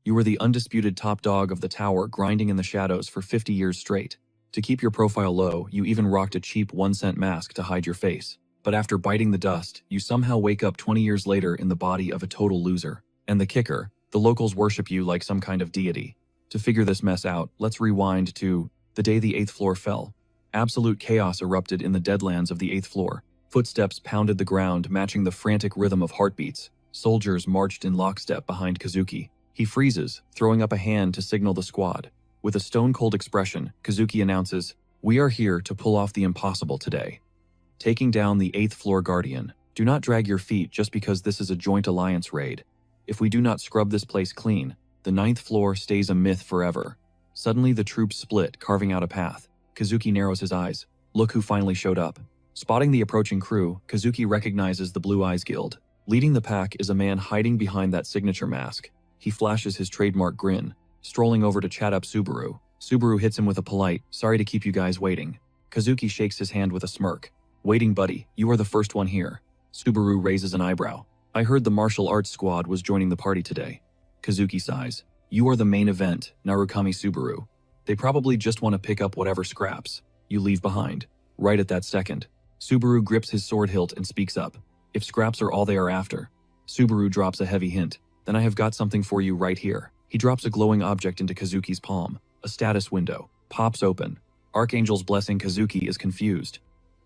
You were the undisputed top dog of the tower, grinding in the shadows for 50 years straight. To keep your profile low, you even rocked a cheap 1-cent mask to hide your face. But after biting the dust, you somehow wake up 20 years later in the body of a total loser. And the kicker, the locals worship you like some kind of deity. To figure this mess out, let's rewind to the day the 8th floor fell. Absolute chaos erupted in the deadlands of the 8th floor. Footsteps pounded the ground, matching the frantic rhythm of heartbeats. Soldiers marched in lockstep behind Kazuki. He freezes, throwing up a hand to signal the squad. With a stone-cold expression, Kazuki announces, "We are here to pull off the impossible today. Taking down the 8th floor guardian. Do not drag your feet just because this is a joint alliance raid. If we do not scrub this place clean, the 9th floor stays a myth forever." Suddenly the troops split, carving out a path. Kazuki narrows his eyes. Look who finally showed up. Spotting the approaching crew, Kazuki recognizes the Blue Eyes Guild. Leading the pack is a man hiding behind that signature mask. He flashes his trademark grin, strolling over to chat up Subaru. Subaru hits him with a polite, "Sorry to keep you guys waiting." Kazuki shakes his hand with a smirk. "Waiting, buddy, you are the first one here." Subaru raises an eyebrow. "I heard the martial arts squad was joining the party today." Kazuki sighs. "You are the main event, Narukami Subaru. They probably just want to pick up whatever scraps you leave behind." Right at that second, Subaru grips his sword hilt and speaks up. "If scraps are all they are after." Subaru drops a heavy hint. "Then I have got something for you right here." He drops a glowing object into Kazuki's palm. A status window pops open. Archangel's blessing. Kazuki is confused.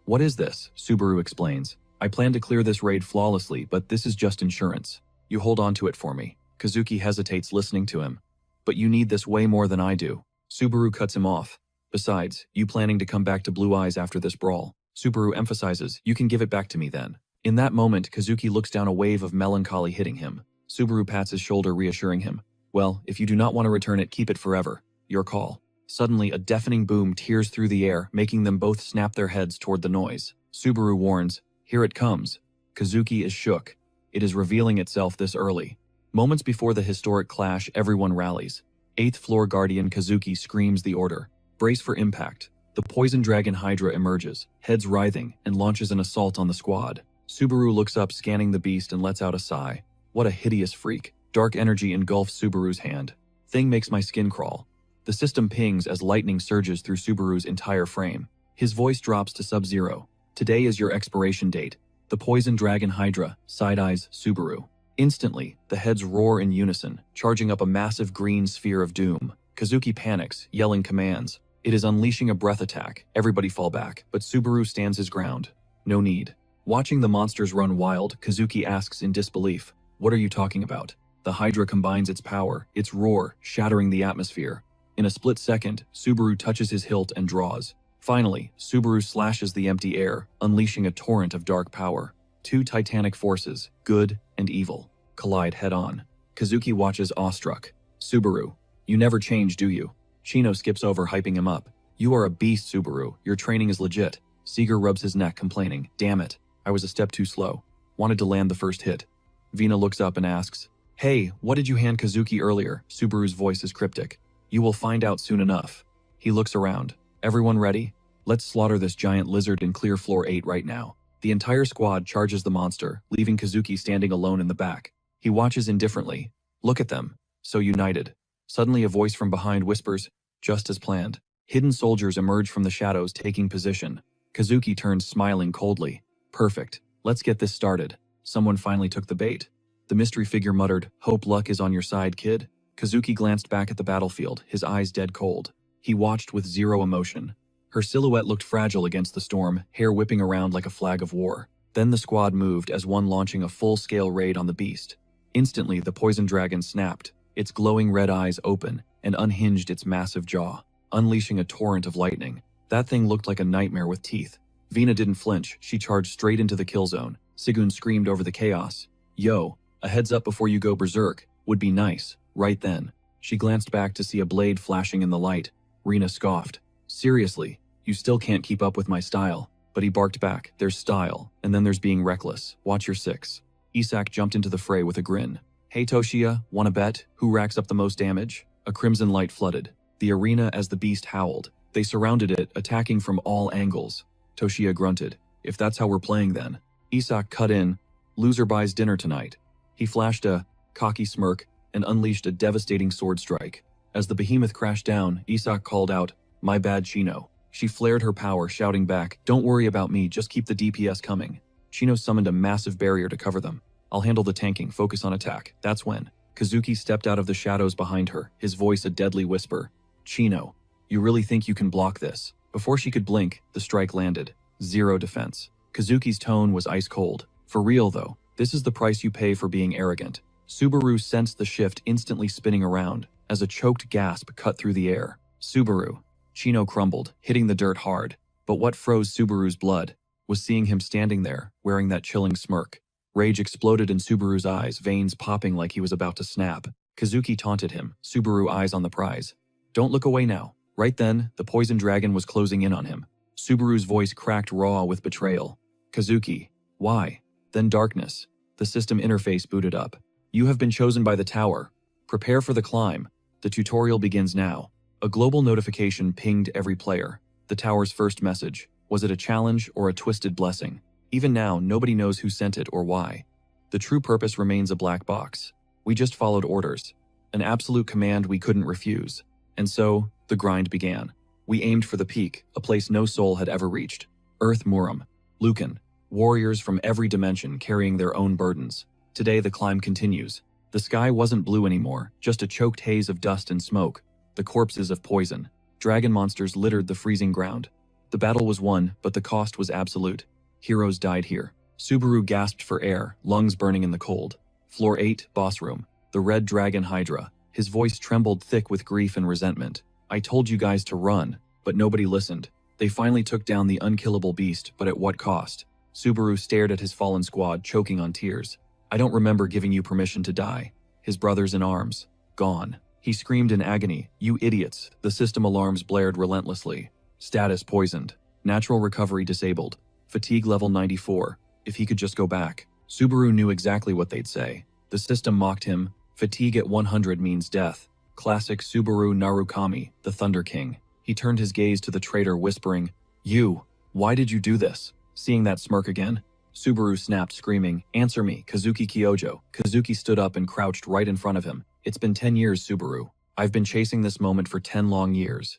"What is this?" Subaru explains. "I plan to clear this raid flawlessly, but this is just insurance. You hold on to it for me." Kazuki hesitates, listening to him. "But you need this way more than I do." Subaru cuts him off. "Besides, you planning to come back to Blue Eyes after this brawl?" Subaru emphasizes, "You can give it back to me then." In that moment, Kazuki looks down, a wave of melancholy hitting him. Subaru pats his shoulder, reassuring him. "Well, if you do not want to return it, keep it forever. Your call." Suddenly, a deafening boom tears through the air, making them both snap their heads toward the noise. Subaru warns, "Here it comes." Kazuki is shook. It is revealing itself this early. Moments before the historic clash, everyone rallies. 8th floor guardian Kazuki screams the order. Brace for impact. The poison dragon Hydra emerges, heads writhing, and launches an assault on the squad. Subaru looks up, scanning the beast, and lets out a sigh. What a hideous freak. Dark energy engulfs Subaru's hand. Thing makes my skin crawl. The system pings as lightning surges through Subaru's entire frame. His voice drops to sub-zero. "Today is your expiration date." The poison dragon Hydra side-eyes Subaru. Instantly, the heads roar in unison, charging up a massive green sphere of doom. Kazuki panics, yelling commands. It is unleashing a breath attack. Everybody fall back, but Subaru stands his ground. No need. Watching the monsters run wild, Kazuki asks in disbelief, "What are you talking about?" The Hydra combines its power, its roar, shattering the atmosphere. In a split second, Subaru touches his hilt and draws. Finally, Subaru slashes the empty air, unleashing a torrent of dark power. Two titanic forces, good and evil, collide head-on. Kazuki watches awestruck. "Subaru, you never change, do you?" Shino skips over, hyping him up. "You are a beast, Subaru. Your training is legit." Seeger rubs his neck, complaining, "Damn it, I was a step too slow. Wanted to land the first hit." Vina looks up and asks, "Hey, what did you hand Kazuki earlier?" Subaru's voice is cryptic. "You will find out soon enough." He looks around. "Everyone ready? Let's slaughter this giant lizard and clear floor 8 right now." The entire squad charges the monster, leaving Kazuki standing alone in the back. He watches indifferently. Look at them. So united. Suddenly a voice from behind whispers, "Just as planned." Hidden soldiers emerge from the shadows, taking position. Kazuki turns, smiling coldly. "Perfect. Let's get this started." Someone finally took the bait. The mystery figure muttered, "Hope luck is on your side, kid." Kazuki glanced back at the battlefield, his eyes dead cold. He watched with zero emotion. Her silhouette looked fragile against the storm, hair whipping around like a flag of war. Then the squad moved as one, launching a full-scale raid on the beast. Instantly, the poison dragon snapped, its glowing red eyes open, and unhinged its massive jaw, unleashing a torrent of lightning. That thing looked like a nightmare with teeth. Vina didn't flinch. She charged straight into the kill zone. Sigun screamed over the chaos. "Yo, a heads up before you go berserk. Would be nice." Right then, she glanced back to see a blade flashing in the light. Rina scoffed. "Seriously, you still can't keep up with my style." But he barked back, "There's style, and then there's being reckless. Watch your six." Isak jumped into the fray with a grin. "Hey Toshia, wanna bet? Who racks up the most damage?" A crimson light flooded the arena as the beast howled. They surrounded it, attacking from all angles. Toshia grunted. "If that's how we're playing then." Isak cut in, "Loser buys dinner tonight." He flashed a cocky smirk. and unleashed a devastating sword strike. As the behemoth crashed down, Isak called out, "My bad, Chino." She flared her power, shouting back, "Don't worry about me, just keep the DPS coming." Chino summoned a massive barrier to cover them. "I'll handle the tanking, focus on attack." That's when Kazuki stepped out of the shadows behind her, his voice a deadly whisper. "Chino, you really think you can block this?" Before she could blink, the strike landed. Zero defense. Kazuki's tone was ice cold. "For real though, this is the price you pay for being arrogant." Subaru sensed the shift instantly spinning around, as a choked gasp cut through the air. "Subaru." Chino crumbled, hitting the dirt hard. But what froze Subaru's blood was seeing him standing there, wearing that chilling smirk. Rage exploded in Subaru's eyes, veins popping like he was about to snap. Kazuki taunted him, Subaru eyes on the prize. "Don't look away now." Right then, the poison dragon was closing in on him. Subaru's voice cracked raw with betrayal. "Kazuki, why?" Then darkness. The system interface booted up. "You have been chosen by the tower. Prepare for the climb. The tutorial begins now." A global notification pinged every player. The tower's first message. Was it a challenge or a twisted blessing? Even now, nobody knows who sent it or why. The true purpose remains a black box. We just followed orders. An absolute command we couldn't refuse. And so, the grind began. We aimed for the peak, a place no soul had ever reached. Earth Muram. Lucan. Warriors from every dimension carrying their own burdens. Today the climb continues. The sky wasn't blue anymore, just a choked haze of dust and smoke. The corpses of poison. Dragon monsters littered the freezing ground. The battle was won, but the cost was absolute. Heroes died here. Subaru gasped for air, lungs burning in the cold. Floor 8, boss room. The red dragon Hydra. His voice trembled thick with grief and resentment. "I told you guys to run, but nobody listened. They finally took down the unkillable beast, but at what cost?" Subaru stared at his fallen squad, choking on tears. "I don't remember giving you permission to die." His brothers in arms. Gone. He screamed in agony, "You idiots." The system alarms blared relentlessly. Status poisoned. Natural recovery disabled. Fatigue level 94. If he could just go back. Subaru knew exactly what they'd say. The system mocked him. Fatigue at 100 means death. Classic Subaru Narukami, the Thunder King. He turned his gaze to the traitor, whispering, "You, why did you do this?" Seeing that smirk again, Subaru snapped, screaming, "Answer me, Kazuki Kyojo." Kazuki stood up and crouched right in front of him. "It's been 10 years, Subaru. I've been chasing this moment for 10 long years.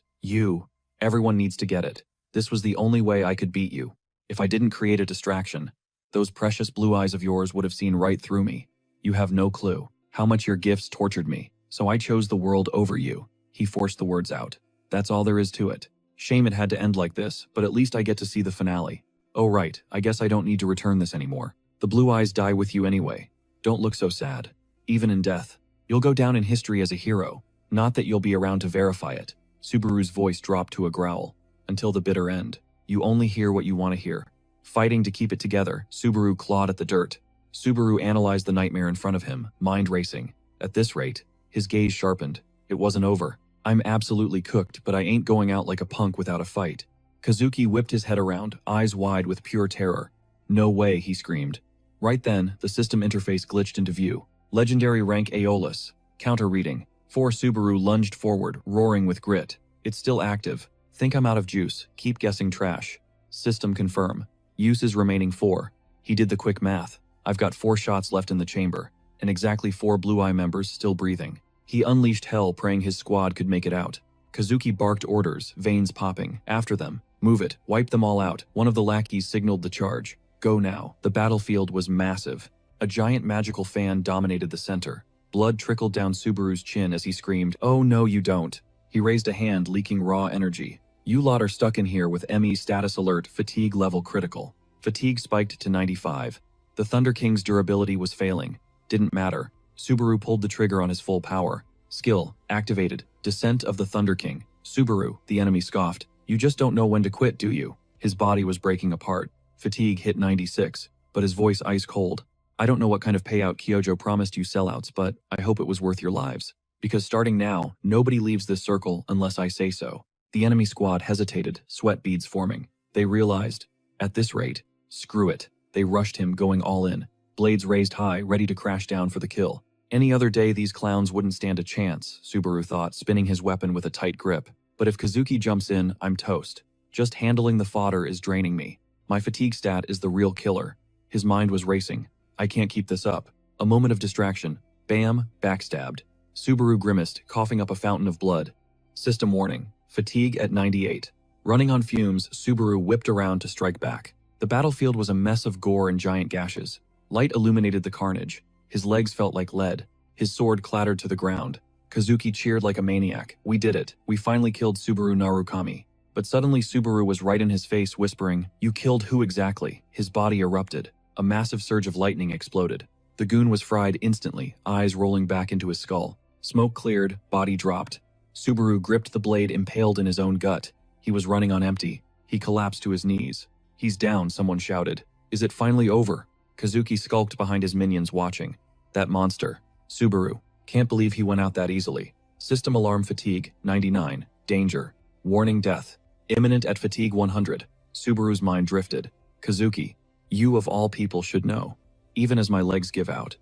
Everyone needs to get it. This was the only way I could beat you. If I didn't create a distraction, those precious blue eyes of yours would have seen right through me. You have no clue how much your gifts tortured me, so I chose the world over you." He forced the words out. "That's all there is to it. Shame it had to end like this, but at least I get to see the finale. Oh right, I guess I don't need to return this anymore. The blue eyes die with you anyway. Don't look so sad. Even in death, you'll go down in history as a hero. Not that you'll be around to verify it." Subaru's voice dropped to a growl. "Until the bitter end. You only hear what you want to hear." Fighting to keep it together, Subaru clawed at the dirt. Subaru analyzed the nightmare in front of him, mind racing. At this rate, his gaze sharpened. It wasn't over. "I'm absolutely cooked, but I ain't going out like a punk without a fight." Kazuki whipped his head around, eyes wide with pure terror. "No way," he screamed. Right then, the system interface glitched into view. Legendary rank Aeolus. Counter reading. 4. Subaru lunged forward, roaring with grit. "It's still active. Think I'm out of juice. Keep guessing trash." System confirm. Use is remaining 4. He did the quick math. "I've got 4 shots left in the chamber, and exactly 4 Blue Eye members still breathing." He unleashed hell, praying his squad could make it out. Kazuki barked orders, veins popping. "After them. Move it. Wipe them all out." One of the lackeys signaled the charge. "Go now." The battlefield was massive. A giant magical fan dominated the center. Blood trickled down Subaru's chin as he screamed, "Oh no you don't." He raised a hand, leaking raw energy. "You lot are stuck in here with ME status alert, fatigue level critical." Fatigue spiked to 95. The Thunder King's durability was failing. Didn't matter. Subaru pulled the trigger on his full power. Skill activated. Descent of the Thunder King. "Subaru," the enemy scoffed. "You just don't know when to quit, do you?" His body was breaking apart. Fatigue hit 96, but his voice ice cold. "I don't know what kind of payout Kyojo promised you sellouts, but I hope it was worth your lives. Because starting now, nobody leaves this circle unless I say so." The enemy squad hesitated, sweat beads forming. They realized, at this rate, screw it. They rushed him, going all in. Blades raised high, ready to crash down for the kill. Any other day these clowns wouldn't stand a chance, Subaru thought, spinning his weapon with a tight grip. But if Kazuki jumps in, I'm toast. Just handling the fodder is draining me. My fatigue stat is the real killer. His mind was racing. I can't keep this up. A moment of distraction. Bam, backstabbed. Subaru grimaced, coughing up a fountain of blood. System warning. Fatigue at 98. Running on fumes, Subaru whipped around to strike back. The battlefield was a mess of gore and giant gashes. Light illuminated the carnage. His legs felt like lead. His sword clattered to the ground. Kazuki cheered like a maniac. We did it. We finally killed Subaru Narukami. But suddenly Subaru was right in his face, whispering, "You killed who exactly?" His body erupted. A massive surge of lightning exploded. The goon was fried instantly, eyes rolling back into his skull. Smoke cleared, body dropped. Subaru gripped the blade impaled in his own gut. He was running on empty. He collapsed to his knees. "He's down," someone shouted. "Is it finally over?" Kazuki skulked behind his minions, watching. That monster. Subaru. Can't believe he went out that easily. System alarm fatigue, 99. Danger. Warning death. Imminent at fatigue 100. Subaru's mind drifted. Kazuki. You of all people should know. Even as my legs give out.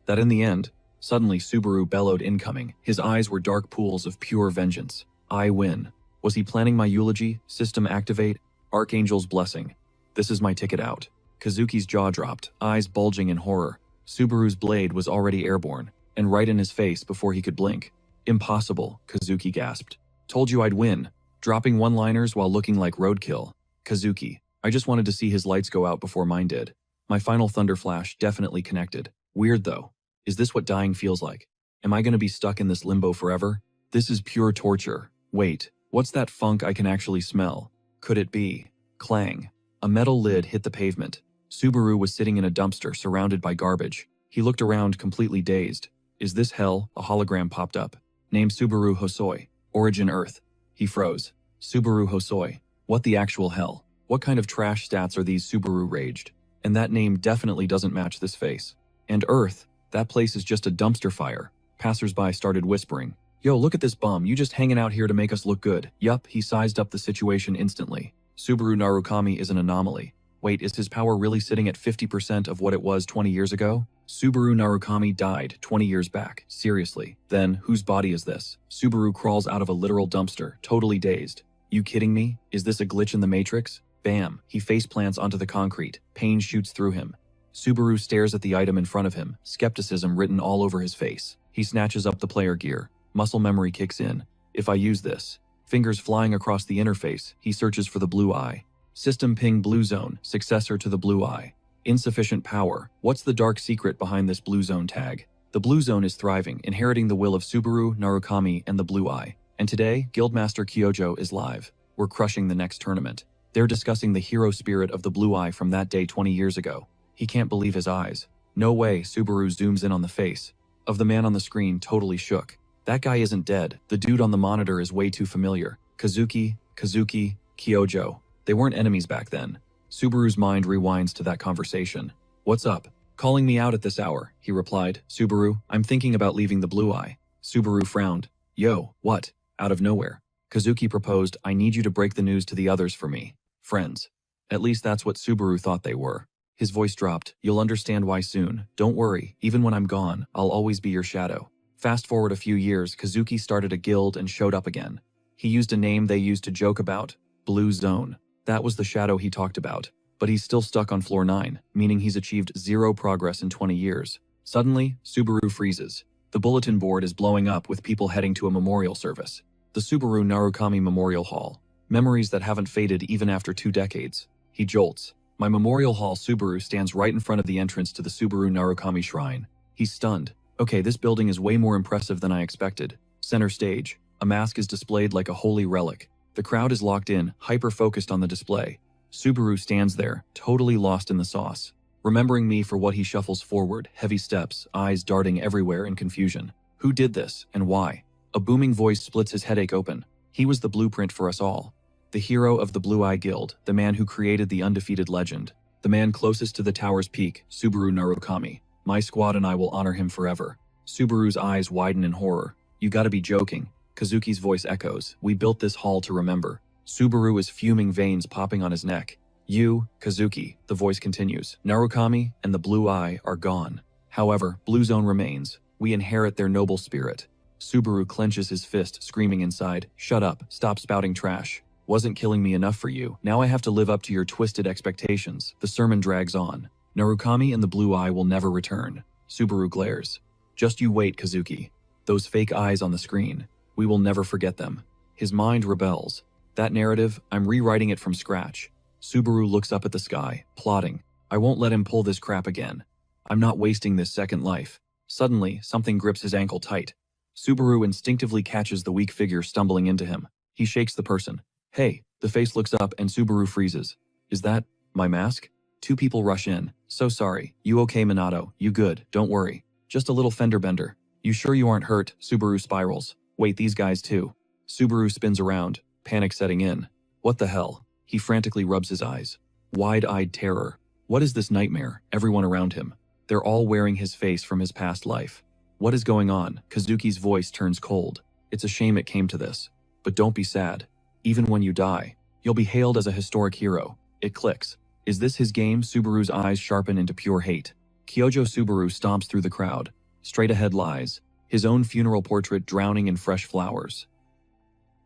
That in the end, suddenly Subaru bellowed incoming. His eyes were dark pools of pure vengeance. I win. Was he planning my eulogy? System activate. Archangel's blessing. This is my ticket out. Kazuki's jaw dropped, eyes bulging in horror. Subaru's blade was already airborne, and right in his face before he could blink. Impossible, Kazuki gasped. Told you I'd win. Dropping one-liners while looking like roadkill. Kazuki. I just wanted to see his lights go out before mine did. My final thunder flash definitely connected. Weird though. Is this what dying feels like? Am I gonna be stuck in this limbo forever? This is pure torture. Wait, what's that funk I can actually smell? Could it be? Clang. A metal lid hit the pavement. Subaru was sitting in a dumpster surrounded by garbage. He looked around completely dazed. Is this hell? A hologram popped up. Name Subaru Hosoi. Origin Earth. He froze. Subaru Hosoi. What the actual hell? What kind of trash stats are these? Subaru raged. And that name definitely doesn't match this face. And Earth, that place is just a dumpster fire. Passersby started whispering. Yo, look at this bum, you just hanging out here to make us look good. Yup, he sized up the situation instantly. Subaru Narukami is an anomaly. Wait, is his power really sitting at 50% of what it was 20 years ago? Subaru Narukami died 20 years back. Seriously. Then, whose body is this? Subaru crawls out of a literal dumpster, totally dazed. You kidding me? Is this a glitch in the Matrix? Bam. He faceplants onto the concrete. Pain shoots through him. Subaru stares at the item in front of him, skepticism written all over his face. He snatches up the player gear. Muscle memory kicks in. If I use this. Fingers flying across the interface, he searches for the blue eye. System ping blue zone, successor to the blue eye. Insufficient power. What's the dark secret behind this blue zone tag? The blue zone is thriving, inheriting the will of Subaru, Narukami, and the blue eye. And today, Guildmaster Kyojo is live. We're crushing the next tournament. They're discussing the hero spirit of the blue eye from that day 20 years ago. He can't believe his eyes. No way. Subaru zooms in on the face of the man on the screen, totally shook. That guy isn't dead. The dude on the monitor is way too familiar. Kazuki, Kyojo. They weren't enemies back then. Subaru's mind rewinds to that conversation. What's up? Calling me out at this hour, he replied. Subaru, I'm thinking about leaving the blue eye. Subaru frowned. Yo, what? Out of nowhere. Kazuki proposed, I need you to break the news to the others for me. Friends. At least that's what Subaru thought they were. His voice dropped. You'll understand why soon. Don't worry, even when I'm gone, I'll always be your shadow. Fast forward a few years, Kazuki started a guild and showed up again. He used a name they used to joke about. Blue Zone. That was the shadow he talked about. But he's still stuck on floor 9, meaning he's achieved zero progress in 20 years. Suddenly, Subaru freezes. The bulletin board is blowing up with people heading to a memorial service. The Subaru Narukami Memorial Hall. Memories that haven't faded even after 2 decades. He jolts. My Memorial Hall Subaru stands right in front of the entrance to the Subaru Narukami Shrine. He's stunned. Okay, this building is way more impressive than I expected. Center stage. A mask is displayed like a holy relic. The crowd is locked in, hyper-focused on the display. Subaru stands there, totally lost in the sauce. Remembering me for what he shuffles forward, heavy steps, eyes darting everywhere in confusion. Who did this, and why? A booming voice splits his headache open. He was the blueprint for us all. The hero of the Blue Eye Guild, the man who created the undefeated legend. The man closest to the tower's peak, Subaru Narukami. My squad and I will honor him forever. Subaru's eyes widen in horror. You gotta be joking. Kazuki's voice echoes. We built this hall to remember. Subaru is fuming, veins popping on his neck. You, Kazuki, the voice continues. Narukami and the Blue Eye are gone. However, Blue Zone remains. We inherit their noble spirit. Subaru clenches his fist, screaming inside. Shut up, stop spouting trash. Wasn't killing me enough for you. Now I have to live up to your twisted expectations. The sermon drags on. Narukami and the Blue Eye will never return. Subaru glares. Just you wait, Kazuki. Those fake eyes on the screen. We will never forget them. His mind rebels. That narrative, I'm rewriting it from scratch. Subaru looks up at the sky, plotting. I won't let him pull this crap again. I'm not wasting this second life. Suddenly, something grips his ankle tight. Subaru instinctively catches the weak figure stumbling into him. He shakes the person. Hey, the face looks up and Subaru freezes. Is that my mask? Two people rush in. So sorry. You okay, Minato? You good? Don't worry. Just a little fender bender. You sure you aren't hurt? Subaru spirals. Wait, these guys too. Subaru spins around, panic setting in. What the hell? He frantically rubs his eyes. Wide-eyed terror. What is this nightmare? Everyone around him. They're all wearing his face from his past life. What is going on? Kazuki's voice turns cold. It's a shame it came to this. But don't be sad. Even when you die, you'll be hailed as a historic hero. It clicks. Is this his game? Subaru's eyes sharpen into pure hate. Kyojo Subaru stomps through the crowd. Straight ahead lies his own funeral portrait drowning in fresh flowers.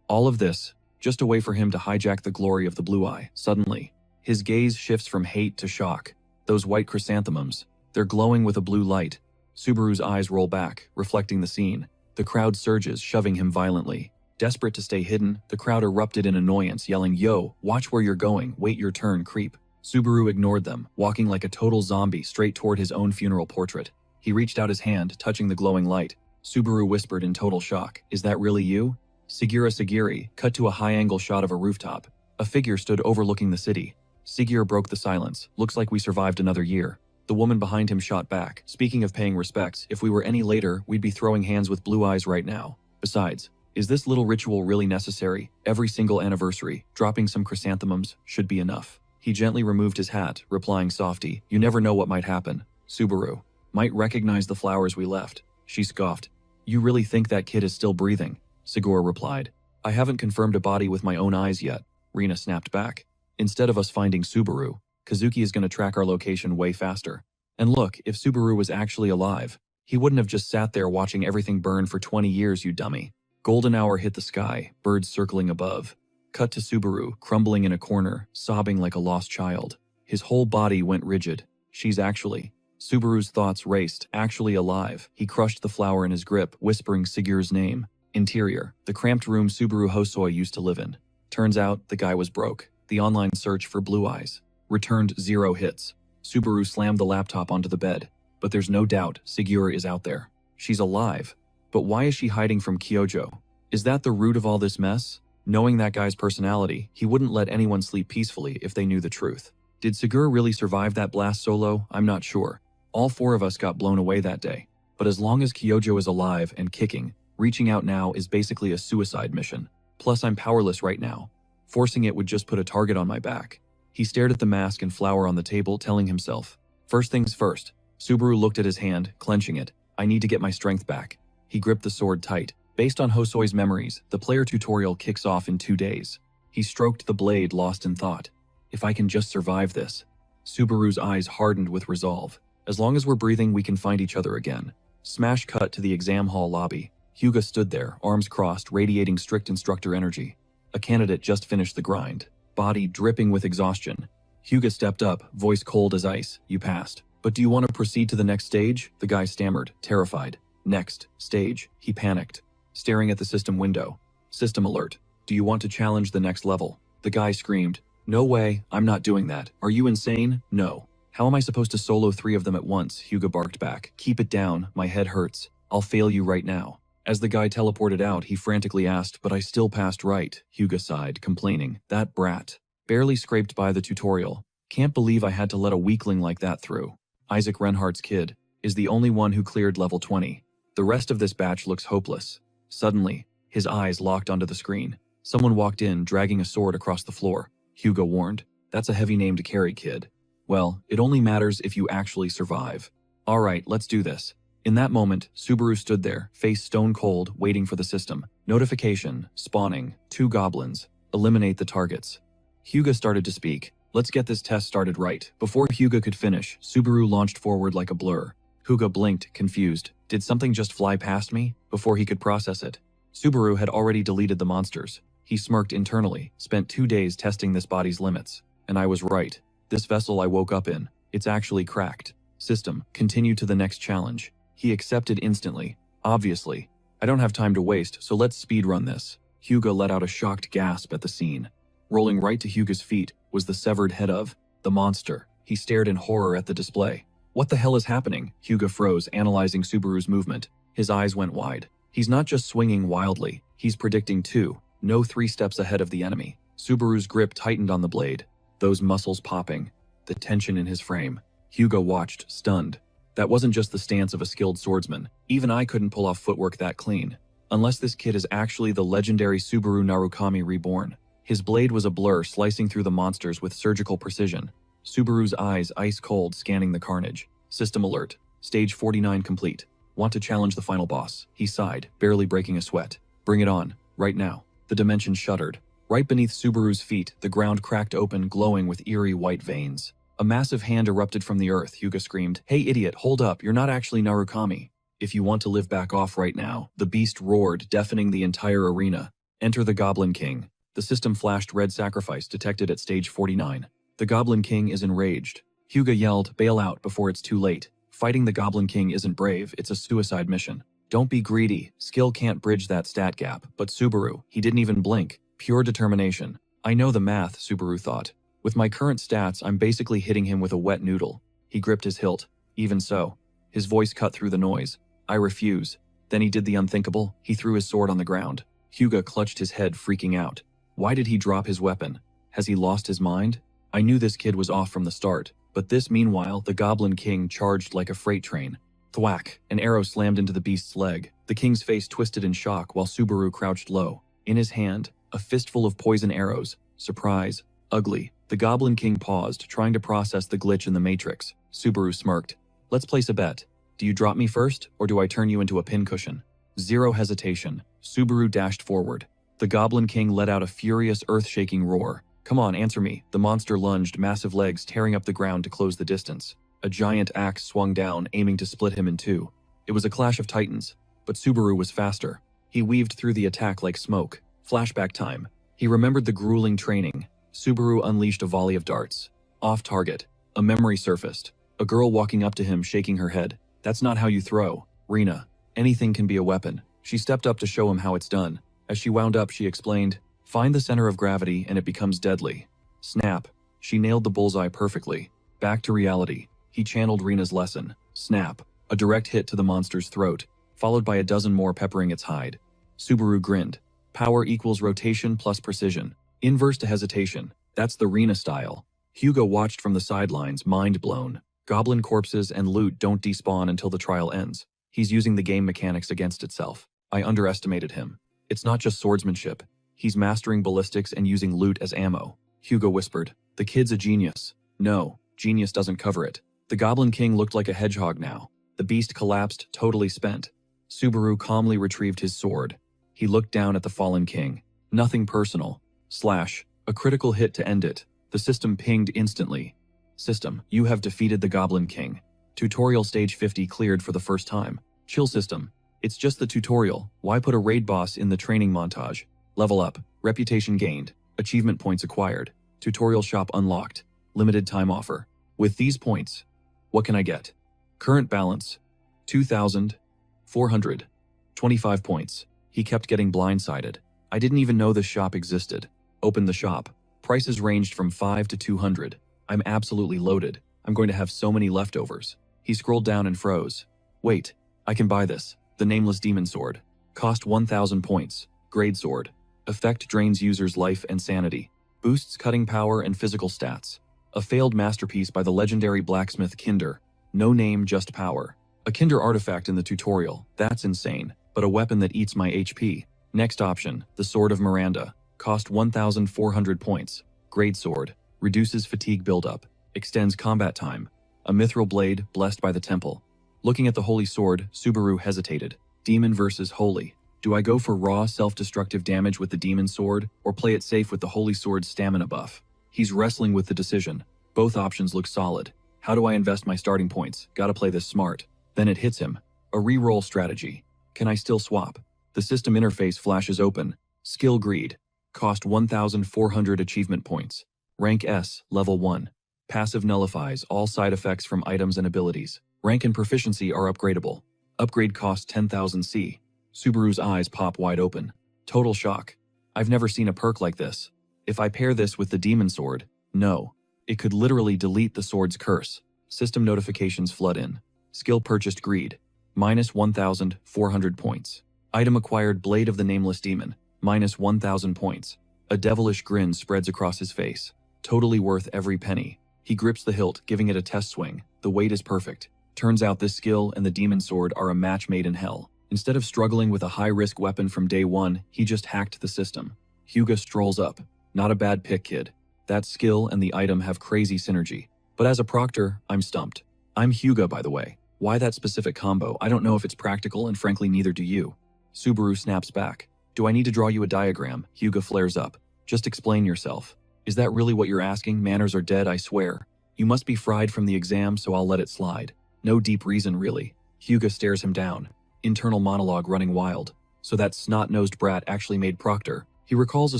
All of this, just a way for him to hijack the glory of the blue eye. Suddenly, his gaze shifts from hate to shock. Those white chrysanthemums, they're glowing with a blue light. Subaru's eyes roll back, reflecting the scene. The crowd surges, shoving him violently. Desperate to stay hidden, the crowd erupted in annoyance, yelling, "Yo, watch where you're going, wait your turn, creep." Subaru ignored them, walking like a total zombie straight toward his own funeral portrait. He reached out his hand, touching the glowing light. Subaru whispered in total shock, "Is that really you?" Sagiri cut to a high-angle shot of a rooftop. A figure stood overlooking the city. Sagiri broke the silence. "Looks like we survived another year." The woman behind him shot back. "Speaking of paying respects, if we were any later, we'd be throwing hands with blue eyes right now. Besides, is this little ritual really necessary? Every single anniversary, dropping some chrysanthemums should be enough." He gently removed his hat, replying softy, "You never know what might happen. Subaru might recognize the flowers we left." She scoffed. "You really think that kid is still breathing?" Sagiri replied. "I haven't confirmed a body with my own eyes yet." Rina snapped back. "Instead of us finding Subaru, Kazuki is going to track our location way faster. And look, if Subaru was actually alive, he wouldn't have just sat there watching everything burn for 20 years, you dummy." Golden hour hit the sky, birds circling above. Cut to Subaru, crumbling in a corner, sobbing like a lost child. His whole body went rigid. She's actually... Subaru's thoughts raced, actually alive. He crushed the flower in his grip, whispering Sagiri's name. Interior, the cramped room Subaru Hosoi used to live in. Turns out, the guy was broke. The online search for blue eyes returned 0 hits. Subaru slammed the laptop onto the bed. But there's no doubt, Sagiri is out there. She's alive. But why is she hiding from Kyojo? Is that the root of all this mess? Knowing that guy's personality, he wouldn't let anyone sleep peacefully if they knew the truth. Did Sagiri really survive that blast solo? I'm not sure. All 4 of us got blown away that day. But as long as Kyojo is alive and kicking, reaching out now is basically a suicide mission. Plus, I'm powerless right now. Forcing it would just put a target on my back. He stared at the mask and flower on the table, telling himself, "First things first." Subaru looked at his hand, clenching it. "I need to get my strength back." He gripped the sword tight. Based on Hosoi's memories, the player tutorial kicks off in 2 days. He stroked the blade, lost in thought. If I can just survive this. Subaru's eyes hardened with resolve. As long as we're breathing, we can find each other again. Smash cut to the exam hall lobby. Hyuga stood there, arms crossed, radiating strict instructor energy. A candidate just finished the grind, body dripping with exhaustion. Hyuga stepped up, voice cold as ice. "You passed. But do you want to proceed to the next stage?" The guy stammered, terrified. "Next stage," he panicked, staring at the system window. "System alert. Do you want to challenge the next level?" The guy screamed. "No way, I'm not doing that. Are you insane? No. How am I supposed to solo 3 of them at once?" Hyuga barked back. "Keep it down, my head hurts. I'll fail you right now." As the guy teleported out, he frantically asked, "But I still passed right." Hyuga sighed, complaining. "That brat. Barely scraped by the tutorial. Can't believe I had to let a weakling like that through." Isaac Reinhardt's kid is the only one who cleared level 20. The rest of this batch looks hopeless. Suddenly, his eyes locked onto the screen. Someone walked in, dragging a sword across the floor. Hyuga warned, "That's a heavy name to carry, kid." "Well, it only matters if you actually survive." "All right, let's do this." In that moment, Subaru stood there, face stone cold, waiting for the system. Notification, spawning, 2 goblins. Eliminate the targets. Hyuga started to speak. "Let's get this test started right." Before Hyuga could finish, Subaru launched forward like a blur. Hyuga blinked, confused. Did something just fly past me? Before he could process it, Subaru had already deleted the monsters. He smirked internally, spent 2 days testing this body's limits. And I was right. This vessel I woke up in, it's actually cracked. System, continue to the next challenge. He accepted instantly. Obviously. I don't have time to waste, so let's speedrun this. Hyuga let out a shocked gasp at the scene. Rolling right to Hyuga's feet was the severed head of the monster. He stared in horror at the display. What the hell is happening? Hyuga froze, analyzing Subaru's movement. His eyes went wide. He's not just swinging wildly, he's predicting too. No 3 steps ahead of the enemy. Subaru's grip tightened on the blade, those muscles popping, the tension in his frame. Hyuga watched, stunned. That wasn't just the stance of a skilled swordsman. Even I couldn't pull off footwork that clean. Unless this kid is actually the legendary Subaru Narukami reborn. His blade was a blur, slicing through the monsters with surgical precision. Subaru's eyes ice cold, scanning the carnage. System alert. Stage 49 complete. Want to challenge the final boss. He sighed, barely breaking a sweat. Bring it on, right now. The dimension shuddered. Right beneath Subaru's feet, the ground cracked open, glowing with eerie white veins. A massive hand erupted from the earth. Hyuga screamed, "Hey idiot, hold up, you're not actually Narukami. If you want to live, back off right now." The beast roared, deafening the entire arena. Enter the Goblin King. The system flashed red sacrifice detected at stage 49. The Goblin King is enraged. Hyuga yelled, "Bail out before it's too late. Fighting the Goblin King isn't brave, it's a suicide mission. Don't be greedy, skill can't bridge that stat gap." But Subaru, he didn't even blink. Pure determination. I know the math, Subaru thought. With my current stats, I'm basically hitting him with a wet noodle. He gripped his hilt. Even so. His voice cut through the noise. I refuse. Then he did the unthinkable. He threw his sword on the ground. Hyuga clutched his head, freaking out. Why did he drop his weapon? Has he lost his mind? I knew this kid was off from the start. But this, meanwhile, the Goblin King charged like a freight train. Thwack! An arrow slammed into the beast's leg. The king's face twisted in shock while Subaru crouched low. In his hand, a fistful of poison arrows. Surprise. Ugly. The Goblin King paused, trying to process the glitch in the matrix. Subaru smirked. Let's place a bet. Do you drop me first, or do I turn you into a pincushion? Zero hesitation. Subaru dashed forward. The Goblin King let out a furious, earth-shaking roar. Come on, answer me. The monster lunged, massive legs tearing up the ground to close the distance. A giant axe swung down, aiming to split him in two. It was a clash of titans, but Subaru was faster. He weaved through the attack like smoke. Flashback time. He remembered the grueling training. Subaru unleashed a volley of darts. Off target. A memory surfaced. A girl walking up to him, shaking her head. That's not how you throw, Rina. Anything can be a weapon. She stepped up to show him how it's done. As she wound up, she explained, find the center of gravity and it becomes deadly. Snap. She nailed the bullseye perfectly. Back to reality. He channeled Rina's lesson. Snap. A direct hit to the monster's throat, followed by a dozen more peppering its hide. Subaru grinned. Power equals rotation plus precision. Inverse to hesitation. That's the Rina style. Hyuga watched from the sidelines, mind blown. Goblin corpses and loot don't despawn until the trial ends. He's using the game mechanics against itself. I underestimated him. It's not just swordsmanship. He's mastering ballistics and using loot as ammo. Hyuga whispered. The kid's a genius. No, genius doesn't cover it. The Goblin King looked like a hedgehog now. The beast collapsed, totally spent. Subaru calmly retrieved his sword. He looked down at the fallen king. Nothing personal. Slash. A critical hit to end it. The system pinged instantly. System, you have defeated the Goblin King. Tutorial stage 50 cleared for the first time. Chill system. It's just the tutorial. Why put a raid boss in the training montage? Level up. Reputation gained. Achievement points acquired. Tutorial shop unlocked. Limited time offer. With these points, what can I get? Current balance, 2,425 points. He kept getting blindsided. I didn't even know this shop existed. Opened the shop. Prices ranged from 5 to 200. I'm absolutely loaded. I'm going to have so many leftovers. He scrolled down and froze. Wait, I can buy this. The Nameless Demon Sword. Cost 1,000 points. Grade sword. Effect drains user's life and sanity. Boosts cutting power and physical stats. A failed masterpiece by the legendary blacksmith Kinder. No name, just power. A Kinder artifact in the tutorial. That's insane. But a weapon that eats my HP. Next option, the Sword of Miranda. Cost 1,400 points. Grade sword. Reduces fatigue buildup. Extends combat time. A mithril blade, blessed by the temple. Looking at the holy sword, Subaru hesitated. Demon versus holy. Do I go for raw, self-destructive damage with the demon sword, or play it safe with the holy sword's stamina buff? He's wrestling with the decision. Both options look solid. How do I invest my starting points? Gotta play this smart. Then it hits him. A reroll strategy. Can I still swap? The system interface flashes open. Skill greed. Cost 1,400 achievement points. Rank S, level 1. Passive nullifies all side effects from items and abilities. Rank and proficiency are upgradable. Upgrade costs 10,000 C. Subaru's eyes pop wide open. Total shock. I've never seen a perk like this. If I pair this with the demon sword, no. It could literally delete the sword's curse. System notifications flood in. Skill purchased greed. Minus 1,400 points. Item acquired Blade of the Nameless Demon. Minus 1,000 points. A devilish grin spreads across his face. Totally worth every penny. He grips the hilt, giving it a test swing. The weight is perfect. Turns out this skill and the demon sword are a match made in hell. Instead of struggling with a high-risk weapon from day one, he just hacked the system. Hyuga strolls up. Not a bad pick, kid. That skill and the item have crazy synergy. But as a proctor, I'm stumped. I'm Hyuga, by the way. Why that specific combo? I don't know if it's practical, and frankly neither do you. Subaru snaps back. Do I need to draw you a diagram? Hyuga flares up. Just explain yourself. Is that really what you're asking? Manners are dead, I swear. You must be fried from the exam, so I'll let it slide. No deep reason, really. Hyuga stares him down. Internal monologue running wild. So that snot-nosed brat actually made proctor. He recalls a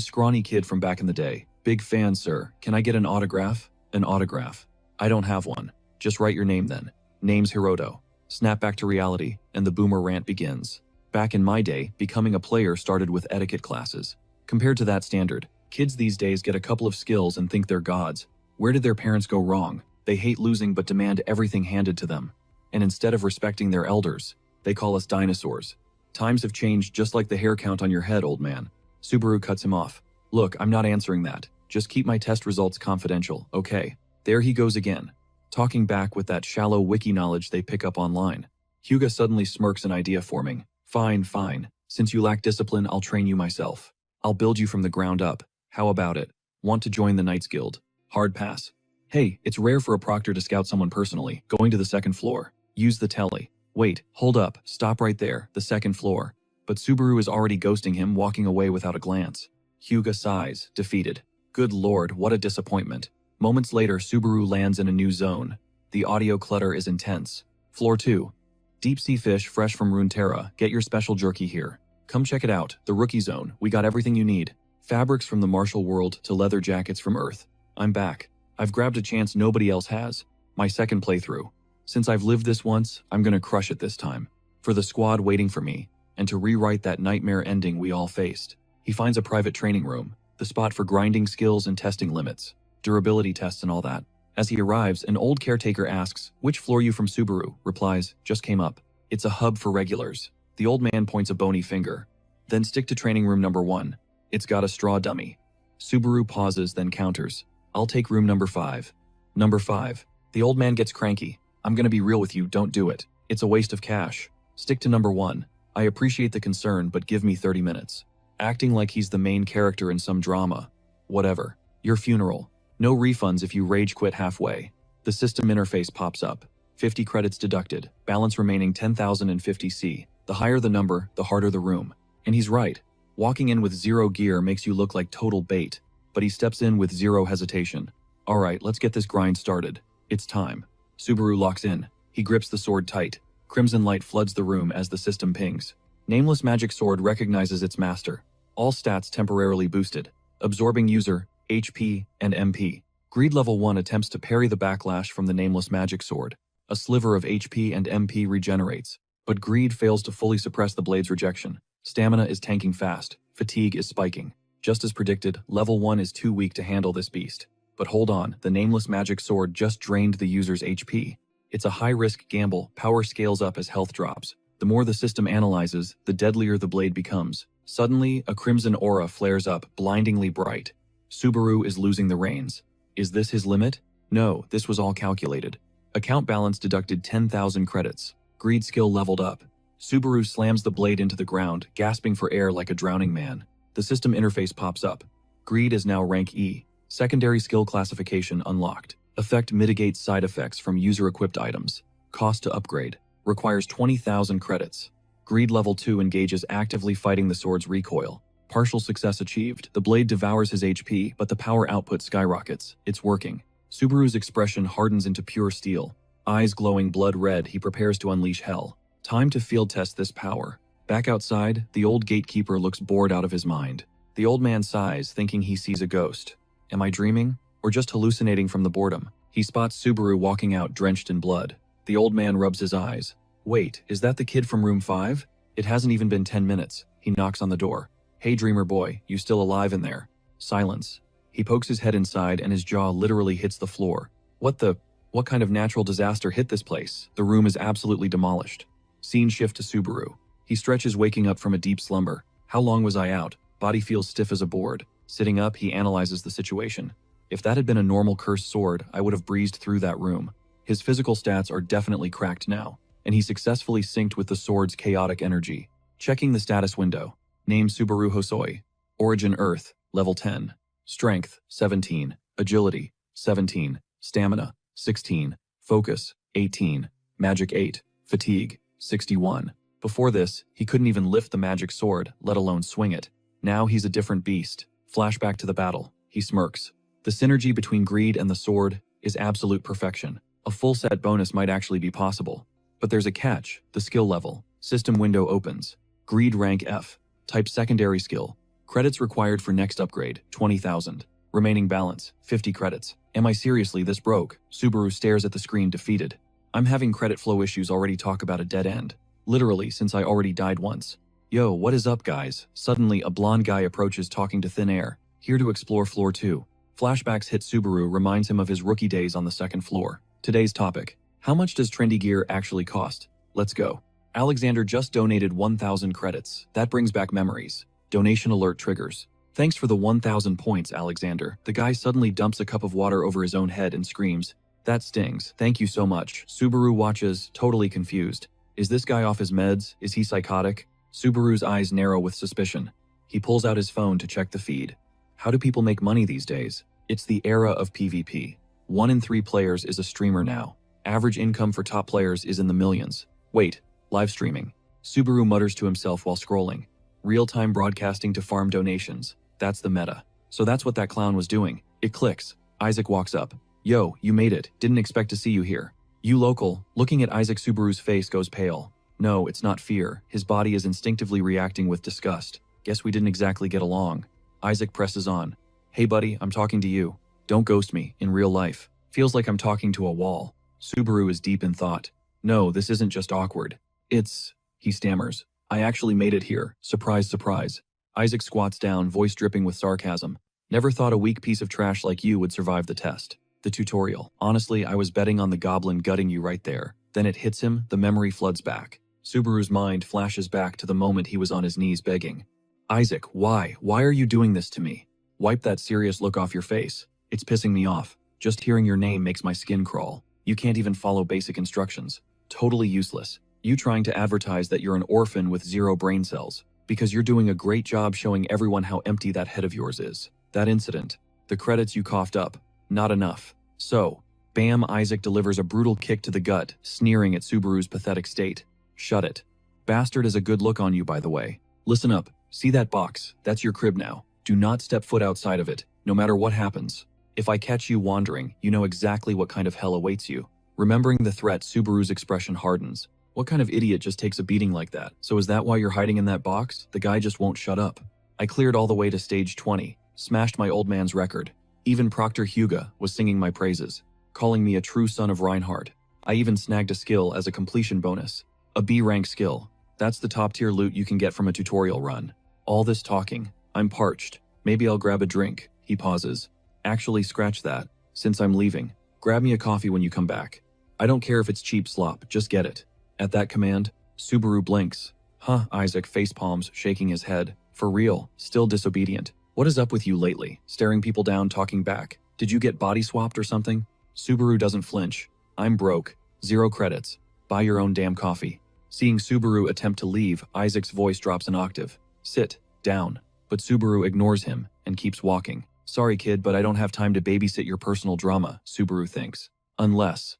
scrawny kid from back in the day. Big fan, sir. Can I get an autograph? An autograph. I don't have one. Just write your name then. Name's Hiroto. Snap back to reality, and the boomer rant begins. Back in my day, becoming a player started with etiquette classes. Compared to that standard, kids these days get a couple of skills and think they're gods. Where did their parents go wrong? They hate losing but demand everything handed to them. And instead of respecting their elders, they call us dinosaurs. Times have changed just like the hair count on your head, old man. Subaru cuts him off. Look, I'm not answering that. Just keep my test results confidential, okay? There he goes again. Talking back with that shallow wiki knowledge they pick up online. Hyuga suddenly smirks an idea forming. Fine, fine. Since you lack discipline, I'll train you myself. I'll build you from the ground up. How about it? Want to join the Knights Guild? Hard pass. Hey, it's rare for a proctor to scout someone personally. Going to the second floor. Use the telly. Wait, hold up. Stop right there. The second floor. But Subaru is already ghosting him, walking away without a glance. Hyuga sighs, defeated. Good lord, what a disappointment. Moments later, Subaru lands in a new zone. The audio clutter is intense. Floor 2. Deep-sea fish fresh from Runeterra. Get your special jerky here. Come check it out. The rookie zone. We got everything you need. Fabrics from the martial world to leather jackets from Earth. I'm back. I've grabbed a chance nobody else has. My second playthrough. Since I've lived this once, I'm gonna crush it this time. For the squad waiting for me, and to rewrite that nightmare ending we all faced. He finds a private training room, the spot for grinding skills and testing limits, durability tests and all that. As he arrives, an old caretaker asks, "Which floor you from?" Subaru replies, "Just came up. It's a hub for regulars." The old man points a bony finger. "Then stick to training room number 1. It's got a straw dummy." Subaru pauses, then counters. "I'll take room number 5. Number 5. The old man gets cranky. "I'm gonna be real with you, don't do it. It's a waste of cash. Stick to number 1. I appreciate the concern, but give me 30 minutes. Acting like he's the main character in some drama. Whatever. Your funeral. No refunds if you rage quit halfway." The system interface pops up. 50 credits deducted. Balance remaining 10,050 C. The higher the number, the harder the room. And he's right. Walking in with zero gear makes you look like total bait. But he steps in with zero hesitation. "Alright, let's get this grind started. It's time." Subaru locks in. He grips the sword tight. Crimson light floods the room as the system pings. Nameless magic sword recognizes its master. All stats temporarily boosted. Absorbing user, HP, and MP. Greed level 1 attempts to parry the backlash from the nameless magic sword. A sliver of HP and MP regenerates. But Greed fails to fully suppress the blade's rejection. Stamina is tanking fast. Fatigue is spiking. Just as predicted, level 1 is too weak to handle this beast. But hold on, the nameless magic sword just drained the user's HP. It's a high-risk gamble. Power scales up as health drops. The more the system analyzes, the deadlier the blade becomes. Suddenly, a crimson aura flares up, blindingly bright. Subaru is losing the reins. Is this his limit? No, this was all calculated. Account balance deducted 10,000 credits. Greed skill leveled up. Subaru slams the blade into the ground, gasping for air like a drowning man. The system interface pops up. Greed is now rank E. Secondary skill classification unlocked. Effect mitigates side effects from user-equipped items. Cost to upgrade. Requires 20,000 credits. Greed level 2 engages actively fighting the sword's recoil. Partial success achieved. The blade devours his HP, but the power output skyrockets. It's working. Subaru's expression hardens into pure steel. Eyes glowing blood red, he prepares to unleash hell. Time to field test this power. Back outside, the old gatekeeper looks bored out of his mind. The old man sighs, thinking he sees a ghost. Am I dreaming? Or just hallucinating from the boredom? He spots Subaru walking out drenched in blood. The old man rubs his eyes. Wait, is that the kid from room 5? It hasn't even been 10 minutes. He knocks on the door. Hey dreamer boy, you still alive in there? Silence. He pokes his head inside and his jaw literally hits the floor. What kind of natural disaster hit this place? The room is absolutely demolished. Scene shift to Subaru. He stretches, waking up from a deep slumber. How long was I out? Body feels stiff as a board. Sitting up, he analyzes the situation. If that had been a normal cursed sword, I would have breezed through that room. His physical stats are definitely cracked now, and he successfully synced with the sword's chaotic energy. Checking the status window. Name Subaru Hosoi. Origin Earth, level 10. Strength, 17. Agility, 17. Stamina, 16. Focus, 18. Magic 8. Fatigue, 61. Before this, he couldn't even lift the magic sword, let alone swing it. Now he's a different beast. Flashback to the battle. He smirks. The synergy between greed and the sword is absolute perfection. A full set bonus might actually be possible. But there's a catch, the skill level. System window opens. Greed rank F. Type secondary skill. Credits required for next upgrade, 20,000. Remaining balance, 50 credits. Am I seriously this broke? Subaru stares at the screen, defeated. I'm having credit flow issues already. Talk about a dead end. Literally, since I already died once. Yo, what is up guys? Suddenly, a blonde guy approaches, talking to thin air. Here to explore floor 2. Flashbacks hit Subaru, reminds him of his rookie days on the second floor. Today's topic. How much does trendy gear actually cost? Let's go. Alexander just donated 1,000 credits. That brings back memories. Donation alert triggers. Thanks for the 1,000 points, Alexander. The guy suddenly dumps a cup of water over his own head and screams, "That stings. Thank you so much." Subaru watches, totally confused. Is this guy off his meds? Is he psychotic? Subaru's eyes narrow with suspicion. He pulls out his phone to check the feed. How do people make money these days? It's the era of PvP. 1 in 3 players is a streamer now. Average income for top players is in the millions. Wait, live streaming. Subaru mutters to himself while scrolling. Real-time broadcasting to farm donations. That's the meta. So that's what that clown was doing. It clicks. Isaac walks up. Yo, you made it. Didn't expect to see you here. You local. Looking at Isaac, Subaru's face goes pale. No, it's not fear. His body is instinctively reacting with disgust. Guess we didn't exactly get along. Isaac presses on. Hey buddy, I'm talking to you. Don't ghost me, in real life. Feels like I'm talking to a wall. Subaru is deep in thought. No, this isn't just awkward. He stammers. I actually made it here. Surprise, surprise. Isaac squats down, voice dripping with sarcasm. Never thought a weak piece of trash like you would survive the test. The tutorial. Honestly, I was betting on the goblin gutting you right there. Then it hits him, the memory floods back. Subaru's mind flashes back to the moment he was on his knees begging. Isaac, why? Why are you doing this to me? Wipe that serious look off your face. It's pissing me off. Just hearing your name makes my skin crawl. You can't even follow basic instructions. Totally useless. You trying to advertise that you're an orphan with 0 brain cells. Because you're doing a great job showing everyone how empty that head of yours is. That incident. The credits you coughed up. Not enough. So, bam, Isaac delivers a brutal kick to the gut, sneering at Subaru's pathetic state. Shut it. Bastard is a good look on you, by the way. Listen up. See that box? That's your crib now. Do not step foot outside of it, no matter what happens. If I catch you wandering, you know exactly what kind of hell awaits you. Remembering the threat, Subaru's expression hardens. What kind of idiot just takes a beating like that? So is that why you're hiding in that box? The guy just won't shut up. I cleared all the way to stage 20, smashed my old man's record. Even Proctor Huga was singing my praises, calling me a true son of Reinhardt. I even snagged a skill as a completion bonus. A B-rank skill. That's the top-tier loot you can get from a tutorial run. All this talking. I'm parched. Maybe I'll grab a drink. He pauses. Actually, scratch that. Since I'm leaving, grab me a coffee when you come back. I don't care if it's cheap slop, just get it. At that command, Subaru blinks. Huh, Isaac face palms, shaking his head. For real, still disobedient. What is up with you lately? Staring people down, talking back. Did you get body swapped or something? Subaru doesn't flinch. I'm broke. 0 credits. Buy your own damn coffee. Seeing Subaru attempt to leave, Isaac's voice drops an octave. Sit down. But Subaru ignores him and keeps walking. Sorry kid, but I don't have time to babysit your personal drama, Subaru thinks. Unless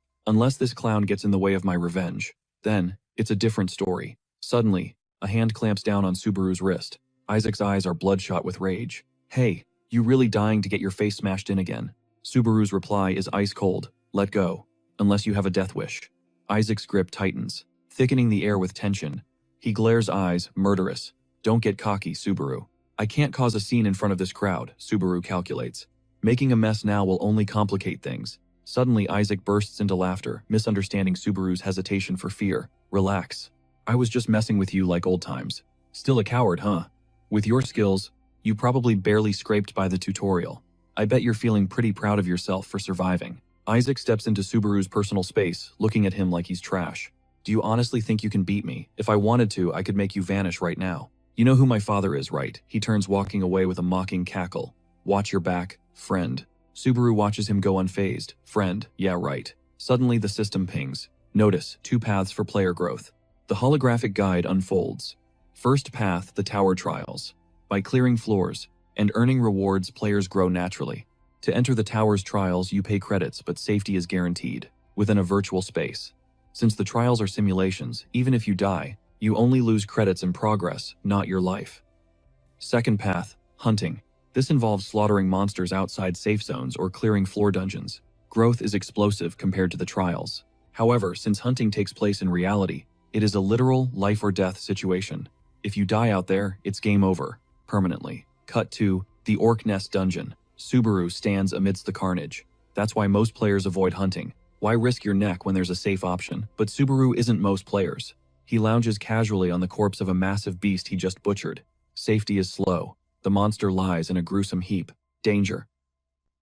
this clown gets in the way of my revenge. Then, it's a different story. Suddenly, a hand clamps down on Subaru's wrist. Isaac's eyes are bloodshot with rage. Hey, you really dying to get your face smashed in again? Subaru's reply is ice cold. Let go. Unless you have a death wish. Isaac's grip tightens, thickening the air with tension. He glares eyes, murderous. Don't get cocky, Subaru. I can't cause a scene in front of this crowd, Subaru calculates. Making a mess now will only complicate things. Suddenly, Isaac bursts into laughter, misunderstanding Subaru's hesitation for fear. Relax. I was just messing with you like old times. Still a coward, huh? With your skills, you probably barely scraped by the tutorial. I bet you're feeling pretty proud of yourself for surviving. Isaac steps into Subaru's personal space, looking at him like he's trash. Do you honestly think you can beat me? If I wanted to, I could make you vanish right now. You know who my father is, right? He turns, walking away with a mocking cackle. Watch your back, friend. Subaru watches him go unfazed. Friend, yeah right. Suddenly the system pings. Notice, 2 paths for player growth. The holographic guide unfolds. First path, the tower trials. By clearing floors and earning rewards, players grow naturally. To enter the tower's trials, you pay credits, but safety is guaranteed, within a virtual space. Since the trials are simulations, even if you die, you only lose credits and progress, not your life. Second path, hunting. This involves slaughtering monsters outside safe zones or clearing floor dungeons. Growth is explosive compared to the trials. However, since hunting takes place in reality, it is a literal life or death situation. If you die out there, it's game over, permanently. Cut to the Orc Nest dungeon. Subaru stands amidst the carnage. That's why most players avoid hunting. Why risk your neck when there's a safe option? But Subaru isn't most players. He lounges casually on the corpse of a massive beast he just butchered. Safety is slow. The monster lies in a gruesome heap. Danger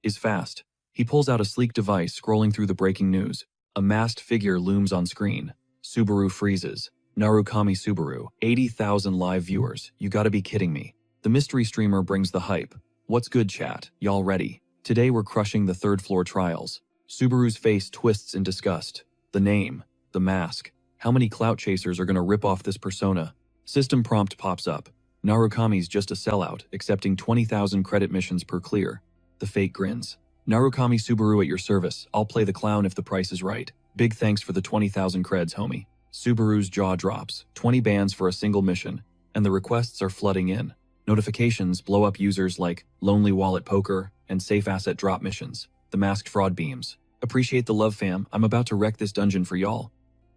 is fast. He pulls out a sleek device, scrolling through the breaking news. A masked figure looms on screen. Subaru freezes. Narukami Subaru, 80,000 live viewers. You gotta be kidding me. The mystery streamer brings the hype. What's good, chat? Y'all ready? Today we're crushing the third floor trials. Subaru's face twists in disgust. The name, the mask. How many clout chasers are gonna rip off this persona? System prompt pops up. Narukami's just a sellout, accepting 20,000 credit missions per clear. The fake grins. Narukami Subaru at your service. I'll play the clown if the price is right. Big thanks for the 20,000 creds, homie. Subaru's jaw drops. 20 bans for a single mission, and the requests are flooding in. Notifications blow up users like Lonely Wallet Poker and Safe Asset Drop missions. The masked fraud beams. Appreciate the love, fam. I'm about to wreck this dungeon for y'all.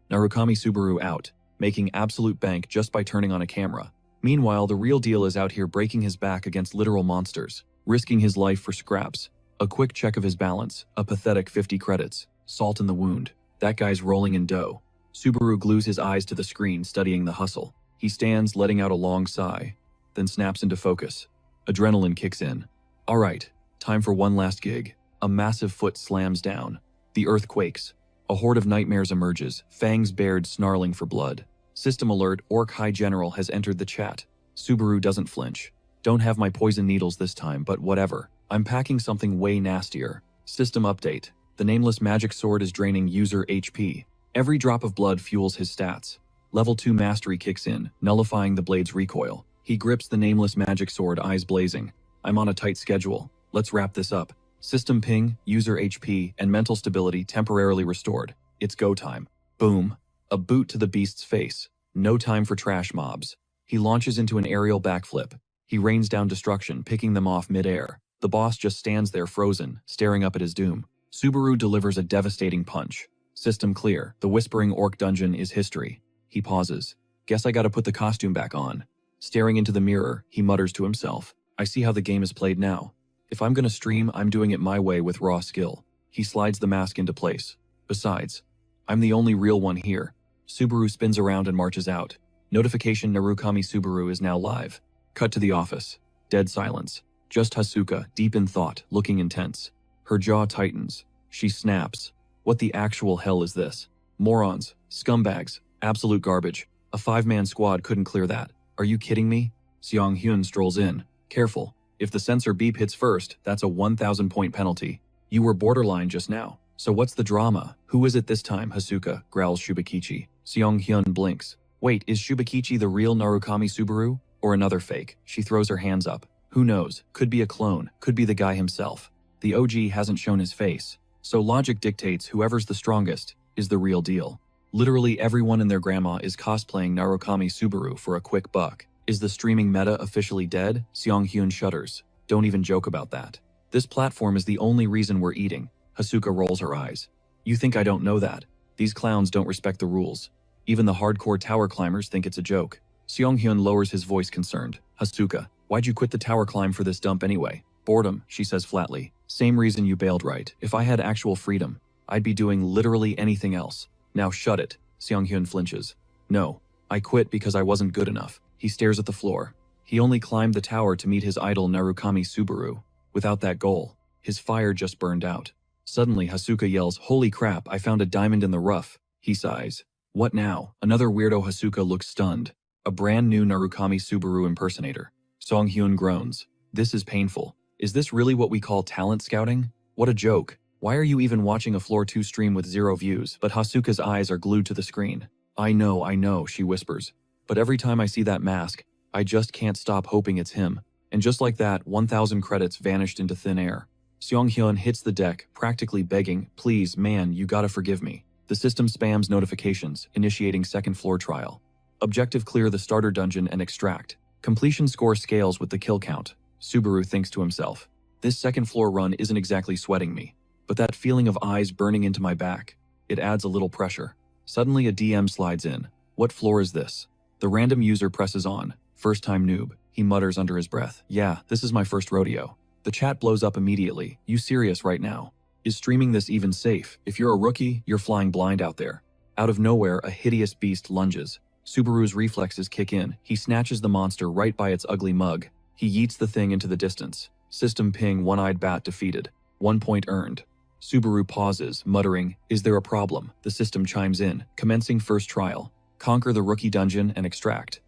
Narukami Subaru out, making absolute bank just by turning on a camera. Meanwhile, the real deal is out here breaking his back against literal monsters, risking his life for scraps. A quick check of his balance, a pathetic 50 credits. Salt in the wound. That guy's rolling in dough. Subaru glues his eyes to the screen, studying the hustle. He stands, letting out a long sigh, then snaps into focus. Adrenaline kicks in. All right, time for one last gig. A massive foot slams down. The earth quakes. A horde of nightmares emerges, fangs bared, snarling for blood. System alert, Orc High General has entered the chat. Subaru doesn't flinch. Don't have my poison needles this time, but whatever. I'm packing something way nastier. System update. The nameless magic sword is draining user HP. Every drop of blood fuels his stats. Level 2 mastery kicks in, nullifying the blade's recoil. He grips the nameless magic sword, eyes blazing. I'm on a tight schedule. Let's wrap this up. System ping, user HP, and mental stability temporarily restored. It's go time. Boom. A boot to the beast's face. No time for trash mobs. He launches into an aerial backflip. He rains down destruction, picking them off mid-air. The boss just stands there frozen, staring up at his doom. Subaru delivers a devastating punch. System clear. The Whispering Orc dungeon is history. He pauses. Guess I gotta put the costume back on. Staring into the mirror, he mutters to himself. I see how the game is played now. If I'm gonna stream, I'm doing it my way with raw skill. He slides the mask into place. Besides, I'm the only real one here. Subaru spins around and marches out. Notification: Narukami Subaru is now live. Cut to the office. Dead silence. Just Hasuka, deep in thought, looking intense. Her jaw tightens. She snaps. What the actual hell is this? Morons. Scumbags. Absolute garbage. A 5-man squad couldn't clear that. Are you kidding me? Seong Hyun strolls in. Careful. If the sensor beep hits first, that's a 1,000-point penalty. You were borderline just now. So what's the drama? Who is it this time, Hasuka? Growls Shubakichi. Seong Hyun blinks. Wait, is Shubakichi the real Narukami Subaru? Or another fake? She throws her hands up. Who knows? Could be a clone. Could be the guy himself. The OG hasn't shown his face. So logic dictates whoever's the strongest is the real deal. Literally everyone and their grandma is cosplaying Narukami Subaru for a quick buck. Is the streaming meta officially dead? Seong Hyun shudders. Don't even joke about that. This platform is the only reason we're eating. Hasuka rolls her eyes. You think I don't know that? These clowns don't respect the rules. Even the hardcore tower climbers think it's a joke. Seong Hyun lowers his voice, concerned. Hasuka, why'd you quit the tower climb for this dump anyway? Boredom, she says flatly. Same reason you bailed, right? If I had actual freedom, I'd be doing literally anything else. Now shut it. Seong Hyun flinches. No, I quit because I wasn't good enough. He stares at the floor. He only climbed the tower to meet his idol Narukami Subaru. Without that goal, his fire just burned out. Suddenly Hasuka yells, "Holy crap, I found a diamond in the rough." He sighs. What now? Another weirdo. Hasuka looks stunned. A brand new Narukami Subaru impersonator. Song-hyun groans. This is painful. Is this really what we call talent scouting? What a joke. Why are you even watching a Floor 2 stream with 0 views? But Hasuka's eyes are glued to the screen. I know, she whispers. But every time I see that mask, I just can't stop hoping it's him. And just like that, 1,000 credits vanished into thin air. Seong-hyun hits the deck, practically begging, "Please, man, you gotta forgive me." The system spams notifications, initiating second floor trial. Objective: clear the starter dungeon and extract. Completion score scales with the kill count. Subaru thinks to himself, this second floor run isn't exactly sweating me. But that feeling of eyes burning into my back, it adds a little pressure. Suddenly a DM slides in. What floor is this? The random user presses on. First time noob. He mutters under his breath. Yeah, this is my first rodeo. The chat blows up immediately. You serious right now? Is streaming this even safe? If you're a rookie, you're flying blind out there. Out of nowhere, a hideous beast lunges. Subaru's reflexes kick in. He snatches the monster right by its ugly mug. He yeets the thing into the distance. System ping, one-eyed bat defeated. 1 point earned. Subaru pauses, muttering, "Is there a problem?" The system chimes in, commencing first trial. Conquer the rookie dungeon and extract.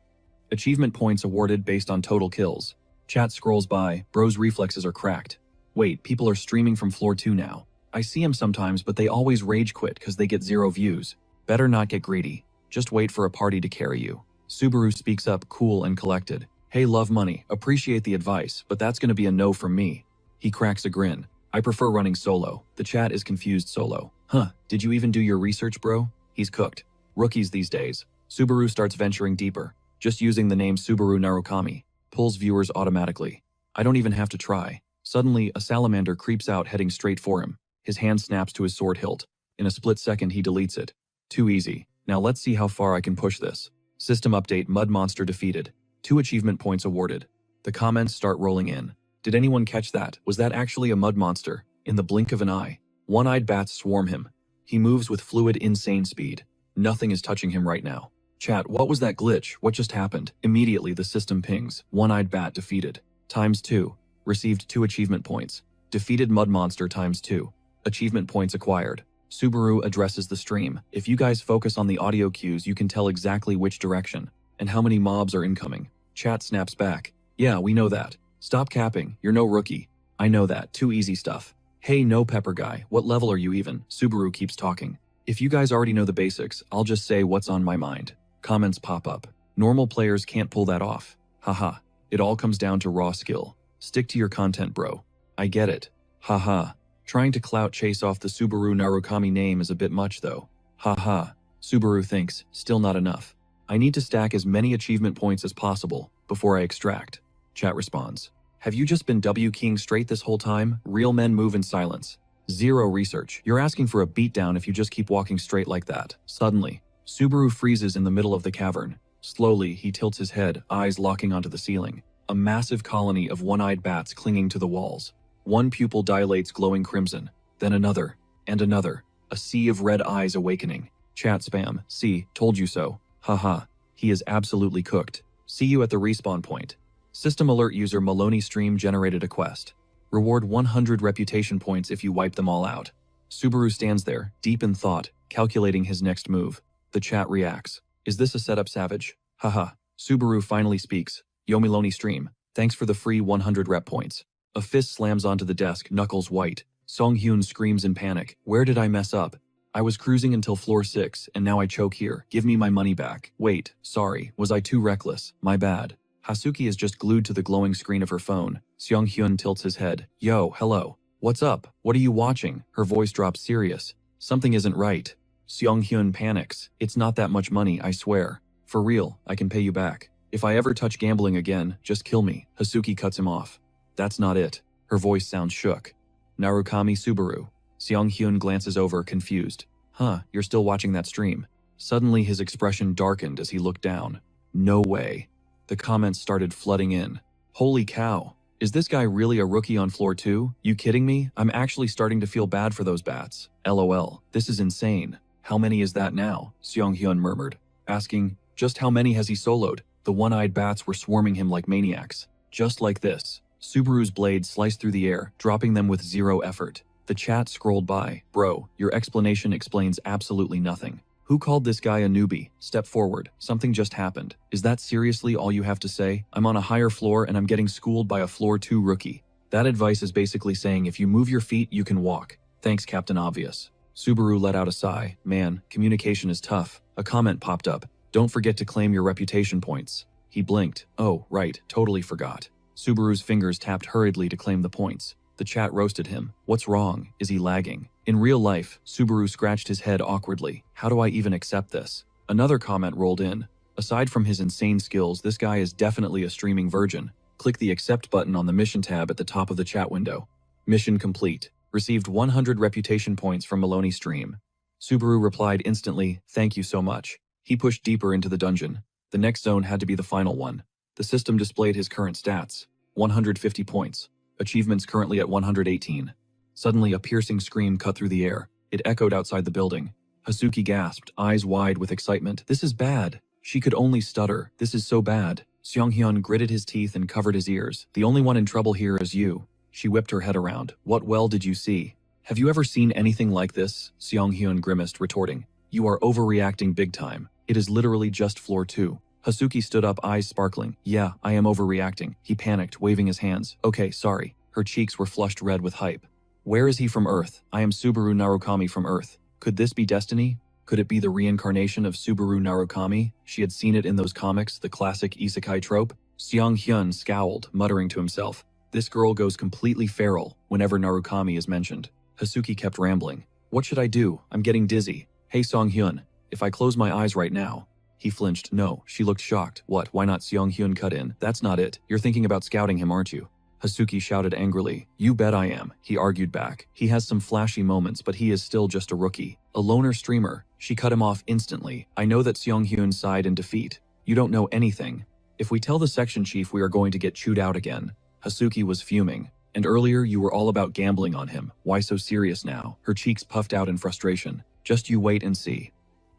Achievement points awarded based on total kills. Chat scrolls by. Bro's reflexes are cracked. Wait, people are streaming from floor 2 now. I see them sometimes, but they always rage quit because they get 0 views. Better not get greedy. Just wait for a party to carry you. Subaru speaks up, cool and collected. Hey, love money, appreciate the advice, but that's gonna be a no from me. He cracks a grin. I prefer running solo. The chat is confused. Solo. Huh, did you even do your research, bro? He's cooked. Rookies these days. Subaru starts venturing deeper. Just using the name Subaru Narukami pulls viewers automatically. I don't even have to try. Suddenly, a salamander creeps out heading straight for him. His hand snaps to his sword hilt. In a split second, he deletes it. Too easy. Now let's see how far I can push this. System update: Mud Monster defeated. 2 achievement points awarded. The comments start rolling in. Did anyone catch that? Was that actually a mud monster? In the blink of an eye. One-eyed bats swarm him. He moves with fluid, insane speed. Nothing is touching him right now. Chat, what was that glitch? What just happened? Immediately the system pings. One-eyed bat defeated. ×2. Received 2 achievement points. Defeated mud monster ×2. Achievement points acquired. Subaru addresses the stream. If you guys focus on the audio cues, you can tell exactly which direction and how many mobs are incoming. Chat snaps back. Yeah, we know that. Stop capping, you're no rookie. I know that, too easy stuff. Hey, no pepper guy, what level are you even? Subaru keeps talking. If you guys already know the basics, I'll just say what's on my mind. Comments pop up. Normal players can't pull that off. Haha. It all comes down to raw skill. Stick to your content, bro. I get it. Haha. Trying to clout chase off the Subaru Narukami name is a bit much though. Haha. Subaru thinks, still not enough. I need to stack as many achievement points as possible before I extract. Chat responds. Have you just been W-keying straight this whole time? Real men move in silence. 0 research. You're asking for a beatdown if you just keep walking straight like that. Suddenly, Subaru freezes in the middle of the cavern. Slowly, he tilts his head, eyes locking onto the ceiling. A massive colony of one-eyed bats clinging to the walls. One pupil dilates glowing crimson, then another, and another. A sea of red eyes awakening. Chat spam. See, told you so. Haha. He is absolutely cooked. See you at the respawn point. System alert: user Maloney stream generated a quest. Reward 100 reputation points if you wipe them all out. Subaru stands there, deep in thought, calculating his next move. The chat reacts. Is this a setup, savage? Haha. Subaru finally speaks. Yo Maloney stream. Thanks for the free 100 rep points. A fist slams onto the desk, knuckles white. Song-hyun screams in panic. Where did I mess up? I was cruising until floor 6, and now I choke here. Give me my money back. Wait, sorry, was I too reckless? My bad. Hasuki is just glued to the glowing screen of her phone. Seong-hyun tilts his head. Yo, hello. What's up? What are you watching? Her voice drops serious. Something isn't right. Seong-hyun panics. It's not that much money, I swear. For real, I can pay you back. If I ever touch gambling again, just kill me. Hasuki cuts him off. That's not it. Her voice sounds shook. Narukami Subaru. Seong-hyun glances over, confused. Huh, you're still watching that stream. Suddenly his expression darkened as he looked down. No way. The comments started flooding in. Holy cow. Is this guy really a rookie on floor 2? You kidding me? I'm actually starting to feel bad for those bats. LOL. This is insane. How many is that now? Seong-hyun murmured. asking, just how many has he soloed? The one-eyed bats were swarming him like maniacs. Just like this. Subaru's blade sliced through the air, dropping them with zero effort. The chat scrolled by. Bro, your explanation explains absolutely nothing. Who called this guy a newbie? Step forward. Something just happened. Is that seriously all you have to say? I'm on a higher floor and I'm getting schooled by a floor 2 rookie. That advice is basically saying if you move your feet, you can walk. Thanks, Captain Obvious. Subaru let out a sigh. Man, communication is tough. A comment popped up. Don't forget to claim your reputation points. He blinked. Oh, right, totally forgot. Subaru's fingers tapped hurriedly to claim the points. The chat roasted him. What's wrong? Is he lagging? In real life, Subaru scratched his head awkwardly. How do I even accept this? Another comment rolled in. Aside from his insane skills, this guy is definitely a streaming virgin. Click the accept button on the mission tab at the top of the chat window. Mission complete. Received 100 reputation points from Maloney Stream. Subaru replied instantly, thank you so much. He pushed deeper into the dungeon. The next zone had to be the final one. The system displayed his current stats. 150 points. Achievements currently at 118. Suddenly, a piercing scream cut through the air. It echoed outside the building. Hasuki gasped, eyes wide with excitement. This is bad. She could only stutter. This is so bad. Seonghyun gritted his teeth and covered his ears. The only one in trouble here is you. She whipped her head around. What well did you see? Have you ever seen anything like this? Seonghyun grimaced, retorting. You are overreacting big time. It is literally just floor 2. Hasuki stood up, eyes sparkling. Yeah, I am overreacting. He panicked, waving his hands. Okay, sorry. Her cheeks were flushed red with hype. Where is he from Earth? I am Subaru Narukami from Earth. Could this be destiny? Could it be the reincarnation of Subaru Narukami? She had seen it in those comics, the classic isekai trope. Seonghyun scowled, muttering to himself. This girl goes completely feral whenever Narukami is mentioned. Hasuki kept rambling. What should I do? I'm getting dizzy. Hey Seonghyun, if I close my eyes right now. He flinched. No, she looked shocked. What, why not? Seonghyun cut in. That's not it. You're thinking about scouting him, aren't you? Hasuki shouted angrily. You bet I am, he argued back. He has some flashy moments, but he is still just a rookie. A loner streamer. She cut him off instantly. I know that Seonghyun sighed in defeat. You don't know anything. If we tell the section chief, we are going to get chewed out again. Hasuki was fuming. And earlier you were all about gambling on him. Why so serious now? Her cheeks puffed out in frustration. Just you wait and see.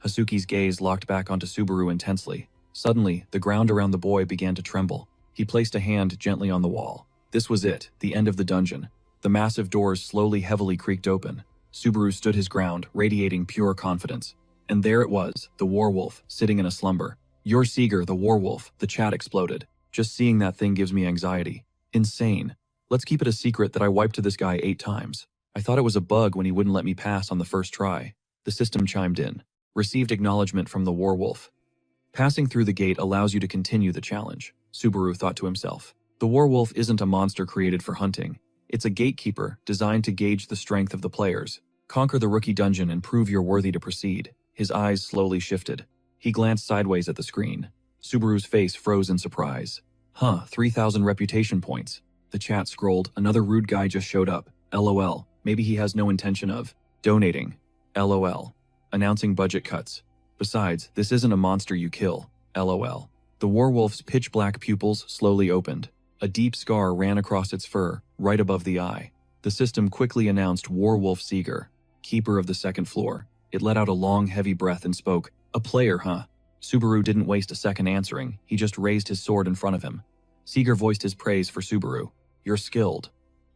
Hasuki's gaze locked back onto Subaru intensely. Suddenly, the ground around the boy began to tremble. He placed a hand gently on the wall. This was it, the end of the dungeon. The massive doors slowly, heavily creaked open. Subaru stood his ground, radiating pure confidence. And there it was, the werewolf, sitting in a slumber. You're Seeger, the werewolf, the chat exploded. Just seeing that thing gives me anxiety. Insane. Let's keep it a secret that I wiped to this guy 8 times. I thought it was a bug when he wouldn't let me pass on the first try. The system chimed in. Received acknowledgement from the werewolf. Passing through the gate allows you to continue the challenge, Subaru thought to himself. The werewolf isn't a monster created for hunting. It's a gatekeeper designed to gauge the strength of the players. Conquer the rookie dungeon and prove you're worthy to proceed. His eyes slowly shifted. He glanced sideways at the screen. Subaru's face froze in surprise. 3,000 reputation points. The chat scrolled. Another rude guy just showed up. LOL. Maybe he has no intention of donating. LOL. Announcing budget cuts. Besides, this isn't a monster you kill. LOL. The werewolf's pitch-black pupils slowly opened. A deep scar ran across its fur, right above the eye. The system quickly announced Werewolf Seeger, keeper of the second floor. It let out a long, heavy breath and spoke. A player, huh? Subaru didn't waste a second answering. He just raised his sword in front of him. Seeger voiced his praise for Subaru. You're skilled.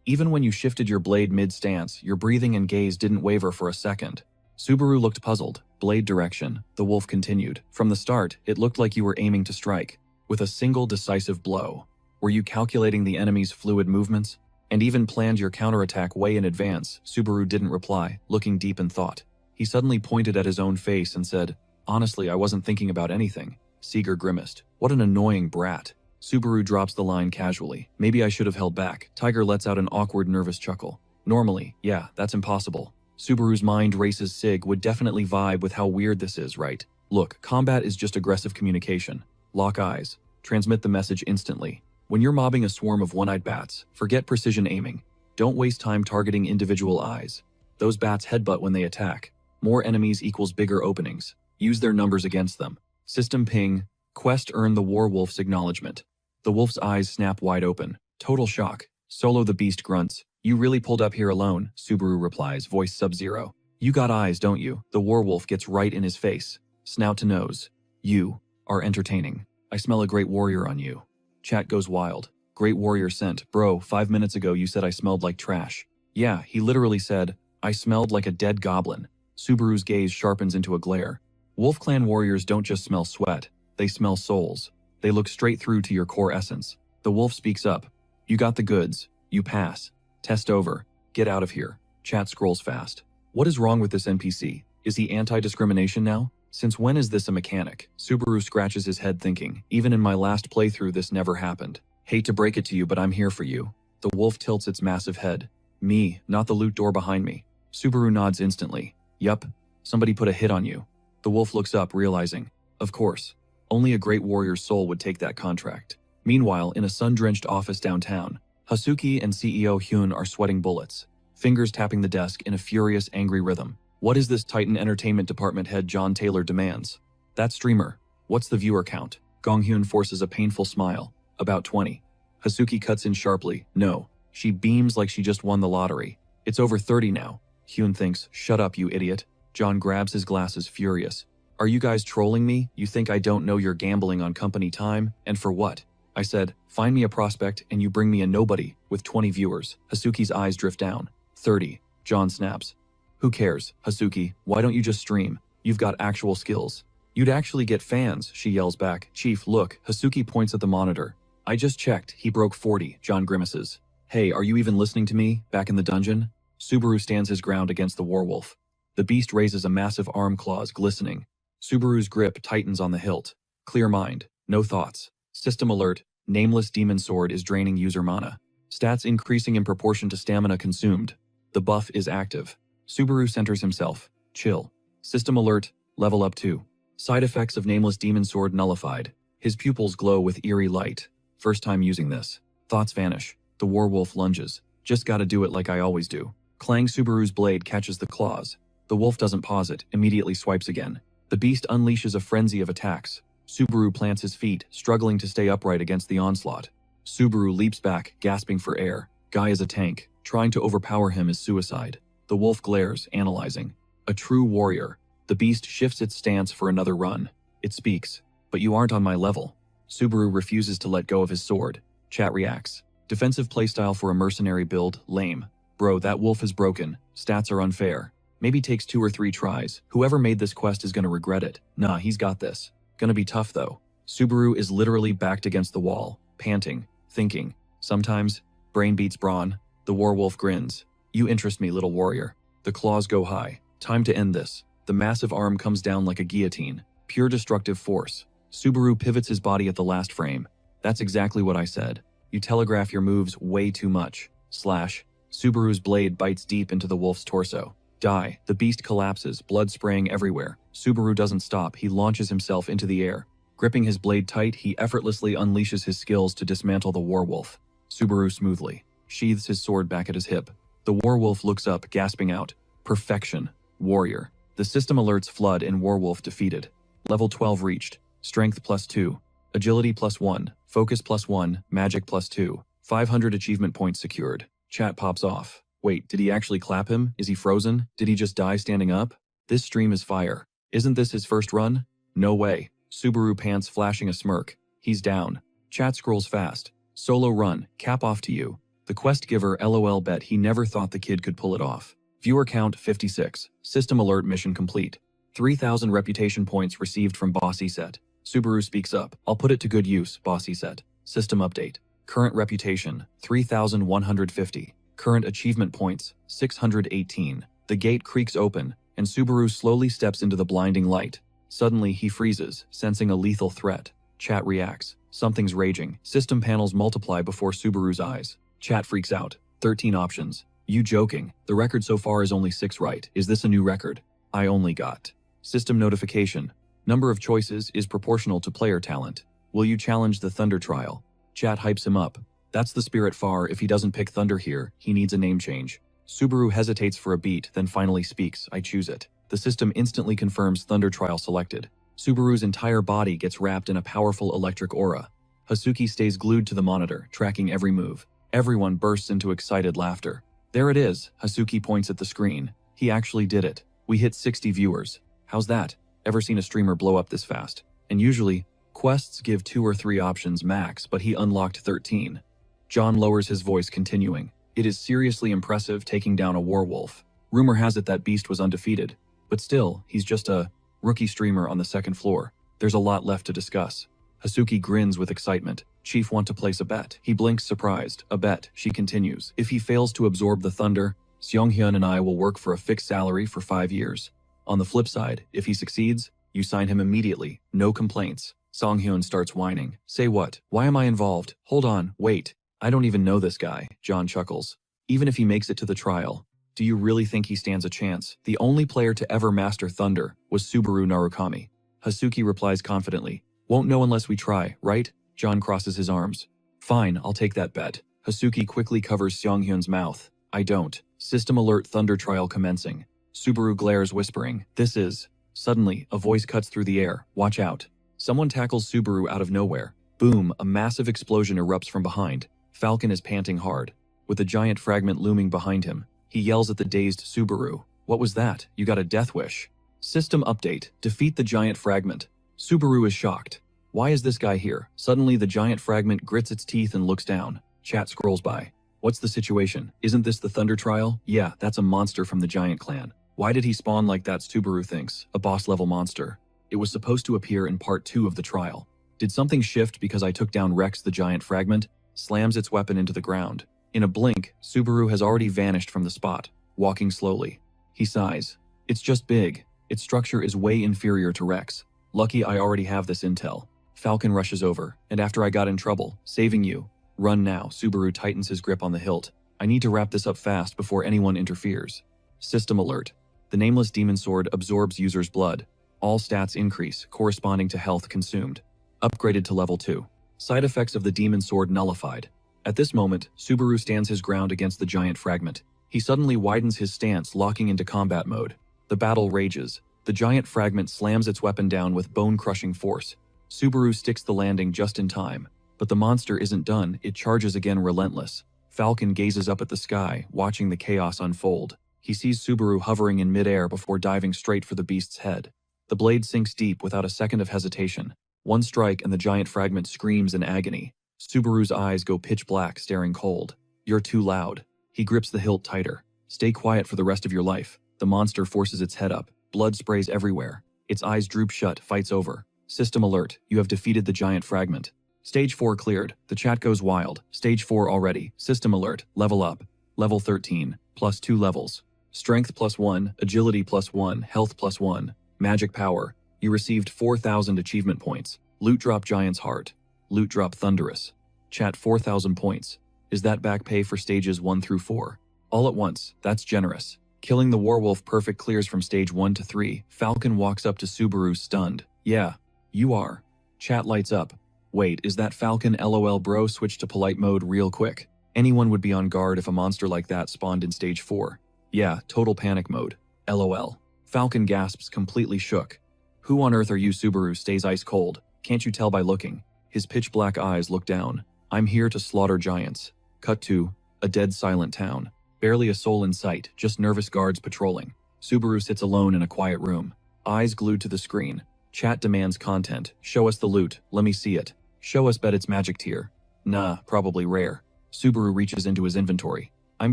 Even when you shifted your blade mid-stance, your breathing and gaze didn't waver for a second. Subaru looked puzzled. Blade direction, the wolf continued. From the start, it looked like you were aiming to strike, with a single decisive blow. Were you calculating the enemy's fluid movements? And even planned your counterattack way in advance? Subaru didn't reply, looking deep in thought. He suddenly pointed at his own face and said, Honestly, I wasn't thinking about anything. Seeger grimaced. What an annoying brat. Subaru drops the line casually. Maybe I should have held back. Tiger lets out an awkward, nervous chuckle. Normally, yeah, that's impossible. Subaru's mind races. Sig would definitely vibe with how weird this is, right? Look, combat is just aggressive communication. Lock eyes. Transmit the message instantly. When you're mobbing a swarm of one-eyed bats, forget precision aiming. Don't waste time targeting individual eyes. Those bats headbutt when they attack. More enemies equals bigger openings. Use their numbers against them. System ping. Quest earn the werewolf's acknowledgement. The wolf's eyes snap wide open. Total shock. Solo the beast grunts. You really pulled up here alone, Subaru replies, voice sub-zero. You got eyes, don't you? The werewolf gets right in his face. Snout to nose. You are entertaining. I smell a great warrior on you. Chat goes wild. Great warrior scent. Bro, 5 minutes ago you said I smelled like trash. Yeah, he literally said, I smelled like a dead goblin. Subaru's gaze sharpens into a glare. Wolf Clan warriors don't just smell sweat, they smell souls. They look straight through to your core essence. The wolf speaks up. You got the goods. You pass. Test over. Get out of here. Chat scrolls fast. What is wrong with this NPC? Is he anti-discrimination now? Since when is this a mechanic? Subaru scratches his head thinking, even in my last playthrough this never happened. Hate to break it to you, but I'm here for you. The wolf tilts its massive head. Me, not the loot door behind me. Subaru nods instantly. Yup, somebody put a hit on you. The wolf looks up, realizing, of course, only a great warrior's soul would take that contract. Meanwhile, in a sun-drenched office downtown, Hasuki and CEO Hyun are sweating bullets, fingers tapping the desk in a furious, angry rhythm. What is this Titan Entertainment Department head John Taylor demands? That streamer. What's the viewer count? Gong Hyun forces a painful smile. About 20. Hasuki cuts in sharply. No. She beams like she just won the lottery. It's over 30 now. Hyun thinks, shut up, you idiot. John grabs his glasses, furious. Are you guys trolling me? You think I don't know you're gambling on company time? And for what? I said, find me a prospect and you bring me a nobody with 20 viewers. Hasuki's eyes drift down. 30. John snaps. Who cares, Hasuki? Why don't you just stream? You've got actual skills. You'd actually get fans, she yells back. Chief, look. Hasuki points at the monitor. I just checked. He broke 40. John grimaces. Hey, are you even listening to me? Back in the dungeon? Subaru stands his ground against the warwolf. The beast raises a massive arm, claws glistening. Subaru's grip tightens on the hilt. Clear mind. No thoughts. System alert. Nameless demon sword is draining user mana. Stats increasing in proportion to stamina consumed. The buff is active. Subaru centers himself. Chill. System alert. Level up 2. Side effects of Nameless Demon Sword nullified. His pupils glow with eerie light. First time using this. Thoughts vanish. The warwolf lunges. Just gotta do it like I always do. Clang. Subaru's blade catches the claws. The wolf doesn't pause it, immediately swipes again. The beast unleashes a frenzy of attacks. Subaru plants his feet, struggling to stay upright against the onslaught. Subaru leaps back, gasping for air. Guy is a tank. Trying to overpower him is suicide. The wolf glares, analyzing. A true warrior. The beast shifts its stance for another run. It speaks. But you aren't on my level. Subaru refuses to let go of his sword. Chat reacts. Defensive playstyle for a mercenary build, lame. Bro, that wolf is broken. Stats are unfair. Maybe takes 2 or 3 tries. Whoever made this quest is gonna regret it. Nah, he's got this. Gonna be tough though. Subaru is literally backed against the wall, panting, thinking. Sometimes, brain beats brawn. The warwolf grins. You interest me, little warrior. The claws go high. Time to end this. The massive arm comes down like a guillotine. Pure destructive force. Subaru pivots his body at the last frame. That's exactly what I said. You telegraph your moves way too much. Slash. Subaru's blade bites deep into the wolf's torso. Die. The beast collapses, blood spraying everywhere. Subaru doesn't stop. He launches himself into the air. Gripping his blade tight, he effortlessly unleashes his skills to dismantle the warwolf. Subaru smoothly sheathes his sword back at his hip. The warwolf looks up, gasping out. Perfection. Warrior. The system alerts flood and warwolf defeated. Level 12 reached. Strength +2. Agility +1. Focus +1. Magic +2. 500 achievement points secured. Chat pops off. Wait, did he actually clap him? Is he frozen? Did he just die standing up? This stream is fire. Isn't this his first run? No way. Subaru pants, flashing a smirk. He's down. Chat scrolls fast. Solo run. Cap off to you. The quest giver LOL bet he never thought the kid could pull it off. Viewer count 56. System alert, mission complete. 3,000 reputation points received from Boss Iset. Subaru speaks up. I'll put it to good use, Boss Iset. System update. Current reputation 3,150. Current achievement points 618. The gate creaks open, and Subaru slowly steps into the blinding light. Suddenly he freezes, sensing a lethal threat. Chat reacts. Something's raging. System panels multiply before Subaru's eyes. Chat freaks out. 13 options. You joking? The record so far is only 6 right. Is this a new record? I only got. System notification. Number of choices is proportional to player talent. Will you challenge the Thunder trial? Chat hypes him up. That's the spirit far. If he doesn't pick Thunder here, he needs a name change. Subaru hesitates for a beat, then finally speaks. I choose it. The system instantly confirms Thunder trial selected. Subaru's entire body gets wrapped in a powerful electric aura. Hasuki stays glued to the monitor, tracking every move. Everyone bursts into excited laughter. There it is. Hasuki points at the screen. He actually did it. We hit 60 viewers. How's that? Ever seen a streamer blow up this fast? And usually, quests give 2 or 3 options max, but he unlocked 13. John lowers his voice, continuing. It is seriously impressive taking down a werewolf. Rumor has it that beast was undefeated. But still, he's just a rookie streamer on the 2nd floor. There's a lot left to discuss. Hasuki grins with excitement. Chief, want to place a bet? He blinks surprised. A bet, she continues. If he fails to absorb the thunder, Seonghyun and I will work for a fixed salary for 5 years. On the flip side, if he succeeds, you sign him immediately. No complaints. Songhyun starts whining. Say what? Why am I involved? Hold on, wait. I don't even know this guy, John chuckles. Even if he makes it to the trial, do you really think he stands a chance? The only player to ever master thunder was Subaru Narukami. Hasuki replies confidently. Won't know unless we try, right? John crosses his arms. Fine, I'll take that bet. Hasuki quickly covers Seonghyun's mouth. I don't. System alert, thunder trial commencing. Subaru glares, whispering. This is... Suddenly, a voice cuts through the air. Watch out. Someone tackles Subaru out of nowhere. Boom, a massive explosion erupts from behind. Falcon is panting hard. With a giant fragment looming behind him, he yells at the dazed Subaru. What was that? You got a death wish. System update. Defeat the giant fragment. Subaru is shocked. Why is this guy here? Suddenly, the giant fragment grits its teeth and looks down. Chat scrolls by. What's the situation? Isn't this the thunder trial? Yeah, that's a monster from the giant clan. Why did he spawn like that? Subaru thinks. A boss-level monster. It was supposed to appear in part 2 of the trial. Did something shift because I took down Rex the giant fragment? Slams its weapon into the ground. In a blink, Subaru has already vanished from the spot, walking slowly. He sighs. It's just big. Its structure is way inferior to Rex. Lucky I already have this intel. Falcon rushes over, and after I got in trouble, saving you. Run now. Subaru tightens his grip on the hilt. I need to wrap this up fast before anyone interferes. System alert. The nameless demon sword absorbs user's blood. All stats increase, corresponding to health consumed. Upgraded to level 2. Side effects of the demon sword nullified. At this moment, Subaru stands his ground against the giant fragment. He suddenly widens his stance, locking into combat mode. The battle rages. The giant fragment slams its weapon down with bone-crushing force. Subaru sticks the landing just in time. But the monster isn't done, it charges again, relentless. Falcon gazes up at the sky, watching the chaos unfold. He sees Subaru hovering in midair before diving straight for the beast's head. The blade sinks deep without a second of hesitation. One strike and the giant fragment screams in agony. Subaru's eyes go pitch black, staring cold. You're too loud. He grips the hilt tighter. Stay quiet for the rest of your life. The monster forces its head up. Blood sprays everywhere. Its eyes droop shut, fight's over. System alert, you have defeated the giant fragment. Stage 4 cleared. The chat goes wild. Stage 4 already. System alert, level up. Level 13, plus 2 levels. Strength +1, agility +1, health +1. Magic power. You received 4,000 achievement points. Loot drop giant's heart. Loot drop thunderous. Chat 4,000 points. Is that back pay for stages 1 through 4? All at once, that's generous. Killing the werewolf perfect clears from stage 1 to 3. Falcon walks up to Subaru stunned. Yeah, you are. Chat lights up. Wait, is that Falcon? LOL bro, switch to polite mode real quick. Anyone would be on guard if a monster like that spawned in stage 4. Yeah, total panic mode. LOL. Falcon gasps, completely shook. Who on earth are you? Subaru stays ice cold. Can't you tell by looking? His pitch black eyes look down. I'm here to slaughter giants. Cut to a dead silent town. Barely a soul in sight, just nervous guards patrolling. Subaru sits alone in a quiet room. Eyes glued to the screen. Chat demands content. Show us the loot. Let me see it. Show us. Bet it's magic tier. Nah, probably rare. Subaru reaches into his inventory. I'm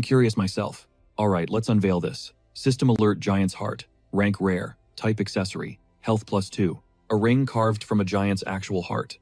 curious myself. Alright, let's unveil this. System alert, giant's heart. Rank rare. Type accessory. Health +2. A ring carved from a giant's actual heart.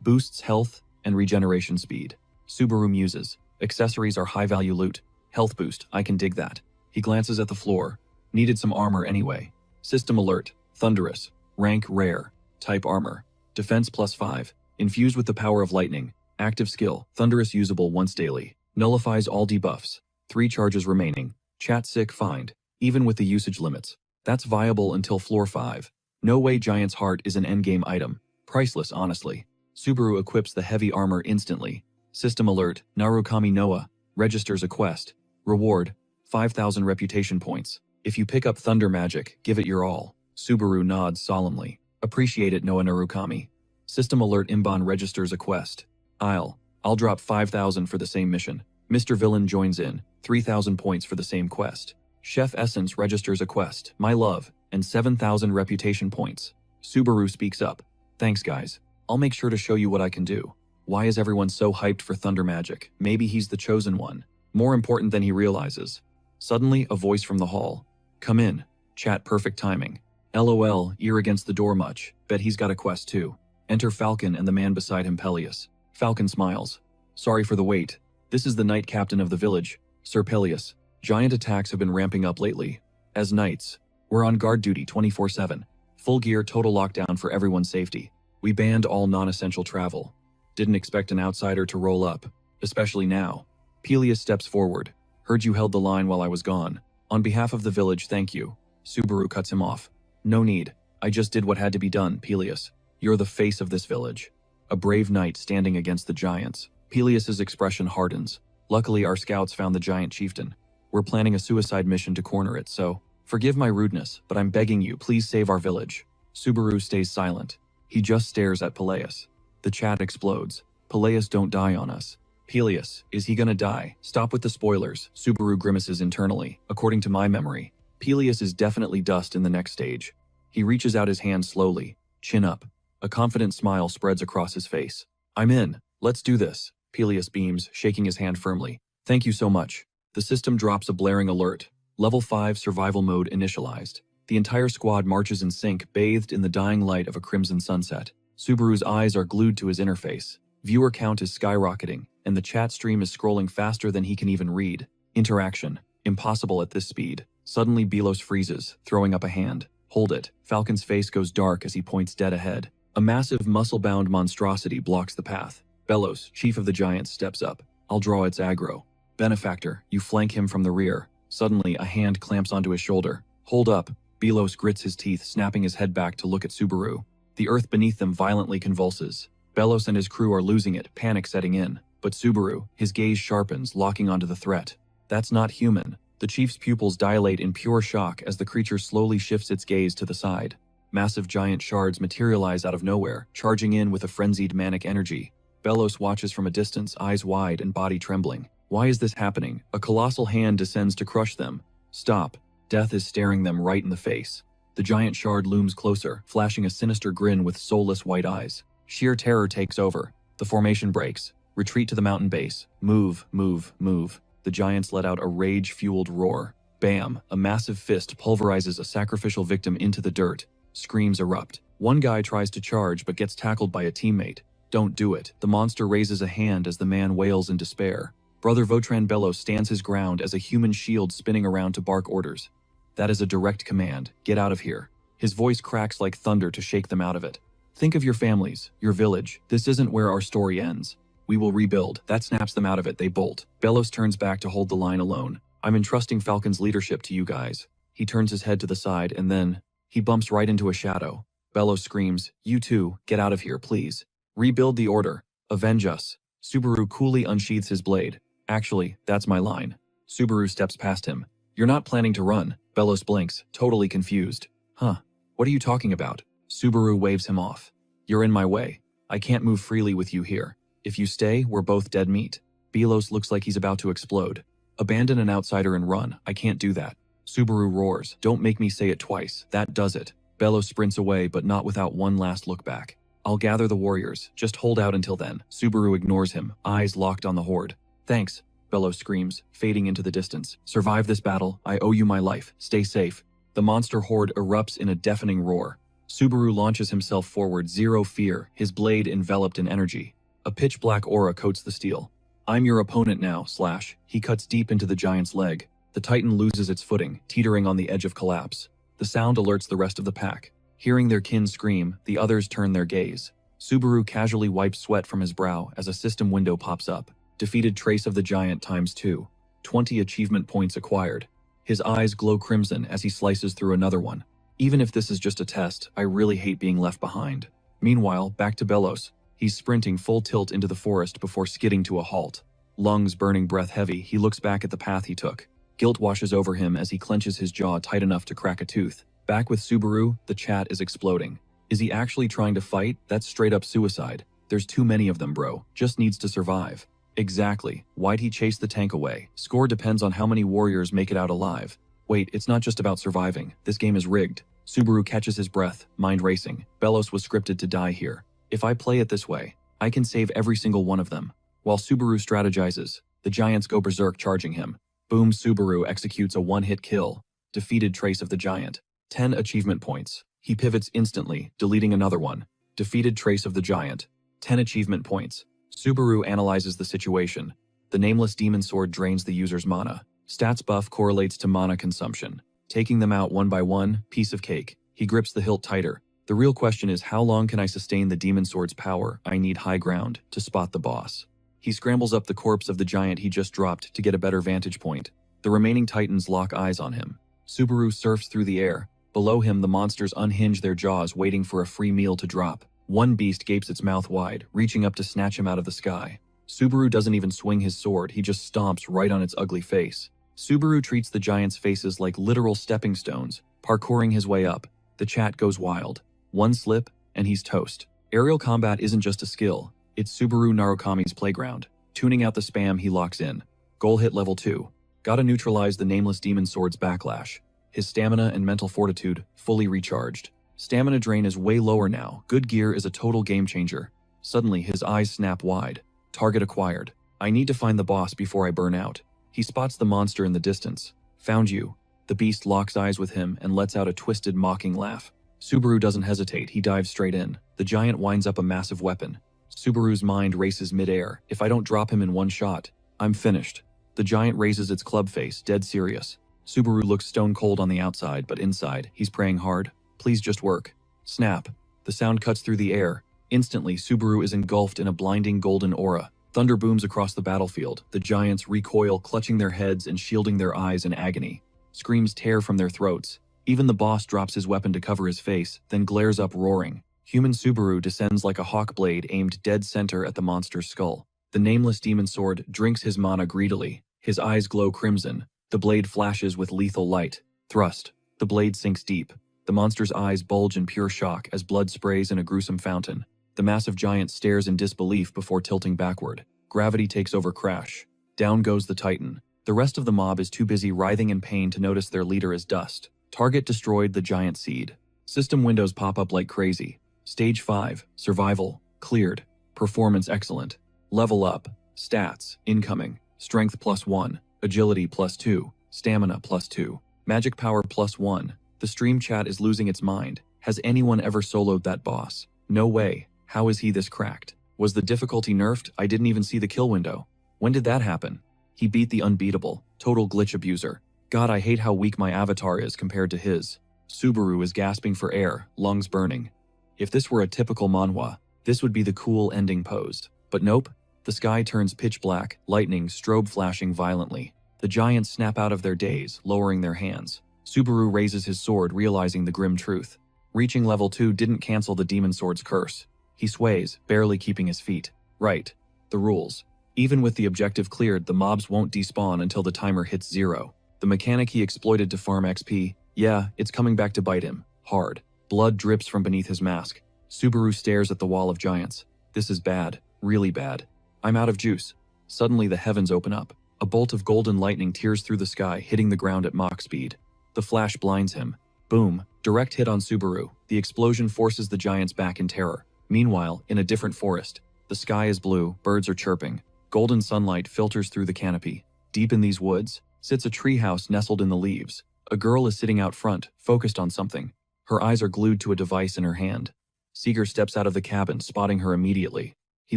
Boosts health and regeneration speed. Subaru muses. Accessories are high-value loot. Health boost, I can dig that. He glances at the floor. Needed some armor anyway. System alert. Thunderous. Rank rare. Type armor. Defense +5. Infused with the power of lightning. Active skill. Thunderous usable once daily. Nullifies all debuffs. 3 charges remaining. Chat sick find. Even with the usage limits. That's viable until floor 5. No way giant's heart is an endgame item. Priceless, honestly. Subaru equips the heavy armor instantly. System alert. Narukami Noah. Registers a quest. Reward. 5,000 reputation points. If you pick up thunder magic, give it your all. Subaru nods solemnly. Appreciate it, Noah Narukami. System alert. Imban registers a quest. I'll drop 5,000 for the same mission. Mr. Villain joins in. 3,000 points for the same quest. Chef Essence registers a quest. My love. And 7,000 reputation points. Subaru speaks up. Thanks guys. I'll make sure to show you what I can do. Why is everyone so hyped for thunder magic? Maybe he's the chosen one. More important than he realizes. Suddenly, a voice from the hall. Come in. Chat perfect timing. LOL, ear against the door much. Bet he's got a quest too. Enter Falcon and the man beside him Peleus. Falcon smiles. Sorry for the wait. This is the knight captain of the village, Sir Peleus. Giant attacks have been ramping up lately. As knights, we're on guard duty 24/7. Full gear, total lockdown for everyone's safety. We banned all non-essential travel. Didn't expect an outsider to roll up, especially now. Peleus steps forward. Heard you held the line while I was gone. On behalf of the village, thank you. Subaru cuts him off. No need. I just did what had to be done, Peleus. You're the face of this village. A brave knight standing against the giants. Peleus's expression hardens. Luckily, our scouts found the giant chieftain. We're planning a suicide mission to corner it, so forgive my rudeness, but I'm begging you, please save our village. Subaru stays silent. He just stares at Peleus. The chat explodes. Peleus, don't die on us. Peleus, is he gonna die? Stop with the spoilers. Subaru grimaces internally. According to my memory, Peleus is definitely dust in the next stage. He reaches out his hand slowly, chin up. A confident smile spreads across his face. I'm in. Let's do this. Peleus beams, shaking his hand firmly. Thank you so much. The system drops a blaring alert. Level 5 survival mode initialized. The entire squad marches in sync, bathed in the dying light of a crimson sunset. Subaru's eyes are glued to his interface. Viewer count is skyrocketing, and the chat stream is scrolling faster than he can even read. Interaction. Impossible at this speed. Suddenly Belos freezes, throwing up a hand. Hold it. Falcon's face goes dark as he points dead ahead. A massive muscle-bound monstrosity blocks the path. Belos, chief of the giants, steps up. I'll draw its aggro. Benefactor, you flank him from the rear. Suddenly, a hand clamps onto his shoulder. Hold up. Belos grits his teeth, snapping his head back to look at Subaru. The earth beneath them violently convulses. Belos and his crew are losing it, panic setting in. But Subaru, his gaze sharpens, locking onto the threat. That's not human. The chief's pupils dilate in pure shock as the creature slowly shifts its gaze to the side. Massive giant shards materialize out of nowhere, charging in with a frenzied manic energy. Belos watches from a distance, eyes wide and body trembling. Why is this happening? A colossal hand descends to crush them. Stop. Death is staring them right in the face. The giant shard looms closer, flashing a sinister grin with soulless white eyes. Sheer terror takes over. The formation breaks. Retreat to the mountain base. Move, move, move. The giants let out a rage-fueled roar. Bam! A massive fist pulverizes a sacrificial victim into the dirt. Screams erupt. One guy tries to charge but gets tackled by a teammate. Don't do it. The monster raises a hand as the man wails in despair. Brother Votran Belos stands his ground as a human shield spinning around to bark orders. That is a direct command. Get out of here. His voice cracks like thunder to shake them out of it. Think of your families, your village. This isn't where our story ends. We will rebuild. That snaps them out of it. They bolt. Belos turns back to hold the line alone. I'm entrusting Falcon's leadership to you guys. He turns his head to the side and then he bumps right into a shadow. Belos screams, you two, get out of here, please. Rebuild the order. Avenge us. Subaru coolly unsheathes his blade. Actually, that's my line. Subaru steps past him. You're not planning to run. Belos blinks, totally confused. Huh. What are you talking about? Subaru waves him off. You're in my way. I can't move freely with you here. If you stay, we're both dead meat. Belos looks like he's about to explode. Abandon an outsider and run. I can't do that. Subaru roars. Don't make me say it twice. That does it. Belos sprints away, but not without one last look back. I'll gather the warriors. Just hold out until then. Subaru ignores him, eyes locked on the horde. Thanks. Belos screams, fading into the distance. Survive this battle. I owe you my life. Stay safe. The monster horde erupts in a deafening roar. Subaru launches himself forward, zero fear, his blade enveloped in energy. A pitch-black aura coats the steel. I'm your opponent now, slash. He cuts deep into the giant's leg. The titan loses its footing, teetering on the edge of collapse. The sound alerts the rest of the pack. Hearing their kin scream, the others turn their gaze. Subaru casually wipes sweat from his brow as a system window pops up. Defeated trace of the giant ×2. 20 achievement points acquired. His eyes glow crimson as he slices through another one. Even if this is just a test, I really hate being left behind. Meanwhile, back to Belos. He's sprinting full tilt into the forest before skidding to a halt. Lungs burning, breath heavy, he looks back at the path he took. Guilt washes over him as he clenches his jaw tight enough to crack a tooth. Back with Subaru, the chat is exploding. Is he actually trying to fight? That's straight up suicide. There's too many of them, bro. Just needs to survive. Exactly. Why'd he chase the tank away? Score depends on how many warriors make it out alive. Wait, it's not just about surviving. This game is rigged. Subaru catches his breath, mind racing. Belos was scripted to die here. If I play it this way, I can save every single one of them. While Subaru strategizes, the giants go berserk charging him. Boom, Subaru executes a one-hit kill. Defeated trace of the giant. 10 achievement points. He pivots instantly, deleting another one. Defeated trace of the giant. 10 achievement points. Subaru analyzes the situation. The nameless demon sword drains the user's mana. Stats buff correlates to mana consumption. Taking them out one by one, piece of cake. He grips the hilt tighter. The real question is, how long can I sustain the demon sword's power? I need high ground to spot the boss. He scrambles up the corpse of the giant he just dropped to get a better vantage point. The remaining titans lock eyes on him. Subaru surfs through the air. Below him, the monsters unhinge their jaws, waiting for a free meal to drop. One beast gapes its mouth wide, reaching up to snatch him out of the sky. Subaru doesn't even swing his sword, he just stomps right on its ugly face. Subaru treats the giants' faces like literal stepping stones, parkouring his way up. The chat goes wild. One slip, and he's toast. Aerial combat isn't just a skill, it's Subaru Narukami's playground. Tuning out the spam, he locks in. Goal hit level 2. Gotta neutralize the nameless demon sword's backlash. His stamina and mental fortitude fully recharged. Stamina drain is way lower now. Good gear is a total game changer. Suddenly, his eyes snap wide. Target acquired. I need to find the boss before I burn out. He spots the monster in the distance. Found you. The beast locks eyes with him and lets out a twisted, mocking laugh. Subaru doesn't hesitate, he dives straight in. The giant winds up a massive weapon. Subaru's mind races midair. If I don't drop him in one shot, I'm finished. The giant raises its club face, dead serious. Subaru looks stone cold on the outside, but inside, he's praying hard. Please just work. Snap. The sound cuts through the air. Instantly, Subaru is engulfed in a blinding golden aura. Thunder booms across the battlefield. The giants recoil, clutching their heads and shielding their eyes in agony. Screams tear from their throats. Even the boss drops his weapon to cover his face, then glares up roaring. Human Subaru descends like a hawk blade aimed dead center at the monster's skull. The nameless demon sword drinks his mana greedily. His eyes glow crimson. The blade flashes with lethal light. Thrust. The blade sinks deep. The monster's eyes bulge in pure shock as blood sprays in a gruesome fountain. The massive giant stares in disbelief before tilting backward. Gravity takes over crash. Down goes the titan. The rest of the mob is too busy writhing in pain to notice their leader is dust. Target destroyed. The giant seed. System windows pop up like crazy. Stage 5. Survival. Cleared. Performance excellent. Level up. Stats. Incoming. Strength +1. Agility +2. Stamina +2. Magic power +1. The stream chat is losing its mind. Has anyone ever soloed that boss? No way. How is he this cracked? Was the difficulty nerfed? I didn't even see the kill window. When did that happen? He beat the unbeatable. Total glitch abuser. God, I hate how weak my avatar is compared to his. Subaru is gasping for air, lungs burning. If this were a typical manhwa, this would be the cool ending pose. But nope. The sky turns pitch black, lightning strobe flashing violently. The giants snap out of their daze, lowering their hands. Subaru raises his sword, realizing the grim truth. Reaching level 2 didn't cancel the demon sword's curse. He sways, barely keeping his feet. Right. The rules. Even with the objective cleared, the mobs won't despawn until the timer hits 0. The mechanic he exploited to farm XP, yeah, it's coming back to bite him. Hard. Blood drips from beneath his mask. Subaru stares at the wall of giants. This is bad. Really bad. I'm out of juice. Suddenly the heavens open up. A bolt of golden lightning tears through the sky, hitting the ground at Mach speed. The flash blinds him. Boom. Direct hit on Subaru. The explosion forces the giants back in terror. Meanwhile, in a different forest, the sky is blue, birds are chirping. Golden sunlight filters through the canopy. Deep in these woods sits a treehouse nestled in the leaves. A girl is sitting out front, focused on something. Her eyes are glued to a device in her hand. Seeger steps out of the cabin, spotting her immediately. He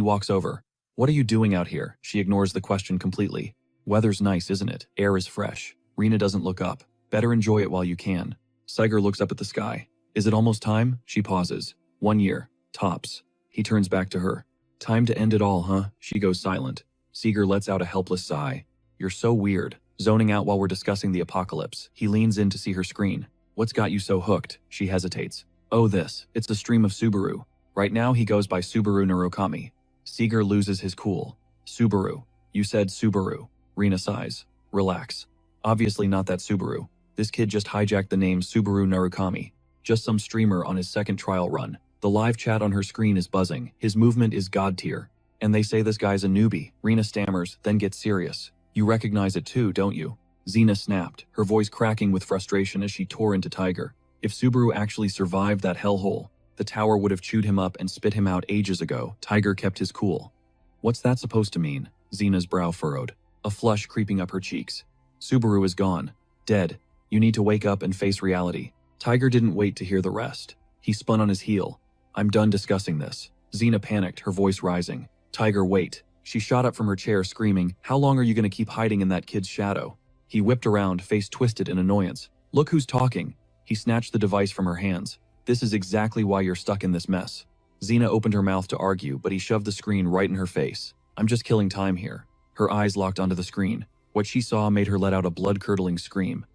walks over. What are you doing out here? She ignores the question completely. Weather's nice, isn't it? Air is fresh. Rina doesn't look up. Better enjoy it while you can. Seeger looks up at the sky. Is it almost time? She pauses. 1 year. Tops. He turns back to her. Time to end it all, huh? She goes silent. Seeger lets out a helpless sigh. You're so weird. Zoning out while we're discussing the apocalypse. He leans in to see her screen. What's got you so hooked? She hesitates. Oh, this. It's the stream of Subaru. Right now he goes by Subaru Narukami. Seeger loses his cool. Subaru. You said Subaru. Rina sighs. Relax. Obviously not that Subaru. This kid just hijacked the name Subaru Narukami. Just some streamer on his second trial run. The live chat on her screen is buzzing. His movement is god tier. And they say this guy's a newbie. Rina stammers, then gets serious. You recognize it too, don't you? Xena snapped, her voice cracking with frustration as she tore into Tiger. If Subaru actually survived that hellhole, the tower would have chewed him up and spit him out ages ago. Tiger kept his cool. What's that supposed to mean? Xena's brow furrowed, a flush creeping up her cheeks. Subaru is gone. Dead. You need to wake up and face reality. Tiger didn't wait to hear the rest. He spun on his heel. I'm done discussing this. Xena panicked, her voice rising. Tiger, wait. She shot up from her chair, screaming, how long are you going to keep hiding in that kid's shadow? He whipped around, face twisted in annoyance. Look who's talking. He snatched the device from her hands. This is exactly why you're stuck in this mess. Xena opened her mouth to argue, but he shoved the screen right in her face. I'm just killing time here. Her eyes locked onto the screen. What she saw made her let out a blood-curdling scream.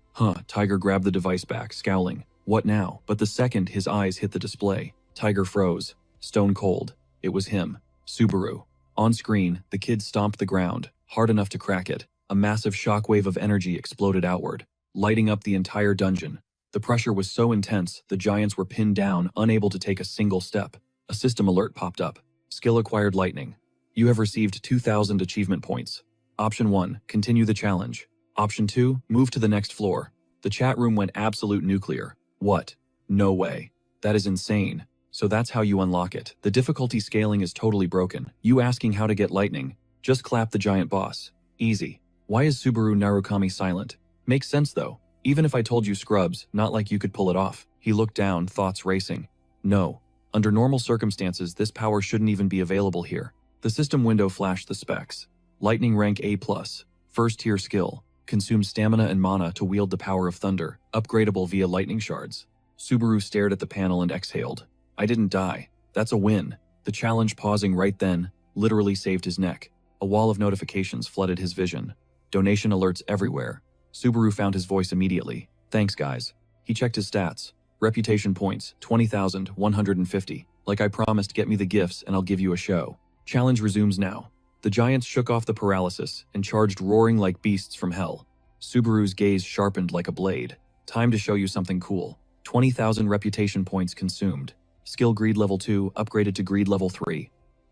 Tiger grabbed the device back, scowling. What now? But the second his eyes hit the display, Tiger froze. Stone cold. It was him. Subaru. On screen, the kid stomped the ground, hard enough to crack it. A massive shockwave of energy exploded outward, lighting up the entire dungeon. The pressure was so intense, the giants were pinned down, unable to take a single step. A system alert popped up. Skill acquired lightning. You have received 2,000 achievement points. Option 1, continue the challenge. Option 2, move to the next floor. The chat room went absolute nuclear. What? No way. That is insane. So that's how you unlock it. The difficulty scaling is totally broken. You asking how to get lightning? Just clap the giant boss. Easy. Why is Subaru Narukami silent? Makes sense though. Even if I told you scrubs, not like you could pull it off. He looked down, thoughts racing. No. Under normal circumstances, this power shouldn't even be available here. The system window flashed the specs. Lightning rank A+. First tier skill. Consumes stamina and mana to wield the power of thunder. Upgradable via lightning shards. Subaru stared at the panel and exhaled. I didn't die. That's a win. The challenge pausing right then literally saved his neck. A wall of notifications flooded his vision. Donation alerts everywhere. Subaru found his voice immediately. Thanks, guys. He checked his stats. Reputation points, 20,150. Like I promised, get me the gifts and I'll give you a show. Challenge resumes now. The giants shook off the paralysis and charged roaring like beasts from hell. Subaru's gaze sharpened like a blade. Time to show you something cool. 20,000 reputation points consumed. Skill greed level 2, upgraded to greed level 3.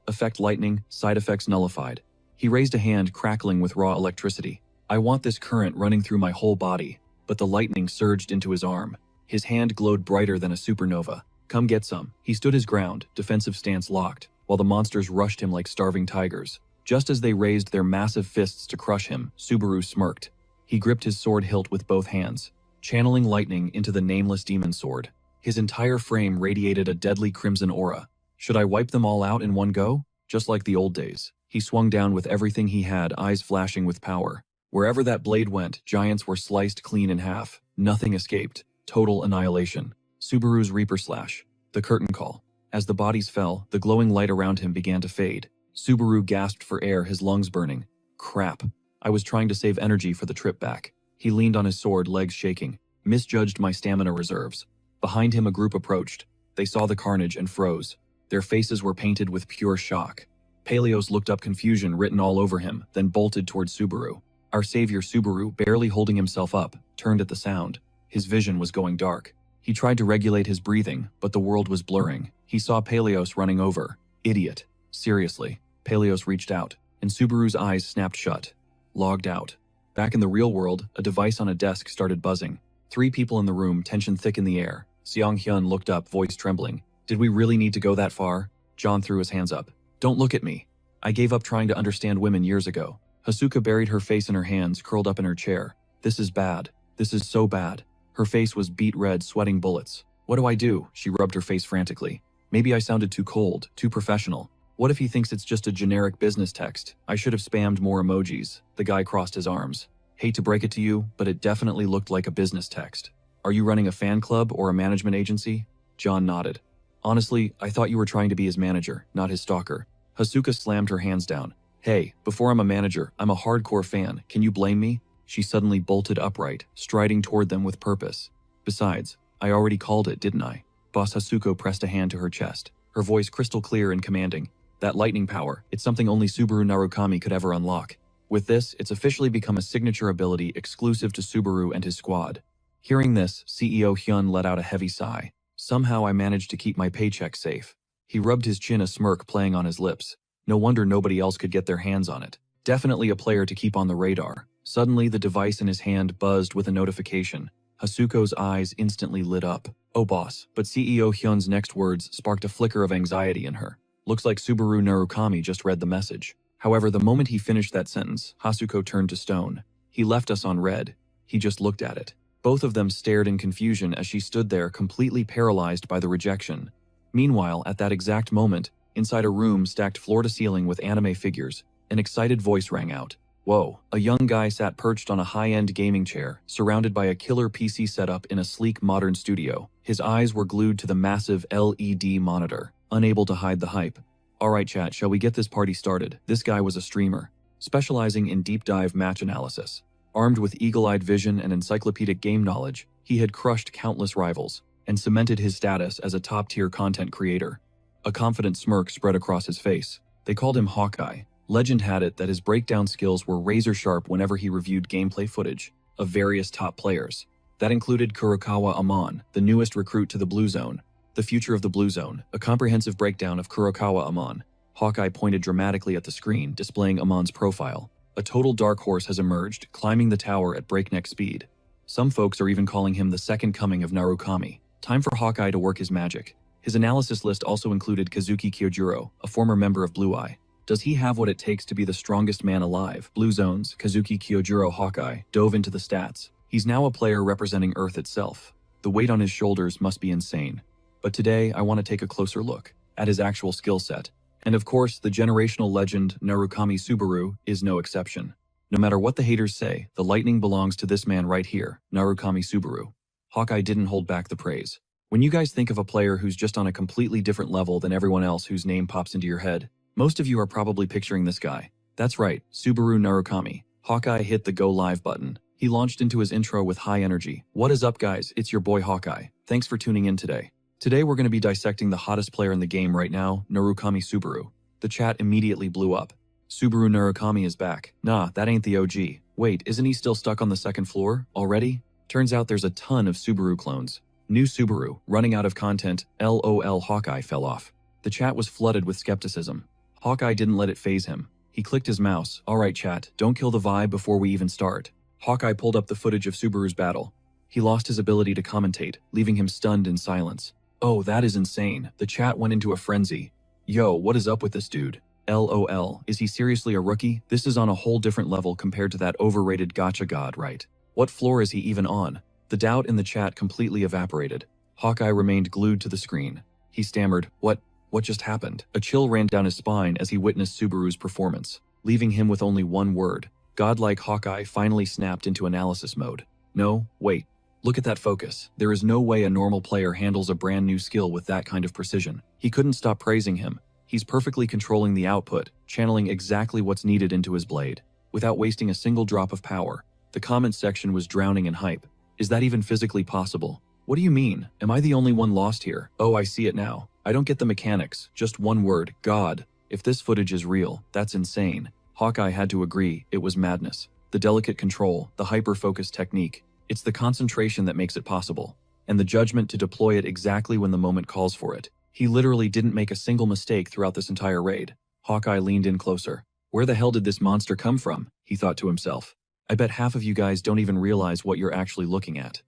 Effect lightning, side effects nullified. He raised a hand crackling with raw electricity. I want this current running through my whole body, but the lightning surged into his arm. His hand glowed brighter than a supernova. Come get some. He stood his ground, defensive stance locked, while the monsters rushed him like starving tigers. Just as they raised their massive fists to crush him, Subaru smirked. He gripped his sword hilt with both hands, channeling lightning into the nameless demon sword. His entire frame radiated a deadly crimson aura. Should I wipe them all out in one go? Just like the old days. He swung down with everything he had, eyes flashing with power. Wherever that blade went, giants were sliced clean in half. Nothing escaped. Total annihilation. Subaru's Reaper Slash. The curtain call. As the bodies fell, the glowing light around him began to fade. Subaru gasped for air, his lungs burning. Crap. I was trying to save energy for the trip back. He leaned on his sword, legs shaking. Misjudged my stamina reserves. Behind him a group approached. They saw the carnage and froze. Their faces were painted with pure shock. Peleos looked up, confusion written all over him, then bolted towards Subaru. Our savior Subaru, barely holding himself up, turned at the sound. His vision was going dark. He tried to regulate his breathing, but the world was blurring. He saw Peleos running over. Idiot. Seriously. Peleos reached out, and Subaru's eyes snapped shut. Logged out. Back in the real world, a device on a desk started buzzing. 3 people in the room, tension thick in the air. Seong Hyun looked up, voice trembling. Did we really need to go that far? John threw his hands up. Don't look at me. I gave up trying to understand women years ago. Hasuka buried her face in her hands, curled up in her chair. This is bad. This is so bad. Her face was beet red, sweating bullets. What do I do? She rubbed her face frantically. Maybe I sounded too cold, too professional. What if he thinks it's just a generic business text? I should have spammed more emojis. The guy crossed his arms. Hate to break it to you, but it definitely looked like a business text. Are you running a fan club or a management agency? John nodded. Honestly, I thought you were trying to be his manager, not his stalker. Hasuka slammed her hands down. Hey, before I'm a manager, I'm a hardcore fan. Can you blame me? She suddenly bolted upright, striding toward them with purpose. Besides, I already called it, didn't I? Boss Hasuko pressed a hand to her chest, her voice crystal clear and commanding. That lightning power, it's something only Subaru Narukami could ever unlock. With this, it's officially become a signature ability exclusive to Subaru and his squad. Hearing this, CEO Hyun let out a heavy sigh. Somehow I managed to keep my paycheck safe. He rubbed his chin, a smirk playing on his lips. No wonder nobody else could get their hands on it. Definitely a player to keep on the radar. Suddenly, the device in his hand buzzed with a notification. Hasuko's eyes instantly lit up. "Oh boss," but CEO Hyun's next words sparked a flicker of anxiety in her. "Looks like Subaru Narukami just read the message." However, the moment he finished that sentence, Hasuko turned to stone. "He left us on red." He just looked at it. Both of them stared in confusion as she stood there completely paralyzed by the rejection. Meanwhile, at that exact moment, inside a room stacked floor to ceiling with anime figures, an excited voice rang out. Whoa, a young guy sat perched on a high-end gaming chair, surrounded by a killer PC setup in a sleek modern studio. His eyes were glued to the massive LED monitor, unable to hide the hype. "Alright chat, shall we get this party started?" This guy was a streamer, specializing in deep dive match analysis. Armed with eagle-eyed vision and encyclopedic game knowledge, he had crushed countless rivals, and cemented his status as a top-tier content creator. A confident smirk spread across his face. They called him Hawkeye. Legend had it that his breakdown skills were razor-sharp whenever he reviewed gameplay footage of various top players. That included Kurokawa Amon, the newest recruit to the Blue Zone. The future of the Blue Zone, a comprehensive breakdown of Kurokawa Amon. Hawkeye pointed dramatically at the screen, displaying Amon's profile. A total dark horse has emerged, climbing the tower at breakneck speed. Some folks are even calling him the second coming of Narukami. Time for Hawkeye to work his magic. His analysis list also included Kazuki Kyojuro, a former member of Blue Eye. Does he have what it takes to be the strongest man alive? Blue Zone's Kazuki Kyojuro Hawkeye dove into the stats. He's now a player representing Earth itself. The weight on his shoulders must be insane. But today, I want to take a closer look at his actual skill set. And of course, the generational legend Narukami Subaru is no exception. No matter what the haters say, the lightning belongs to this man right here, Narukami Subaru. Hawkeye didn't hold back the praise. When you guys think of a player who's just on a completely different level than everyone else whose name pops into your head, most of you are probably picturing this guy. That's right, Subaru Narukami. Hawkeye hit the go live button. He launched into his intro with high energy. What is up guys, it's your boy Hawkeye. Thanks for tuning in today. Today we're going to be dissecting the hottest player in the game right now, Narukami Subaru. The chat immediately blew up. Subaru Narukami is back. Nah, that ain't the OG. Wait, isn't he still stuck on the second floor already? Turns out there's a ton of Subaru clones. New Subaru, running out of content, LOL Hawkeye fell off. The chat was flooded with skepticism. Hawkeye didn't let it faze him. He clicked his mouse. Alright chat, don't kill the vibe before we even start. Hawkeye pulled up the footage of Subaru's battle. He lost his ability to commentate, leaving him stunned in silence. Oh, that is insane. The chat went into a frenzy. Yo, what is up with this dude? LOL, is he seriously a rookie? This is on a whole different level compared to that overrated gacha god, right? What floor is he even on? The doubt in the chat completely evaporated. Hawkeye remained glued to the screen. He stammered, What just happened? A chill ran down his spine as he witnessed Subaru's performance, leaving him with only one word. Godlike Hawkeye finally snapped into analysis mode. No, wait. Look at that focus. There is no way a normal player handles a brand new skill with that kind of precision. He couldn't stop praising him. He's perfectly controlling the output, channeling exactly what's needed into his blade, without wasting a single drop of power. The comment section was drowning in hype. Is that even physically possible? What do you mean? Am I the only one lost here? Oh, I see it now. I don't get the mechanics. Just one word, God. If this footage is real, that's insane. Hawkeye had to agree, it was madness. The delicate control, the hyper-focus technique. It's the concentration that makes it possible. And the judgment to deploy it exactly when the moment calls for it. He literally didn't make a single mistake throughout this entire raid. Hawkeye leaned in closer. Where the hell did this monster come from? He thought to himself. I bet half of you guys don't even realize what you're actually looking at.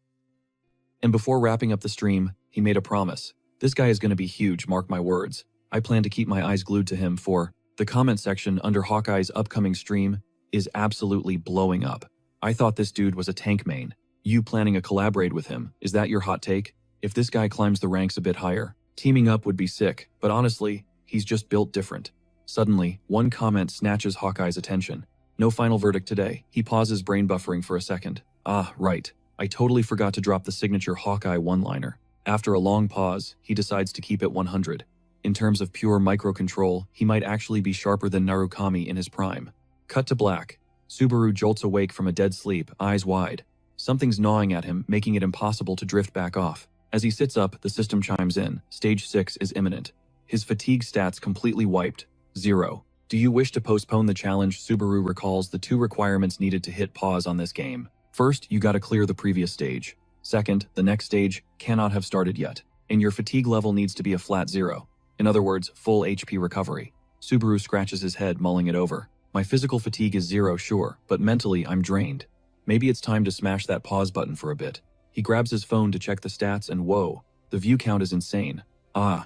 And before wrapping up the stream, he made a promise. This guy is going to be huge, mark my words. I plan to keep my eyes glued to him for the comment section under Hawkeye's upcoming stream is absolutely blowing up. I thought this dude was a tank main. You planning a collaborate with him, is that your hot take? If this guy climbs the ranks a bit higher, teaming up would be sick, but honestly, he's just built different. Suddenly, one comment snatches Hawkeye's attention. No final verdict today. He pauses, brain buffering for a second. Ah, right. I totally forgot to drop the signature Hawkeye one-liner. After a long pause, he decides to keep it 100. In terms of pure micro-control, he might actually be sharper than Narukami in his prime. Cut to black. Subaru jolts awake from a dead sleep, eyes wide. Something's gnawing at him, making it impossible to drift back off. As he sits up, the system chimes in. Stage 6 is imminent. His fatigue stats completely wiped. 0. Do you wish to postpone the challenge? Subaru recalls the 2 requirements needed to hit pause on this game. First, you gotta clear the previous stage. Second, the next stage cannot have started yet, and your fatigue level needs to be a flat 0. In other words, full HP recovery. Subaru scratches his head, mulling it over. My physical fatigue is 0, sure, but mentally I'm drained. Maybe it's time to smash that pause button for a bit. He grabs his phone to check the stats and whoa, the view count is insane.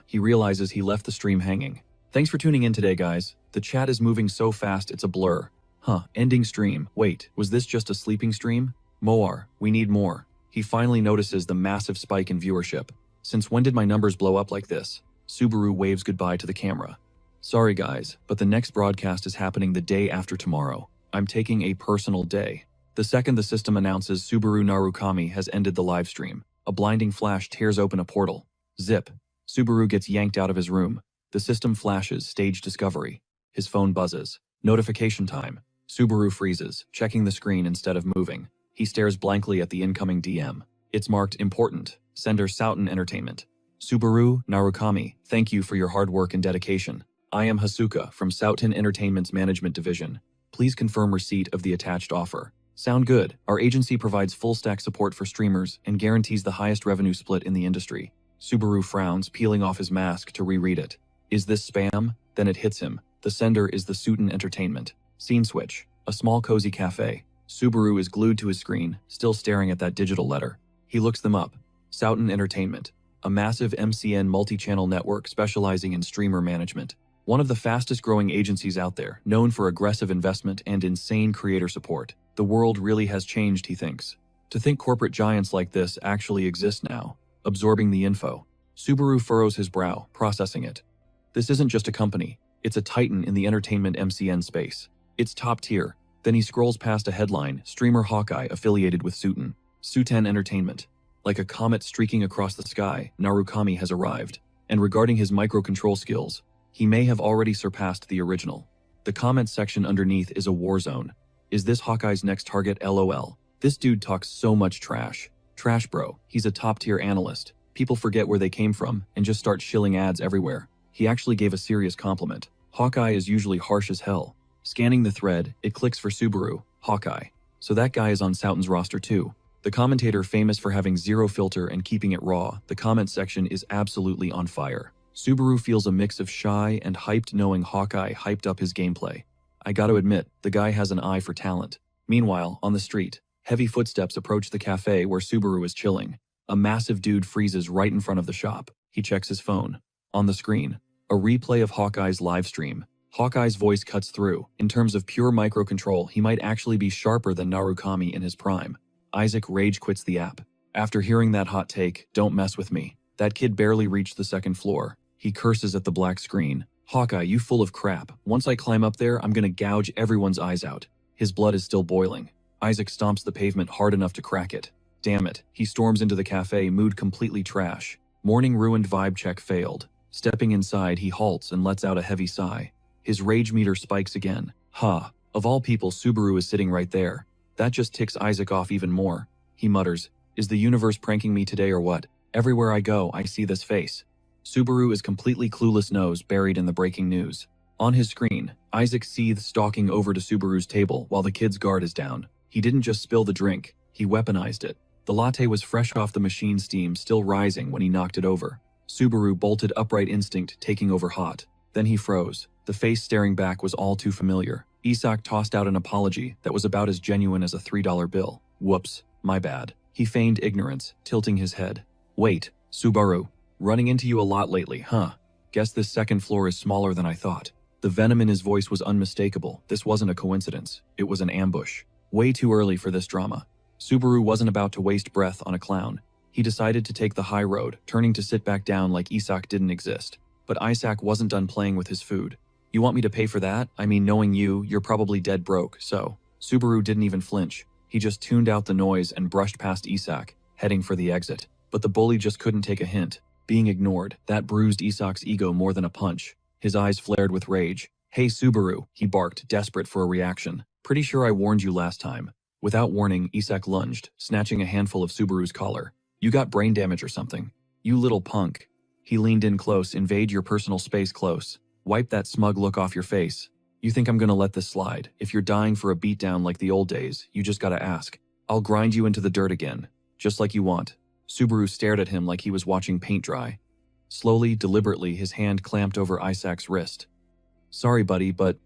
He realizes he left the stream hanging. Thanks for tuning in today, guys. The chat is moving so fast it's a blur. Ending stream. Wait, was this just a sleeping stream? Moar, we need more. He finally notices the massive spike in viewership. Since when did my numbers blow up like this? Subaru waves goodbye to the camera. Sorry guys, but the next broadcast is happening the day after tomorrow. I'm taking a personal day. The second the system announces Subaru Narukami has ended the live stream, a blinding flash tears open a portal. Zip. Subaru gets yanked out of his room. The system flashes stage discovery. His phone buzzes. Notification time. Subaru freezes, checking the screen instead of moving. He stares blankly at the incoming DM. It's marked important. Sender Souten Entertainment. Subaru Narukami, thank you for your hard work and dedication. I am Hasuka from Souten Entertainment's Management Division. Please confirm receipt of the attached offer. Sound good. Our agency provides full-stack support for streamers and guarantees the highest revenue split in the industry. Subaru frowns, peeling off his mask to reread it. Is this spam? Then it hits him. The sender is the Souten Entertainment. Scene switch. A small cozy cafe. Subaru is glued to his screen, still staring at that digital letter. He looks them up. Souten Entertainment. A massive MCN multi-channel network specializing in streamer management. One of the fastest growing agencies out there, known for aggressive investment and insane creator support. The world really has changed, he thinks. To think corporate giants like this actually exist now. Absorbing the info. Subaru furrows his brow, processing it. This isn't just a company. It's a titan in the entertainment MCN space. It's top tier. Then he scrolls past a headline, streamer Hawkeye affiliated with Souten Entertainment. Like a comet streaking across the sky, Narukami has arrived. And regarding his microcontrol skills, he may have already surpassed the original. The comment section underneath is a war zone. Is this Hawkeye's next target? LOL. This dude talks so much trash. Trash bro, he's a top-tier analyst. People forget where they came from and just start shilling ads everywhere. He actually gave a serious compliment. Hawkeye is usually harsh as hell. Scanning the thread, it clicks for Subaru, Hawkeye. So that guy is on Souten's roster too. The commentator famous for having zero filter and keeping it raw, the comment section is absolutely on fire. Subaru feels a mix of shy and hyped knowing Hawkeye hyped up his gameplay. I gotta admit, the guy has an eye for talent. Meanwhile, on the street, heavy footsteps approach the cafe where Subaru is chilling. A massive dude freezes right in front of the shop. He checks his phone. On the screen, a replay of Hawkeye's live stream. Hawkeye's voice cuts through. In terms of pure microcontrol, he might actually be sharper than Narukami in his prime. Isaac rage quits the app. After hearing that hot take, don't mess with me. That kid barely reached the second floor. He curses at the black screen. Hawkeye, you full of crap. Once I climb up there, I'm gonna gouge everyone's eyes out. His blood is still boiling. Isaac stomps the pavement hard enough to crack it. Damn it. He storms into the cafe, mood completely trash. Morning ruined vibe check failed. Stepping inside, he halts and lets out a heavy sigh. His rage meter spikes again. Of all people, Subaru is sitting right there. That just ticks Isaac off even more. He mutters, is the universe pranking me today or what? Everywhere I go, I see this face. Subaru is completely clueless nose buried in the breaking news. On his screen, Isaac seethes stalking over to Subaru's table while the kid's guard is down. He didn't just spill the drink, he weaponized it. The latte was fresh off the machine, steam still rising when he knocked it over. Subaru bolted upright, instinct taking over hot. Then he froze. The face staring back was all too familiar. Isak tossed out an apology that was about as genuine as a $3 bill. Whoops, my bad. He feigned ignorance, tilting his head. Wait, Subaru. Running into you a lot lately, huh? Guess this second floor is smaller than I thought. The venom in his voice was unmistakable. This wasn't a coincidence. It was an ambush. Way too early for this drama. Subaru wasn't about to waste breath on a clown. He decided to take the high road, turning to sit back down like Isak didn't exist. But Isak wasn't done playing with his food. You want me to pay for that? I mean, knowing you, you're probably dead broke, so. Subaru didn't even flinch. He just tuned out the noise and brushed past Isak, heading for the exit. But the bully just couldn't take a hint. Being ignored, that bruised Isak's ego more than a punch. His eyes flared with rage. Hey Subaru, he barked, desperate for a reaction. Pretty sure I warned you last time. Without warning, Isak lunged, snatching a handful of Subaru's collar. You got brain damage or something. You little punk. He leaned in close, invade your personal space close. Wipe that smug look off your face. You think I'm gonna let this slide? If you're dying for a beatdown like the old days, you just gotta ask. I'll grind you into the dirt again. Just like you want. Subaru stared at him like he was watching paint dry. Slowly, deliberately, his hand clamped over Isak's wrist. Sorry buddy, but...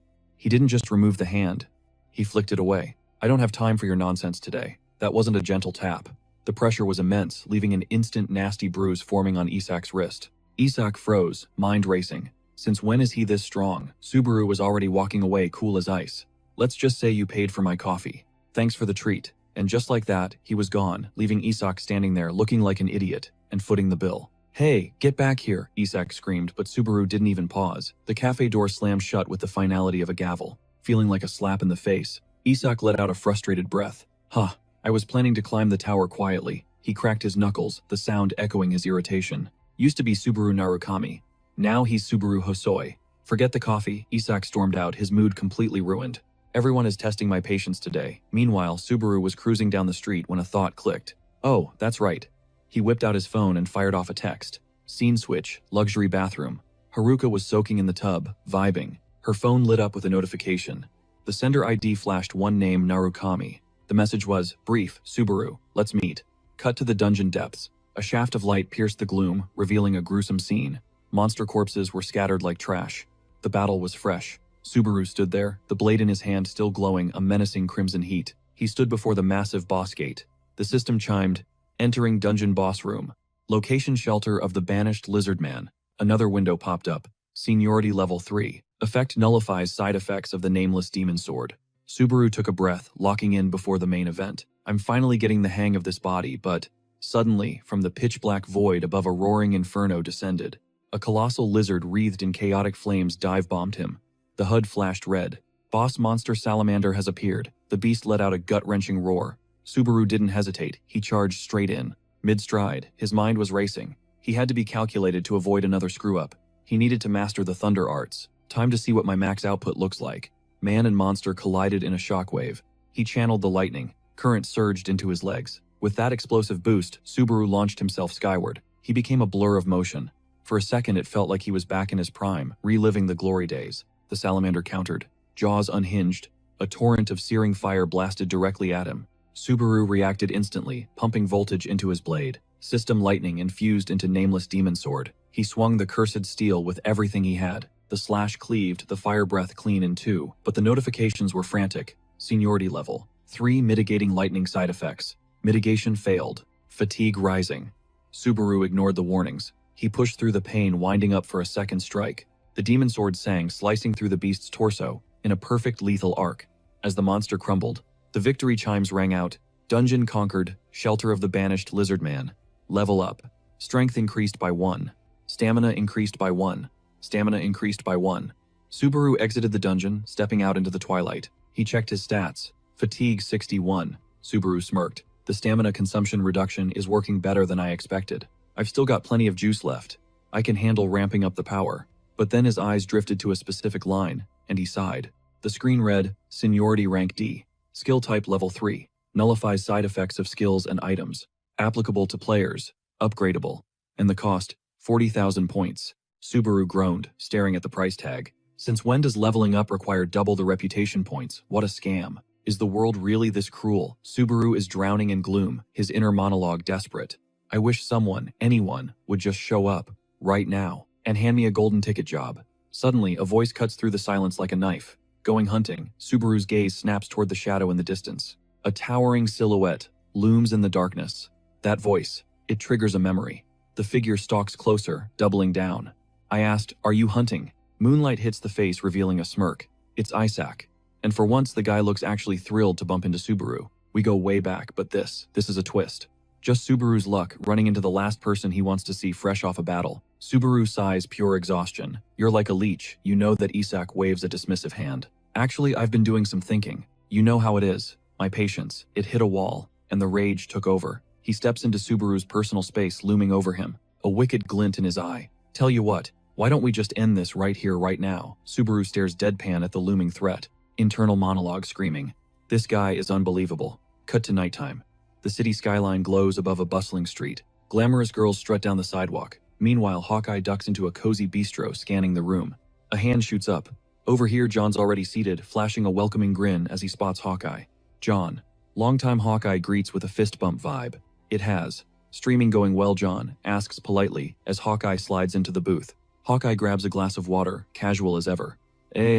He didn't just remove the hand. He flicked it away. I don't have time for your nonsense today. That wasn't a gentle tap. The pressure was immense, leaving an instant nasty bruise forming on Isak's wrist. Isak froze, mind racing. Since when is he this strong? Subaru was already walking away cool as ice. Let's just say you paid for my coffee. Thanks for the treat. And just like that, he was gone, leaving Isak standing there looking like an idiot and footing the bill. Hey, get back here, Isak screamed, but Subaru didn't even pause. The cafe door slammed shut with the finality of a gavel. Feeling like a slap in the face, Isak let out a frustrated breath. Huh, I was planning to climb the tower quietly. He cracked his knuckles, the sound echoing his irritation. Used to be Subaru Narukami. Now he's Subaru Hosoi. Forget the coffee, Isak stormed out, his mood completely ruined. Everyone is testing my patience today. Meanwhile, Subaru was cruising down the street when a thought clicked. Oh, that's right. He whipped out his phone and fired off a text. Scene switch, luxury bathroom. Haruka was soaking in the tub, vibing. Her phone lit up with a notification. The sender ID flashed one name, Narukami. The message was, brief, Subaru, let's meet. Cut to the dungeon depths. A shaft of light pierced the gloom, revealing a gruesome scene. Monster corpses were scattered like trash. The battle was fresh. Subaru stood there, the blade in his hand still glowing a menacing crimson heat. He stood before the massive boss gate. The system chimed, entering dungeon boss room. Location shelter of the banished lizard man. Another window popped up. Seniority level 3. Effect nullifies side effects of the nameless demon sword. Subaru took a breath, locking in before the main event. I'm finally getting the hang of this body, but suddenly, from the pitch-black void above a roaring inferno descended. A colossal lizard wreathed in chaotic flames dive-bombed him. The HUD flashed red. Boss monster salamander has appeared. The beast let out a gut-wrenching roar. Subaru didn't hesitate. He charged straight in. Mid-stride, his mind was racing. He had to be calculated to avoid another screw-up. He needed to master the thunder arts. Time to see what my max output looks like. Man and monster collided in a shockwave. He channeled the lightning. Current surged into his legs. With that explosive boost, Subaru launched himself skyward. He became a blur of motion. For a second it felt like he was back in his prime, reliving the glory days. The salamander countered. Jaws unhinged. A torrent of searing fire blasted directly at him. Subaru reacted instantly, pumping voltage into his blade. System lightning infused into nameless demon sword. He swung the cursed steel with everything he had. The slash cleaved, the fire breath clean in two, but the notifications were frantic. Seniority level 3 mitigating lightning side effects. Mitigation failed. Fatigue rising. Subaru ignored the warnings. He pushed through the pain, winding up for a second strike. The demon sword sang, slicing through the beast's torso, in a perfect lethal arc. As the monster crumbled, the victory chimes rang out. Dungeon conquered, shelter of the banished lizard man. Level up. Strength increased by 1. Stamina increased by 1. Stamina increased by 1. Subaru exited the dungeon, stepping out into the twilight. He checked his stats. Fatigue 61. Subaru smirked. The stamina consumption reduction is working better than I expected. I've still got plenty of juice left. I can handle ramping up the power. But then his eyes drifted to a specific line, and he sighed. The screen read, Seniority Rank D. Skill Type Level 3. Nullifies side effects of skills and items. Applicable to players. Upgradable. And the cost, 40,000 points. Subaru groaned, staring at the price tag. Since when does leveling up require double the reputation points? What a scam. Is the world really this cruel? Subaru is drowning in gloom, his inner monologue desperate. I wish someone, anyone, would just show up, right now, and hand me a golden ticket job. Suddenly, a voice cuts through the silence like a knife. Going hunting, Subaru's gaze snaps toward the shadow in the distance. A towering silhouette looms in the darkness. That voice, it triggers a memory. The figure stalks closer, doubling down. I asked, are you hunting? Moonlight hits the face, revealing a smirk. It's Isaac. And for once, the guy looks actually thrilled to bump into Subaru. We go way back, but this is a twist. Just Subaru's luck, running into the last person he wants to see fresh off a battle. Subaru sighs pure exhaustion. You're like a leech. You know that Isaac waves a dismissive hand. Actually, I've been doing some thinking. You know how it is. My patience. It hit a wall, and the rage took over. He steps into Subaru's personal space, looming over him. A wicked glint in his eye. Tell you what, why don't we just end this right here, right now? Subaru stares deadpan at the looming threat. Internal monologue screaming. This guy is unbelievable. Cut to nighttime. The city skyline glows above a bustling street. Glamorous girls strut down the sidewalk. Meanwhile, Hawkeye ducks into a cozy bistro, scanning the room. A hand shoots up. Over here, John's already seated, flashing a welcoming grin as he spots Hawkeye. John. Longtime Hawkeye greets with a fist bump vibe. It has. Streaming going well, John asks politely as Hawkeye slides into the booth. Hawkeye grabs a glass of water, casual as ever.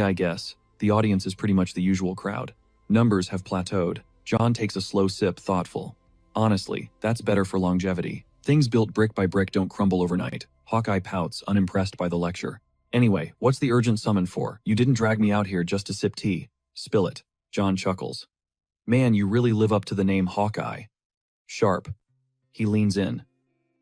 I guess. The audience is pretty much the usual crowd. Numbers have plateaued. John takes a slow sip, thoughtful. Honestly, that's better for longevity. Things built brick by brick don't crumble overnight. Hawkeye pouts, unimpressed by the lecture. Anyway, what's the urgent summon for? You didn't drag me out here just to sip tea. Spill it. John chuckles. Man, you really live up to the name Hawkeye. Sharp. He leans in.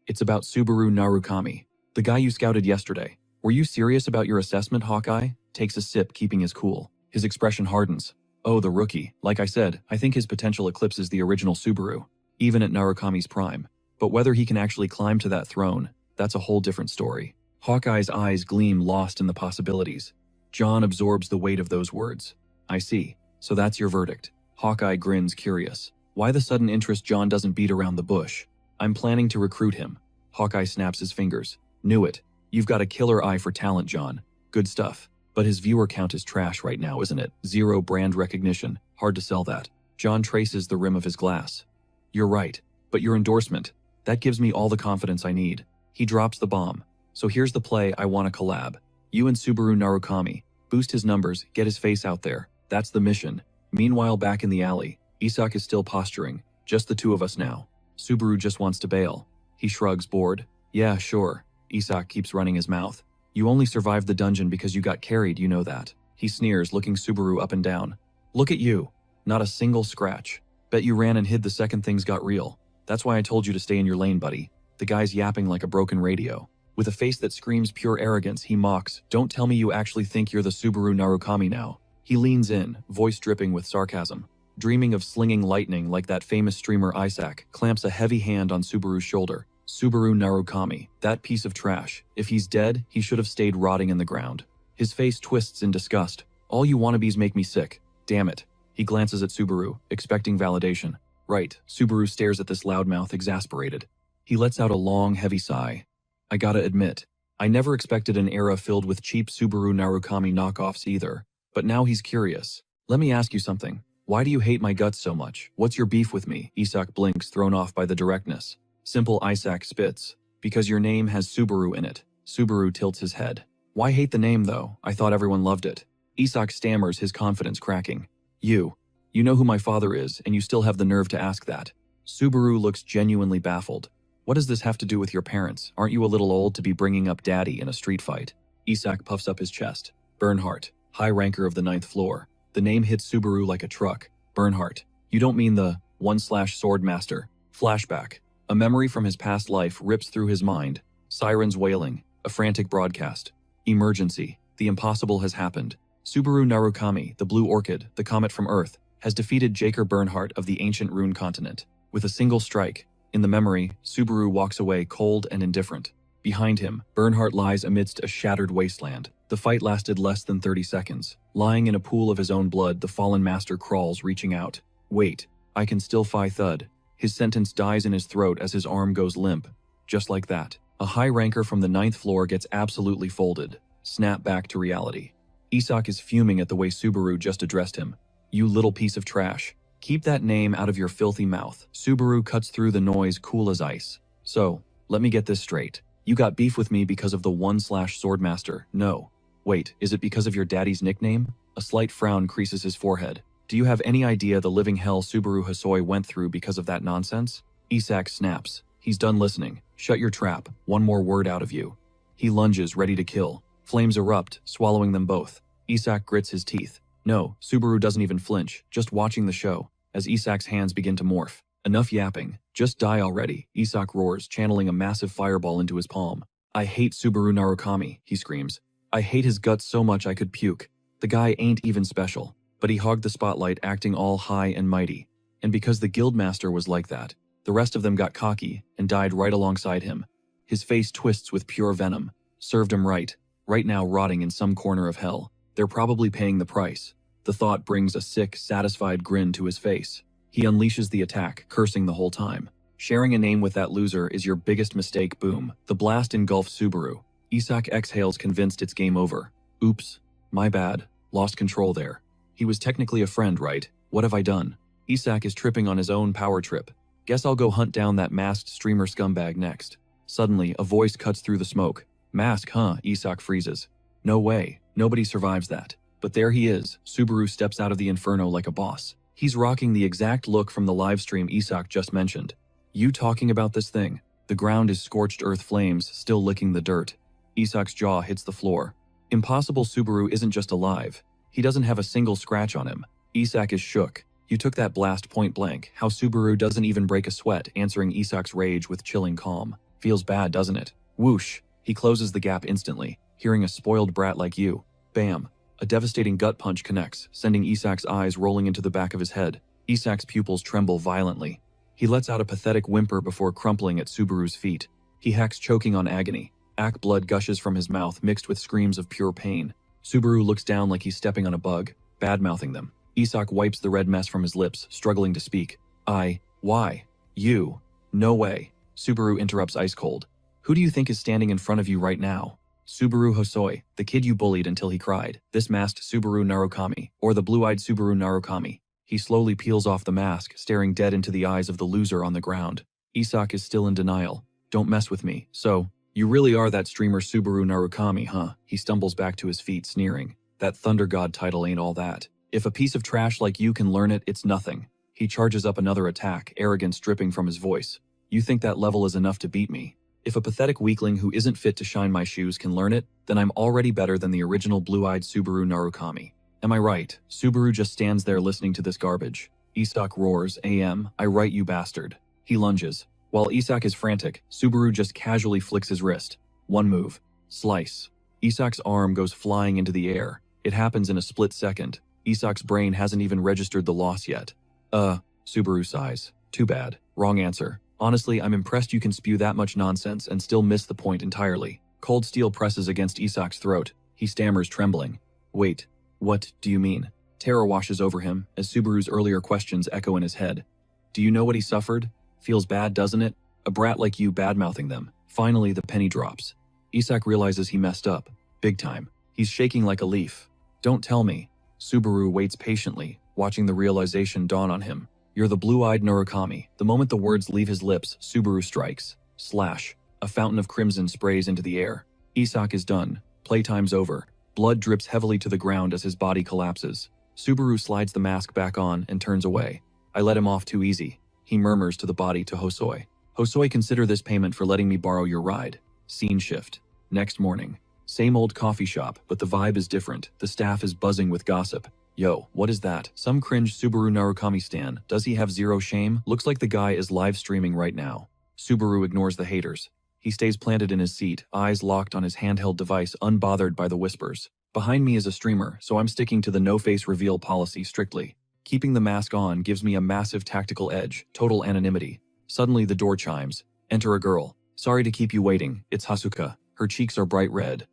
It's about Subaru Narukami, the guy you scouted yesterday. Were you serious about your assessment, Hawkeye? Takes a sip, keeping his cool. His expression hardens. Oh, the rookie. Like I said, I think his potential eclipses the original Subaru, even at Narukami's prime. But whether he can actually climb to that throne, that's a whole different story. Hawkeye's eyes gleam, lost in the possibilities. John absorbs the weight of those words. I see. So that's your verdict. Hawkeye grins, curious. Why the sudden interest? John doesn't beat around the bush. I'm planning to recruit him. Hawkeye snaps his fingers. Knew it. You've got a killer eye for talent, John. Good stuff. But his viewer count is trash right now, isn't it? 0 brand recognition. Hard to sell that. John traces the rim of his glass. You're right. But your endorsement, that gives me all the confidence I need. He drops the bomb. So here's the play. I want a collab. You and Subaru Narukami. Boost his numbers, get his face out there. That's the mission. Meanwhile, back in the alley, Isak is still posturing. Just the two of us now. Subaru just wants to bail. He shrugs, bored. Yeah, sure. Isak keeps running his mouth. You only survived the dungeon because you got carried, you know that. He sneers, looking Subaru up and down. Look at you. Not a single scratch. Bet you ran and hid the second things got real. That's why I told you to stay in your lane, buddy. The guy's yapping like a broken radio. With a face that screams pure arrogance, he mocks. Don't tell me you actually think you're the Subaru Narukami now. He leans in, voice dripping with sarcasm. Dreaming of slinging lightning like that famous streamer Isak, clamps a heavy hand on Subaru's shoulder. Subaru Narukami, that piece of trash. If he's dead, he should have stayed rotting in the ground. His face twists in disgust. All you wannabes make me sick. Damn it. He glances at Subaru, expecting validation. Right. Subaru stares at this loudmouth, exasperated. He lets out a long, heavy sigh. I gotta admit, I never expected an era filled with cheap Subaru Narukami knockoffs either. But now he's curious. Let me ask you something. Why do you hate my guts so much? What's your beef with me? Isak blinks, thrown off by the directness. Simple. Isak spits. Because your name has Subaru in it. Subaru tilts his head. Why hate the name though? I thought everyone loved it. Isak stammers, his confidence cracking. You know who my father is, and you still have the nerve to ask that. Subaru looks genuinely baffled. What does this have to do with your parents? Aren't you a little old to be bringing up daddy in a street fight? Isak puffs up his chest. Bernhardt, high ranker of the 9th floor. The name hits Subaru like a truck. Bernhardt. You don't mean the /sword master. Flashback. A memory from his past life rips through his mind. Sirens wailing. A frantic broadcast. Emergency. The impossible has happened. Subaru Narukami, the Blue Orchid, the comet from Earth, has defeated Jaker Bernhardt of the ancient Rune continent. With a single strike. In the memory, Subaru walks away cold and indifferent. Behind him, Bernhardt lies amidst a shattered wasteland. The fight lasted less than 30 seconds. Lying in a pool of his own blood, the fallen master crawls, reaching out. Wait, I can still thud. His sentence dies in his throat as his arm goes limp. Just like that, a high ranker from the 9th floor gets absolutely folded. Snap back to reality. Isak is fuming at the way Subaru just addressed him. You little piece of trash. Keep that name out of your filthy mouth. Subaru cuts through the noise, cool as ice. So, let me get this straight. You got beef with me because of the /swordmaster. No. Wait, is it because of your daddy's nickname? A slight frown creases his forehead. Do you have any idea the living hell Subaru Hosoi went through because of that nonsense? Isak snaps. He's done listening. Shut your trap. One more word out of you. He lunges, ready to kill. Flames erupt, swallowing them both. Isak grits his teeth. No, Subaru doesn't even flinch, just watching the show, as Isak's hands begin to morph. Enough yapping. Just die already, Isak roars, channeling a massive fireball into his palm. I hate Subaru Narukami, he screams. I hate his guts so much I could puke. The guy ain't even special. But he hogged the spotlight, acting all high and mighty. And because the guildmaster was like that, the rest of them got cocky and died right alongside him. His face twists with pure venom. Served him right. Right now rotting in some corner of hell. They're probably paying the price. The thought brings a sick, satisfied grin to his face. He unleashes the attack, cursing the whole time. Sharing a name with that loser is your biggest mistake, boom. The blast engulfs Subaru. Isak exhales, convinced it's game over. Oops. My bad. Lost control there. He was technically a friend, right? What have I done? Isak is tripping on his own power trip. Guess I'll go hunt down that masked streamer scumbag next. Suddenly, a voice cuts through the smoke. Mask, huh? Isak freezes. No way. Nobody survives that. But there he is. Subaru steps out of the inferno like a boss. He's rocking the exact look from the livestream Isak just mentioned. You talking about this thing? The ground is scorched earth flames, still licking the dirt. Isak's jaw hits the floor. Impossible. Subaru isn't just alive. He doesn't have a single scratch on him. Isak is shook. You took that blast point blank. How Subaru doesn't even break a sweat, answering Isak's rage with chilling calm. Feels bad, doesn't it? Whoosh. He closes the gap instantly, hearing a spoiled brat like you. Bam. A devastating gut punch connects, sending Isak's eyes rolling into the back of his head. Isak's pupils tremble violently. He lets out a pathetic whimper before crumpling at Subaru's feet. He hacks, choking on agony. Blood gushes from his mouth, mixed with screams of pure pain. Subaru looks down like he's stepping on a bug, bad-mouthing them. Isak wipes the red mess from his lips, struggling to speak. Why? You? No way. Subaru interrupts ice cold. Who do you think is standing in front of you right now? Subaru Hosoi, the kid you bullied until he cried. This masked Subaru Narukami, or the blue-eyed Subaru Narukami. He slowly peels off the mask, staring dead into the eyes of the loser on the ground. Isak is still in denial. Don't mess with me. So, you really are that streamer Subaru Narukami, huh? He stumbles back to his feet, sneering. That Thunder God title ain't all that. If a piece of trash like you can learn it, it's nothing. He charges up another attack, arrogance dripping from his voice. You think that level is enough to beat me? If a pathetic weakling who isn't fit to shine my shoes can learn it, then I'm already better than the original blue-eyed Subaru Narukami. Am I right? Subaru just stands there listening to this garbage. Isak roars, I right, you bastard. He lunges. While Isak is frantic, Subaru just casually flicks his wrist. One move. Slice. Isak's arm goes flying into the air. It happens in a split second. Isak's brain hasn't even registered the loss yet. Subaru sighs. Too bad. Wrong answer. Honestly, I'm impressed you can spew that much nonsense and still miss the point entirely. Cold steel presses against Isak's throat. He stammers, trembling. Wait, what do you mean? Terror washes over him as Subaru's earlier questions echo in his head. Do you know what he suffered? Feels bad, doesn't it? A brat like you bad-mouthing them. Finally, the penny drops. Isak realizes he messed up. Big time. He's shaking like a leaf. Don't tell me. Subaru waits patiently, watching the realization dawn on him. You're the blue-eyed Narukami. The moment the words leave his lips, Subaru strikes. Slash. A fountain of crimson sprays into the air. Isak is done. Playtime's over. Blood drips heavily to the ground as his body collapses. Subaru slides the mask back on and turns away. I let him off too easy. He murmurs to the body to Hosoi. Hosoi, consider this payment for letting me borrow your ride. Scene shift. Next morning. Same old coffee shop, but the vibe is different. The staff is buzzing with gossip. Yo, what is that? Some cringe Subaru Narukami stan. Does he have zero shame? Looks like the guy is live streaming right now. Subaru ignores the haters. He stays planted in his seat, eyes locked on his handheld device, unbothered by the whispers. Behind me is a streamer, so I'm sticking to the no-face reveal policy strictly. Keeping the mask on gives me a massive tactical edge, total anonymity. Suddenly the door chimes. Enter a girl. Sorry to keep you waiting, it's Hasuka. Her cheeks are bright red.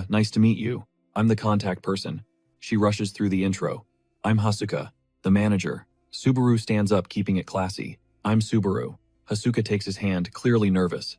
Nice to meet you. I'm the contact person. She rushes through the intro. I'm Hasuka, the manager. Subaru stands up, keeping it classy. I'm Subaru. Hasuka takes his hand, clearly nervous.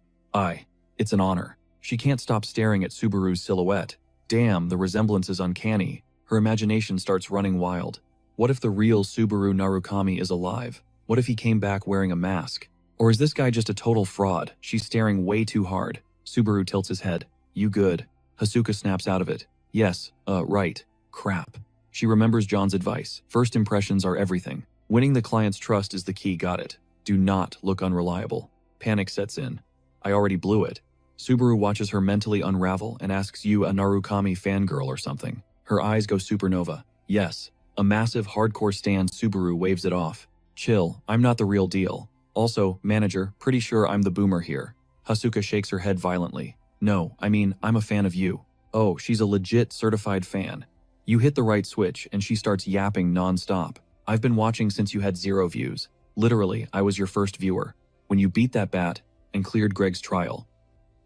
It's an honor. She can't stop staring at Subaru's silhouette. Damn, the resemblance is uncanny. Her imagination starts running wild. What if the real Subaru Narukami is alive? What if he came back wearing a mask? Or is this guy just a total fraud? She's staring way too hard. Subaru tilts his head. You good? Hasuka snaps out of it. Yes, right. Crap. She remembers John's advice. First impressions are everything. Winning the client's trust is the key, got it. Do not look unreliable. Panic sets in. I already blew it. Subaru watches her mentally unravel and asks you a Narukami fangirl or something. Her eyes go supernova. Yes. A massive hardcore stan. Subaru waves it off. Chill, I'm not the real deal. Also, manager, pretty sure I'm the boomer here. Hasuka shakes her head violently. No, I mean, I'm a fan of you. Oh, she's a legit certified fan. You hit the right switch and she starts yapping non-stop. I've been watching since you had 0 views. Literally, I was your first viewer. When you beat that bat and cleared Greg's trial,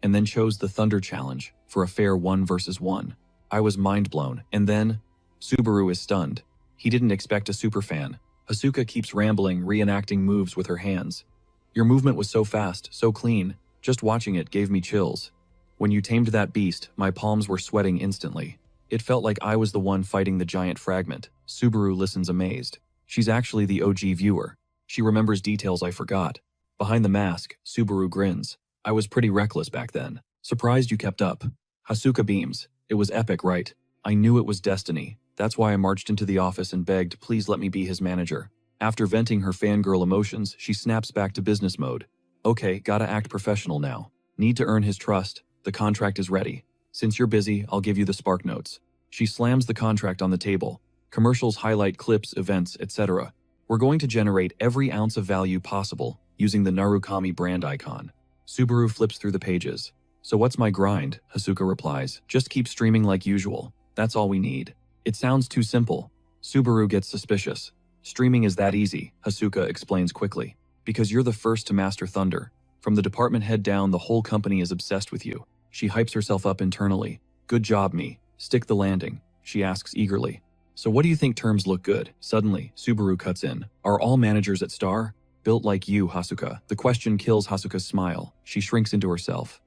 and then chose the Thunder Challenge for a fair 1 versus 1. I was mind blown, and then Subaru is stunned. He didn't expect a superfan. Hasuka keeps rambling, reenacting moves with her hands. Your movement was so fast, so clean. Just watching it gave me chills. When you tamed that beast, my palms were sweating instantly. It felt like I was the one fighting the giant fragment. Subaru listens amazed. She's actually the OG viewer. She remembers details I forgot. Behind the mask, Subaru grins. I was pretty reckless back then. Surprised you kept up. Hasuka beams. It was epic, right? I knew it was destiny. That's why I marched into the office and begged, please let me be his manager. After venting her fangirl emotions, she snaps back to business mode. Okay, gotta act professional now. Need to earn his trust. The contract is ready. Since you're busy, I'll give you the spark notes. She slams the contract on the table. Commercials highlight clips, events, etc. We're going to generate every ounce of value possible using the Narukami brand icon. Subaru flips through the pages. So what's my grind? Hasuka replies. Just keep streaming like usual. That's all we need. It sounds too simple. Subaru gets suspicious. Streaming is that easy, Hasuka explains quickly. Because you're the first to master Thunder. From the department head down, the whole company is obsessed with you. She hypes herself up internally. Good job, me. Stick the landing, she asks eagerly. So what do you think terms look good? Suddenly, Subaru cuts in. Are all managers at Star? Built like you, Hasuka. The question kills Hasuka's smile. She shrinks into herself.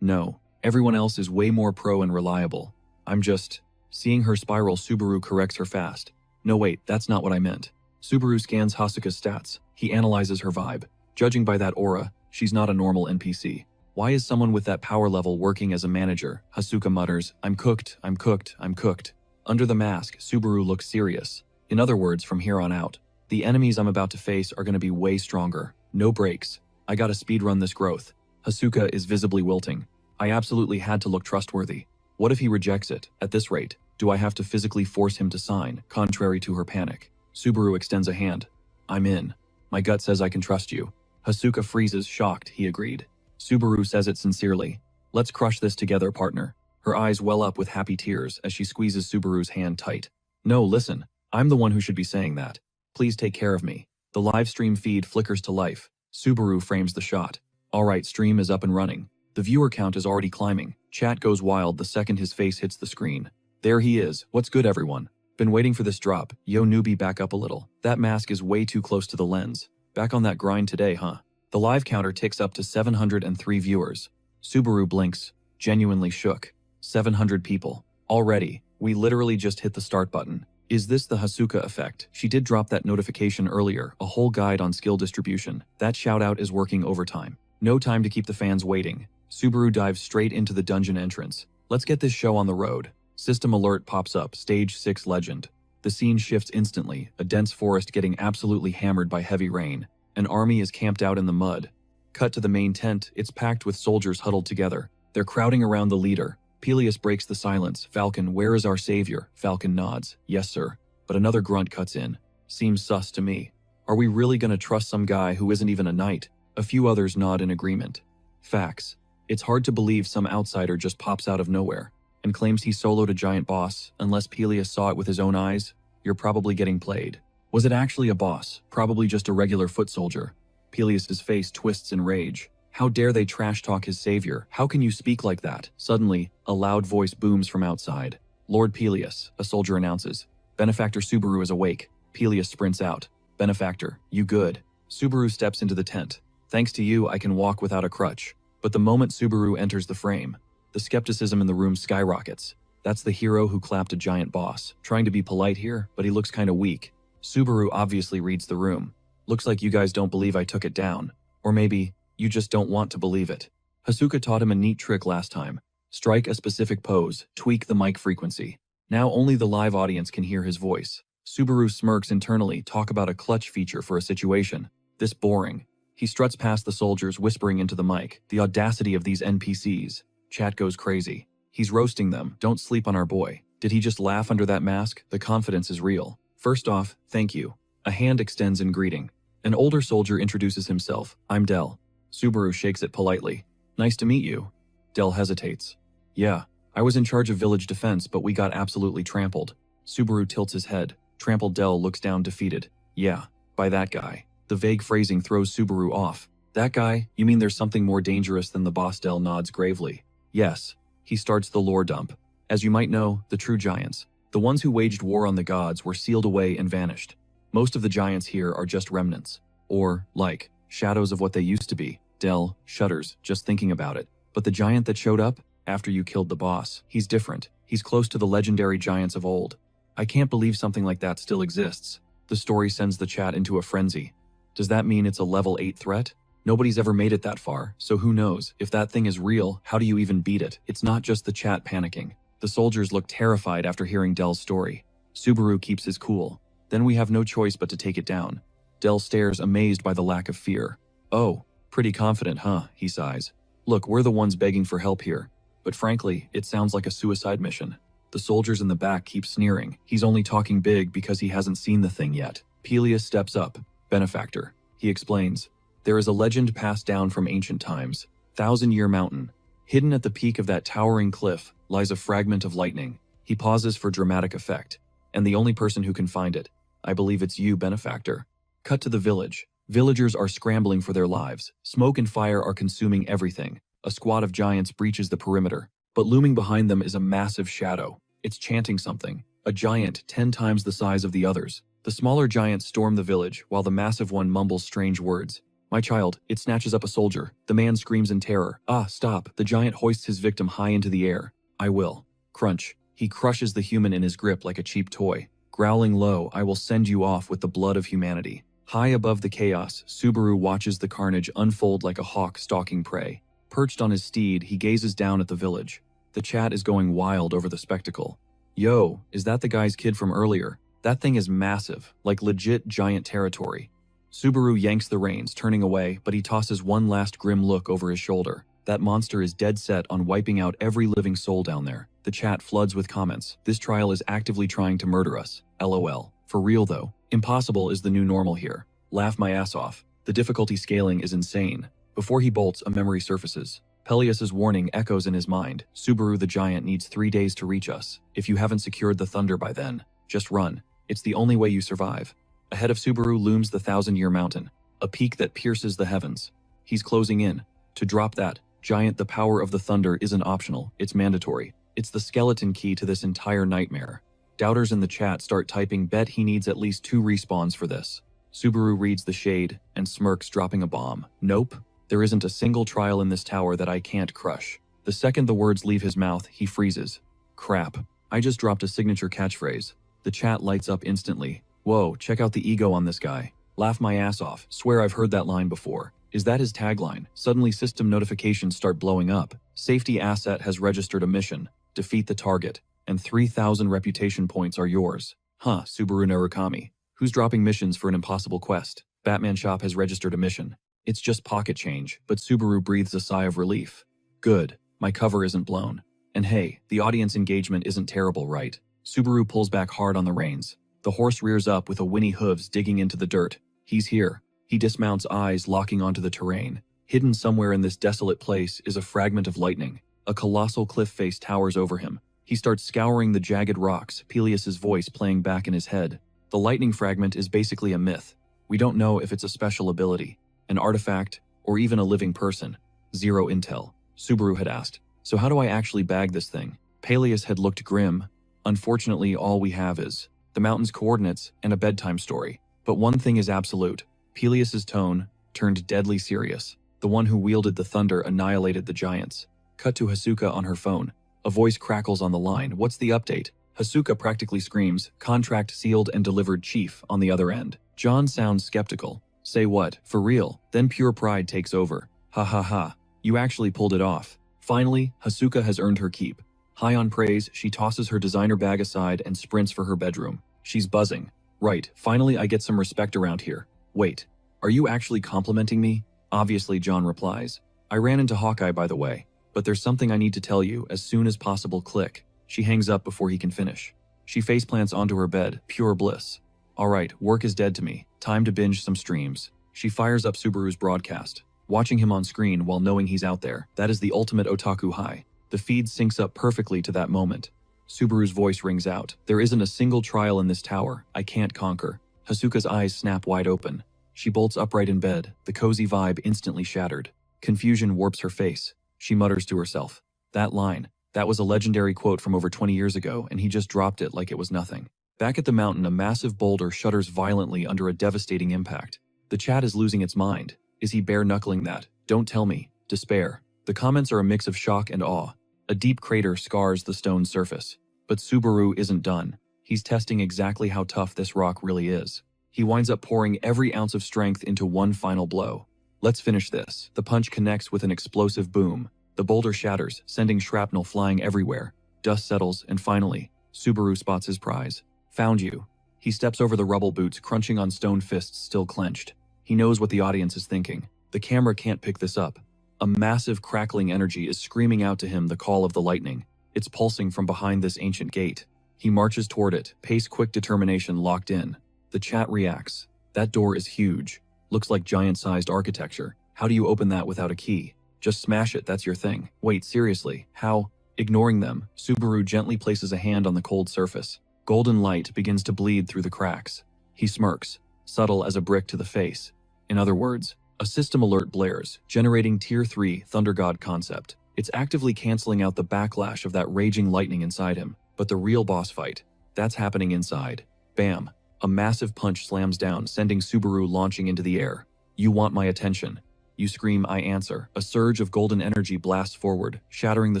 No. Everyone else is way more pro and reliable. I'm just… Seeing her spiral, Subaru corrects her fast. No wait, that's not what I meant. Subaru scans Hasuka's stats. He analyzes her vibe. Judging by that aura, she's not a normal NPC. Why is someone with that power level working as a manager? Hasuka mutters, I'm cooked, I'm cooked, I'm cooked. Under the mask, Subaru looks serious. In other words, from here on out, the enemies I'm about to face are going to be way stronger. No breaks. I gotta speedrun this growth. Hasuka is visibly wilting. I absolutely had to look trustworthy. What if he rejects it? At this rate, do I have to physically force him to sign, contrary to her panic? Subaru extends a hand. I'm in. My gut says I can trust you. Hasuka freezes, shocked, he agreed. Subaru says it sincerely. Let's crush this together, partner. Her eyes well up with happy tears as she squeezes Subaru's hand tight. No, listen. I'm the one who should be saying that. Please take care of me. The live stream feed flickers to life. Subaru frames the shot. Alright, stream is up and running. The viewer count is already climbing. Chat goes wild the second his face hits the screen. There he is. What's good, everyone? Been waiting for this drop. Yo, newbie, back up a little. That mask is way too close to the lens. Back on that grind today, huh? The live counter ticks up to 703 viewers. Subaru blinks, genuinely shook. 700 people. Already. We literally just hit the start button. Is this the Hasuka effect? She did drop that notification earlier, a whole guide on skill distribution. That shoutout is working overtime. No time to keep the fans waiting. Subaru dives straight into the dungeon entrance. Let's get this show on the road. System alert pops up, stage 6 legend. The scene shifts instantly, a dense forest getting absolutely hammered by heavy rain. An army is camped out in the mud. Cut to the main tent, it's packed with soldiers huddled together. They're crowding around the leader. Peleus breaks the silence. Falcon, where is our savior? Falcon nods. Yes, sir. But another grunt cuts in. Seems sus to me. Are we really gonna trust some guy who isn't even a knight? A few others nod in agreement. Facts. It's hard to believe some outsider just pops out of nowhere and claims he soloed a giant boss. Unless Peleus saw it with his own eyes, you're probably getting played. Was it actually a boss? Probably just a regular foot soldier. Peleus' face twists in rage. How dare they trash talk his savior? How can you speak like that? Suddenly, a loud voice booms from outside. Lord Peleus, a soldier announces. Benefactor Subaru is awake. Peleus sprints out. Benefactor, you good? Subaru steps into the tent. Thanks to you, I can walk without a crutch. But the moment Subaru enters the frame, the skepticism in the room skyrockets. That's the hero who clapped a giant boss. Trying to be polite here, but he looks kinda weak. Subaru obviously reads the room. Looks like you guys don't believe I took it down. Or maybe, you just don't want to believe it. Hasuka taught him a neat trick last time. Strike a specific pose, tweak the mic frequency. Now only the live audience can hear his voice. Subaru smirks internally, talk about a clutch feature for a situation. This boring. He struts past the soldiers, whispering into the mic. The audacity of these NPCs. Chat goes crazy. He's roasting them. Don't sleep on our boy. Did he just laugh under that mask? The confidence is real. First off, thank you. A hand extends in greeting. An older soldier introduces himself. I'm Del. Subaru shakes it politely. Nice to meet you. Del hesitates. Yeah, I was in charge of village defense, but we got absolutely trampled. Subaru tilts his head. Trampled. Del looks down defeated. Yeah, by that guy. The vague phrasing throws Subaru off. That guy? You mean there's something more dangerous than the boss? Del nods gravely. Yes. He starts the lore dump. As you might know, the true giants, the ones who waged war on the gods, were sealed away and vanished. Most of the giants here are just remnants. Or, like, shadows of what they used to be. Del shudders just thinking about it. But the giant that showed up after you killed the boss, he's different. He's close to the legendary giants of old. I can't believe something like that still exists. The story sends the chat into a frenzy. Does that mean it's a level 8 threat? Nobody's ever made it that far, so who knows? If that thing is real, how do you even beat it? It's not just the chat panicking. The soldiers look terrified after hearing Del's story. Subaru keeps his cool. Then we have no choice but to take it down. Dell stares, amazed by the lack of fear. Oh, pretty confident, huh? He sighs. Look, we're the ones begging for help here. But frankly, it sounds like a suicide mission. The soldiers in the back keep sneering. He's only talking big because he hasn't seen the thing yet. Peleus steps up. Benefactor. He explains. There is a legend passed down from ancient times. 1,000-Year Mountain. Hidden at the peak of that towering cliff lies a fragment of lightning. He pauses for dramatic effect. And the only person who can find it. I believe it's you, Benefactor. Cut to the village. Villagers are scrambling for their lives. Smoke and fire are consuming everything. A squad of giants breaches the perimeter. But looming behind them is a massive shadow. It's chanting something. A giant 10 times the size of the others. The smaller giants storm the village, while the massive one mumbles strange words. My child, it snatches up a soldier. The man screams in terror. Ah, stop. The giant hoists his victim high into the air. I will. Crunch. He crushes the human in his grip like a cheap toy. Growling low, I will send you off with the blood of humanity. High above the chaos, Subaru watches the carnage unfold like a hawk stalking prey. Perched on his steed, he gazes down at the village. The chat is going wild over the spectacle. Yo, is that the guy's kid from earlier? That thing is massive, like legit giant territory. Subaru yanks the reins, turning away, but he tosses one last grim look over his shoulder. That monster is dead set on wiping out every living soul down there. The chat floods with comments. This trial is actively trying to murder us. LOL. For real though. Impossible is the new normal here. Laugh my ass off. The difficulty scaling is insane. Before he bolts, a memory surfaces. Peleus's warning echoes in his mind. Subaru the giant needs 3 days to reach us. If you haven't secured the thunder by then, just run. It's the only way you survive. Ahead of Subaru looms the 1,000-Year Mountain, a peak that pierces the heavens. He's closing in. To drop that giant, the power of the thunder isn't optional, it's mandatory. It's the skeleton key to this entire nightmare. Doubters in the chat start typing, bet he needs at least 2 respawns for this. Subaru reads the shade and smirks, dropping a bomb. Nope. There isn't a single trial in this tower that I can't crush. The second the words leave his mouth, he freezes. Crap. I just dropped a signature catchphrase. The chat lights up instantly. Whoa, check out the ego on this guy. Laugh my ass off. Swear I've heard that line before. Is that his tagline? Suddenly system notifications start blowing up. Safety asset has registered a mission. Defeat the target. And 3,000 reputation points are yours. Huh, Subaru Narukami. Who's dropping missions for an impossible quest? Batman Shop has registered a mission. It's just pocket change, but Subaru breathes a sigh of relief. Good. My cover isn't blown. And hey, the audience engagement isn't terrible, right? Subaru pulls back hard on the reins. The horse rears up with a whinny hooves digging into the dirt. He's here. He dismounts, eyes locking onto the terrain. Hidden somewhere in this desolate place is a fragment of lightning. A colossal cliff face towers over him. He starts scouring the jagged rocks, Peleus's voice playing back in his head. The lightning fragment is basically a myth. We don't know if it's a special ability, an artifact, or even a living person. Zero intel. Subaru had asked, so how do I actually bag this thing? Peleus had looked grim. Unfortunately, all we have is the mountain's coordinates and a bedtime story. But one thing is absolute. Peleus's tone turned deadly serious. The one who wielded the thunder annihilated the giants. Cut to Hasuka on her phone. A voice crackles on the line. What's the update? Hasuka practically screams, contract sealed and delivered, chief, on the other end. John sounds skeptical. Say what? For real? Then pure pride takes over. Ha ha ha. You actually pulled it off. Finally, Hasuka has earned her keep. High on praise, she tosses her designer bag aside and sprints for her bedroom. She's buzzing. Right, finally I get some respect around here. Wait, are you actually complimenting me? Obviously, John replies. I ran into Hawkeye, by the way. But there's something I need to tell you as soon as possible. Click. She hangs up before he can finish. She faceplants onto her bed, pure bliss. Alright, work is dead to me. Time to binge some streams. She fires up Subaru's broadcast. Watching him on screen while knowing he's out there, that is the ultimate otaku high. The feed syncs up perfectly to that moment. Subaru's voice rings out. There isn't a single trial in this tower I can't conquer. Hasuka's eyes snap wide open. She bolts upright in bed, the cozy vibe instantly shattered. Confusion warps her face. She mutters to herself. That line. That was a legendary quote from over 20 years ago, and he just dropped it like it was nothing. Back at the mountain, a massive boulder shudders violently under a devastating impact. The chat is losing its mind. Is he bare-knuckling that? Don't tell me. Despair. The comments are a mix of shock and awe. A deep crater scars the stone surface. But Subaru isn't done. He's testing exactly how tough this rock really is. He winds up pouring every ounce of strength into one final blow. Let's finish this. The punch connects with an explosive boom. The boulder shatters, sending shrapnel flying everywhere. Dust settles, and finally, Subaru spots his prize. Found you. He steps over the rubble boots, crunching on stone fists still clenched. He knows what the audience is thinking. The camera can't pick this up. A massive crackling energy is screaming out to him the call of the lightning. It's pulsing from behind this ancient gate. He marches toward it, pace quick determination locked in. The chat reacts. That door is huge. Looks like giant-sized architecture. How do you open that without a key? Just smash it, that's your thing. Wait, seriously, how? Ignoring them, Subaru gently places a hand on the cold surface. Golden light begins to bleed through the cracks. He smirks, subtle as a brick to the face. In other words, a system alert blares, generating Tier 3 Thunder God concept. It's actively canceling out the backlash of that raging lightning inside him. But the real boss fight, that's happening inside. Bam! A massive punch slams down, sending Subaru launching into the air. You want my attention. You scream, I answer. A surge of golden energy blasts forward, shattering the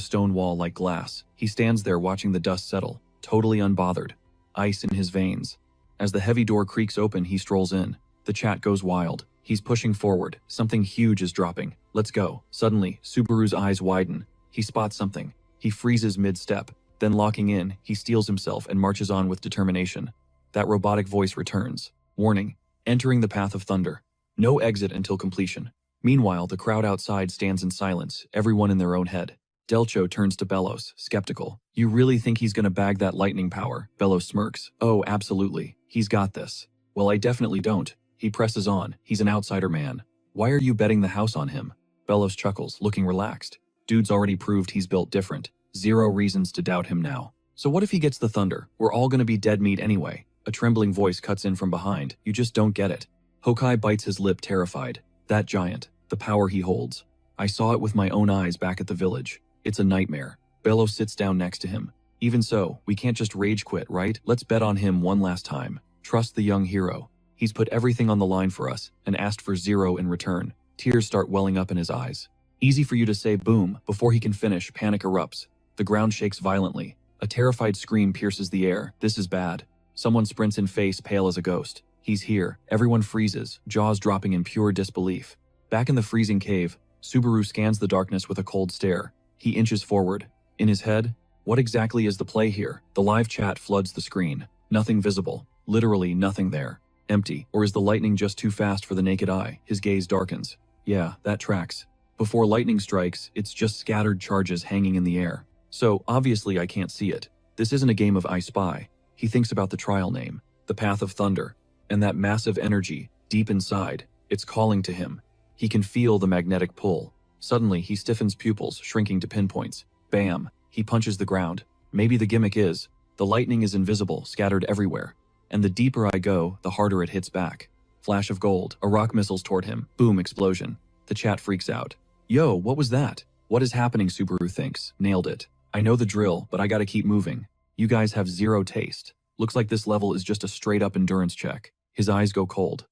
stone wall like glass. He stands there watching the dust settle, totally unbothered. Ice in his veins. As the heavy door creaks open, he strolls in. The chat goes wild. He's pushing forward. Something huge is dropping. Let's go. Suddenly, Subaru's eyes widen. He spots something. He freezes mid-step. Then locking in, he steels himself and marches on with determination. That robotic voice returns. Warning. Entering the path of thunder. No exit until completion. Meanwhile, the crowd outside stands in silence, everyone in their own head. Delcho turns to Bellos, skeptical. You really think he's gonna bag that lightning power? Bellos smirks. Oh, absolutely. He's got this. Well, I definitely don't. He presses on. He's an outsider man. Why are you betting the house on him? Bellos chuckles, looking relaxed. Dude's already proved he's built different. Zero reasons to doubt him now. So what if he gets the thunder? We're all gonna be dead meat anyway. A trembling voice cuts in from behind. You just don't get it. Hokai bites his lip, terrified. That giant. The power he holds. I saw it with my own eyes back at the village. It's a nightmare. Bello sits down next to him. Even so, we can't just rage quit, right? Let's bet on him one last time. Trust the young hero. He's put everything on the line for us and asked for zero in return. Tears start welling up in his eyes. Easy for you to say boom. Before he can finish, panic erupts. The ground shakes violently. A terrified scream pierces the air. This is bad. Someone sprints in, face pale as a ghost. He's here. Everyone freezes, jaws dropping in pure disbelief. Back in the freezing cave, Subaru scans the darkness with a cold stare. He inches forward. In his head, what exactly is the play here? The live chat floods the screen. Nothing visible. Literally nothing there. Empty. Or is the lightning just too fast for the naked eye? His gaze darkens. Yeah, that tracks. Before lightning strikes, it's just scattered charges hanging in the air. So, obviously I can't see it. This isn't a game of I Spy. He thinks about the trial name, the Path of Thunder, and that massive energy, deep inside, it's calling to him. He can feel the magnetic pull. Suddenly, he stiffens pupils, shrinking to pinpoints. Bam! He punches the ground. Maybe the gimmick is, the lightning is invisible, scattered everywhere. And the deeper I go, the harder it hits back. Flash of gold, a rock missiles toward him. Boom, explosion. The chat freaks out. Yo, what was that? What is happening? Subaru thinks. Nailed it. I know the drill, but I gotta keep moving. You guys have zero taste. Looks like this level is just a straight-up endurance check. His eyes go cold.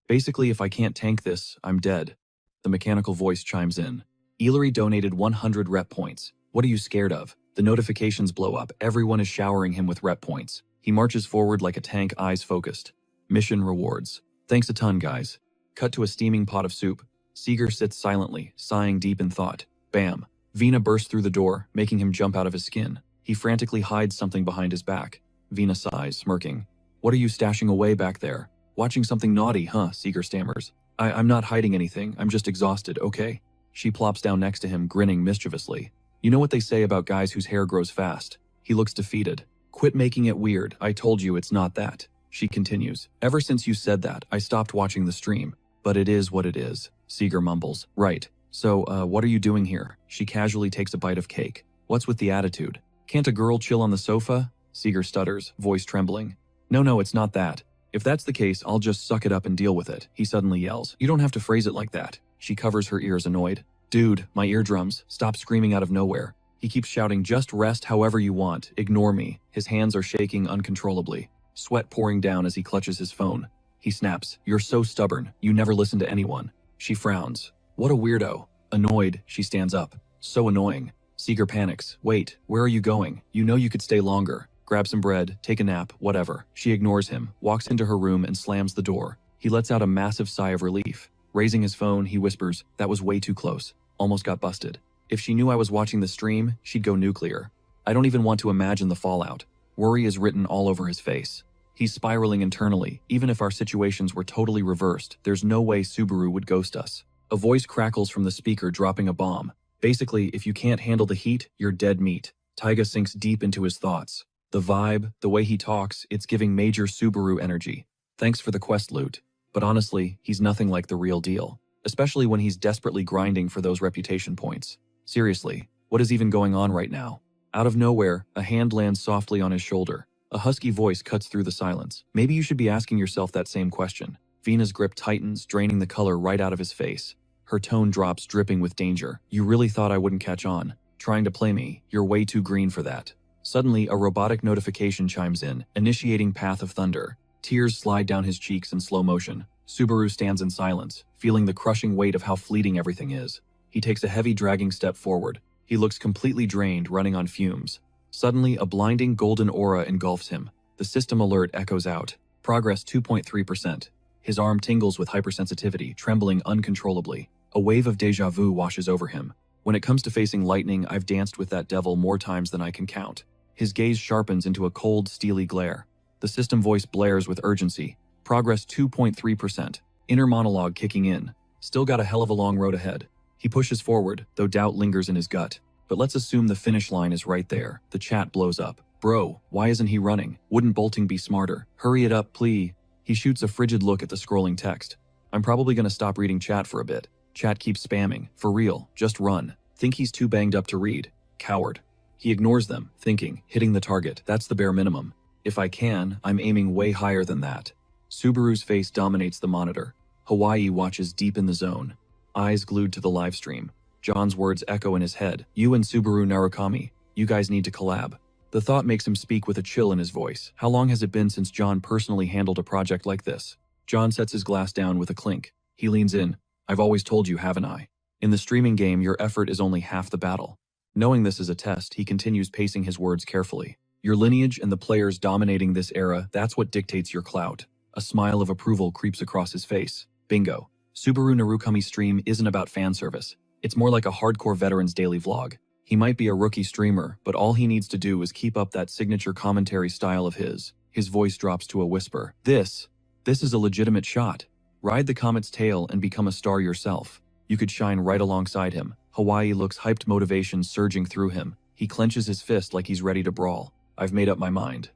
Basically, if I can't tank this, I'm dead. The mechanical voice chimes in. Ellery donated 100 rep points. What are you scared of? The notifications blow up. Everyone is showering him with rep points. He marches forward like a tank, eyes focused. Mission rewards. Thanks a ton, guys. Cut to a steaming pot of soup. Seeger sits silently, sighing deep in thought. Bam. Vina bursts through the door, making him jump out of his skin. He frantically hides something behind his back. Vina sighs, smirking. What are you stashing away back there? Watching something naughty, huh? Seeger stammers. I'm not hiding anything. I'm just exhausted, okay? She plops down next to him, grinning mischievously. You know what they say about guys whose hair grows fast? He looks defeated. Quit making it weird. I told you it's not that. She continues. Ever since you said that, I stopped watching the stream. But it is what it is. Seeger mumbles. Right. So, what are you doing here? She casually takes a bite of cake. What's with the attitude? Can't a girl chill on the sofa? Seeger stutters, voice trembling. No, it's not that. If that's the case, I'll just suck it up and deal with it. He suddenly yells. You don't have to phrase it like that. She covers her ears, annoyed. Dude, my eardrums. Stop screaming out of nowhere. He keeps shouting, just rest however you want. Ignore me. His hands are shaking uncontrollably. Sweat pouring down as he clutches his phone. He snaps. You're so stubborn. You never listen to anyone. She frowns. What a weirdo. Annoyed, she stands up. So annoying. Seeger panics. Wait, where are you going? You know you could stay longer. Grab some bread, take a nap, whatever. She ignores him, walks into her room and slams the door. He lets out a massive sigh of relief. Raising his phone, he whispers, that was way too close. Almost got busted. If she knew I was watching the stream, she'd go nuclear. I don't even want to imagine the fallout. Worry is written all over his face. He's spiraling internally. Even if our situations were totally reversed, there's no way Subaru would ghost us. A voice crackles from the speaker, dropping a bomb. Basically, if you can't handle the heat, you're dead meat. Taiga sinks deep into his thoughts. The vibe, the way he talks, it's giving major Subaru energy. Thanks for the quest loot. But honestly, he's nothing like the real deal. Especially when he's desperately grinding for those reputation points. Seriously, what is even going on right now? Out of nowhere, a hand lands softly on his shoulder. A husky voice cuts through the silence. Maybe you should be asking yourself that same question. Vina's grip tightens, draining the color right out of his face. Her tone drops, dripping with danger. You really thought I wouldn't catch on? Trying to play me? You're way too green for that. Suddenly, a robotic notification chimes in, initiating Path of Thunder. Tears slide down his cheeks in slow motion. Subaru stands in silence, feeling the crushing weight of how fleeting everything is. He takes a heavy, dragging step forward. He looks completely drained, running on fumes. Suddenly, a blinding golden aura engulfs him. The system alert echoes out. Progress 2.3%. His arm tingles with hypersensitivity, trembling uncontrollably. A wave of déjà vu washes over him. When it comes to facing lightning, I've danced with that devil more times than I can count. His gaze sharpens into a cold, steely glare. The system voice blares with urgency. Progress 2.3%. Inner monologue kicking in. Still got a hell of a long road ahead. He pushes forward, though doubt lingers in his gut. But let's assume the finish line is right there. The chat blows up. Bro, why isn't he running? Wouldn't bolting be smarter? Hurry it up, please. He shoots a frigid look at the scrolling text. I'm probably gonna stop reading chat for a bit. Chat keeps spamming. For real, just run. Think he's too banged up to read. Coward. He ignores them, thinking, hitting the target, that's the bare minimum. If I can, I'm aiming way higher than that. Subaru's face dominates the monitor. Hawaii watches deep in the zone, eyes glued to the live stream. John's words echo in his head. You and Subaru Narukami, you guys need to collab. The thought makes him speak with a chill in his voice. How long has it been since John personally handled a project like this? John sets his glass down with a clink. He leans in. I've always told you, haven't I? In the streaming game, your effort is only half the battle. Knowing this is a test, he continues pacing his words carefully. Your lineage and the players dominating this era, that's what dictates your clout. A smile of approval creeps across his face. Bingo. Subaru Narukami's stream isn't about fan service. It's more like a hardcore veteran's daily vlog. He might be a rookie streamer, but all he needs to do is keep up that signature commentary style of his. His voice drops to a whisper. This is a legitimate shot. Ride the comet's tail and become a star yourself. You could shine right alongside him. Hawaii looks hyped, motivation surging through him. He clenches his fist like he's ready to brawl. I've made up my mind.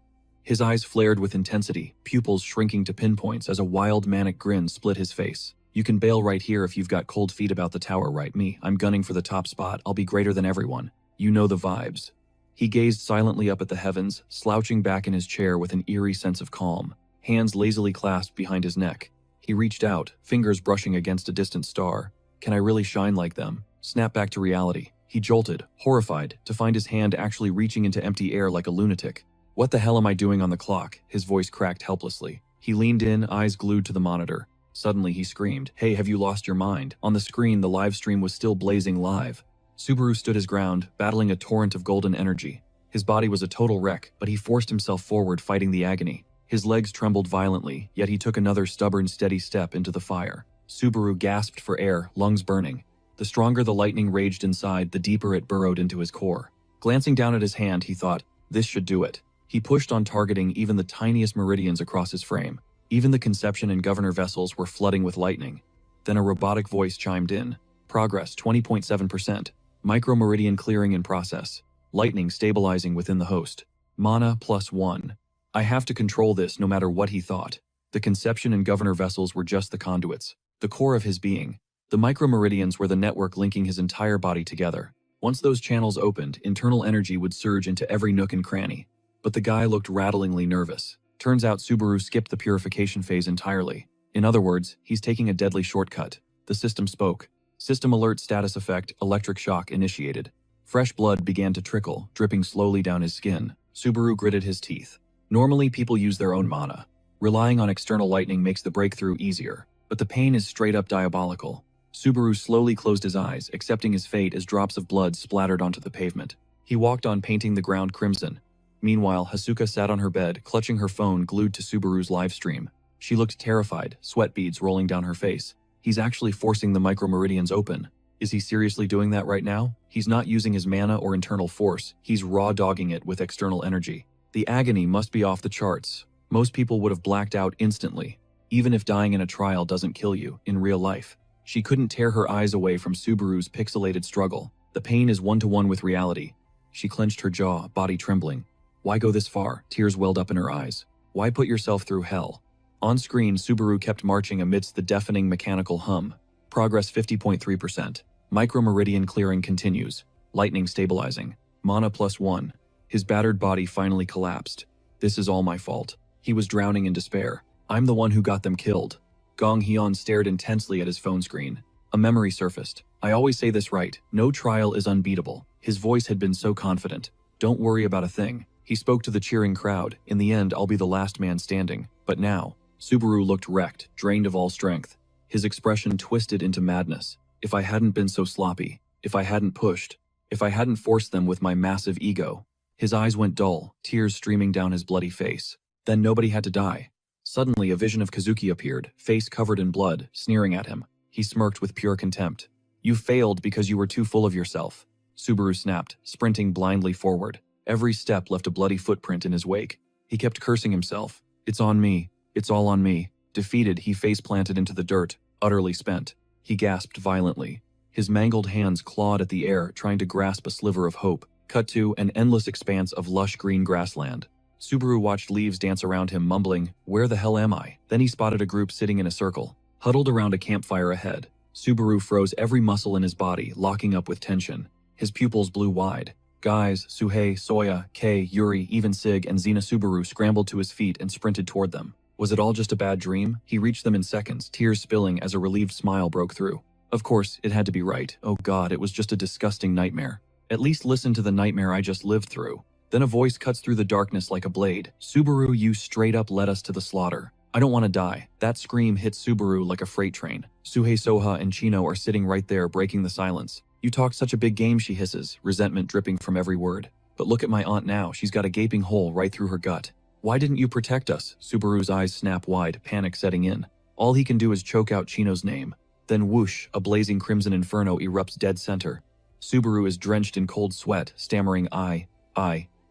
His eyes flared with intensity, pupils shrinking to pinpoints as a wild manic grin split his face. You can bail right here if you've got cold feet about the tower, right? Me, I'm gunning for the top spot. I'll be greater than everyone. You know the vibes. He gazed silently up at the heavens, slouching back in his chair with an eerie sense of calm, hands lazily clasped behind his neck. He reached out, fingers brushing against a distant star. Can I really shine like them? Snap back to reality. He jolted, horrified, to find his hand actually reaching into empty air like a lunatic. What the hell am I doing on the clock? His voice cracked helplessly. He leaned in, eyes glued to the monitor. Suddenly he screamed, Hey, have you lost your mind? On the screen, the live stream was still blazing live. Subaru stood his ground, battling a torrent of golden energy. His body was a total wreck, but he forced himself forward, fighting the agony. His legs trembled violently, yet he took another stubborn, steady step into the fire. Subaru gasped for air, lungs burning. The stronger the lightning raged inside, the deeper it burrowed into his core. Glancing down at his hand, he thought, this should do it. He pushed on, targeting even the tiniest meridians across his frame. Even the Conception and Governor vessels were flooding with lightning. Then a robotic voice chimed in. Progress 20.7%. Micromeridian clearing in process. Lightning stabilizing within the host. Mana +1. I have to control this no matter what he thought. The Conception and Governor vessels were just the conduits, the core of his being. The micromeridians were the network linking his entire body together. Once those channels opened, internal energy would surge into every nook and cranny. But the guy looked rattlingly nervous. Turns out Subaru skipped the purification phase entirely. In other words, he's taking a deadly shortcut. The system spoke. System alert status effect, electric shock initiated. Fresh blood began to trickle, dripping slowly down his skin. Subaru gritted his teeth. Normally, people use their own mana. Relying on external lightning makes the breakthrough easier. But the pain is straight up diabolical. Subaru slowly closed his eyes, accepting his fate as drops of blood splattered onto the pavement. He walked on, painting the ground crimson. Meanwhile, Hasuka sat on her bed, clutching her phone glued to Subaru's livestream. She looked terrified, sweat beads rolling down her face. He's actually forcing the micromeridians open. Is he seriously doing that right now? He's not using his mana or internal force. He's raw dogging it with external energy. The agony must be off the charts. Most people would have blacked out instantly, even if dying in a trial doesn't kill you in real life. She couldn't tear her eyes away from Subaru's pixelated struggle. The pain is one-to-one with reality. She clenched her jaw, body trembling. Why go this far? Tears welled up in her eyes. Why put yourself through hell? On screen, Subaru kept marching amidst the deafening mechanical hum. Progress 50.3%. Micromeridian clearing continues. Lightning stabilizing. Mana +1. His battered body finally collapsed. This is all my fault. He was drowning in despair. I'm the one who got them killed. Gong Hyun stared intensely at his phone screen. A memory surfaced. I always say this right. No trial is unbeatable. His voice had been so confident. Don't worry about a thing. He spoke to the cheering crowd. In the end, I'll be the last man standing. But now, Subaru looked wrecked, drained of all strength. His expression twisted into madness. If I hadn't been so sloppy, if I hadn't pushed, if I hadn't forced them with my massive ego. His eyes went dull, tears streaming down his bloody face. Then nobody had to die. Suddenly, a vision of Kazuki appeared, face covered in blood, sneering at him. He smirked with pure contempt. You failed because you were too full of yourself. Subaru snapped, sprinting blindly forward. Every step left a bloody footprint in his wake. He kept cursing himself. It's on me. It's all on me. Defeated, he face-planted into the dirt, utterly spent. He gasped violently. His mangled hands clawed at the air, trying to grasp a sliver of hope. Cut to an endless expanse of lush green grassland. Subaru watched leaves dance around him, mumbling, "Where the hell am I?" Then he spotted a group sitting in a circle, huddled around a campfire ahead. Subaru froze every muscle in his body, locking up with tension. His pupils blew wide. Guys, Suhei, Soya, Kei, Yuri, even Sig, and Xena. Subaru scrambled to his feet and sprinted toward them. Was it all just a bad dream? He reached them in seconds, tears spilling as a relieved smile broke through. Of course, it had to be right. Oh God, it was just a disgusting nightmare. At least listen to the nightmare I just lived through. Then a voice cuts through the darkness like a blade. Subaru, you straight up led us to the slaughter. I don't want to die. That scream hit Subaru like a freight train. Suhei, Soha, and Chino are sitting right there, breaking the silence. You talk such a big game, she hisses, resentment dripping from every word. But look at my aunt now, she's got a gaping hole right through her gut. Why didn't you protect us? Subaru's eyes snap wide, panic setting in. All he can do is choke out Chino's name. Then whoosh, a blazing crimson inferno erupts dead center. Subaru is drenched in cold sweat, stammering I.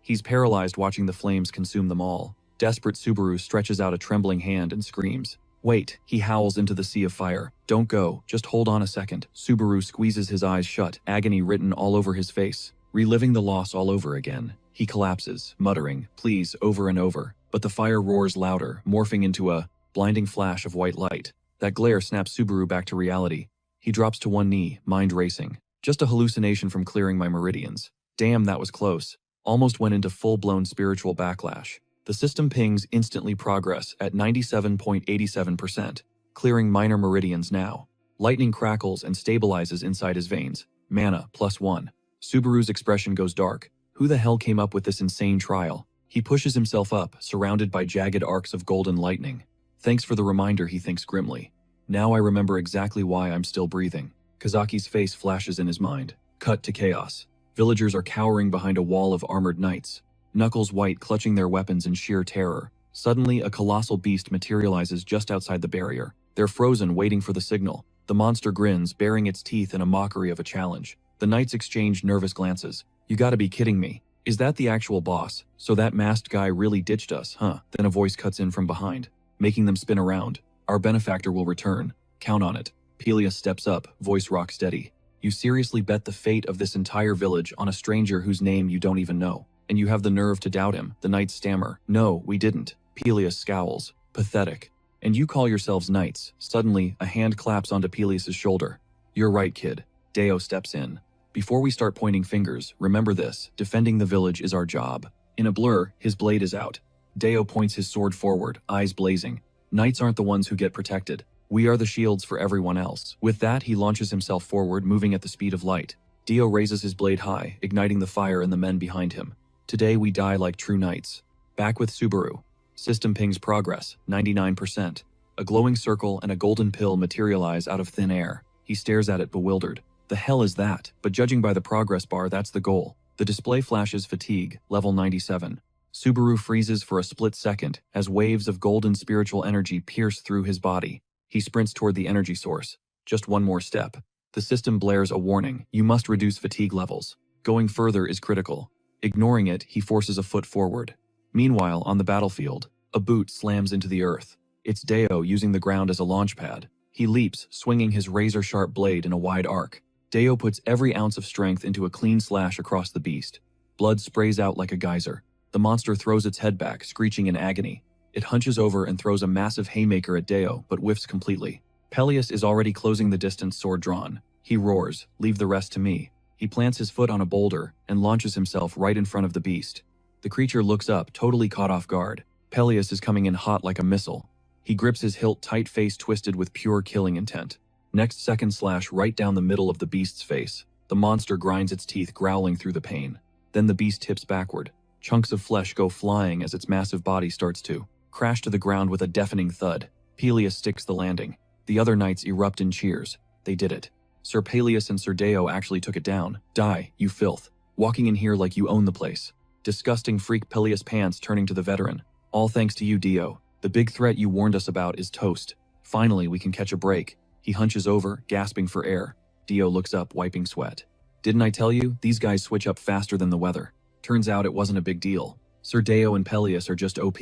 He's paralyzed watching the flames consume them all. Desperate, Subaru stretches out a trembling hand and screams. Wait, he howls into the sea of fire. Don't go, just hold on a second. Subaru squeezes his eyes shut, agony written all over his face. Reliving the loss all over again. He collapses, muttering, please, over and over. But the fire roars louder, morphing into a blinding flash of white light. That glare snaps Subaru back to reality. He drops to one knee, mind racing. Just a hallucination from clearing my meridians. Damn, that was close. Almost went into full-blown spiritual backlash. The system pings instantly progress at 97.87%, clearing minor meridians now. Lightning crackles and stabilizes inside his veins. Mana +1. Subaru's expression goes dark. Who the hell came up with this insane trial? He pushes himself up, surrounded by jagged arcs of golden lightning. Thanks for the reminder, he thinks grimly. Now I remember exactly why I'm still breathing. Kazaki's face flashes in his mind. Cut to chaos. Villagers are cowering behind a wall of armored knights, knuckles white, clutching their weapons in sheer terror. Suddenly, a colossal beast materializes just outside the barrier. They're frozen, waiting for the signal. The monster grins, baring its teeth in a mockery of a challenge. The knights exchange nervous glances. You gotta be kidding me. Is that the actual boss? So that masked guy really ditched us, huh? Then a voice cuts in from behind, making them spin around. Our benefactor will return. Count on it. Pelias steps up, voice rock steady. You seriously bet the fate of this entire village on a stranger whose name you don't even know. And you have the nerve to doubt him, the knights stammer. No, we didn't. Pelias scowls. Pathetic. And you call yourselves knights. Suddenly, a hand claps onto Pelias' shoulder. You're right, kid. Deo steps in. Before we start pointing fingers, remember this. Defending the village is our job. In a blur, his blade is out. Deo points his sword forward, eyes blazing. Knights aren't the ones who get protected. We are the shields for everyone else. With that, he launches himself forward, moving at the speed of light. Dio raises his blade high, igniting the fire in the men behind him. Today we die like true knights. Back with Subaru. System pings progress, 99%. A glowing circle and a golden pill materialize out of thin air. He stares at it bewildered. The hell is that? But judging by the progress bar, that's the goal. The display flashes fatigue, level 97. Subaru freezes for a split second as waves of golden spiritual energy pierce through his body. He sprints toward the energy source. Just one more step. The system blares a warning. You must reduce fatigue levels. Going further is critical. Ignoring it, he forces a foot forward. Meanwhile, on the battlefield, A boot slams into the earth. It's Deo using the ground as a launch pad. He leaps, swinging his razor-sharp blade in a wide arc. Deo puts every ounce of strength into a clean slash across the beast. Blood sprays out like a geyser. The monster throws its head back, screeching in agony. It hunches over and throws a massive haymaker at Deo, but whiffs completely. Peleus is already closing the distance, sword drawn. He roars, "Leave the rest to me." He plants his foot on a boulder and launches himself right in front of the beast. The creature looks up, totally caught off guard. Peleus is coming in hot like a missile. He grips his hilt tight, face twisted with pure killing intent. Next second slash right down the middle of the beast's face. The monster grinds its teeth, growling through the pain. Then the beast tips backward. Chunks of flesh go flying as its massive body starts to crash to the ground with a deafening thud. Peleus sticks the landing. The other knights erupt in cheers. They did it. Sir Peleus and Sir Deo actually took it down. Die, you filth. Walking in here like you own the place. Disgusting freak. Peleus pants, turning to the veteran. All thanks to you, Deo. The big threat you warned us about is toast. Finally, we can catch a break. He hunches over, gasping for air. Deo looks up, wiping sweat. Didn't I tell you? These guys switch up faster than the weather. Turns out it wasn't a big deal. Sir Deo and Peleus are just OP.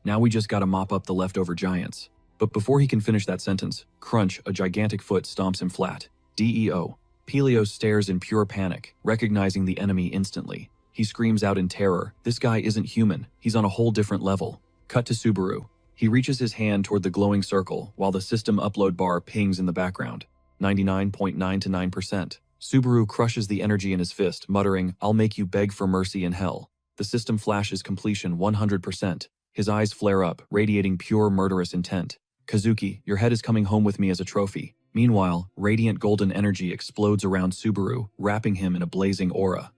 Now we just gotta mop up the leftover giants. But before he can finish that sentence, crunch, a gigantic foot stomps him flat. Deo. Peleus stares in pure panic, recognizing the enemy instantly. He screams out in terror, "This guy isn't human, he's on a whole different level." Cut to Subaru. He reaches his hand toward the glowing circle while the system upload bar pings in the background. 99.9%. Subaru crushes the energy in his fist, muttering, "I'll make you beg for mercy in hell." The system flashes completion 100%. His eyes flare up, radiating pure murderous intent. "Kazuki, your head is coming home with me as a trophy." Meanwhile, radiant golden energy explodes around Subaru, wrapping him in a blazing aura.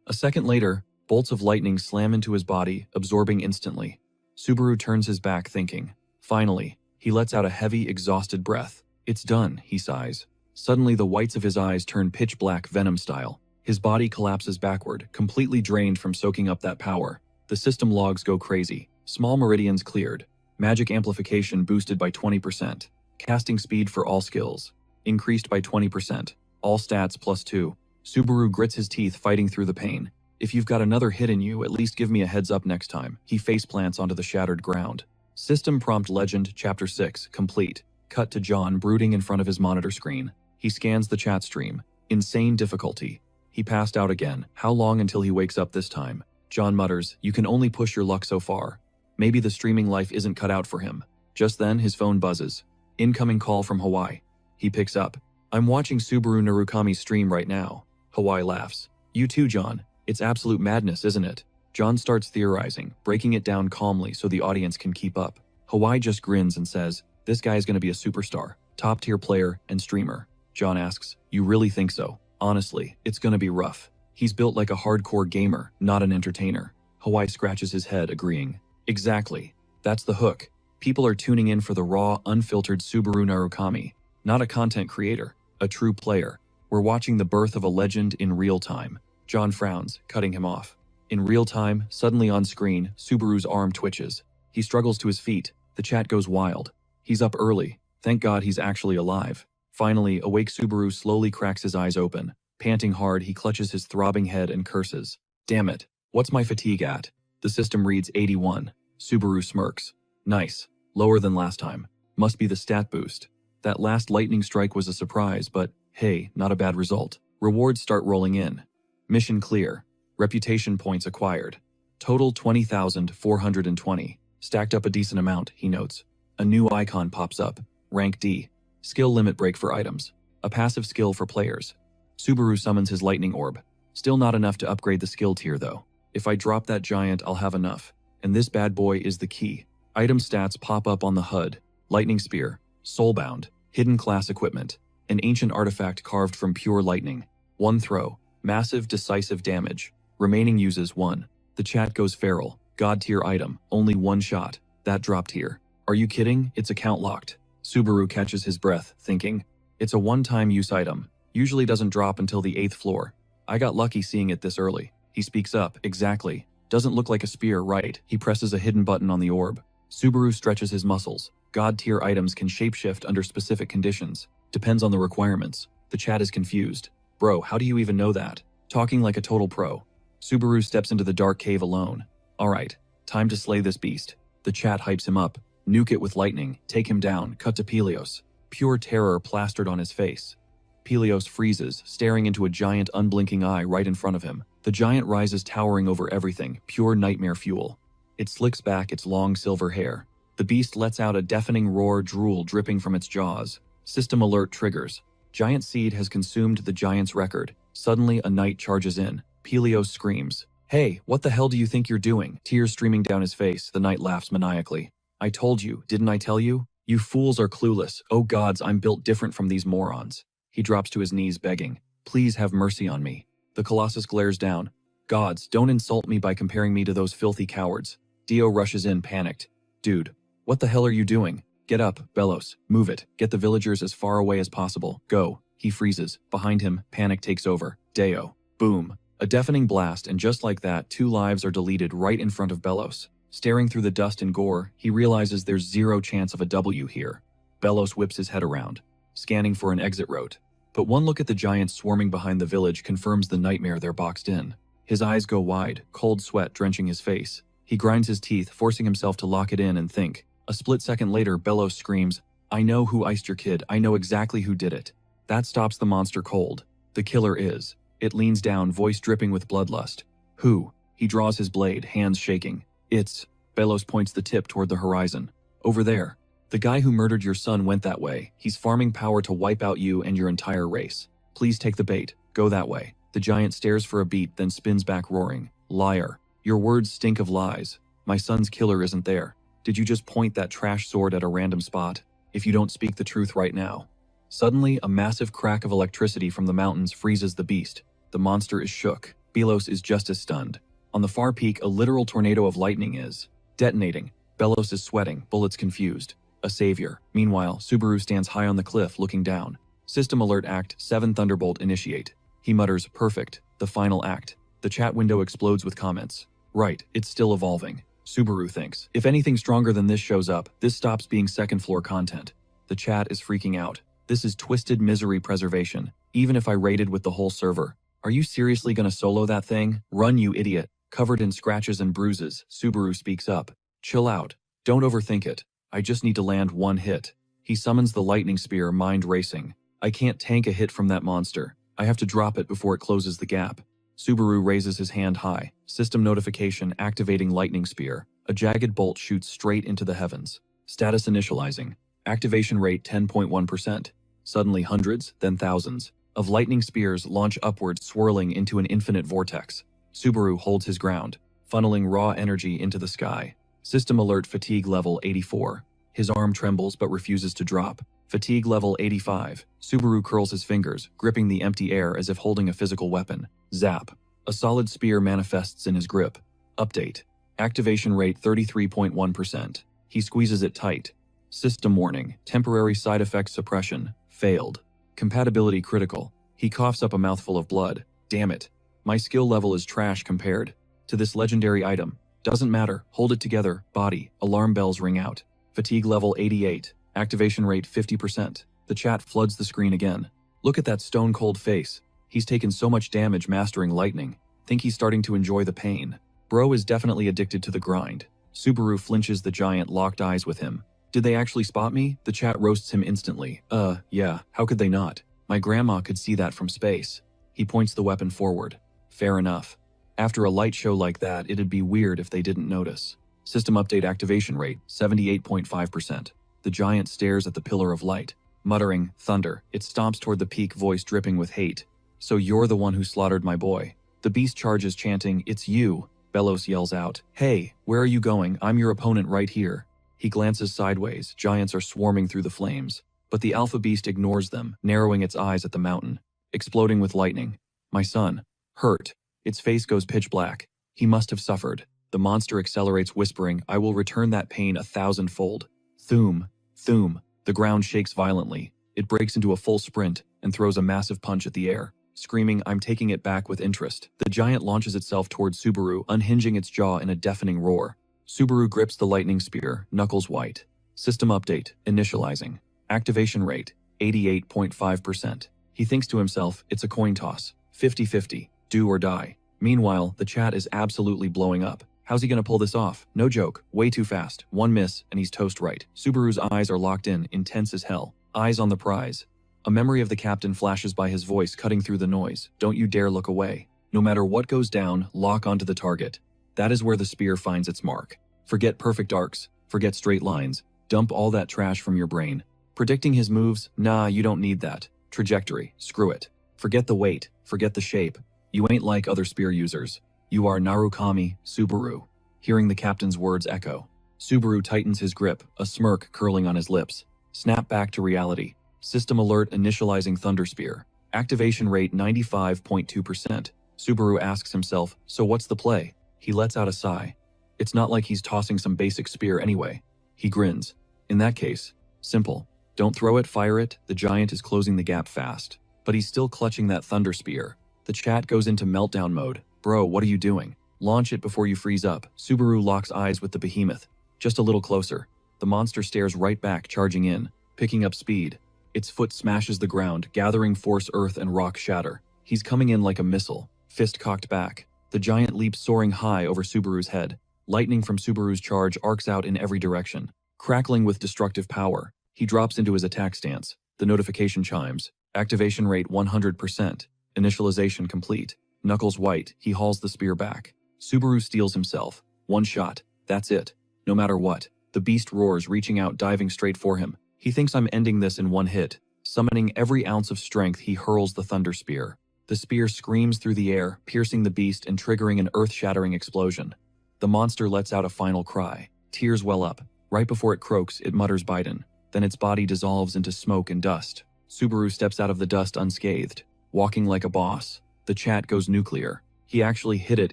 A second later, bolts of lightning slam into his body, absorbing instantly. Subaru turns his back, thinking. Finally, he lets out a heavy, exhausted breath. "It's done," he sighs. Suddenly the whites of his eyes turn pitch black, Venom style. His body collapses backward, completely drained from soaking up that power. The system logs go crazy. Small meridians cleared. Magic amplification boosted by 20%. Casting speed for all skills increased by 20%. All stats +2. Subaru grits his teeth, fighting through the pain. "If you've got another hit in you, at least give me a heads up next time." He faceplants onto the shattered ground. System prompt legend, Chapter 6, complete. Cut to John brooding in front of his monitor screen. He scans the chat stream. Insane difficulty. He passed out again. How long until he wakes up this time? John mutters, "You can only push your luck so far. Maybe the streaming life isn't cut out for him." Just then, his phone buzzes. Incoming call from Hawaii. He picks up. "I'm watching Subaru Narukami's stream right now." Hawaii laughs. "You too, John. It's absolute madness, isn't it?" John starts theorizing, breaking it down calmly so the audience can keep up. Hawaii just grins and says, "This guy's gonna be a superstar, top-tier player and streamer." John asks, "You really think so?" "Honestly, it's gonna be rough. He's built like a hardcore gamer, not an entertainer." Hawaii scratches his head, agreeing. "Exactly. That's the hook. People are tuning in for the raw, unfiltered Subaru Narukami. Not a content creator, a true player. We're watching the birth of a legend in real time." John frowns, cutting him off. In real time, suddenly on screen, Subaru's arm twitches. He struggles to his feet. The chat goes wild. He's up early. Thank God he's actually alive. Finally, awake Subaru slowly cracks his eyes open. Panting hard, he clutches his throbbing head and curses. "Damn it. What's my fatigue at?" The system reads 81. Subaru smirks. "Nice. Lower than last time. Must be the stat boost. That last lightning strike was a surprise, but hey, not a bad result." Rewards start rolling in. Mission clear. Reputation points acquired. Total 20,420. Stacked up a decent amount, he notes. A new icon pops up. Rank D. Skill limit break for items. A passive skill for players. Subaru summons his lightning orb. Still not enough to upgrade the skill tier though. "If I drop that giant, I'll have enough. And this bad boy is the key." Item stats pop up on the HUD. Lightning spear. Soulbound. Hidden class equipment. An ancient artifact carved from pure lightning. 1 throw. Massive decisive damage. Remaining uses 1. The chat goes feral. God tier item. Only 1 shot. That dropped here. Are you kidding? It's account locked. Subaru catches his breath, thinking. It's a one-time use item. Usually doesn't drop until the 8th floor. I got lucky seeing it this early. He speaks up. Exactly. Doesn't look like a spear, right? He presses a hidden button on the orb. Subaru stretches his muscles. God tier items can shapeshift under specific conditions. Depends on the requirements. The chat is confused. "Bro, how do you even know that?" Talking like a total pro. Subaru steps into the dark cave alone. "Alright, time to slay this beast." The chat hypes him up. Nuke it with lightning, take him down, cut to Pelios. Pure terror plastered on his face. Pelios freezes, staring into a giant unblinking eye right in front of him. The giant rises towering over everything, pure nightmare fuel. It slicks back its long silver hair. The beast lets out a deafening roar, drool dripping from its jaws. System alert triggers. Giant Seed has consumed the giant's record. Suddenly, a knight charges in. Pelios screams. Hey, what the hell do you think you're doing? Tears streaming down his face, the knight laughs maniacally. I told you, didn't I tell you? You fools are clueless. Oh gods, I'm built different from these morons. He drops to his knees begging. Please have mercy on me. The Colossus glares down. Gods, don't insult me by comparing me to those filthy cowards. Dio rushes in, panicked. Dude, what the hell are you doing? Get up, Belos. Move it. Get the villagers as far away as possible. Go. He freezes. Behind him, panic takes over. Deo. Boom. A deafening blast, and just like that, 2 lives are deleted right in front of Belos. Staring through the dust and gore, he realizes there's zero chance of a W here. Belos whips his head around, scanning for an exit route. But one look at the giants swarming behind the village confirms the nightmare they're boxed in. His eyes go wide, cold sweat drenching his face. He grinds his teeth, forcing himself to lock it in and think. A split second later, Belos screams, I know who iced your kid, I know exactly who did it. That stops the monster cold. The killer is. It leans down, voice dripping with bloodlust. Who? He draws his blade, hands shaking. It's. Belos points the tip toward the horizon. Over there. The guy who murdered your son went that way. He's farming power to wipe out you and your entire race. Please take the bait. Go that way. The giant stares for a beat, then spins back roaring. Liar. Your words stink of lies. My son's killer isn't there. Did you just point that trash sword at a random spot? If you don't speak the truth right now. Suddenly, a massive crack of electricity from the mountains freezes the beast. The monster is shook. Belos is just as stunned. On the far peak, a literal tornado of lightning is detonating. Belos is sweating, bullets confused. A savior. Meanwhile, Subaru stands high on the cliff, looking down. System alert Act 7 Thunderbolt initiate. He mutters, perfect. The final act. The chat window explodes with comments. Right, it's still evolving. Subaru thinks. If anything stronger than this shows up, this stops being second floor content. The chat is freaking out. This is twisted misery preservation. Even if I raided with the whole server. Are you seriously gonna solo that thing? Run, you idiot. Covered in scratches and bruises, Subaru speaks up. Chill out. Don't overthink it. I just need to land one hit. He summons the lightning spear, mind racing. I can't tank a hit from that monster. I have to drop it before it closes the gap. Subaru raises his hand high. System notification activating lightning spear. A jagged bolt shoots straight into the heavens. Status initializing. Activation rate 10.1%. Suddenly hundreds, then thousands, of lightning spears launch upwards, swirling into an infinite vortex. Subaru holds his ground, funneling raw energy into the sky. System alert fatigue level 84. His arm trembles but refuses to drop. Fatigue level 85. Subaru curls his fingers, gripping the empty air as if holding a physical weapon. Zap. A solid spear manifests in his grip. Update. Activation rate 33.1%. He squeezes it tight. System warning. Temporary side effect suppression. Failed. Compatibility critical. He coughs up a mouthful of blood. Damn it. My skill level is trash compared to this legendary item. Doesn't matter. Hold it together. Body. Alarm bells ring out. Fatigue level 88. Activation rate 50%. The chat floods the screen again. Look at that stone cold face. He's taken so much damage mastering lightning. Think he's starting to enjoy the pain. Bro is definitely addicted to the grind. Subaru flinches, the giant locked eyes with him. Did they actually spot me? The chat roasts him instantly. Yeah, how could they not? My grandma could see that from space. He points the weapon forward. Fair enough. After a light show like that, it'd be weird if they didn't notice. System update activation rate, 78.5%. The giant stares at the pillar of light. Muttering, thunder, it stomps toward the peak, voice dripping with hate. So you're the one who slaughtered my boy. The beast charges, chanting, it's you. Belos yells out, hey, where are you going? I'm your opponent right here. He glances sideways, giants are swarming through the flames. But the alpha beast ignores them, narrowing its eyes at the mountain. Exploding with lightning. My son. Hurt. Its face goes pitch black. He must have suffered. The monster accelerates, whispering, I will return that pain 1,000-fold. Thoom. Thoom. The ground shakes violently. It breaks into a full sprint and throws a massive punch at the air. Screaming, I'm taking it back with interest. The giant launches itself towards Subaru, unhinging its jaw in a deafening roar. Subaru grips the lightning spear, knuckles white. System update, initializing. Activation rate, 88.5%. He thinks to himself, it's a coin toss. 50-50, do or die. Meanwhile, the chat is absolutely blowing up. How's he gonna pull this off? No joke, way too fast. One miss, and he's toast right. Subaru's eyes are locked in, intense as hell. Eyes on the prize. A memory of the captain flashes by, his voice cutting through the noise. Don't you dare look away. No matter what goes down, lock onto the target. That is where the spear finds its mark. Forget perfect arcs. Forget straight lines. Dump all that trash from your brain. Predicting his moves? Nah, you don't need that. Trajectory? Screw it. Forget the weight. Forget the shape. You ain't like other spear users. You are Narukami, Subaru. Hearing the captain's words echo, Subaru tightens his grip, a smirk curling on his lips. Snap back to reality. System alert initializing Thunder Spear. Activation rate 95.2%. Subaru asks himself, so what's the play? He lets out a sigh. It's not like he's tossing some basic spear anyway. He grins. In that case, simple. Don't throw it, fire it. The giant is closing the gap fast. But he's still clutching that Thunder Spear. The chat goes into meltdown mode. Bro, what are you doing? Launch it before you freeze up. Subaru locks eyes with the behemoth. Just a little closer. The monster stares right back, charging in, picking up speed. Its foot smashes the ground, gathering force. Earth and rock shatter. He's coming in like a missile, fist cocked back. The giant leaps soaring high over Subaru's head. Lightning from Subaru's charge arcs out in every direction, crackling with destructive power. He drops into his attack stance. The notification chimes. Activation rate 100%. Initialization complete. Knuckles white, he hauls the spear back. Subaru steels himself. One shot. That's it. No matter what. The beast roars, reaching out, diving straight for him. He thinks, I'm ending this in one hit. Summoning every ounce of strength, he hurls the Thunder Spear. The spear screams through the air, piercing the beast and triggering an earth-shattering explosion. The monster lets out a final cry. Tears well up. Right before it croaks, it mutters Biden. Then its body dissolves into smoke and dust. Subaru steps out of the dust unscathed, walking like a boss. The chat goes nuclear. He actually hit it,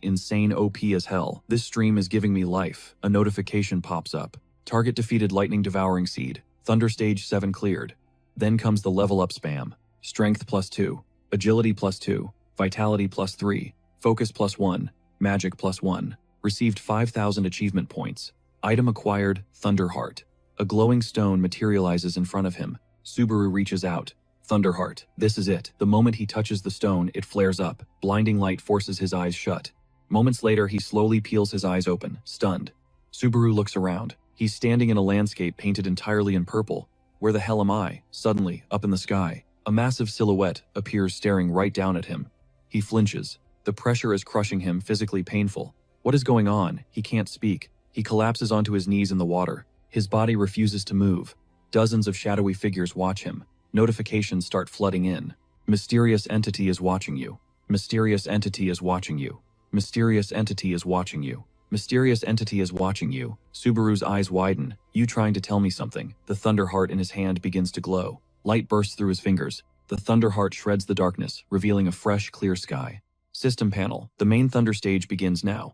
insane OP as hell. This stream is giving me life. A notification pops up. Target defeated, lightning devouring seed. Thunder stage 7 cleared. Then comes the level up spam. Strength +2. Agility +2. Vitality +3. Focus +1. Magic +1. Received 5,000 achievement points. Item acquired, Thunderheart. A glowing stone materializes in front of him. Subaru reaches out. Thunderheart. This is it. The moment he touches the stone, it flares up. Blinding light forces his eyes shut. Moments later, he slowly peels his eyes open, stunned. Subaru looks around. He's standing in a landscape painted entirely in purple. Where the hell am I? Suddenly, up in the sky, a massive silhouette appears, staring right down at him. He flinches. The pressure is crushing him, physically painful. What is going on? He can't speak. He collapses onto his knees in the water. His body refuses to move. Dozens of shadowy figures watch him. Notifications start flooding in. Mysterious entity is watching you. Mysterious entity is watching you. Mysterious entity is watching you. Mysterious entity is watching you. Subaru's eyes widen. You trying to tell me something? The Thunderheart in his hand begins to glow. Light bursts through his fingers. The Thunderheart shreds the darkness, revealing a fresh, clear sky. System panel. The main Thunder stage begins now.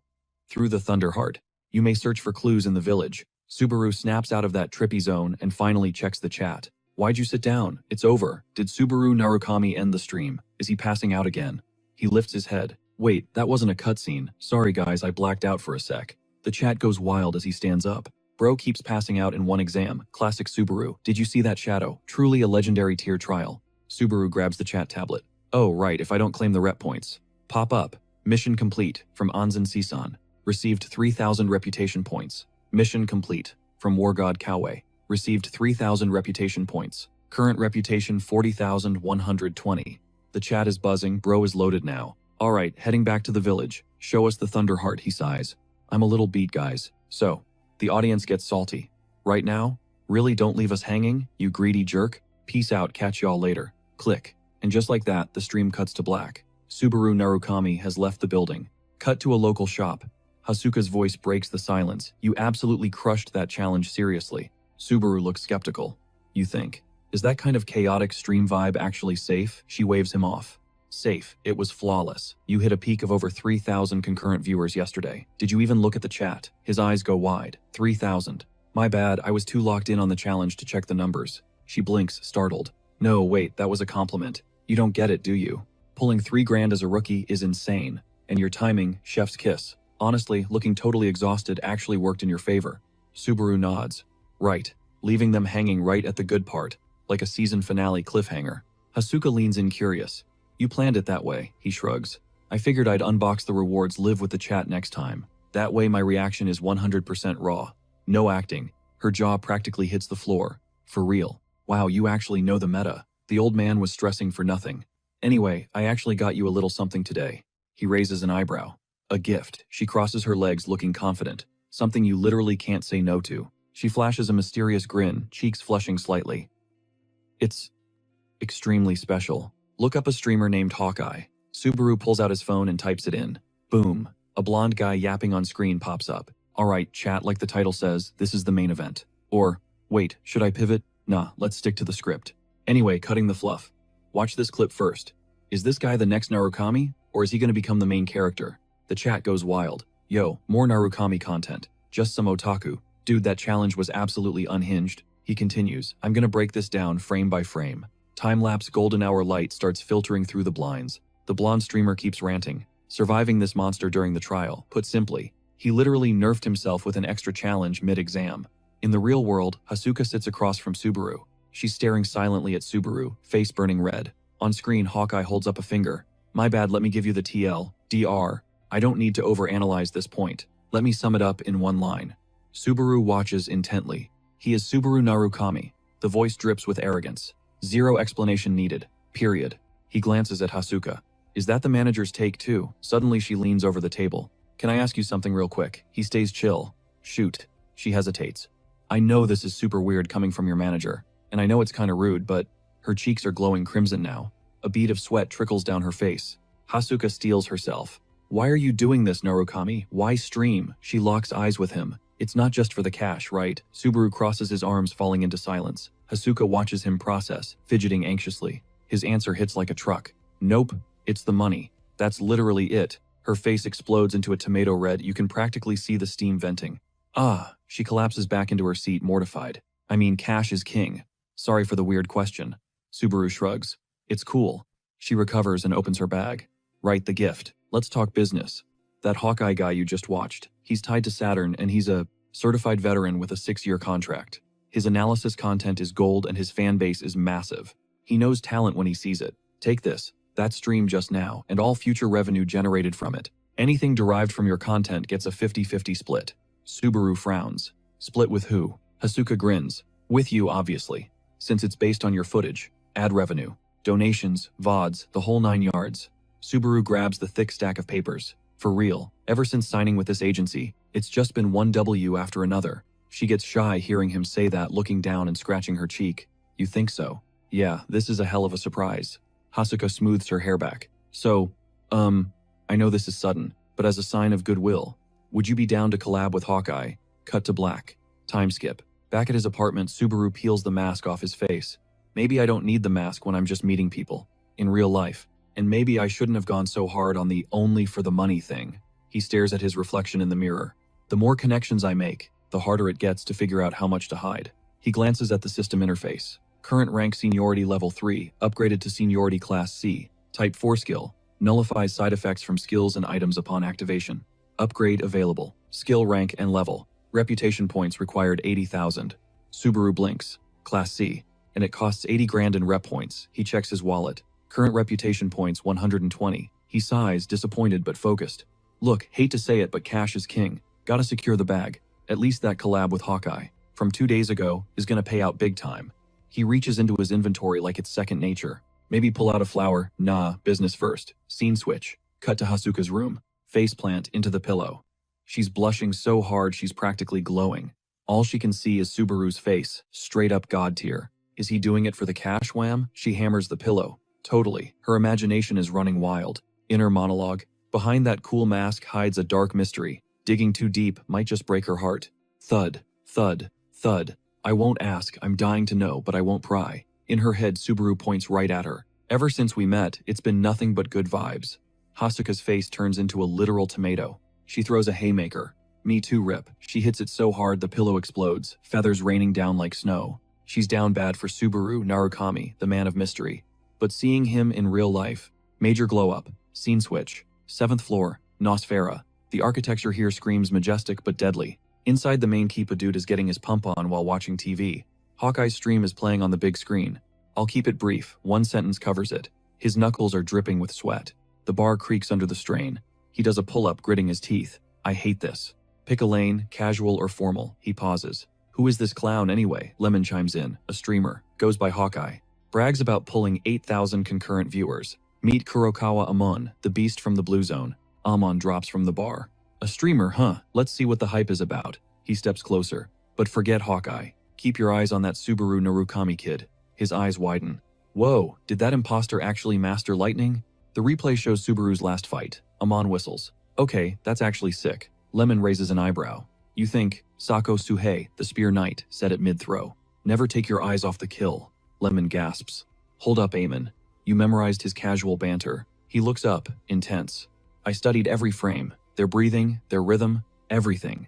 Through the Thunderheart, you may search for clues in the village. Subaru snaps out of that trippy zone and finally checks the chat. Why'd you sit down? It's over. Did Subaru Narukami end the stream? Is he passing out again? He lifts his head. Wait, that wasn't a cutscene. Sorry guys, I blacked out for a sec. The chat goes wild as he stands up. Bro keeps passing out in one exam. Classic Subaru. Did you see that shadow? Truly a legendary tier trial. Subaru grabs the chat tablet. Oh right, if I don't claim the rep points. Pop up. Mission complete. From Anzen Sisan. Received 3,000 reputation points. Mission complete. From War God Kawe. Received 3,000 reputation points. Current reputation 40,120. The chat is buzzing. Bro is loaded now. Alright, heading back to the village. Show us the Thunderheart, he sighs. I'm a little beat, guys. So, the audience gets salty. Right now? Really, don't leave us hanging, you greedy jerk? Peace out, catch y'all later. Click. And just like that, the stream cuts to black. Subaru Narukami has left the building. Cut to a local shop. Hasuka's voice breaks the silence. You absolutely crushed that challenge, seriously. Subaru looks skeptical. You think, is that kind of chaotic stream vibe actually safe? She waves him off. Safe. It was flawless. You hit a peak of over 3,000 concurrent viewers yesterday. Did you even look at the chat? His eyes go wide. 3,000. My bad, I was too locked in on the challenge to check the numbers. She blinks, startled. No, wait, that was a compliment. You don't get it, do you? Pulling 3 grand as a rookie is insane. And your timing, chef's kiss. Honestly, looking totally exhausted actually worked in your favor. Subaru nods. Right. Leaving them hanging right at the good part. Like a season finale cliffhanger. Hasuka leans in curious. You planned it that way, he shrugs. I figured I'd unbox the rewards live with the chat next time. That way my reaction is 100% raw. No acting. Her jaw practically hits the floor. For real. Wow, you actually know the meta. The old man was stressing for nothing. Anyway, I actually got you a little something today. He raises an eyebrow. A gift. She crosses her legs looking confident. Something you literally can't say no to. She flashes a mysterious grin, cheeks flushing slightly. It's extremely special. Look up a streamer named Hawkeye. Subaru pulls out his phone and types it in. Boom. A blonde guy yapping on screen pops up. Alright, chat, like the title says, this is the main event. Or, wait, should I pivot? Nah, let's stick to the script. Anyway, cutting the fluff. Watch this clip first. Is this guy the next Narukami? Or is he gonna become the main character? The chat goes wild. Yo, more Narukami content. Just some otaku. Dude, that challenge was absolutely unhinged. He continues, I'm gonna break this down frame by frame. Time-lapse golden hour light starts filtering through the blinds. The blonde streamer keeps ranting. Surviving this monster during the trial, put simply, he literally nerfed himself with an extra challenge mid-exam. In the real world, Hasuka sits across from Subaru. She's staring silently at Subaru, face burning red. On screen, Hawkeye holds up a finger. My bad, let me give you the TL.DR. I don't need to overanalyze this point. Let me sum it up in one line. Subaru watches intently. He is Subaru Narukami. The voice drips with arrogance. Zero explanation needed. Period. He glances at Hasuka. Is that the manager's take too? Suddenly she leans over the table. Can I ask you something real quick? He stays chill. Shoot. She hesitates. I know this is super weird coming from your manager, and I know it's kinda rude, but her cheeks are glowing crimson now. A bead of sweat trickles down her face. Hasuka steels herself. Why are you doing this, Narukami? Why stream? She locks eyes with him. It's not just for the cash, right? Subaru crosses his arms, falling into silence. Hasuka watches him process, fidgeting anxiously. His answer hits like a truck. Nope, it's the money. That's literally it. Her face explodes into a tomato red. You can practically see the steam venting. Ah, she collapses back into her seat, mortified. I mean, cash is king. Sorry for the weird question. Subaru shrugs. It's cool. She recovers and opens her bag. Right, the gift. Let's talk business. That Hawkeye guy you just watched, he's tied to Saturn and he's a certified veteran with a 6-year contract. His analysis content is gold and his fan base is massive. He knows talent when he sees it. Take this, that stream just now, and all future revenue generated from it. Anything derived from your content gets a 50-50 split. Subaru frowns. Split with who? Hasuka grins. With you, obviously. Since it's based on your footage, ad revenue, donations, VODs, the whole 9 yards. Subaru grabs the thick stack of papers. For real, ever since signing with this agency, it's just been one W after another. She gets shy hearing him say that, looking down and scratching her cheek. You think so? Yeah, this is a hell of a surprise. Hasuka smooths her hair back. So, I know this is sudden, but as a sign of goodwill, would you be down to collab with Hawkeye? Cut to black. Time skip. Back at his apartment, Subaru peels the mask off his face. Maybe I don't need the mask when I'm just meeting people. In real life. And maybe I shouldn't have gone so hard on the only for the money thing. He stares at his reflection in the mirror. The more connections I make, the harder it gets to figure out how much to hide. He glances at the system interface. Current rank seniority level 3, upgraded to seniority class C. Type 4 skill. Nullifies side effects from skills and items upon activation. Upgrade available. Skill rank and level. Reputation points required 80,000. Subaru blinks. Class C. And it costs 80 grand in rep points. He checks his wallet. Current reputation points 120. He sighs, disappointed but focused. Look, hate to say it, but cash is king. Gotta secure the bag. At least that collab with Hawkeye from 2 days ago is gonna pay out big time. He reaches into his inventory like it's second nature. Maybe pull out a flower. Nah, business first. Scene switch. Cut to Hasuka's room. Faceplant into the pillow. She's blushing so hard she's practically glowing. All she can see is Subaru's face, straight up god tier. Is he doing it for the cash wham? She hammers the pillow. Totally. Her imagination is running wild. Inner monologue. Behind that cool mask hides a dark mystery. Digging too deep might just break her heart. Thud, thud, thud. I won't ask, I'm dying to know, but I won't pry. In her head, Subaru points right at her. Ever since we met, it's been nothing but good vibes. Hasuka's face turns into a literal tomato. She throws a haymaker. Me too, Rip. She hits it so hard the pillow explodes, feathers raining down like snow. She's down bad for Subaru Narukami, the man of mystery. But seeing him in real life, major glow up, scene switch, 7th floor, Nosfera. The architecture here screams majestic but deadly. Inside the main Keepa dude is getting his pump on while watching TV. Hawkeye's stream is playing on the big screen. I'll keep it brief, one sentence covers it. His knuckles are dripping with sweat. The bar creaks under the strain. He does a pull-up, gritting his teeth. I hate this. Pick a lane, casual or formal. He pauses. Who is this clown anyway? Lemon chimes in. A streamer. Goes by Hawkeye. Brags about pulling 8,000 concurrent viewers. Meet Kurokawa Amon, the beast from the blue zone. Amon drops from the bar. A streamer, huh? Let's see what the hype is about. He steps closer. But forget Hawkeye. Keep your eyes on that Subaru Narukami kid. His eyes widen. Whoa, did that imposter actually master lightning? The replay shows Subaru's last fight. Amon whistles. Okay, that's actually sick. Lemon raises an eyebrow. You think, Sako Suhei, the spear knight, said at mid-throw. Never take your eyes off the kill. Lemon gasps. Hold up, Eamon. You memorized his casual banter. He looks up, intense. I studied every frame. Their breathing, their rhythm, everything.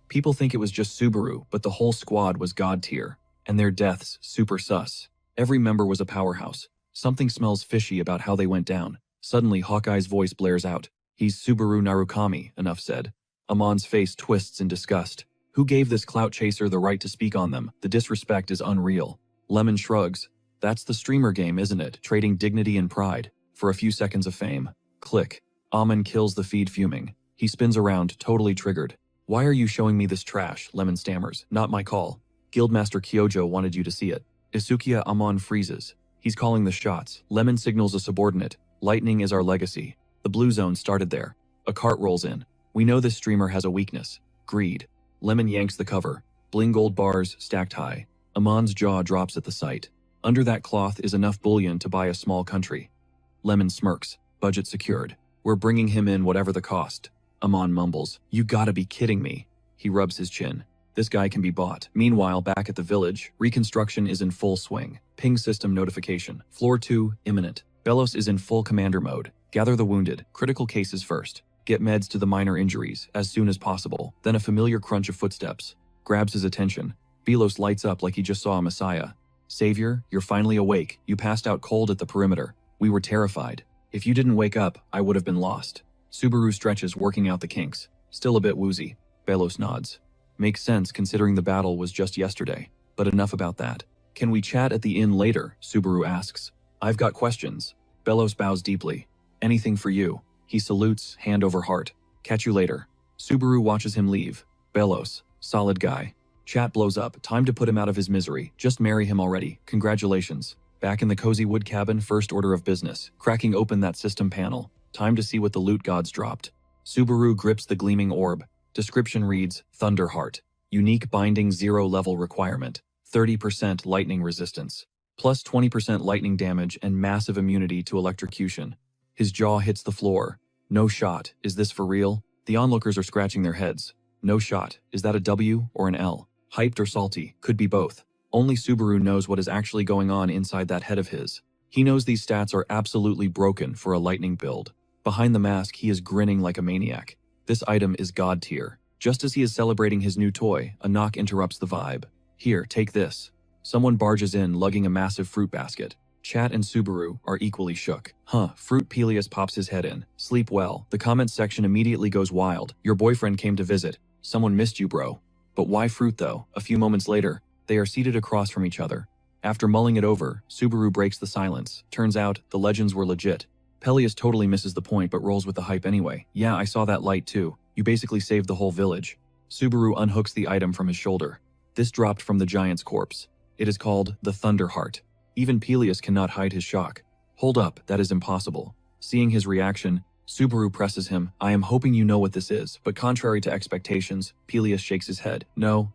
People think it was just Subaru, but the whole squad was god tier. And their deaths, super sus. Every member was a powerhouse. Something smells fishy about how they went down. Suddenly, Hawkeye's voice blares out. He's Subaru Narukami, Enough said. Amon's face twists in disgust. Who gave this clout chaser the right to speak on them? The disrespect is unreal. Lemon shrugs. That's the streamer game, isn't it? Trading dignity and pride for a few seconds of fame. Click. Amon kills the feed fuming. He spins around, totally triggered. Why are you showing me this trash? Lemon stammers. Not my call. Guildmaster Kyojo wanted you to see it. Isukiya Amon freezes. He's calling the shots. Lemon signals a subordinate. Lightning is our legacy. The blue zone started there. A cart rolls in. We know this streamer has a weakness. Greed. Lemon yanks the cover. Bling gold bars stacked high. Amon's jaw drops at the sight. Under that cloth is enough bullion to buy a small country. Lemon smirks. Budget secured. We're bringing him in whatever the cost. Amon mumbles. You gotta be kidding me. He rubs his chin. This guy can be bought. Meanwhile, back at the village, reconstruction is in full swing. Ping system notification. Floor 2, imminent. Belos is in full commander mode. Gather the wounded. Critical cases first. Get meds to the minor injuries as soon as possible. Then a familiar crunch of footsteps grabs his attention. Belos lights up like he just saw a messiah. Savior, you're finally awake. You passed out cold at the perimeter. We were terrified. If you didn't wake up, I would have been lost. Subaru stretches, working out the kinks. Still a bit woozy. Belos nods. Makes sense considering the battle was just yesterday. But enough about that. Can we chat at the inn later? Subaru asks. I've got questions. Belos bows deeply. Anything for you. He salutes, hand over heart. Catch you later. Subaru watches him leave. Belos. Solid guy. Chat blows up. Time to put him out of his misery. Just marry him already. Congratulations. Back in the cozy wood cabin, first order of business. Cracking open that system panel. Time to see what the loot gods dropped. Subaru grips the gleaming orb. Description reads, Thunderheart. Unique binding 0 level requirement. 30% lightning resistance. Plus 20% lightning damage and massive immunity to electrocution. His jaw hits the floor. No shot. Is this for real? The onlookers are scratching their heads. No shot. Is that a W or an L? Hyped or salty? Could be both. Only Subaru knows what is actually going on inside that head of his. He knows these stats are absolutely broken for a lightning build. Behind the mask, he is grinning like a maniac. This item is god tier. Just as he is celebrating his new toy, a knock interrupts the vibe. Here, take this. Someone barges in, lugging a massive fruit basket. Chat and Subaru are equally shook. Fruit. Peleus pops his head in. Sleep well. The comments section immediately goes wild. Your boyfriend came to visit. Someone missed you, bro. But why fruit though? A few moments later, they are seated across from each other. After mulling it over, Subaru breaks the silence. Turns out, the legends were legit. Peleus totally misses the point but rolls with the hype anyway. Yeah, I saw that light too. You basically saved the whole village. Subaru unhooks the item from his shoulder. This dropped from the giant's corpse. It is called the Thunderheart. Even Peleus cannot hide his shock. Hold up, that is impossible. Seeing his reaction, Subaru presses him. I am hoping you know what this is, but contrary to expectations, Peleus shakes his head.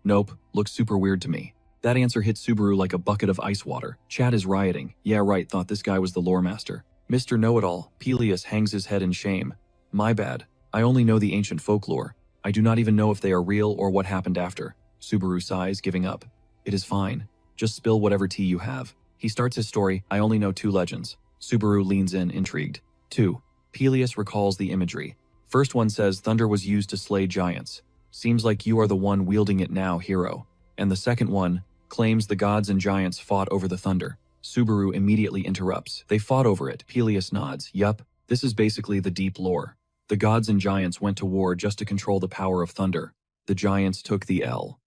Nope, looks super weird to me. That answer hits Subaru like a bucket of ice water. Chat is rioting. Yeah right, thought this guy was the lore master. Mr. Know-It-All. Peleus hangs his head in shame. My bad. I only know the ancient folklore. I do not even know if they are real or what happened after. Subaru sighs, giving up. It is fine. Just spill whatever tea you have. He starts his story. I only know 2 legends. Subaru leans in, intrigued. 2. Peleus recalls the imagery. First one says thunder was used to slay giants. Seems like you are the one wielding it now, hero. And the second one claims the gods and giants fought over the thunder. Subaru immediately interrupts. They fought over it. Peleus nods. Yup, this is basically the deep lore. The gods and giants went to war just to control the power of thunder. The giants took the L.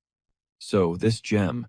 So, this gem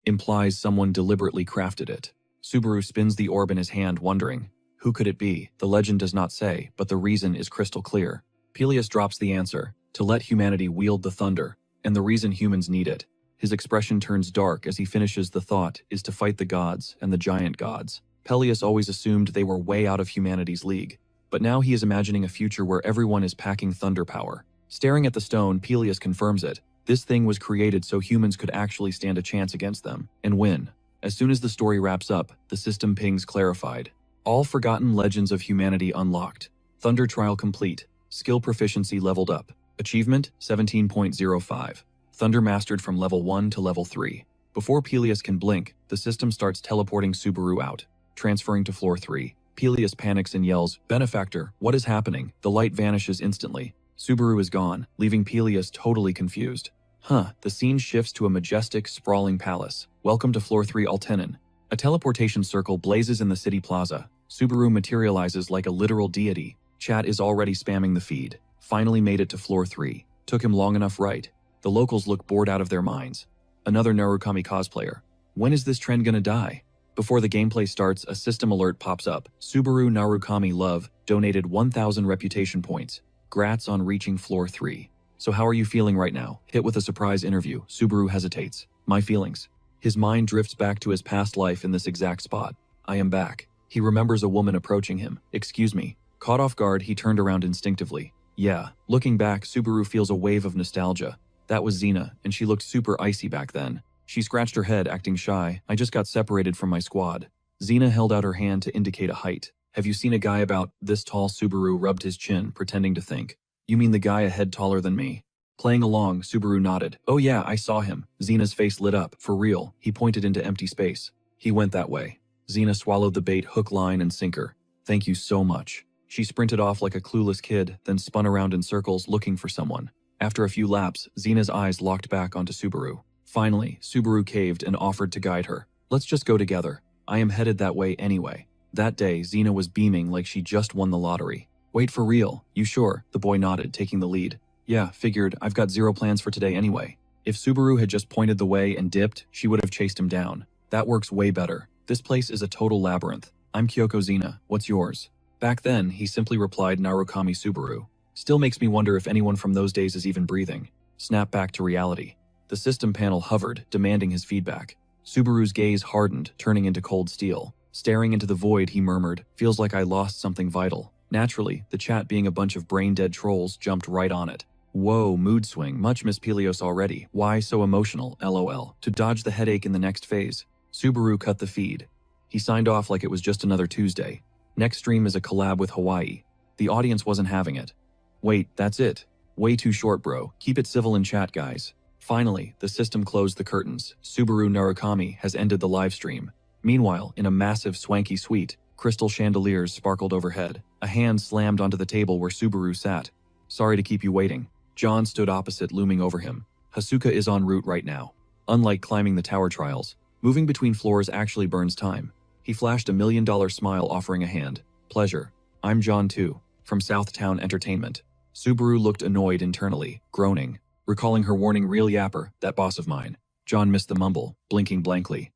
implies someone deliberately crafted it. Subaru spins the orb in his hand, wondering, who could it be? The legend does not say, but the reason is crystal clear. Peleus drops the answer. to let humanity wield the thunder, and the reason humans need it. His expression turns dark as he finishes the thought is to fight the gods and the giant gods. Peleus always assumed they were way out of humanity's league, but now he is imagining a future where everyone is packing thunder power. Staring at the stone, Peleus confirms it. This thing was created so humans could actually stand a chance against them and win. As soon as the story wraps up, the system pings clarified. All forgotten legends of humanity unlocked. Thunder trial complete. Skill proficiency leveled up. Achievement 17.05. Thunder mastered from level 1 to level 3. Before Peleus can blink, the system starts teleporting Subaru out, transferring to floor 3. Peleus panics and yells, "Benefactor, what is happening?" The light vanishes instantly. Subaru is gone, leaving Peleus totally confused. The scene shifts to a majestic, sprawling palace. Welcome to floor 3 Altenin. A teleportation circle blazes in the city plaza. Subaru materializes like a literal deity. Chat is already spamming the feed. Finally made it to floor 3. Took him long enough, right? The locals look bored out of their minds. Another Narukami cosplayer. When is this trend gonna die? Before the gameplay starts, a system alert pops up. Subaru Narukami Love donated 1,000 reputation points. Grats on reaching floor 3. So how are you feeling right now? Hit with a surprise interview, Subaru hesitates. My feelings. His mind drifts back to his past life in this exact spot. I am back. He remembers a woman approaching him. Excuse me. Caught off guard, he turned around instinctively. Yeah. Looking back, Subaru feels a wave of nostalgia. That was Xena, and she looked super icy back then. She scratched her head, acting shy. I just got separated from my squad. Xena held out her hand to indicate a height. Have you seen a guy about this tall? Subaru rubbed his chin, pretending to think. You mean the guy a head taller than me? Playing along, Subaru nodded. Oh yeah, I saw him. Xena's face lit up. For real. He pointed into empty space. He went that way. Xena swallowed the bait hook, line, and sinker. Thank you so much. She sprinted off like a clueless kid, then spun around in circles looking for someone. After a few laps, Xena's eyes locked back onto Subaru. Finally, Subaru caved and offered to guide her. Let's just go together. I am headed that way anyway. That day, Xena was beaming like she just won the lottery. Wait, for real? You sure? The boy nodded, taking the lead. Yeah, figured. I've got zero plans for today anyway. If Subaru had just pointed the way and dipped, she would have chased him down. That works way better. This place is a total labyrinth. I'm Kyoko Xena. What's yours? Back then, he simply replied Narukami Subaru. Still makes me wonder if anyone from those days is even breathing. Snap back to reality. The system panel hovered, demanding his feedback. Subaru's gaze hardened, turning into cold steel. Staring into the void, he murmured, feels like I lost something vital. Naturally, the chat being a bunch of brain-dead trolls jumped right on it. Whoa, mood swing, much miss Peleus already. Why so emotional, lol. To dodge the headache in the next phase. Subaru cut the feed. He signed off like it was just another Tuesday. Next stream is a collab with Hawaii. The audience wasn't having it. Wait, that's it. Way too short, bro. Keep it civil in chat, guys. Finally, the system closed the curtains. Subaru Narukami has ended the live stream. Meanwhile, in a massive swanky suite, crystal chandeliers sparkled overhead. A hand slammed onto the table where Subaru sat. Sorry to keep you waiting. John stood opposite, looming over him. Hasuka is en route right now. Unlike climbing the tower trials, moving between floors actually burns time. He flashed a $1 million smile, offering a hand. Pleasure. I'm John too, from Southtown Entertainment. Subaru looked annoyed internally, groaning, recalling her warning, real yapper, that boss of mine. John missed the mumble, blinking blankly.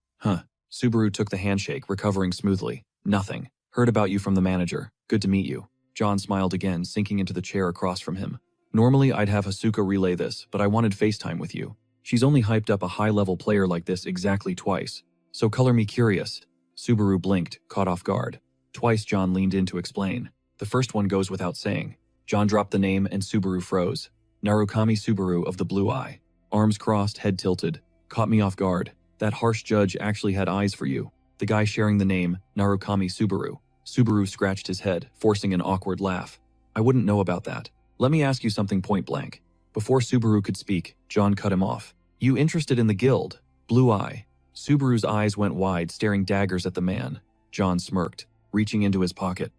Subaru took the handshake, recovering smoothly. Nothing. Heard about you from the manager. Good to meet you. John smiled again, sinking into the chair across from him. Normally I'd have Hasuka relay this, but I wanted FaceTime with you. She's only hyped up a high-level player like this exactly twice. So color me curious. Subaru blinked, caught off guard. Twice John leaned in to explain. The first one goes without saying. John dropped the name and Subaru froze. Narukami Subaru of the blue eye. Arms crossed, head tilted. Caught me off guard. That harsh judge actually had eyes for you. The guy sharing the name, Narukami Subaru. Subaru scratched his head, forcing an awkward laugh. I wouldn't know about that. Let me ask you something point blank. Before Subaru could speak, John cut him off. You interested in the guild? Blue eye. Subaru's eyes went wide, staring daggers at the man. John smirked, reaching into his pocket.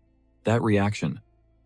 That reaction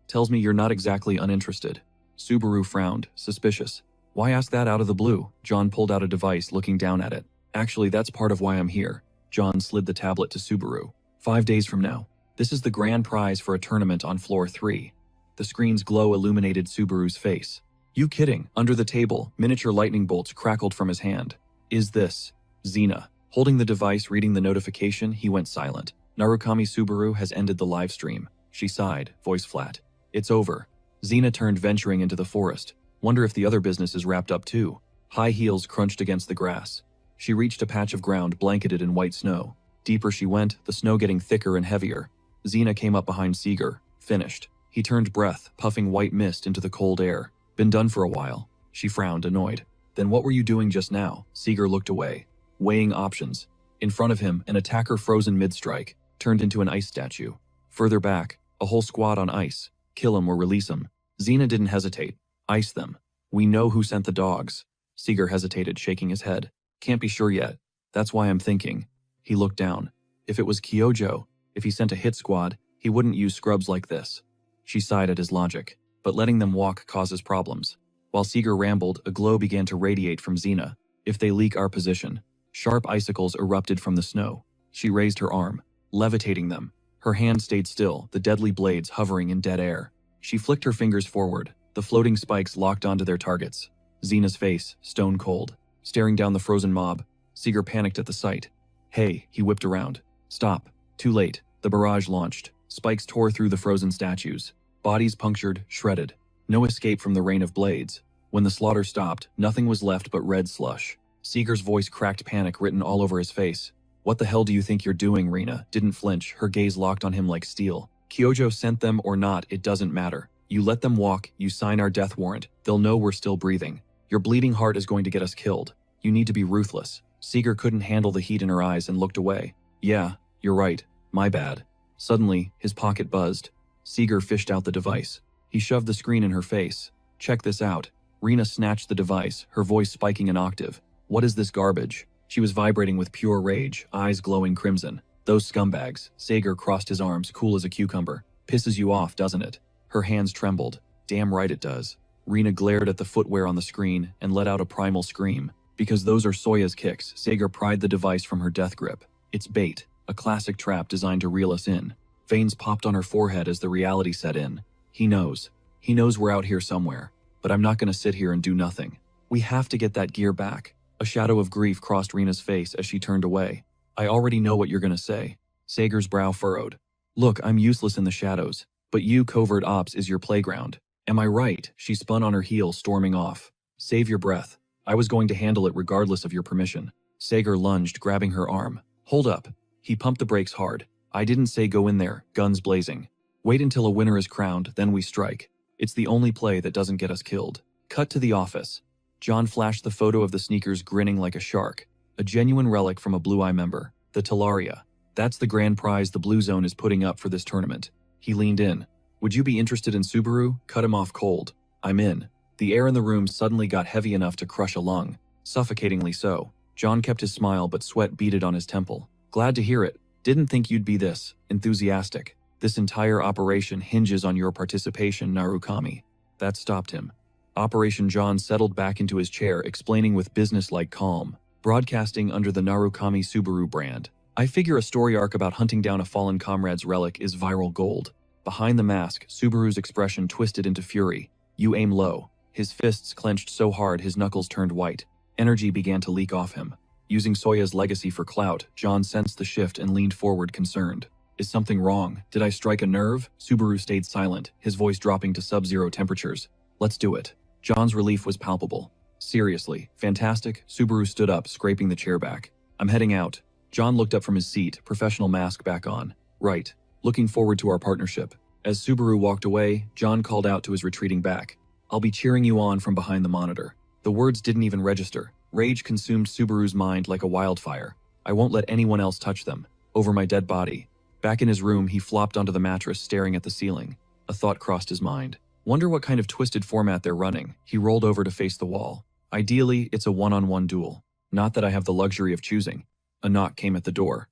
tells me you're not exactly uninterested. Subaru frowned, suspicious. Why ask that out of the blue? John pulled out a device, looking down at it. Actually, that's part of why I'm here. John slid the tablet to Subaru. 5 days from now. This is the grand prize for a tournament on floor 3. The screen's glow illuminated Subaru's face. You kidding? Under the table, miniature lightning bolts crackled from his hand. Is this Xena? Holding the device, reading the notification, he went silent. Narukami Subaru has ended the live stream. She sighed, voice flat. It's over. Xena turned, venturing into the forest. Wonder if the other business is wrapped up too. High heels crunched against the grass. She reached a patch of ground blanketed in white snow. Deeper she went, the snow getting thicker and heavier. Xena came up behind Seeger, finished. He turned breath, puffing white mist into the cold air. Been done for a while. She frowned, annoyed. Then what were you doing just now? Seeger looked away, weighing options. In front of him, an attacker frozen mid-strike, turned into an ice statue. Further back, a whole squad on ice. Kill him or release him. Xena didn't hesitate. Ice them. We know who sent the dogs. Seeger hesitated, shaking his head. Can't be sure yet. That's why I'm thinking. He looked down. If it was Kyojo, if he sent a hit squad, he wouldn't use scrubs like this. She sighed at his logic. But letting them walk causes problems. While Seeger rambled, a glow began to radiate from Xena. If they leak our position. Sharp icicles erupted from the snow. She raised her arm, levitating them. Her hand stayed still, the deadly blades hovering in dead air. She flicked her fingers forward. The floating spikes locked onto their targets. Xena's face, stone cold. Staring down the frozen mob, Seeger panicked at the sight. Hey, he whipped around. Stop. Too late. The barrage launched. Spikes tore through the frozen statues. Bodies punctured, shredded. No escape from the rain of blades. When the slaughter stopped, nothing was left but red slush. Seeger's voice cracked, panic written all over his face. What the hell do you think you're doing? Rena didn't flinch, her gaze locked on him like steel. Kyojo sent them or not, it doesn't matter. You let them walk, you sign our death warrant, they'll know we're still breathing. Your bleeding heart is going to get us killed. You need to be ruthless. Seeger couldn't handle the heat in her eyes and looked away. Yeah, you're right. My bad. Suddenly, his pocket buzzed. Seeger fished out the device. He shoved the screen in her face. Check this out. Rena snatched the device, her voice spiking an octave. What is this garbage? She was vibrating with pure rage, eyes glowing crimson. Those scumbags. Seeger crossed his arms, cool as a cucumber. Pisses you off, doesn't it? Her hands trembled. Damn right it does. Rena glared at the footwear on the screen and let out a primal scream. Because those are Soya's kicks, Seeger pried the device from her death grip. It's bait, a classic trap designed to reel us in. Veins popped on her forehead as the reality set in. He knows. He knows we're out here somewhere. But I'm not going to sit here and do nothing. We have to get that gear back. A shadow of grief crossed Rena's face as she turned away. I already know what you're going to say. Seeger's brow furrowed. Look, I'm useless in the shadows. But you, covert ops, is your playground. Am I right? She spun on her heel, storming off. Save your breath. I was going to handle it regardless of your permission. Seeger lunged, grabbing her arm. Hold up. He pumped the brakes hard. I didn't say go in there, guns blazing. Wait until a winner is crowned, then we strike. It's the only play that doesn't get us killed. Cut to the office. John flashed the photo of the sneakers grinning like a shark. A genuine relic from a Blue Eye member. The Talaria. That's the grand prize the Blue Zone is putting up for this tournament. He leaned in. Would you be interested in Subaru? Cut him off cold. I'm in. The air in the room suddenly got heavy enough to crush a lung. Suffocatingly so. John kept his smile, but sweat beaded on his temple. Glad to hear it. Didn't think you'd be this enthusiastic. This entire operation hinges on your participation, Narukami. That stopped him. Operation John settled back into his chair, explaining with business-like calm. Broadcasting under the Narukami Subaru brand. I figure a story arc about hunting down a fallen comrade's relic is viral gold. Behind the mask, Subaru's expression twisted into fury. You aim low. His fists clenched so hard his knuckles turned white. Energy began to leak off him. Using Soya's legacy for clout, John sensed the shift and leaned forward, concerned. Is something wrong? Did I strike a nerve? Subaru stayed silent, his voice dropping to sub-zero temperatures. Let's do it. John's relief was palpable. Seriously, fantastic? Subaru stood up, scraping the chair back. I'm heading out. John looked up from his seat, professional mask back on. Right. Looking forward to our partnership. As Subaru walked away, John called out to his retreating back. I'll be cheering you on from behind the monitor. The words didn't even register. Rage consumed Subaru's mind like a wildfire. I won't let anyone else touch them. Over my dead body. Back in his room, he flopped onto the mattress, staring at the ceiling. A thought crossed his mind. Wonder what kind of twisted format they're running. He rolled over to face the wall. Ideally, it's a one-on-one duel. Not that I have the luxury of choosing. A knock came at the door.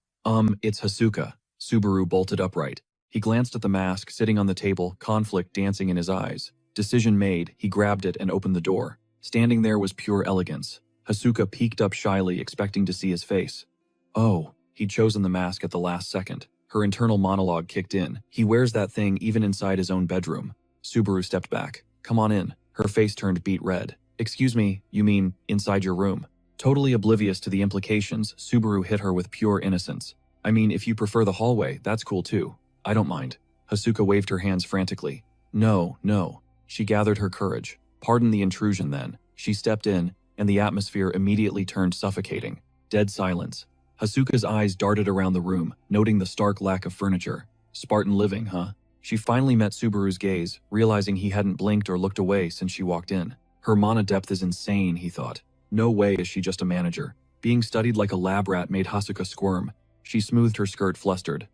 It's Hasuka. Subaru bolted upright. He glanced at the mask sitting on the table, conflict dancing in his eyes. Decision made, he grabbed it and opened the door. Standing there was pure elegance. Hasuka peeked up shyly, expecting to see his face. Oh, he'd chosen the mask at the last second. Her internal monologue kicked in. He wears that thing even inside his own bedroom. Subaru stepped back. Come on in. Her face turned beet red. Excuse me, you mean inside your room? Totally oblivious to the implications, Subaru hit her with pure innocence. I mean, if you prefer the hallway, that's cool too. I don't mind. Hasuka waved her hands frantically. No, no. She gathered her courage. Pardon the intrusion then. She stepped in, and the atmosphere immediately turned suffocating. Dead silence. Hasuka's eyes darted around the room, noting the stark lack of furniture. Spartan living, huh? She finally met Subaru's gaze, realizing he hadn't blinked or looked away since she walked in. Her mana depth is insane, he thought. No way is she just a manager. Being studied like a lab rat made Hasuka squirm. She smoothed her skirt, flustered.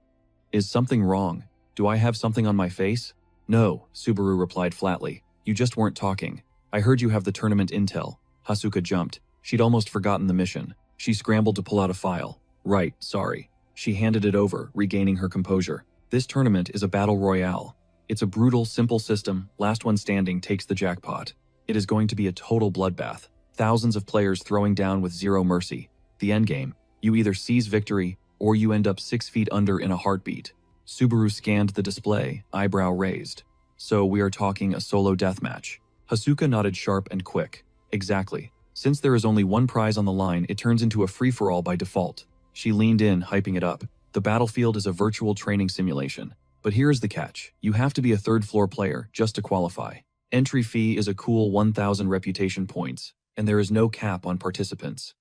Is something wrong? Do I have something on my face? No, Subaru replied flatly. You just weren't talking. I heard you have the tournament intel. Hasuka jumped. She'd almost forgotten the mission. She scrambled to pull out a file. Right, sorry. She handed it over, regaining her composure. This tournament is a battle royale. It's a brutal, simple system. Last one standing takes the jackpot. It is going to be a total bloodbath. Thousands of players throwing down with zero mercy. The endgame. You either seize victory, or you end up 6 feet under in a heartbeat. Subaru scanned the display, eyebrow raised. So we are talking a solo deathmatch. Hasuka nodded sharp and quick. Exactly. Since there is only one prize on the line, it turns into a free-for-all by default. She leaned in, hyping it up. The battlefield is a virtual training simulation. But here's the catch. You have to be a third-floor player just to qualify. Entry fee is a cool 1,000 reputation points, and there is no cap on participants.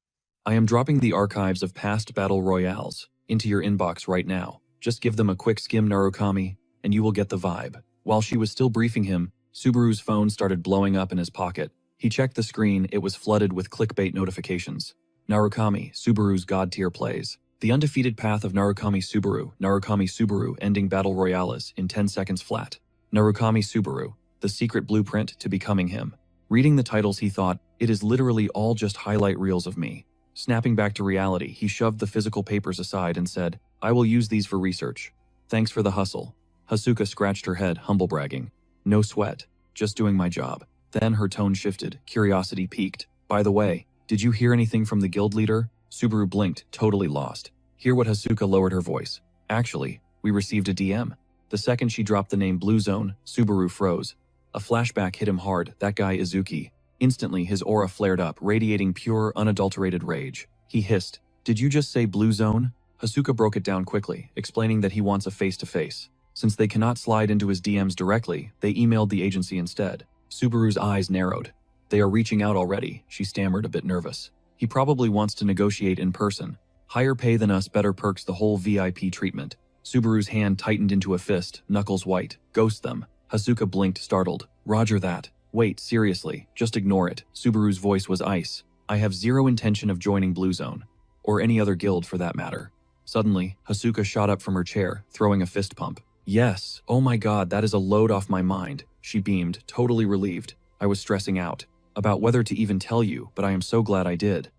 I am dropping the archives of past battle royales into your inbox right now. Just give them a quick skim, Narukami, and you will get the vibe. While she was still briefing him, Subaru's phone started blowing up in his pocket. He checked the screen, it was flooded with clickbait notifications. Narukami, Subaru's god tier plays. The undefeated path of Narukami Subaru ending battle royales in 10 seconds flat. Narukami Subaru, the secret blueprint to becoming him. Reading the titles, he thought, it is literally all just highlight reels of me. Snapping back to reality, he shoved the physical papers aside and said, I will use these for research. Thanks for the hustle. Hasuka scratched her head, humble bragging. No sweat, just doing my job. Then her tone shifted, curiosity piqued. By the way, did you hear anything from the guild leader? Subaru blinked, totally lost. Hear what? Hasuka lowered her voice. Actually, we received a DM. The second she dropped the name Blue Zone, Subaru froze. A flashback hit him hard, that guy Izuki. Instantly, his aura flared up, radiating pure, unadulterated rage. He hissed, did you just say Blue Zone? Hasuka broke it down quickly, explaining that he wants a face-to-face. Since they cannot slide into his DMs directly, they emailed the agency instead. Subaru's eyes narrowed. They are reaching out already, she stammered, a bit nervous. He probably wants to negotiate in person. Higher pay than us, better perks, the whole VIP treatment. Subaru's hand tightened into a fist, knuckles white. Ghost them. Hasuka blinked, startled. Roger that. Wait, seriously, just ignore it. Subaru's voice was ice. I have zero intention of joining Blue Zone. Or any other guild for that matter. Suddenly, Hasuka shot up from her chair, throwing a fist pump. Yes, oh my god, that is a load off my mind. She beamed, totally relieved. I was stressing out about whether to even tell you, but I am so glad I did.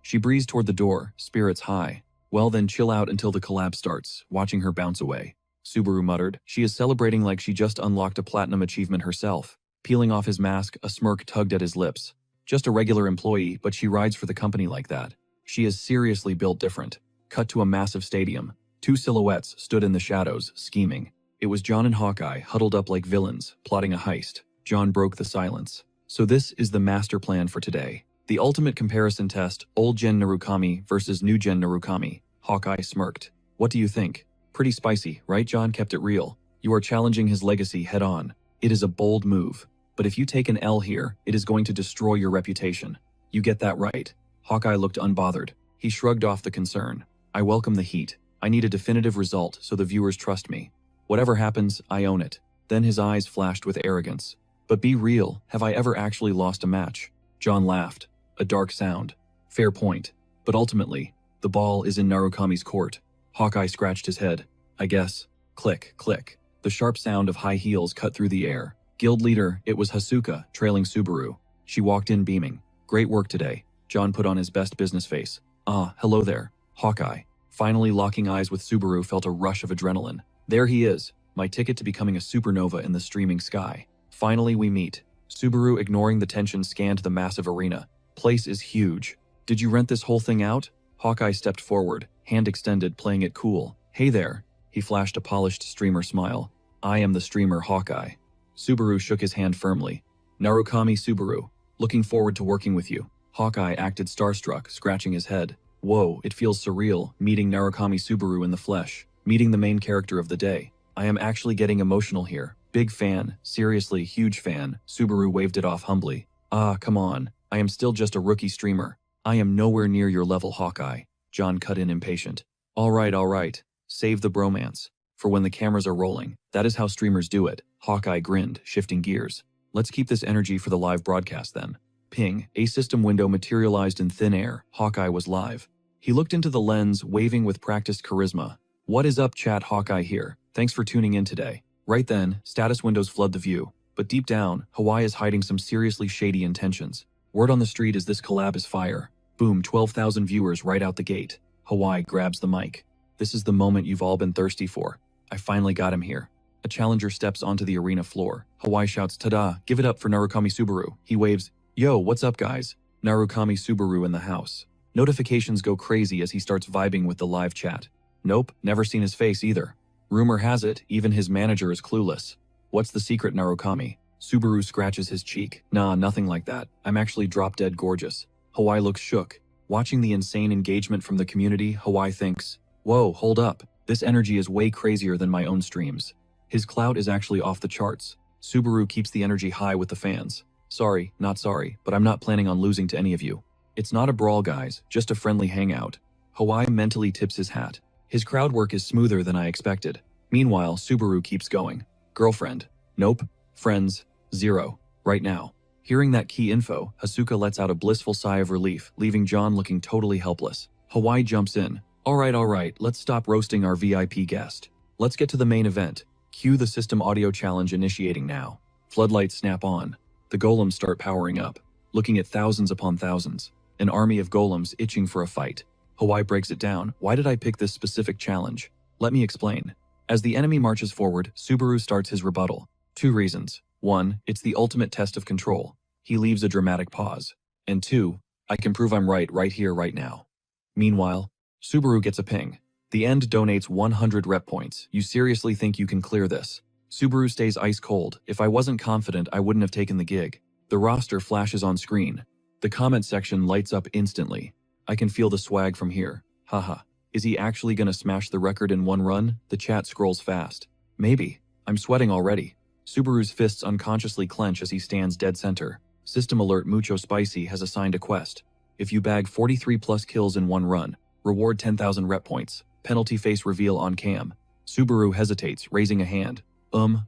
She breezed toward the door, spirits high. Well then, chill out until the collab starts, watching her bounce away. Subaru muttered. She is celebrating like she just unlocked a platinum achievement herself. Peeling off his mask, a smirk tugged at his lips. Just a regular employee, but she rides for the company like that. She is seriously built different. Cut to a massive stadium. 2 silhouettes stood in the shadows, scheming. It was John and Hawkeye, huddled up like villains, plotting a heist. John broke the silence. So this is the master plan for today. The ultimate comparison test, old-gen Narukami versus new-gen Narukami. Hawkeye smirked. What do you think? Pretty spicy, right? John kept it real. You are challenging his legacy head-on. It is a bold move. But if you take an L here, it is going to destroy your reputation. You get that right. Hawkeye looked unbothered. He shrugged off the concern. I welcome the heat. I need a definitive result so the viewers trust me. Whatever happens, I own it. Then his eyes flashed with arrogance. But be real, have I ever actually lost a match? John laughed. A dark sound. Fair point. But ultimately, the ball is in Narukami's court. Hawkeye scratched his head. I guess. Click, click. The sharp sound of high heels cut through the air. Guild leader, it was Hasuka, trailing Subaru. She walked in beaming. Great work today. John put on his best business face. Ah, hello there. Hawkeye. Finally locking eyes with Subaru, felt a rush of adrenaline. There he is, my ticket to becoming a supernova in the streaming sky. Finally we meet. Subaru, ignoring the tension, scanned the massive arena. Place is huge. Did you rent this whole thing out? Hawkeye stepped forward, hand extended, playing it cool. Hey there. He flashed a polished streamer smile. I am the streamer Hawkeye. Subaru shook his hand firmly. Narukami Subaru. Looking forward to working with you. Hawkeye acted starstruck, scratching his head. Whoa, it feels surreal, meeting Narukami Subaru in the flesh. Meeting the main character of the day. I am actually getting emotional here. Big fan, seriously huge fan, Subaru waved it off humbly. Ah, come on, I am still just a rookie streamer. I am nowhere near your level, Hawkeye. John cut in impatient. All right, save the bromance. For when the cameras are rolling, that is how streamers do it. Hawkeye grinned, shifting gears. Let's keep this energy for the live broadcast then. Ping, a system window materialized in thin air. Hawkeye was live. He looked into the lens, waving with practiced charisma. What is up, chat? Hawkeye here. Thanks for tuning in today. Right then, status windows flood the view. But deep down, Hawaii is hiding some seriously shady intentions. Word on the street is this collab is fire. Boom, 12,000 viewers right out the gate. Hawaii grabs the mic. This is the moment you've all been thirsty for. I finally got him here. A challenger steps onto the arena floor. Hawaii shouts, "Tada, give it up for Narukami Subaru." He waves, "Yo, what's up guys? Narukami Subaru in the house." Notifications go crazy as he starts vibing with the live chat. Nope, never seen his face either. Rumor has it, even his manager is clueless. What's the secret, Narukami? Subaru scratches his cheek. Nah, nothing like that. I'm actually drop-dead gorgeous. Hawaii looks shook. Watching the insane engagement from the community, Hawaii thinks, whoa, hold up. This energy is way crazier than my own streams. His clout is actually off the charts. Subaru keeps the energy high with the fans. Sorry, not sorry, but I'm not planning on losing to any of you. It's not a brawl, guys, just a friendly hangout. Hawaii mentally tips his hat. His crowd work is smoother than I expected. Meanwhile, Subaru keeps going. Girlfriend? Nope. Friends? Zero. Right now. Hearing that key info, Hasuka lets out a blissful sigh of relief, leaving John looking totally helpless. Hawaii jumps in. All right, let's stop roasting our VIP guest. Let's get to the main event. Cue the system audio challenge initiating now. Floodlights snap on. The golems start powering up, looking at thousands upon thousands. An army of golems itching for a fight. Hawaii breaks it down. Why did I pick this specific challenge? Let me explain. As the enemy marches forward, Subaru starts his rebuttal. 2 reasons. 1, it's the ultimate test of control. He leaves a dramatic pause. And 2, I can prove I'm right here, right now. Meanwhile, Subaru gets a ping. The end donates 100 rep points. You seriously think you can clear this? Subaru stays ice cold. If I wasn't confident, I wouldn't have taken the gig. The roster flashes on screen. The comment section lights up instantly. I can feel the swag from here. Haha. Is he actually gonna smash the record in one run? The chat scrolls fast. Maybe. I'm sweating already. Subaru's fists unconsciously clench as he stands dead center. System alert, Mucho Spicy has assigned a quest. If you bag 43 plus kills in one run, reward 10,000 rep points. Penalty face reveal on cam. Subaru hesitates, raising a hand.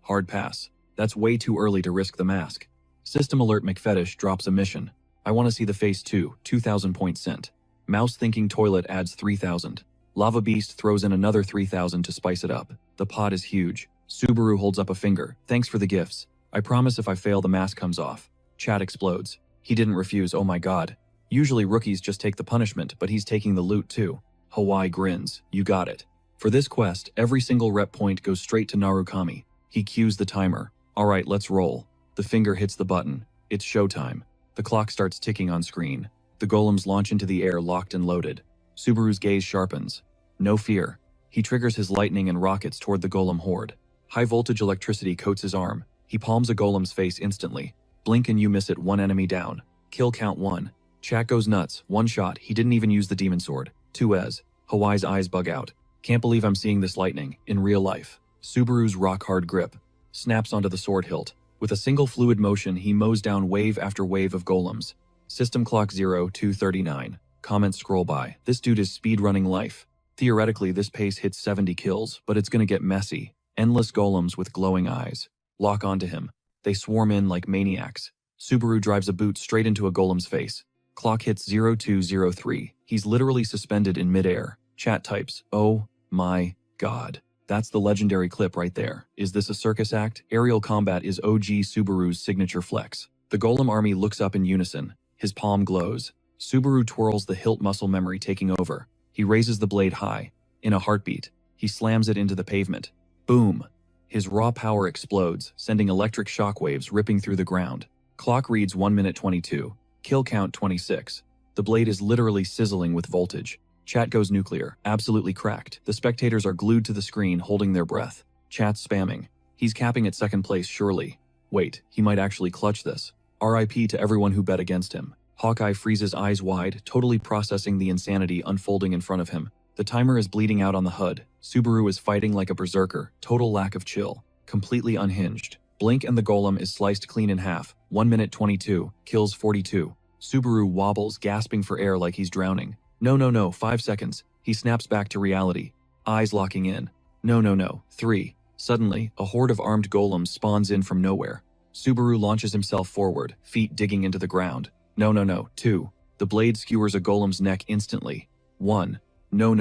Hard pass. That's way too early to risk the mask. System alert, McFetish drops a mission. I want to see the face too, 2,000 points sent. Mouse thinking toilet adds 3,000. Lava Beast throws in another 3,000 to spice it up. The pot is huge. Subaru holds up a finger. Thanks for the gifts. I promise if I fail the mask comes off. Chat explodes. He didn't refuse, oh my god. Usually rookies just take the punishment, but he's taking the loot too. Hawaii grins. You got it. For this quest, every single rep point goes straight to Narukami. He cues the timer. Alright, let's roll. The finger hits the button. It's showtime. The clock starts ticking on screen. The golems launch into the air locked and loaded. Subaru's gaze sharpens. No fear. He triggers his lightning and rockets toward the golem horde. High voltage electricity coats his arm. He palms a golem's face instantly. Blink and you miss it, 1 enemy down. Kill count 1. Chat goes nuts. 1 shot, he didn't even use the demon sword. 2 as. Hawaii's eyes bug out. Can't believe I'm seeing this lightning, in real life. Subaru's rock-hard grip snaps onto the sword hilt. With a single fluid motion, he mows down wave after wave of golems. System clock 0239. Comments scroll by. This dude is speedrunning life. Theoretically, this pace hits 70 kills, but it's gonna get messy. Endless golems with glowing eyes lock onto him. They swarm in like maniacs. Subaru drives a boot straight into a golem's face. Clock hits 0203. He's literally suspended in midair. Chat types, oh my god. That's the legendary clip right there. Is this a circus act? Aerial combat is OG Subaru's signature flex. The golem army looks up in unison. His palm glows. Subaru twirls the hilt, muscle memory taking over. He raises the blade high. In a heartbeat, he slams it into the pavement. Boom! His raw power explodes, sending electric shockwaves ripping through the ground. Clock reads 1 minute 22. Kill count 26. The blade is literally sizzling with voltage. Chat goes nuclear. Absolutely cracked. The spectators are glued to the screen, holding their breath. Chat's spamming. He's capping at second place, surely. Wait, he might actually clutch this. RIP to everyone who bet against him. Hawkeye freezes eyes wide, totally processing the insanity unfolding in front of him. The timer is bleeding out on the HUD. Subaru is fighting like a berserker, total lack of chill. completely unhinged. Blink and the golem is sliced clean in half. 1 minute 22, kills 42. Subaru wobbles, gasping for air like he's drowning. No, 5 seconds. He snaps back to reality. Eyes locking in. No. 3. Suddenly, a horde of armed golems spawns in from nowhere. Subaru launches himself forward, feet digging into the ground. No. 2. The blade skewers a golem's neck instantly. 1. No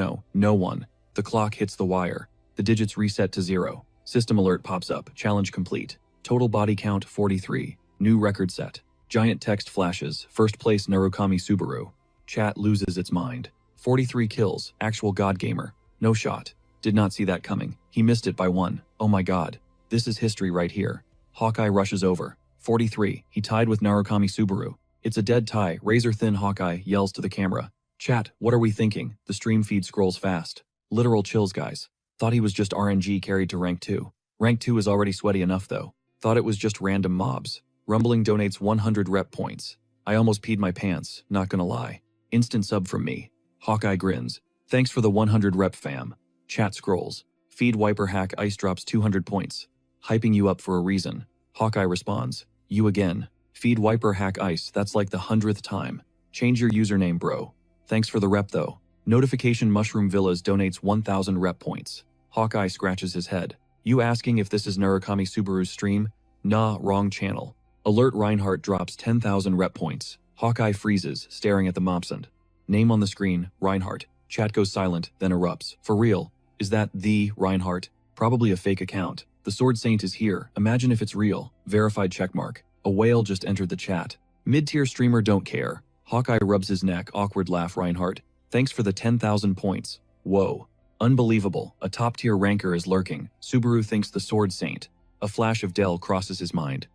1. The clock hits the wire. The digits reset to 0. System alert pops up. Challenge complete. Total body count 43. New record set. Giant text flashes. First place Narukami Subaru. Chat loses its mind. 43 kills. Actual god gamer. No shot. Did not see that coming. He missed it by 1. Oh my god. This is history right here. Hawkeye rushes over. 43. He tied with Narukami Subaru. It's a dead tie. Razor-thin Hawkeye yells to the camera. Chat, what are we thinking? The stream feed scrolls fast. Literal chills, guys. Thought he was just RNG carried to rank 2. Rank 2 is already sweaty enough though. Thought it was just random mobs. Rumbling donates 100 rep points. I almost peed my pants, not gonna lie. Instant sub from me. Hawkeye grins. Thanks for the 100 rep fam. Chat scrolls. Feed wiper hack ice drops 200 points. Hyping you up for a reason. Hawkeye responds. You again. Feed wiper hack ice, that's like the 100th time. Change your username, bro. Thanks for the rep though. Notification Mushroom Villas donates 1000 rep points. Hawkeye scratches his head. You asking if this is Narukami Subaru's stream? Nah, wrong channel. Alert Reinhardt drops 10,000 rep points. Hawkeye freezes, staring at the mobsend. Name on the screen, Reinhardt. Chat goes silent, then erupts. For real? Is that the Reinhardt? Probably a fake account. The Sword Saint is here. Imagine if it's real. Verified checkmark. A whale just entered the chat. Mid-tier streamer don't care. Hawkeye rubs his neck, awkward laugh Reinhardt. Thanks for the 10,000 points. Whoa. Unbelievable. A top-tier ranker is lurking. Subaru thinks the Sword Saint. A flash of Dell crosses his mind.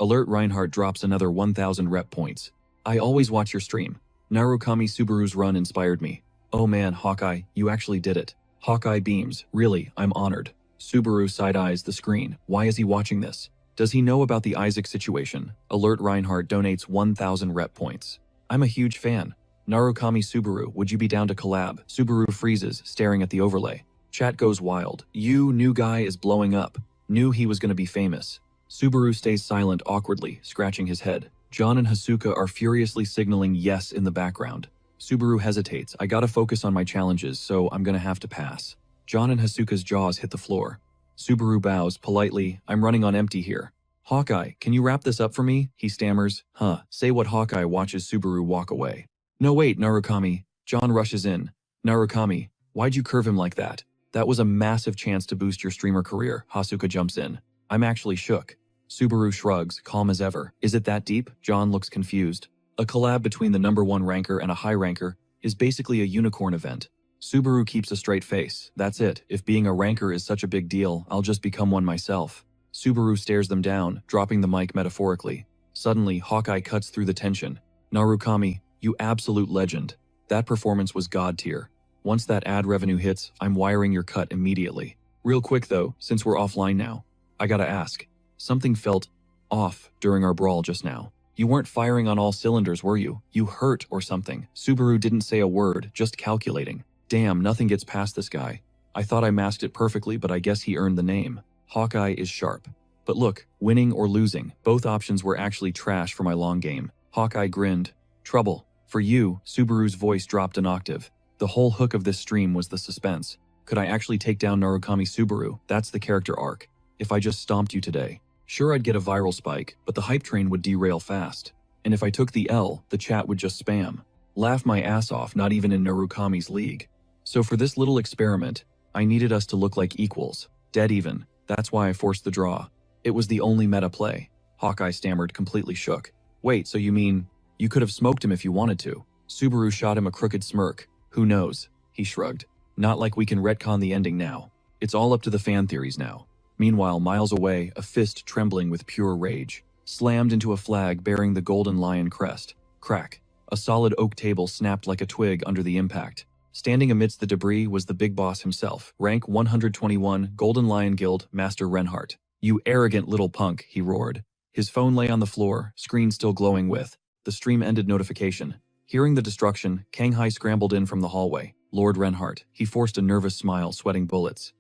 Alert Reinhardt drops another 1000 rep points. I always watch your stream. Narukami Subaru's run inspired me. Oh man, Hawkeye, you actually did it. Hawkeye beams. Really, I'm honored. Subaru side-eyes the screen. Why is he watching this? Does he know about the Isaac situation? Alert Reinhardt donates 1000 rep points. I'm a huge fan. Narukami Subaru, would you be down to collab? Subaru freezes, staring at the overlay. Chat goes wild. You, new guy, is blowing up. Knew he was gonna be famous. Subaru stays silent awkwardly, scratching his head. John and Hasuka are furiously signaling yes in the background. Subaru hesitates. I gotta focus on my challenges, so I'm gonna have to pass. John and Hasuka's jaws hit the floor. Subaru bows politely. I'm running on empty here. Hawkeye, can you wrap this up for me? He stammers. Say what. Hawkeye watches Subaru walk away. No wait, Narukami. John rushes in. Narukami, why'd you curve him like that? That was a massive chance to boost your streamer career. Hasuka jumps in. I'm actually shook. Subaru shrugs, calm as ever. Is it that deep? John looks confused. A collab between the #1 ranker and a high ranker is basically a unicorn event. Subaru keeps a straight face. That's it. If being a ranker is such a big deal, I'll just become one myself. Subaru stares them down, dropping the mic metaphorically. Suddenly, Hawkeye cuts through the tension. Narukami, you absolute legend. That performance was god tier. Once that ad revenue hits, I'm wiring your cut immediately. Real quick though, since we're offline now, I gotta ask. Something felt off during our brawl just now. You weren't firing on all cylinders, were you? You hurt or something. Subaru didn't say a word, just calculating. Damn, nothing gets past this guy. I thought I masked it perfectly, but I guess he earned the name. Hawkeye is sharp. But look, winning or losing, both options were actually trash for my long game. Hawkeye grinned. Trouble. For you, Subaru's voice dropped an octave. The whole hook of this stream was the suspense. Could I actually take down Narukami Subaru? That's the character arc. If I just stomped you today. Sure, I'd get a viral spike, but the hype train would derail fast. And if I took the L, the chat would just spam. Laugh my ass off, not even in Narukami's league. So for this little experiment, I needed us to look like equals. Dead even. That's why I forced the draw. It was the only meta play. Hawkeye stammered, completely shook. Wait, so you mean, you could have smoked him if you wanted to? Subaru shot him a crooked smirk. Who knows? He shrugged. Not like we can retcon the ending now. It's all up to the fan theories now. Meanwhile, miles away, a fist trembling with pure rage slammed into a flag bearing the golden lion crest. Crack. A solid oak table snapped like a twig under the impact. Standing amidst the debris was the big boss himself, rank 121, Golden Lion Guild, Master Reinhardt. You arrogant little punk, he roared. His phone lay on the floor, screen still glowing with the stream ended notification. Hearing the destruction, Kanghai scrambled in from the hallway. Lord Reinhardt, he forced a nervous smile, sweating bullets.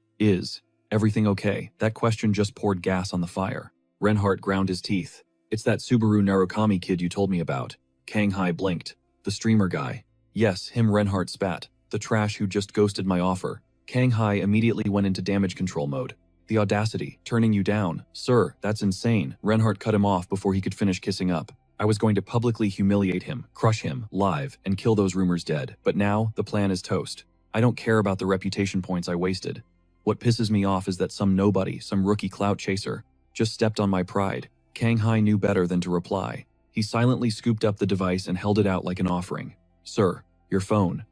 Everything okay? That question just poured gas on the fire. Reinhardt ground his teeth. It's that Subaru Narukami kid you told me about. Kang Hai blinked. The streamer guy. Yes, him. Reinhardt spat. The trash who just ghosted my offer. Kang Hai immediately went into damage control mode. The audacity, turning you down. Sir, that's insane. Reinhardt cut him off before he could finish kissing up. I was going to publicly humiliate him, crush him, live, and kill those rumors dead. But now, the plan is toast. I don't care about the reputation points I wasted. What pisses me off is that some nobody, some rookie clout chaser, just stepped on my pride. Kang Hai knew better than to reply. He silently scooped up the device and held it out like an offering. Sir, your phone.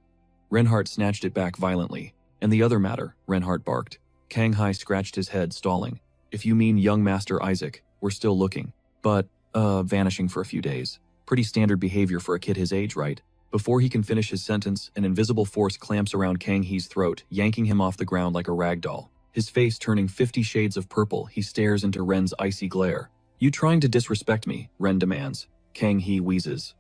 Reinhardt snatched it back violently. And the other matter, Reinhardt barked. Kang Hai scratched his head, stalling. If you mean young Master Isaac, we're still looking. But, vanishing for a few days. Pretty standard behavior for a kid his age, right? Before he can finish his sentence, an invisible force clamps around Kang Hee's throat, yanking him off the ground like a rag doll. His face turning 50 shades of purple, he stares into Ren's icy glare. You trying to disrespect me? Ren demands. Kang Hee wheezes.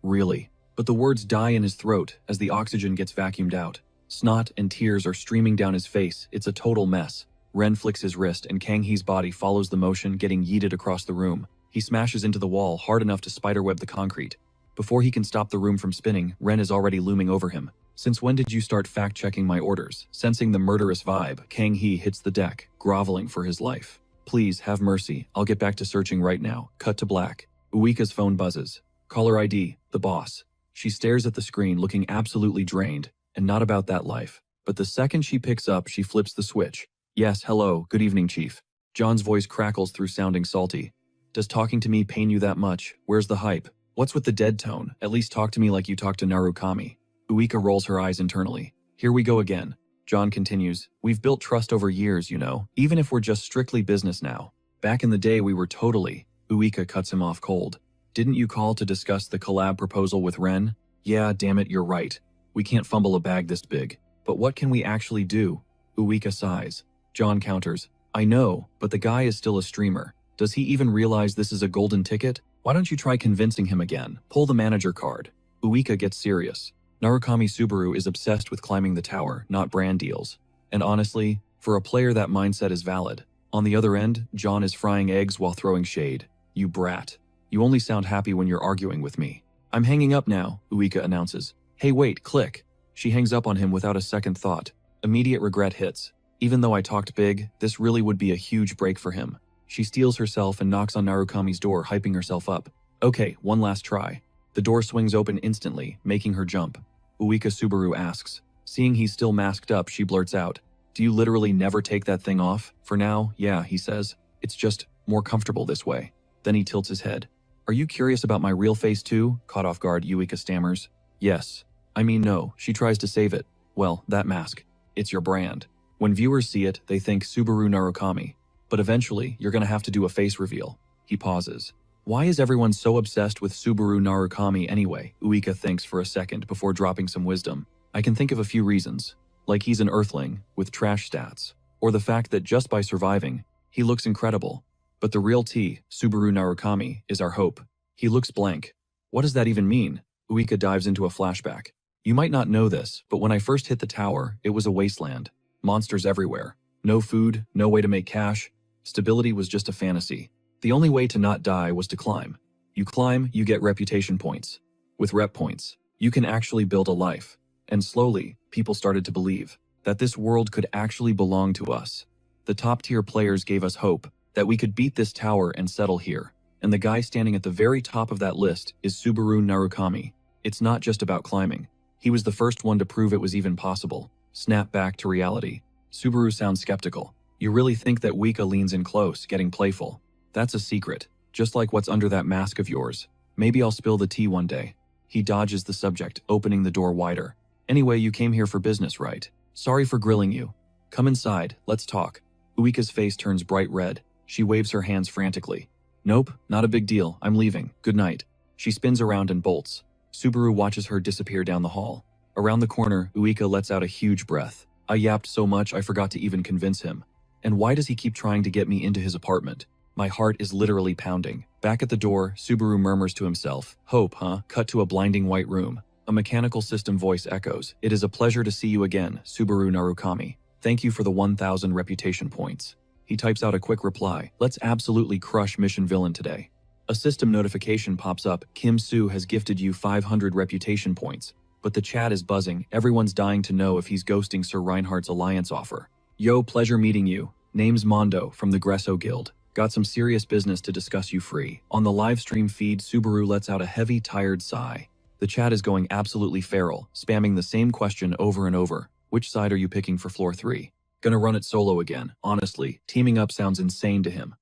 Really. But the words die in his throat as the oxygen gets vacuumed out. Snot and tears are streaming down his face. It's a total mess. Ren flicks his wrist and Kang Hee's body follows the motion, getting yeeted across the room. He smashes into the wall hard enough to spiderweb the concrete. Before he can stop the room from spinning, Ren is already looming over him. Since when did you start fact-checking my orders? Sensing the murderous vibe, Kang Hee hits the deck, groveling for his life. Please, have mercy. I'll get back to searching right now. Cut to black. Uika's phone buzzes. Caller ID, the boss. She stares at the screen, looking absolutely drained, and not about that life. But the second she picks up, she flips the switch. Yes, hello, good evening, Chief. John's voice crackles through, sounding salty. Does talking to me pain you that much? Where's the hype? What's with the dead tone? At least talk to me like you talk to Narukami. Uika rolls her eyes internally. Here we go again. John continues. We've built trust over years, you know, even if we're just strictly business now. Back in the day we were totally… Uika cuts him off cold. Didn't you call to discuss the collab proposal with Ren? Yeah, damn it, you're right. We can't fumble a bag this big. But what can we actually do? Uika sighs. John counters. I know, but the guy is still a streamer. Does he even realize this is a golden ticket? Why don't you try convincing him again? Pull the manager card. Uika gets serious. Narukami Subaru is obsessed with climbing the tower, not brand deals. And honestly, for a player that mindset is valid. On the other end, John is frying eggs while throwing shade. You brat. You only sound happy when you're arguing with me. I'm hanging up now, Uika announces. Hey wait, click. She hangs up on him without a second thought. Immediate regret hits. Even though I talked big, this really would be a huge break for him. She steels herself and knocks on Narukami's door, hyping herself up. Okay, one last try. The door swings open instantly, making her jump. Uika Subaru asks. Seeing he's still masked up, she blurts out. Do you literally never take that thing off? For now, yeah, he says. It's just more comfortable this way. Then he tilts his head. Are you curious about my real face too? Caught off guard, Uika stammers. Yes. I mean no, she tries to save it. Well, that mask. It's your brand. When viewers see it, they think Subaru Narukami. But eventually, you're gonna have to do a face reveal. He pauses. Why is everyone so obsessed with Subaru Narukami anyway? Uika thinks for a second before dropping some wisdom. I can think of a few reasons. Like he's an earthling, with trash stats. Or the fact that just by surviving, he looks incredible. But the real T, Subaru Narukami, is our hope. He looks blank. What does that even mean? Uika dives into a flashback. You might not know this, but when I first hit the tower, it was a wasteland. Monsters everywhere. No food, no way to make cash. Stability was just a fantasy. The only way to not die was to climb. You climb, you get reputation points. With rep points, you can actually build a life. And slowly, people started to believe that this world could actually belong to us. The top-tier players gave us hope that we could beat this tower and settle here. And the guy standing at the very top of that list is Subaru Narukami. It's not just about climbing. He was the first one to prove it was even possible. Snap back to reality. Subaru sounds skeptical. You really think that Uika leans in close, getting playful? That's a secret, just like what's under that mask of yours. Maybe I'll spill the tea one day. He dodges the subject, opening the door wider. Anyway, you came here for business, right? Sorry for grilling you. Come inside, let's talk. Uika's face turns bright red. She waves her hands frantically. Nope, not a big deal. I'm leaving. Good night. She spins around and bolts. Subaru watches her disappear down the hall. Around the corner, Uika lets out a huge breath. I yapped so much I forgot to even convince him. And why does he keep trying to get me into his apartment? My heart is literally pounding. Back at the door, Subaru murmurs to himself. Hope, huh? Cut to a blinding white room. A mechanical system voice echoes. It is a pleasure to see you again, Subaru Narukami. Thank you for the 1,000 reputation points. He types out a quick reply. Let's absolutely crush mission villain today. A system notification pops up. Kim Soo has gifted you 500 reputation points. But the chat is buzzing. Everyone's dying to know if he's ghosting Sir Reinhardt's alliance offer. Yo, pleasure meeting you. Name's Mondo from the Gresso Guild. Got some serious business to discuss you free. On the live stream feed, Subaru lets out a heavy, tired sigh. The chat is going absolutely feral, spamming the same question over and over. Which side are you picking for floor 3? Gonna run it solo again. Honestly, teaming up sounds insane to him.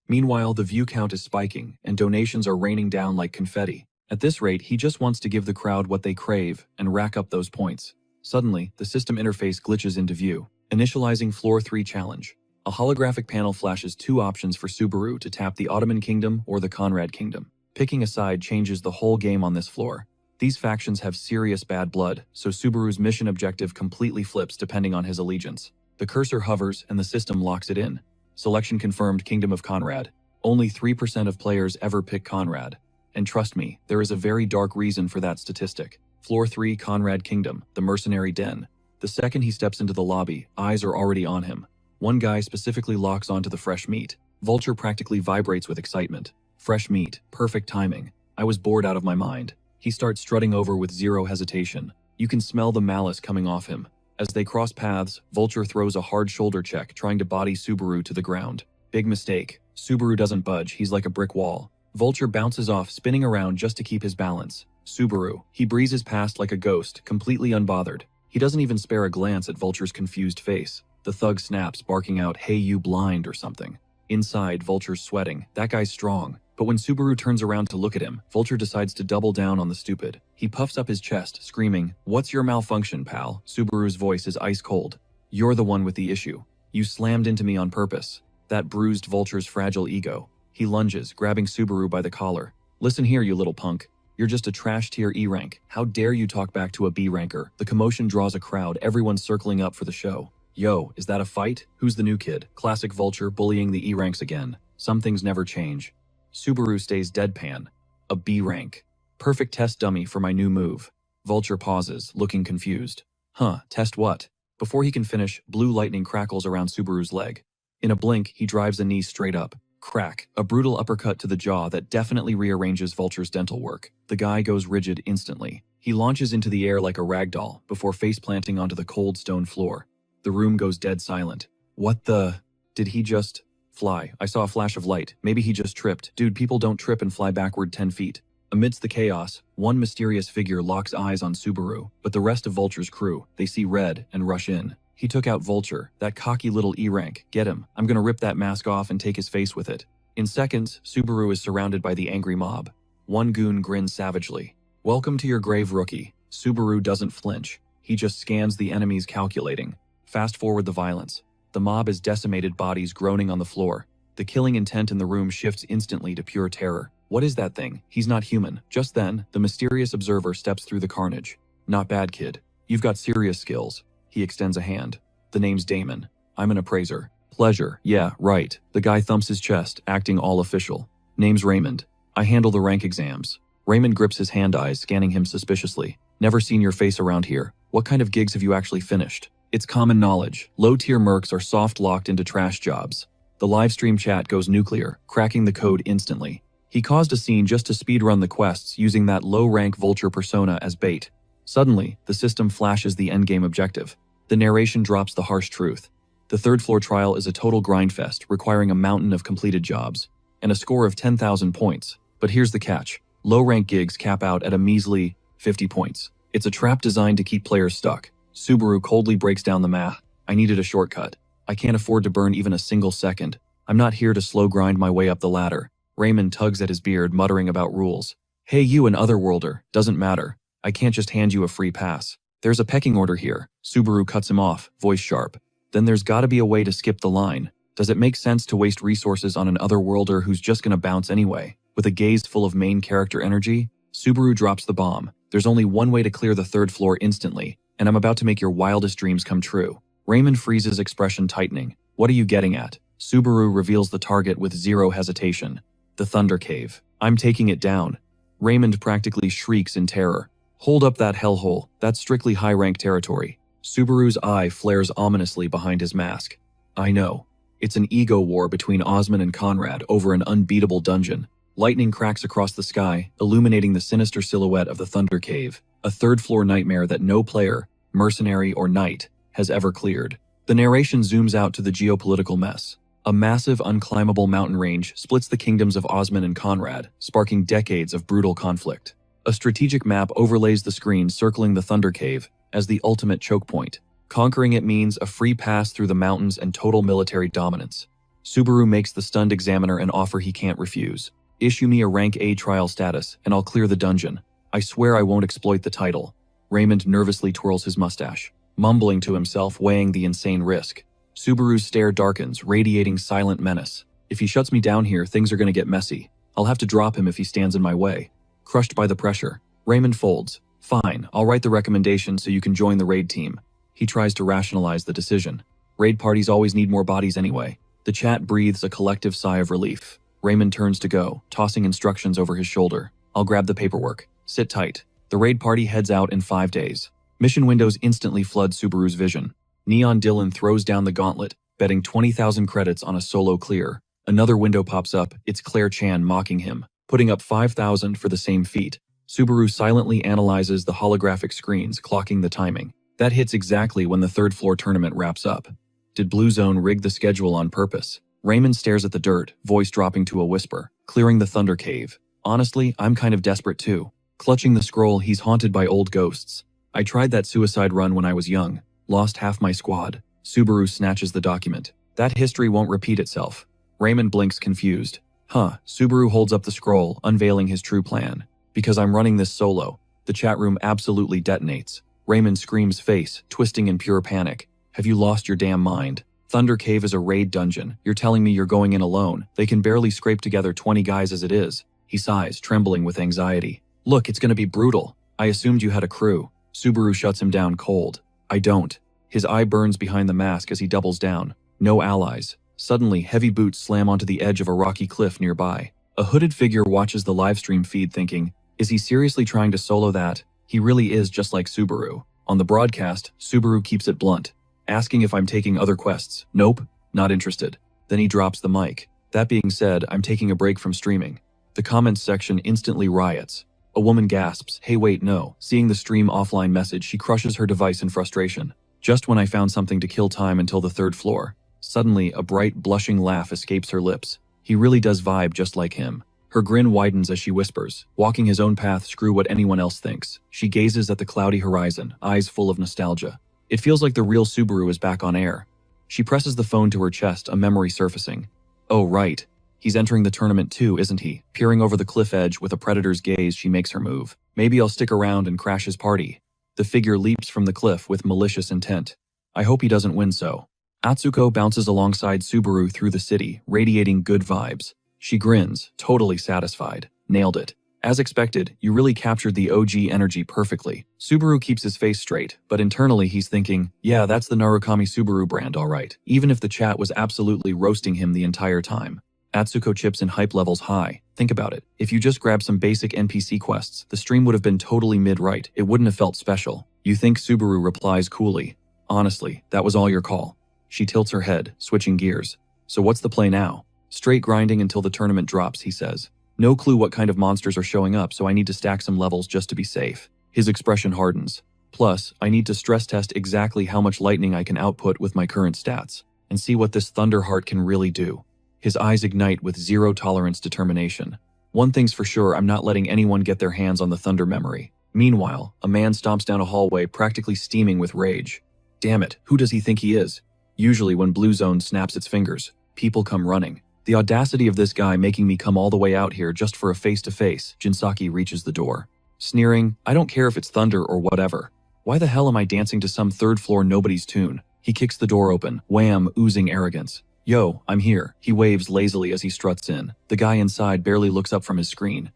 Meanwhile, the view count is spiking, and donations are raining down like confetti. At this rate, he just wants to give the crowd what they crave and rack up those points. Suddenly, the system interface glitches into view. Initializing floor 3 challenge. A holographic panel flashes 2 options for Subaru to tap the Ottoman Kingdom or the Conrad Kingdom. Picking a side changes the whole game on this floor. These factions have serious bad blood, so Subaru's mission objective completely flips depending on his allegiance. The cursor hovers and the system locks it in. Selection confirmed Kingdom of Conrad. Only 3% of players ever pick Conrad. And trust me, there is a very dark reason for that statistic. Floor 3 Conrad Kingdom, the mercenary den. The second he steps into the lobby, eyes are already on him. One guy specifically locks onto the fresh meat. Vulture practically vibrates with excitement. Fresh meat, perfect timing. I was bored out of my mind. He starts strutting over with zero hesitation. You can smell the malice coming off him. As they cross paths, Vulture throws a hard shoulder check, trying to body Subaru to the ground. Big mistake. Subaru doesn't budge, he's like a brick wall. Vulture bounces off, spinning around just to keep his balance. Subaru. He breezes past like a ghost, completely unbothered. He doesn't even spare a glance at Vulture's confused face. The thug snaps, barking out, "Hey you blind," or something. Inside, Vulture's sweating. That guy's strong. But when Subaru turns around to look at him, Vulture decides to double down on the stupid. He puffs up his chest, screaming, "What's your malfunction, pal?" Subaru's voice is ice cold. "You're the one with the issue. You slammed into me on purpose." That bruised Vulture's fragile ego. He lunges, grabbing Subaru by the collar. "Listen here, you little punk. You're just a trash tier E rank. How dare you talk back to a B ranker?" The commotion draws a crowd, everyone circling up for the show. "Yo, is that a fight? Who's the new kid?" Classic Vulture bullying the E ranks again. Some things never change. Subaru stays deadpan. A B rank. Perfect test dummy for my new move. Vulture pauses, looking confused. Huh, test what? Before he can finish, blue lightning crackles around Subaru's leg. In a blink, he drives a knee straight up. Crack. A brutal uppercut to the jaw that definitely rearranges Vulture's dental work. The guy goes rigid instantly. He launches into the air like a ragdoll, before face-planting onto the cold stone floor. The room goes dead silent. What the? Did he just fly? I saw a flash of light. Maybe he just tripped. Dude, people don't trip and fly backward 10 feet. Amidst the chaos, one mysterious figure locks eyes on Subaru, but the rest of Vulture's crew, they see red and rush in. He took out Vulture, that cocky little E-rank. Get him. I'm gonna rip that mask off and take his face with it. In seconds, Subaru is surrounded by the angry mob. One goon grins savagely. Welcome to your grave, rookie. Subaru doesn't flinch. He just scans the enemies, calculating. Fast forward the violence. The mob is decimated, bodies groaning on the floor. The killing intent in the room shifts instantly to pure terror. What is that thing? He's not human. Just then, the mysterious observer steps through the carnage. Not bad, kid. You've got serious skills. He extends a hand. The name's Damon. I'm an appraiser. Pleasure. Yeah, right. The guy thumps his chest, acting all official. Name's Raymond. I handle the rank exams. Raymond grips his hand, eyes scanning him suspiciously. Never seen your face around here. What kind of gigs have you actually finished? It's common knowledge. Low-tier mercs are soft-locked into trash jobs. The livestream chat goes nuclear, cracking the code instantly. He caused a scene just to speedrun the quests using that low-rank Vulture persona as bait. Suddenly, the system flashes the endgame objective. The narration drops the harsh truth. The third-floor trial is a total grindfest, requiring a mountain of completed jobs, and a score of 10,000 points. But here's the catch. Low-rank gigs cap out at a measly 50 points. It's a trap designed to keep players stuck. Subaru coldly breaks down the math. I needed a shortcut. I can't afford to burn even a single second. I'm not here to slow grind my way up the ladder. Raymond tugs at his beard, muttering about rules. Hey, you an otherworlder, doesn't matter. I can't just hand you a free pass. There's a pecking order here. Subaru cuts him off, voice sharp. Then there's gotta be a way to skip the line. Does it make sense to waste resources on an otherworlder who's just gonna bounce anyway? With a gaze full of main character energy, Subaru drops the bomb. There's only one way to clear the third floor instantly, and I'm about to make your wildest dreams come true. Raymond freezes, expression tightening. What are you getting at? Subaru reveals the target with zero hesitation. The Thunder Cave. I'm taking it down. Raymond practically shrieks in terror. Hold up that hellhole. That's strictly high-rank territory. Subaru's eye flares ominously behind his mask. I know. It's an ego war between Osman and Conrad over an unbeatable dungeon. Lightning cracks across the sky, illuminating the sinister silhouette of the Thunder Cave, a third-floor nightmare that no player, mercenary or knight, has ever cleared. The narration zooms out to the geopolitical mess. A massive, unclimbable mountain range splits the kingdoms of Osman and Conrad, sparking decades of brutal conflict. A strategic map overlays the screen circling the Thunder Cave as the ultimate choke point. Conquering it means a free pass through the mountains and total military dominance. Subaru makes the stunned examiner an offer he can't refuse. Issue me a rank A trial status, and I'll clear the dungeon. I swear I won't exploit the title. Raymond nervously twirls his mustache, mumbling to himself, weighing the insane risk. Subaru's stare darkens, radiating silent menace. If he shuts me down here, things are gonna get messy. I'll have to drop him if he stands in my way. Crushed by the pressure, Raymond folds. Fine, I'll write the recommendation so you can join the raid team. He tries to rationalize the decision. Raid parties always need more bodies anyway. The chat breathes a collective sigh of relief. Raymond turns to go, tossing instructions over his shoulder. I'll grab the paperwork. Sit tight. The raid party heads out in 5 days. Mission windows instantly flood Subaru's vision. Neon Dylan throws down the gauntlet, betting 20,000 credits on a solo clear. Another window pops up, it's Claire Chan mocking him, putting up 5,000 for the same feat. Subaru silently analyzes the holographic screens, clocking the timing. That hits exactly when the third-floor tournament wraps up. Did Blue Zone rig the schedule on purpose? Raymond stares at the dirt, voice dropping to a whisper, clearing the Thunder Cave. Honestly, I'm kind of desperate too. Clutching the scroll, he's haunted by old ghosts. I tried that suicide run when I was young. Lost half my squad. Subaru snatches the document. That history won't repeat itself. Raymond blinks confused. Huh, Subaru holds up the scroll, unveiling his true plan. Because I'm running this solo. The chat room absolutely detonates. Raymond screams face, twisting in pure panic. Have you lost your damn mind? Thunder Cave is a raid dungeon. You're telling me you're going in alone. They can barely scrape together 20 guys as it is. He sighs, trembling with anxiety. Look, it's gonna be brutal. I assumed you had a crew. Subaru shuts him down cold. I don't. His eye burns behind the mask as he doubles down. No allies. Suddenly, heavy boots slam onto the edge of a rocky cliff nearby. A hooded figure watches the livestream feed thinking, is he seriously trying to solo that? He really is just like Subaru. On the broadcast, Subaru keeps it blunt, asking if I'm taking other quests. Nope, not interested. Then he drops the mic. That being said, I'm taking a break from streaming. The comments section instantly riots. A woman gasps, hey wait no. Seeing the stream offline message, she crushes her device in frustration. Just when I found something to kill time until the third floor. Suddenly, a bright, blushing laugh escapes her lips. He really does vibe just like him. Her grin widens as she whispers, walking his own path, screw what anyone else thinks. She gazes at the cloudy horizon, eyes full of nostalgia. It feels like the real Subaru is back on air. She presses the phone to her chest, a memory surfacing. Oh right. He's entering the tournament too, isn't he? Peering over the cliff edge with a predator's gaze, she makes her move. Maybe I'll stick around and crash his party. The figure leaps from the cliff with malicious intent. I hope he doesn't win so. Atsuko bounces alongside Subaru through the city, radiating good vibes. She grins, totally satisfied. Nailed it. As expected, you really captured the OG energy perfectly. Subaru keeps his face straight, but internally he's thinking, yeah, that's the Narukami Subaru brand alright, even if the chat was absolutely roasting him the entire time. Atsuko chips in hype levels high. Think about it. If you just grabbed some basic NPC quests, the stream would have been totally mid-right. It wouldn't have felt special. You think Subaru replies coolly. Honestly, that was all your call. She tilts her head, switching gears. So what's the play now? Straight grinding until the tournament drops, he says. No clue what kind of monsters are showing up, so I need to stack some levels just to be safe. His expression hardens. Plus, I need to stress test exactly how much lightning I can output with my current stats, and see what this Thunderheart can really do. His eyes ignite with zero-tolerance determination. One thing's for sure, I'm not letting anyone get their hands on the Thunder memory. Meanwhile, a man stomps down a hallway practically steaming with rage. Damn it, who does he think he is? Usually when Blue Zone snaps its fingers, people come running. The audacity of this guy making me come all the way out here just for a face-to-face. Jinsaki reaches the door. Sneering, I don't care if it's Thunder or whatever. Why the hell am I dancing to some third-floor nobody's tune? He kicks the door open, wham, oozing arrogance. Yo, I'm here. He waves lazily as he struts in. The guy inside barely looks up from his screen.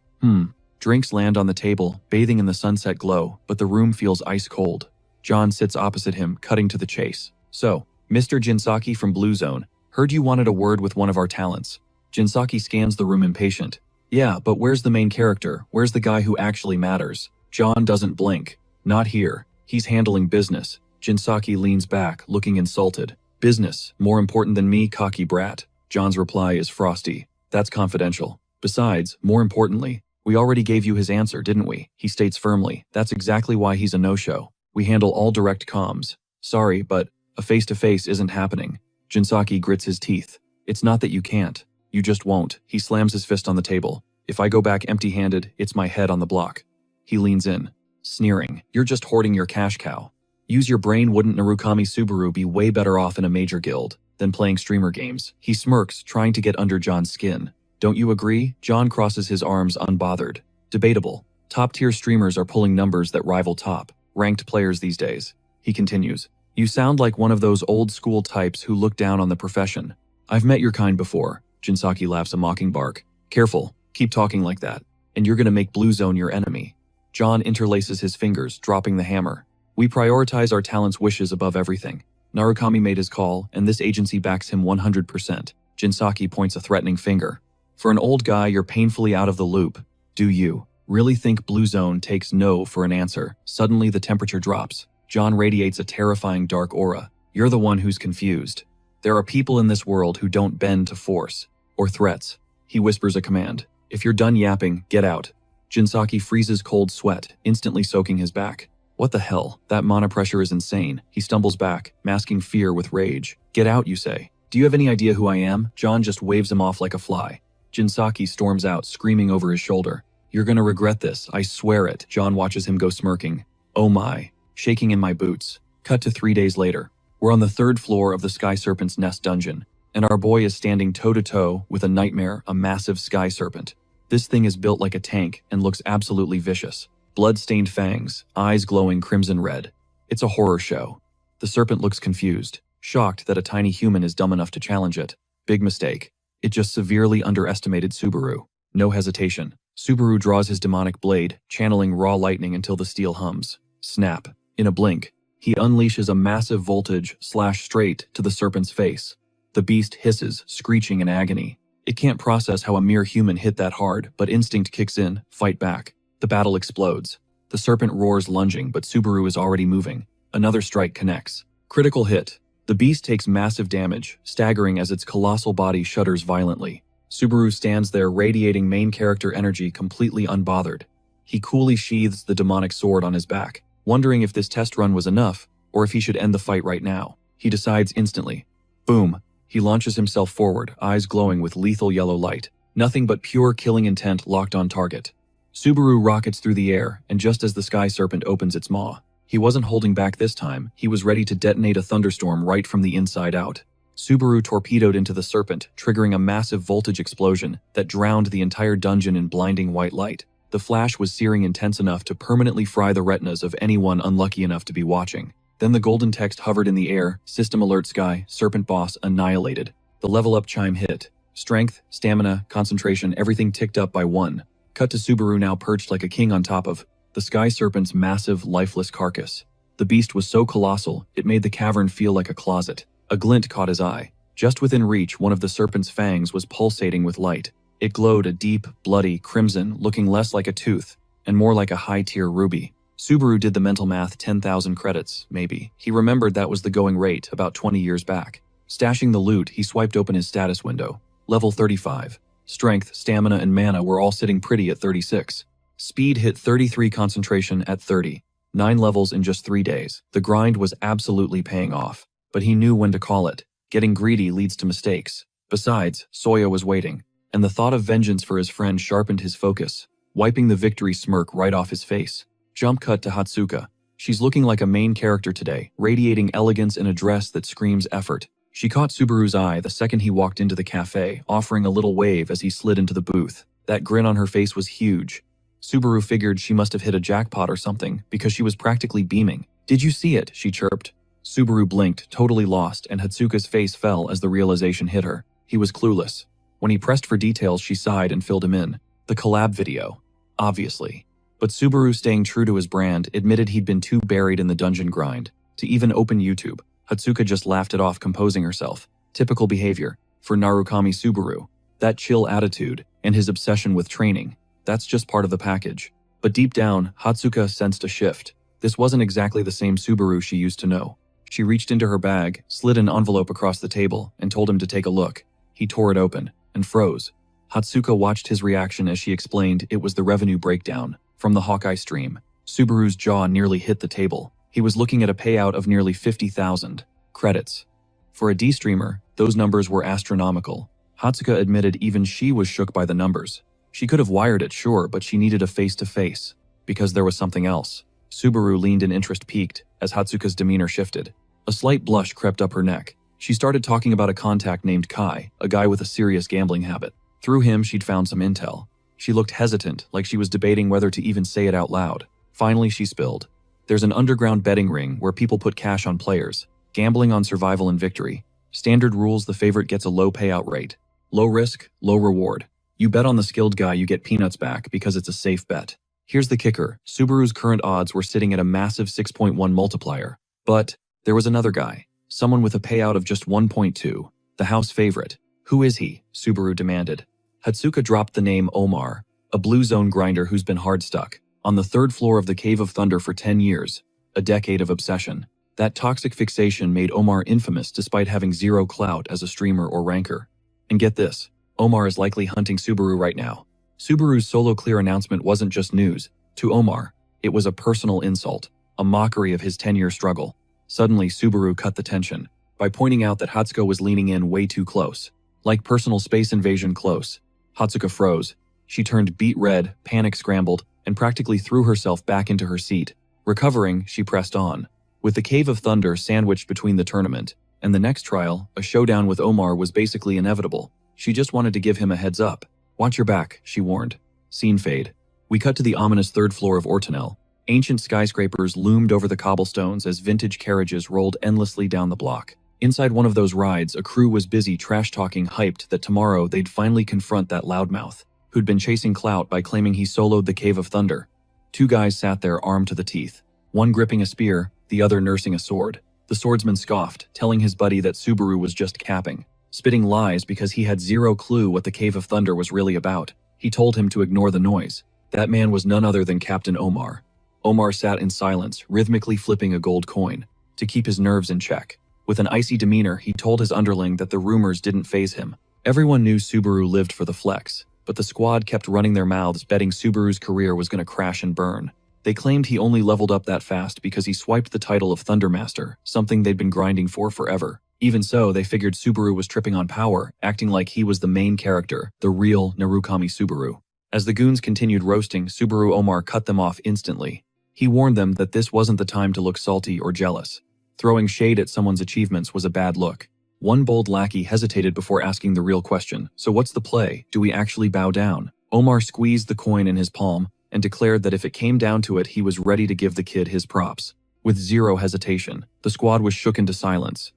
Drinks land on the table, bathing in the sunset glow, but the room feels ice cold. John sits opposite him, cutting to the chase. So, Mr. Jinsaki from Blue Zone, heard you wanted a word with one of our talents. Jinsaki scans the room impatient. Yeah, but where's the main character? Where's the guy who actually matters? John doesn't blink. Not here. He's handling business. Jinsaki leans back, looking insulted. Business, more important than me, cocky brat. John's reply is frosty. That's confidential. Besides, more importantly, we already gave you his answer, didn't we? He states firmly. That's exactly why he's a no-show. We handle all direct comms. Sorry, but a face-to-face isn't happening. Jinsaki grits his teeth. It's not that you can't. You just won't. He slams his fist on the table. If I go back empty-handed, it's my head on the block. He leans in, sneering. You're just hoarding your cash cow. Use your brain. Wouldn't Narukami Subaru be way better off in a major guild than playing streamer games? He smirks, trying to get under John's skin. Don't you agree? John crosses his arms unbothered. Debatable. Top-tier streamers are pulling numbers that rival top-ranked players these days. He continues. You sound like one of those old-school types who look down on the profession. I've met your kind before. Jinsaki laughs a mocking bark. Careful. Keep talking like that, and you're gonna make Blue Zone your enemy. John interlaces his fingers, dropping the hammer. We prioritize our talent's wishes above everything. Narukami made his call, and this agency backs him 100%. Jinsaki points a threatening finger. For an old guy, you're painfully out of the loop. Do you really think Blue Zone takes no for an answer? Suddenly, the temperature drops. John radiates a terrifying dark aura. You're the one who's confused. There are people in this world who don't bend to force or threats. He whispers a command. If you're done yapping, get out. Jinsaki freezes cold sweat, instantly soaking his back. What the hell? That mana pressure is insane. He stumbles back, masking fear with rage. Get out, you say. Do you have any idea who I am? John just waves him off like a fly. Jinsaki storms out, screaming over his shoulder. You're gonna regret this, I swear it. John watches him go smirking. Oh my. Shaking in my boots. Cut to 3 days later. We're on the 3rd floor of the Sky Serpent's Nest dungeon, and our boy is standing toe-to-toe with a nightmare, a massive sky serpent. This thing is built like a tank and looks absolutely vicious. Blood-stained fangs, eyes glowing crimson red. It's a horror show. The serpent looks confused, shocked that a tiny human is dumb enough to challenge it. Big mistake. It just severely underestimated Subaru. No hesitation. Subaru draws his demonic blade, channeling raw lightning until the steel hums. Snap. In a blink, he unleashes a massive voltage slash straight to the serpent's face. The beast hisses, screeching in agony. It can't process how a mere human hit that hard, but instinct kicks in, fight back. The battle explodes. The serpent roars, lunging, but Subaru is already moving. Another strike connects. Critical hit. The beast takes massive damage, staggering as its colossal body shudders violently. Subaru stands there, radiating main character energy, completely unbothered. He coolly sheathes the demonic sword on his back, wondering if this test run was enough, or if he should end the fight right now. He decides instantly. Boom. He launches himself forward, eyes glowing with lethal yellow light. Nothing but pure killing intent locked on target. Subaru rockets through the air, and just as the Sky Serpent opens its maw, he wasn't holding back this time. He was ready to detonate a thunderstorm right from the inside out. Subaru torpedoed into the serpent, triggering a massive voltage explosion that drowned the entire dungeon in blinding white light. The flash was searing intense enough to permanently fry the retinas of anyone unlucky enough to be watching. Then the golden text hovered in the air. System alert Sky, Serpent boss annihilated. The level up chime hit. Strength, stamina, concentration, everything ticked up by 1. Cut to Subaru now perched like a king on top of the Sky Serpent's massive, lifeless carcass. The beast was so colossal, it made the cavern feel like a closet. A glint caught his eye. Just within reach, one of the serpent's fangs was pulsating with light. It glowed a deep, bloody crimson, looking less like a tooth and more like a high-tier ruby. Subaru did the mental math. 10,000 credits, maybe. He remembered that was the going rate about 20 years back. Stashing the loot, he swiped open his status window. Level 35. Strength, stamina, and mana were all sitting pretty at 36. Speed hit 33, concentration at 30. 9 levels in just 3 days. The grind was absolutely paying off. But he knew when to call it. Getting greedy leads to mistakes. Besides, Soya was waiting, and the thought of vengeance for his friend sharpened his focus, wiping the victory smirk right off his face. Jump cut to Hatsuka. She's looking like a main character today, radiating elegance in a dress that screams effort. She caught Subaru's eye the second he walked into the cafe, offering a little wave as he slid into the booth. That grin on her face was huge. Subaru figured she must have hit a jackpot or something, because she was practically beaming. Did you see it? She chirped. Subaru blinked, totally lost, and Hatsuka's face fell as the realization hit her. He was clueless. When he pressed for details, she sighed and filled him in. The collab video. Obviously. But Subaru, staying true to his brand, admitted he'd been too buried in the dungeon grind to even open YouTube. Hatsuka just laughed it off, composing herself. Typical behavior for Narukami Subaru. That chill attitude and his obsession with training. That's just part of the package. But deep down, Hatsuka sensed a shift. This wasn't exactly the same Subaru she used to know. She reached into her bag, slid an envelope across the table, and told him to take a look. He tore it open and froze. Hatsuka watched his reaction as she explained it was the revenue breakdown from the Hawkeye stream. Subaru's jaw nearly hit the table. He was looking at a payout of nearly 50,000 credits. For a D-streamer, those numbers were astronomical. Hatsuka admitted even she was shook by the numbers. She could have wired it, sure, but she needed a face-to-face. Because there was something else. Subaru leaned in, interest peaked as Hatsuka's demeanor shifted. A slight blush crept up her neck. She started talking about a contact named Kai, a guy with a serious gambling habit. Through him, she'd found some intel. She looked hesitant, like she was debating whether to even say it out loud. Finally, she spilled. There's an underground betting ring where people put cash on players, gambling on survival and victory. Standard rules: the favorite gets a low payout rate. Low risk, low reward. You bet on the skilled guy, you get peanuts back because it's a safe bet. Here's the kicker. Subaru's current odds were sitting at a massive 6.1 multiplier. But there was another guy, someone with a payout of just 1.2, the house favorite. Who is he? Subaru demanded. Hatsuka dropped the name Omar, a blue zone grinder who's been hard stuck on the third floor of the Cave of Thunder for 10 years, a decade of obsession. That toxic fixation made Omar infamous despite having zero clout as a streamer or ranker. And get this, Omar is likely hunting Subaru right now. Subaru's solo clear announcement wasn't just news. To Omar, it was a personal insult, a mockery of his 10-year struggle. Suddenly, Subaru cut the tension by pointing out that Hatsuka was leaning in way too close. Like personal space invasion close. Hatsuka froze. She turned beet red, panic scrambled, and practically threw herself back into her seat. Recovering, she pressed on. With the Cave of Thunder sandwiched between the tournament and the next trial, a showdown with Omar was basically inevitable. She just wanted to give him a heads up. Watch your back, she warned. Scene fade. We cut to the ominous third floor of Ortonel. Ancient skyscrapers loomed over the cobblestones as vintage carriages rolled endlessly down the block. Inside one of those rides, a crew was busy trash-talking, hyped that tomorrow they'd finally confront that loudmouth who'd been chasing clout by claiming he soloed the Cave of Thunder. Two guys sat there armed to the teeth, one gripping a spear, the other nursing a sword. The swordsman scoffed, telling his buddy that Subaru was just capping, spitting lies because he had zero clue what the Cave of Thunder was really about. He told him to ignore the noise. That man was none other than Captain Omar. Omar sat in silence, rhythmically flipping a gold coin to keep his nerves in check. With an icy demeanor, he told his underling that the rumors didn't faze him. Everyone knew Subaru lived for the flex, but the squad kept running their mouths betting Subaru's career was going to crash and burn. They claimed he only leveled up that fast because he swiped the title of Thundermaster, something they'd been grinding for forever. Even so, they figured Subaru was tripping on power, acting like he was the main character, the real Narukami Subaru. As the goons continued roasting, Subaru Omar cut them off instantly. He warned them that this wasn't the time to look salty or jealous. Throwing shade at someone's achievements was a bad look. One bold lackey hesitated before asking the real question. So what's the play? Do we actually bow down? Omar squeezed the coin in his palm and declared that if it came down to it, he was ready to give the kid his props. With zero hesitation, the squad was shook into silence.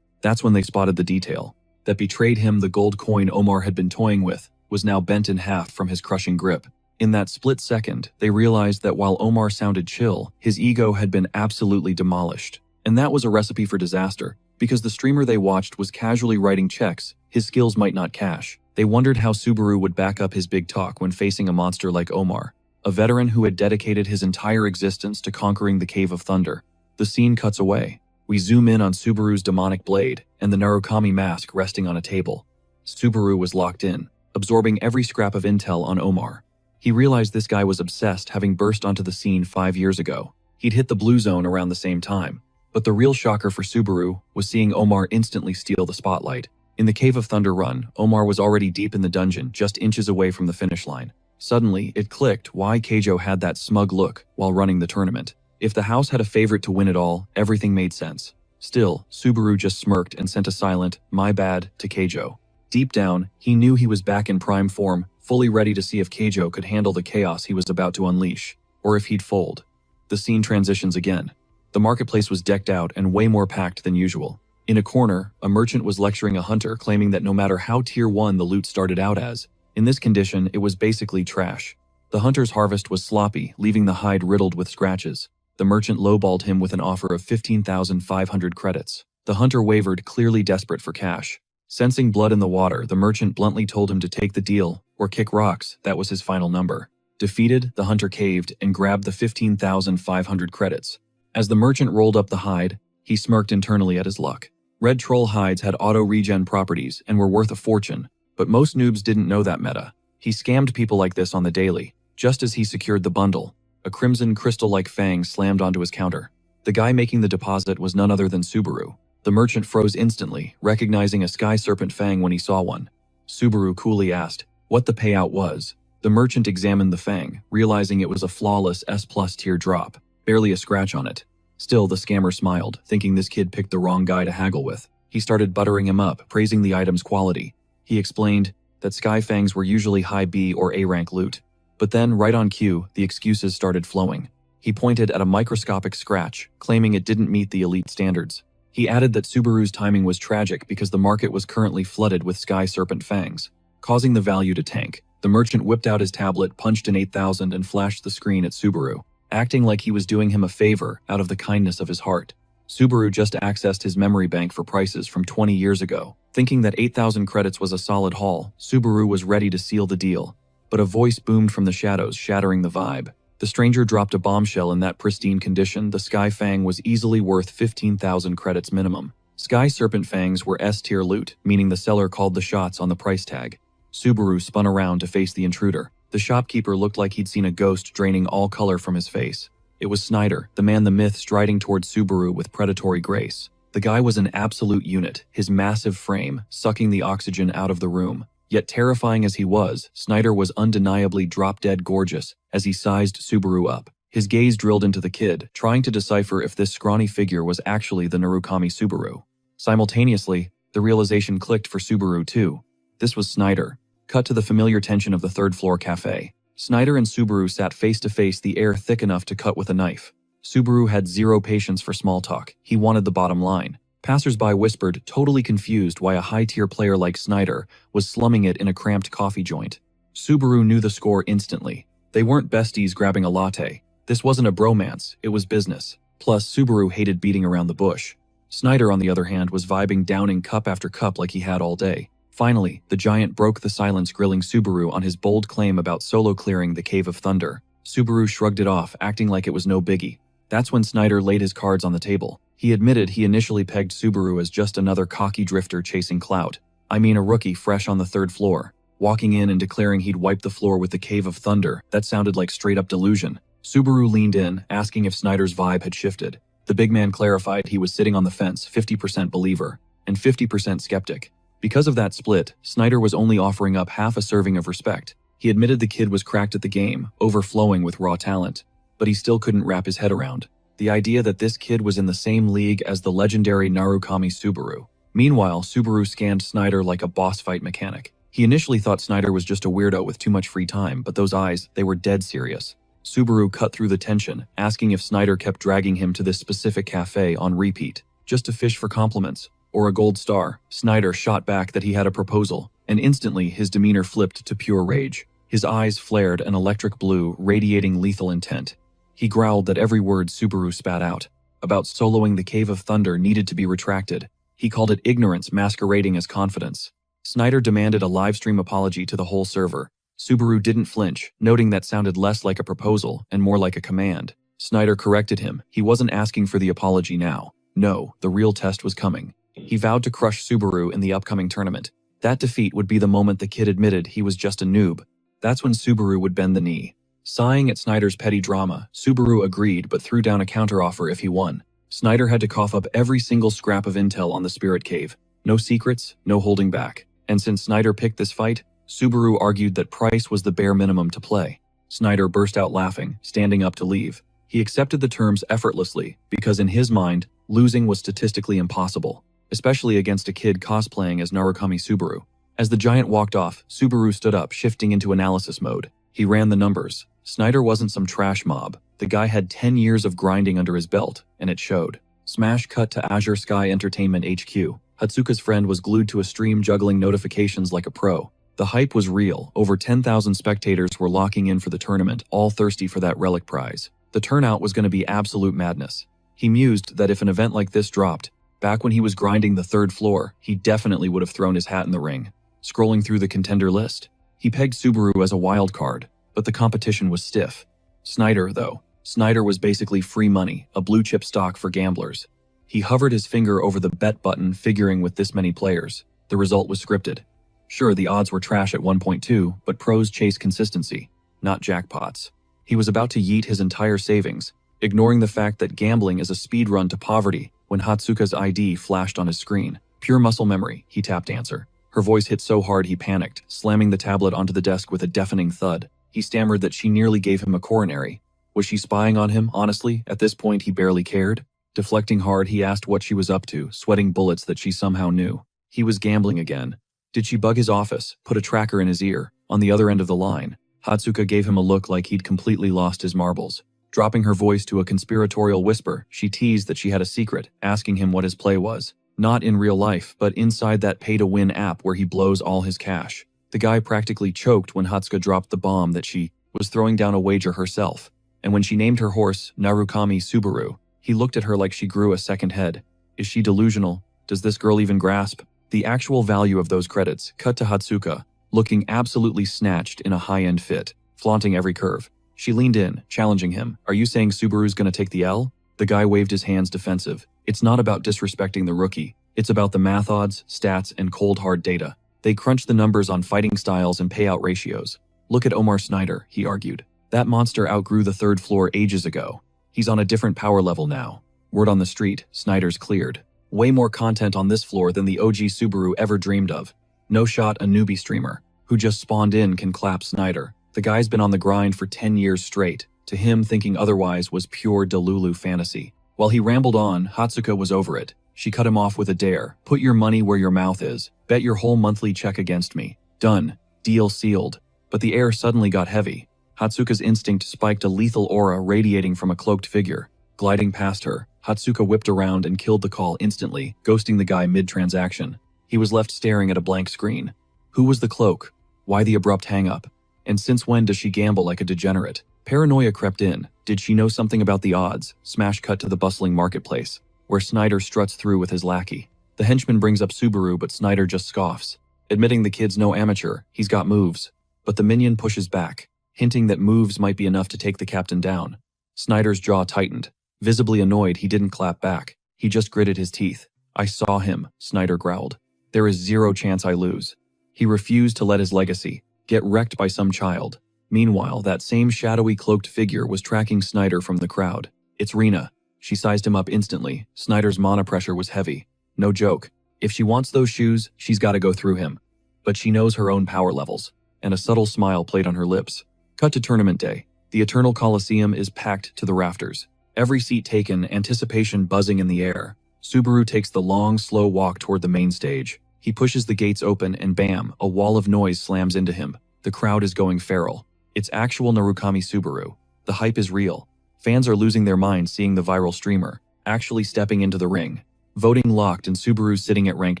That's when they spotted the detail that betrayed him. The gold coin Omar had been toying with was now bent in half from his crushing grip. In that split second, they realized that while Omar sounded chill, his ego had been absolutely demolished. And that was a recipe for disaster, because the streamer they watched was casually writing checks his skills might not cash. They wondered how Subaru would back up his big talk when facing a monster like Omar, a veteran who had dedicated his entire existence to conquering the Cave of Thunder. The scene cuts away. We zoom in on Subaru's demonic blade and the Narukami mask resting on a table. Subaru was locked in, absorbing every scrap of intel on Omar. He realized this guy was obsessed, having burst onto the scene 5 years ago. He'd hit the blue zone around the same time. But the real shocker for Subaru was seeing Omar instantly steal the spotlight. In the Cave of Thunder run, Omar was already deep in the dungeon, just inches away from the finish line. Suddenly, it clicked why Keijo had that smug look while running the tournament. If the house had a favorite to win it all, everything made sense. Still, Subaru just smirked and sent a silent, "My bad," to Keijo. Deep down, he knew he was back in prime form, fully ready to see if Keijo could handle the chaos he was about to unleash, or if he'd fold. The scene transitions again. The marketplace was decked out and way more packed than usual. In a corner, a merchant was lecturing a hunter, claiming that no matter how tier 1 the loot started out as, in this condition it was basically trash. The hunter's harvest was sloppy, leaving the hide riddled with scratches. The merchant lowballed him with an offer of 15,500 credits. The hunter wavered, clearly desperate for cash. Sensing blood in the water, the merchant bluntly told him to take the deal, or kick rocks. That was his final number. Defeated, the hunter caved and grabbed the 15,500 credits. As the merchant rolled up the hide, he smirked internally at his luck. Red Troll hides had auto-regen properties and were worth a fortune, but most noobs didn't know that meta. He scammed people like this on the daily. Just as he secured the bundle, a crimson crystal-like fang slammed onto his counter. The guy making the deposit was none other than Subaru. The merchant froze instantly, recognizing a sky serpent fang when he saw one. Subaru coolly asked what the payout was. The merchant examined the fang, realizing it was a flawless S+ tier drop, barely a scratch on it. Still, the scammer smiled, thinking this kid picked the wrong guy to haggle with. He started buttering him up, praising the item's quality. He explained that sky fangs were usually high B or A rank loot. But then, right on cue, the excuses started flowing. He pointed at a microscopic scratch, claiming it didn't meet the elite standards. He added that Subaru's timing was tragic because the market was currently flooded with sky serpent fangs, causing the value to tank. The merchant whipped out his tablet, punched in 8,000 and flashed the screen at Subaru, acting like he was doing him a favor out of the kindness of his heart. Subaru just accessed his memory bank for prices from 20 years ago. Thinking that 8,000 credits was a solid haul, Subaru was ready to seal the deal. But a voice boomed from the shadows, shattering the vibe. The stranger dropped a bombshell in that pristine condition. The Sky Fang was easily worth 15,000 credits minimum. Sky Serpent Fangs were S-tier loot, meaning the seller called the shots on the price tag. Subaru spun around to face the intruder. The shopkeeper looked like he'd seen a ghost, draining all color from his face. It was Snyder, the man the myth, striding towards Subaru with predatory grace. The guy was an absolute unit, his massive frame sucking the oxygen out of the room. Yet terrifying as he was, Snyder was undeniably drop-dead gorgeous as he sized Subaru up. His gaze drilled into the kid, trying to decipher if this scrawny figure was actually the Narukami Subaru. Simultaneously, the realization clicked for Subaru too. This was Snyder. Cut to the familiar tension of the third-floor cafe. Snyder and Subaru sat face-to-face, the air thick enough to cut with a knife. Subaru had zero patience for small talk. He wanted the bottom line. Passers-by whispered, totally confused why a high-tier player like Snyder was slumming it in a cramped coffee joint. Subaru knew the score instantly. They weren't besties grabbing a latte. This wasn't a bromance, it was business. Plus, Subaru hated beating around the bush. Snyder, on the other hand, was vibing, downing cup after cup like he had all day. Finally, the giant broke the silence, grilling Subaru on his bold claim about solo clearing the Cave of Thunder. Subaru shrugged it off, acting like it was no biggie. That's when Snyder laid his cards on the table. He admitted he initially pegged Subaru as just another cocky drifter chasing clout. I mean, a rookie fresh on the third floor. Walking in and declaring he'd wipe the floor with the Cave of Thunder, that sounded like straight-up delusion. Subaru leaned in, asking if Snyder's vibe had shifted. The big man clarified he was sitting on the fence, 50% believer and 50% skeptic. Because of that split, Snyder was only offering up half a serving of respect. He admitted the kid was cracked at the game, overflowing with raw talent. But he still couldn't wrap his head around the idea that this kid was in the same league as the legendary Narukami Subaru. Meanwhile, Subaru scanned Snyder like a boss fight mechanic. He initially thought Snyder was just a weirdo with too much free time, but those eyes, they were dead serious. Subaru cut through the tension, asking if Snyder kept dragging him to this specific cafe on repeat, just to fish for compliments or a gold star. Snyder shot back that he had a proposal, and instantly his demeanor flipped to pure rage. His eyes flared an electric blue, radiating lethal intent. He growled that every word Subaru spat out about soloing the Cave of Thunder needed to be retracted. He called it ignorance masquerading as confidence. Snyder demanded a livestream apology to the whole server. Subaru didn't flinch, noting that sounded less like a proposal and more like a command. Snyder corrected him. He wasn't asking for the apology now. No, the real test was coming. He vowed to crush Subaru in the upcoming tournament. That defeat would be the moment the kid admitted he was just a noob. That's when Subaru would bend the knee. Sighing at Snyder's petty drama, Subaru agreed but threw down a counteroffer if he won. Snyder had to cough up every single scrap of intel on the Spirit Cave. No secrets, no holding back. And since Snyder picked this fight, Subaru argued that price was the bare minimum to play. Snyder burst out laughing, standing up to leave. He accepted the terms effortlessly because in his mind, losing was statistically impossible, especially against a kid cosplaying as Narukami Subaru. As the giant walked off, Subaru stood up, shifting into analysis mode. He ran the numbers. Snyder wasn't some trash mob. The guy had 10 years of grinding under his belt, and it showed. Smash cut to Azure Sky Entertainment HQ. Hatsuka's friend was glued to a stream, juggling notifications like a pro. The hype was real. Over 10,000 spectators were locking in for the tournament, all thirsty for that relic prize. The turnout was going to be absolute madness. He mused that if an event like this dropped, back when he was grinding the third floor, he definitely would have thrown his hat in the ring. Scrolling through the contender list, he pegged Subaru as a wild card, but the competition was stiff. Snyder, though, Snyder was basically free money, a blue-chip stock for gamblers. He hovered his finger over the bet button, figuring with this many players, the result was scripted. Sure, the odds were trash at 1.2, but pros chase consistency, not jackpots. He was about to yeet his entire savings, ignoring the fact that gambling is a speed run to poverty when Hatsuka's ID flashed on his screen. Pure muscle memory, he tapped answer. Her voice hit so hard he panicked, slamming the tablet onto the desk with a deafening thud. He stammered that she nearly gave him a coronary. Was she spying on him, honestly? At this point he barely cared. Deflecting hard, he asked what she was up to, sweating bullets that she somehow knew. He was gambling again. Did she bug his office, put a tracker in his ear? On the other end of the line, Hatsuka gave him a look like he'd completely lost his marbles. Dropping her voice to a conspiratorial whisper, she teased that she had a secret, asking him what his play was. Not in real life, but inside that pay-to-win app where he blows all his cash. The guy practically choked when Hatsuka dropped the bomb that she was throwing down a wager herself. And when she named her horse Narukami Subaru, he looked at her like she grew a second head. Is she delusional? Does this girl even grasp the actual value of those credits? Cut to Hatsuka, looking absolutely snatched in a high-end fit, flaunting every curve. She leaned in, challenging him. Are you saying Subaru's gonna take the L? The guy waved his hands defensive. It's not about disrespecting the rookie. It's about the math odds, stats, and cold hard data. They crunch the numbers on fighting styles and payout ratios. Look at Omar Snyder, he argued. That monster outgrew the third floor ages ago. He's on a different power level now. Word on the street, Snyder's cleared. Way more content on this floor than the OG Subaru ever dreamed of. No shot a newbie streamer, who just spawned in, can clap Snyder. The guy's been on the grind for 10 years straight. To him, thinking otherwise was pure Delulu fantasy. While he rambled on, Hatsuka was over it. She cut him off with a dare. Put your money where your mouth is. Bet your whole monthly check against me. Done. Deal sealed. But the air suddenly got heavy. Hatsuka's instinct spiked a lethal aura radiating from a cloaked figure. Gliding past her, Hatsuka whipped around and killed the call instantly, ghosting the guy mid-transaction. He was left staring at a blank screen. Who was the cloak? Why the abrupt hang-up? And since when does she gamble like a degenerate? Paranoia crept in. Did she know something about the odds? Smash cut to the bustling marketplace, where Snyder struts through with his lackey. The henchman brings up Subaru, but Snyder just scoffs. Admitting the kid's no amateur, he's got moves. But the minion pushes back, hinting that moves might be enough to take the captain down. Snyder's jaw tightened. Visibly annoyed, he didn't clap back. He just gritted his teeth. I saw him, Snyder growled. There is zero chance I lose. He refused to let his legacy get wrecked by some child. Meanwhile, that same shadowy cloaked figure was tracking Snyder from the crowd. It's Rena. She sized him up instantly. Snyder's mana pressure was heavy. No joke. If she wants those shoes, she's got to go through him. But she knows her own power levels. And a subtle smile played on her lips. Cut to tournament day. The Eternal Coliseum is packed to the rafters. Every seat taken, anticipation buzzing in the air. Subaru takes the long, slow walk toward the main stage. He pushes the gates open and bam, a wall of noise slams into him. The crowd is going feral. It's actual Narukami Subaru. The hype is real. Fans are losing their minds seeing the viral streamer actually stepping into the ring. Voting locked and Subaru's sitting at rank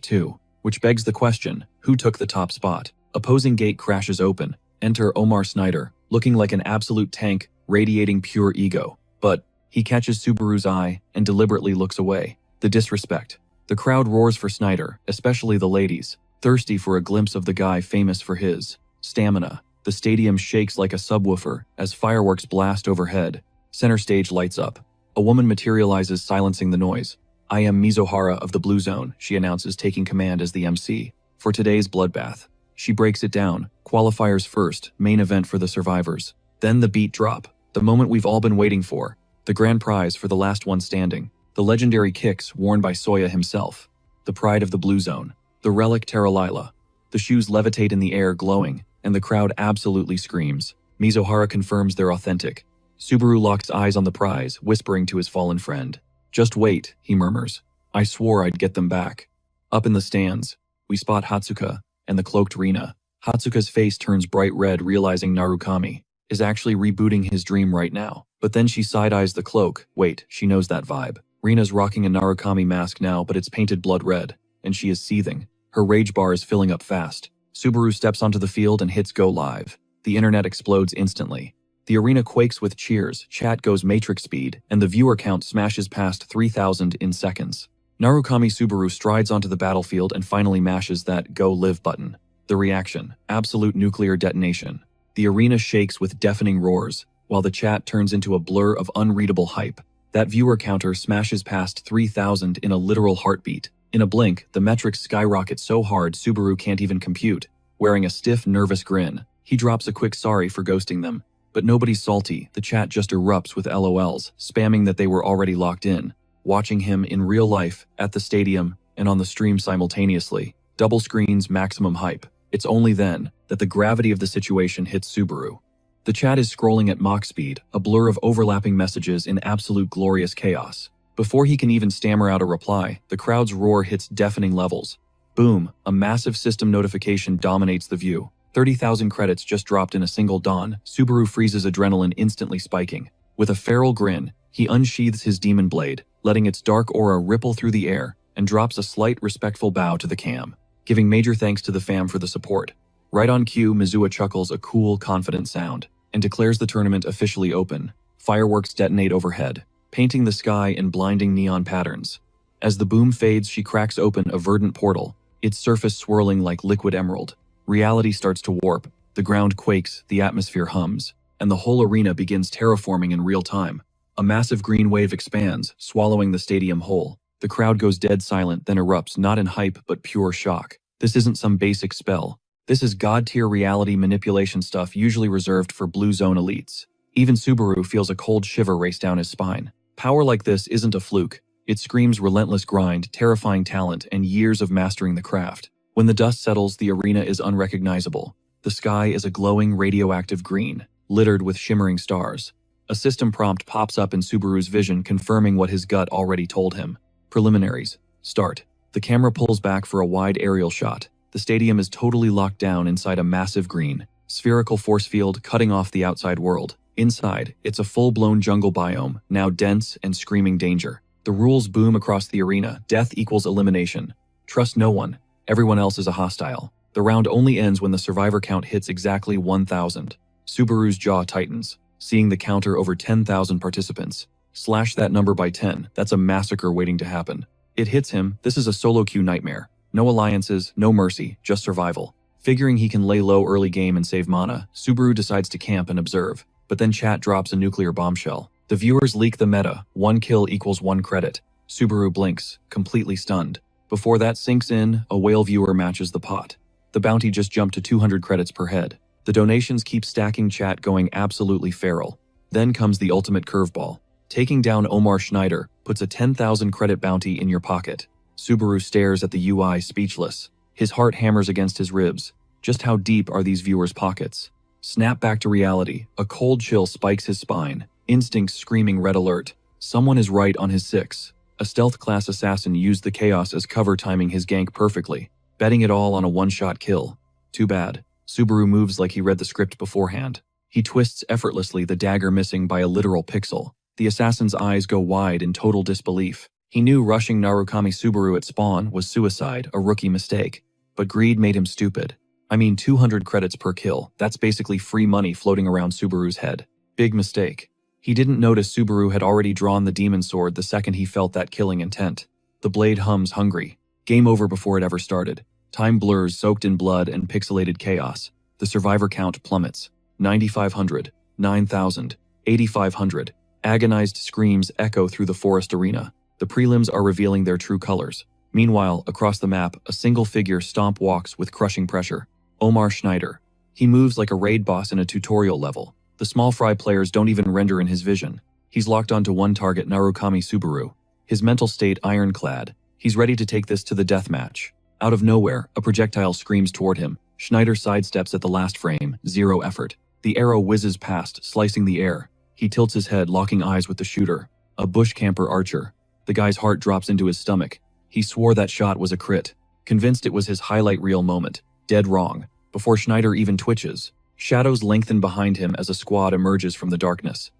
2, which begs the question, who took the top spot? Opposing gate crashes open. Enter Omar Snyder, looking like an absolute tank, radiating pure ego. But he catches Subaru's eye and deliberately looks away. The disrespect. The crowd roars for Snyder, especially the ladies, thirsty for a glimpse of the guy famous for his stamina. The stadium shakes like a subwoofer as fireworks blast overhead. Center stage lights up. A woman materializes, silencing the noise. I am Mizuhara of the Blue Zone, she announces, taking command as the MC. For today's bloodbath. She breaks it down. Qualifiers first, main event for the survivors. Then the beat drop. The moment we've all been waiting for. The grand prize for the last one standing. The legendary kicks worn by Soya himself. The pride of the Blue Zone. The relic Terralila. The shoes levitate in the air, glowing, and the crowd absolutely screams. Mizuhara confirms they're authentic. Subaru locks eyes on the prize, whispering to his fallen friend. Just wait, he murmurs. I swore I'd get them back. Up in the stands, we spot Hatsuka and the cloaked Rena. Hatsuka's face turns bright red, realizing Narukami is actually rebooting his dream right now. But then she side-eyes the cloak. Wait, she knows that vibe. Rena's rocking a Narukami mask now, but it's painted blood red, and she is seething. Her rage bar is filling up fast. Subaru steps onto the field and hits go live. The internet explodes instantly. The arena quakes with cheers, chat goes matrix speed, and the viewer count smashes past 3,000 in seconds. Narukami Subaru strides onto the battlefield and finally mashes that Go Live button. The reaction, absolute nuclear detonation. The arena shakes with deafening roars. while the chat turns into a blur of unreadable hype. That viewer counter smashes past 3,000 in a literal heartbeat. In a blink, the metrics skyrocket so hard Subaru can't even compute. Wearing a stiff, nervous grin, he drops a quick sorry for ghosting them. But nobody's salty, the chat just erupts with LOLs, spamming that they were already locked in. Watching him in real life, at the stadium, and on the stream simultaneously. Double screens, maximum hype. It's only then that the gravity of the situation hits Subaru. The chat is scrolling at Mach speed, a blur of overlapping messages in absolute glorious chaos. Before he can even stammer out a reply, the crowd's roar hits deafening levels. Boom, a massive system notification dominates the view. 30,000 credits just dropped in a single dawn. Subaru freezes, adrenaline instantly spiking. With a feral grin, he unsheathes his demon blade, letting its dark aura ripple through the air, and drops a slight, respectful bow to the cam, giving major thanks to the fam for the support. Right on cue, Mizuha chuckles a cool, confident sound, and declares the tournament officially open. Fireworks detonate overhead, painting the sky in blinding neon patterns. As the boom fades, she cracks open a verdant portal, its surface swirling like liquid emerald. Reality starts to warp, the ground quakes, the atmosphere hums, and the whole arena begins terraforming in real time. A massive green wave expands, swallowing the stadium whole. The crowd goes dead silent, then erupts, not in hype but pure shock. This isn't some basic spell. This is god-tier reality manipulation stuff usually reserved for blue zone elites. Even Subaru feels a cold shiver race down his spine. Power like this isn't a fluke. It screams relentless grind, terrifying talent, and years of mastering the craft. When the dust settles, the arena is unrecognizable. The sky is a glowing radioactive green, littered with shimmering stars. A system prompt pops up in Subaru's vision, confirming what his gut already told him. Preliminaries. Start. The camera pulls back for a wide aerial shot. The stadium is totally locked down inside a massive green, spherical force field cutting off the outside world. Inside, it's a full-blown jungle biome, now dense and screaming danger. The rules boom across the arena. Death equals elimination. Trust no one. Everyone else is a hostile. The round only ends when the survivor count hits exactly 1,000. Subaru's jaw tightens, seeing the counter over 10,000 participants. Slash that number by 10, that's a massacre waiting to happen. It hits him, this is a solo queue nightmare. No alliances, no mercy, just survival. Figuring he can lay low early game and save mana, Subaru decides to camp and observe. But then chat drops a nuclear bombshell. The viewers leak the meta, 1 kill equals 1 credit. Subaru blinks, completely stunned. Before that sinks in, a whale viewer matches the pot. The bounty just jumped to 200 credits per head. The donations keep stacking, chat going absolutely feral. Then comes the ultimate curveball. Taking down Omar Schneider puts a 10,000 credit bounty in your pocket. Subaru stares at the UI, speechless. His heart hammers against his ribs. Just how deep are these viewers' pockets? Snap back to reality. A cold chill spikes his spine. Instincts screaming red alert. Someone is right on his 6. A stealth-class assassin used the chaos as cover, timing his gank perfectly, betting it all on a one-shot kill. Too bad. Subaru moves like he read the script beforehand. He twists effortlessly, the dagger missing by a literal pixel. The assassin's eyes go wide in total disbelief. He knew rushing Narukami Subaru at spawn was suicide, a rookie mistake. But greed made him stupid. I mean, 200 credits per kill, that's basically free money floating around Subaru's head. Big mistake. He didn't notice Subaru had already drawn the demon sword the second he felt that killing intent. The blade hums hungry. Game over before it ever started. Time blurs, soaked in blood and pixelated chaos. The survivor count plummets. 9,500, 9,000, 8,500. Agonized screams echo through the forest arena. The prelims are revealing their true colors. Meanwhile, across the map, a single figure stomp walks with crushing pressure. Omar Schneider. He moves like a raid boss in a tutorial level. The small fry players don't even render in his vision. He's locked onto one target, Narukami Subaru. His mental state ironclad. He's ready to take this to the deathmatch. Out of nowhere, a projectile screams toward him. Schneider sidesteps at the last frame, zero effort. The arrow whizzes past, slicing the air. He tilts his head, locking eyes with the shooter. A bush camper archer. The guy's heart drops into his stomach. He swore that shot was a crit. Convinced it was his highlight reel moment. Dead wrong. Before Schneider even twitches, shadows lengthen behind him as a squad emerges from the darkness.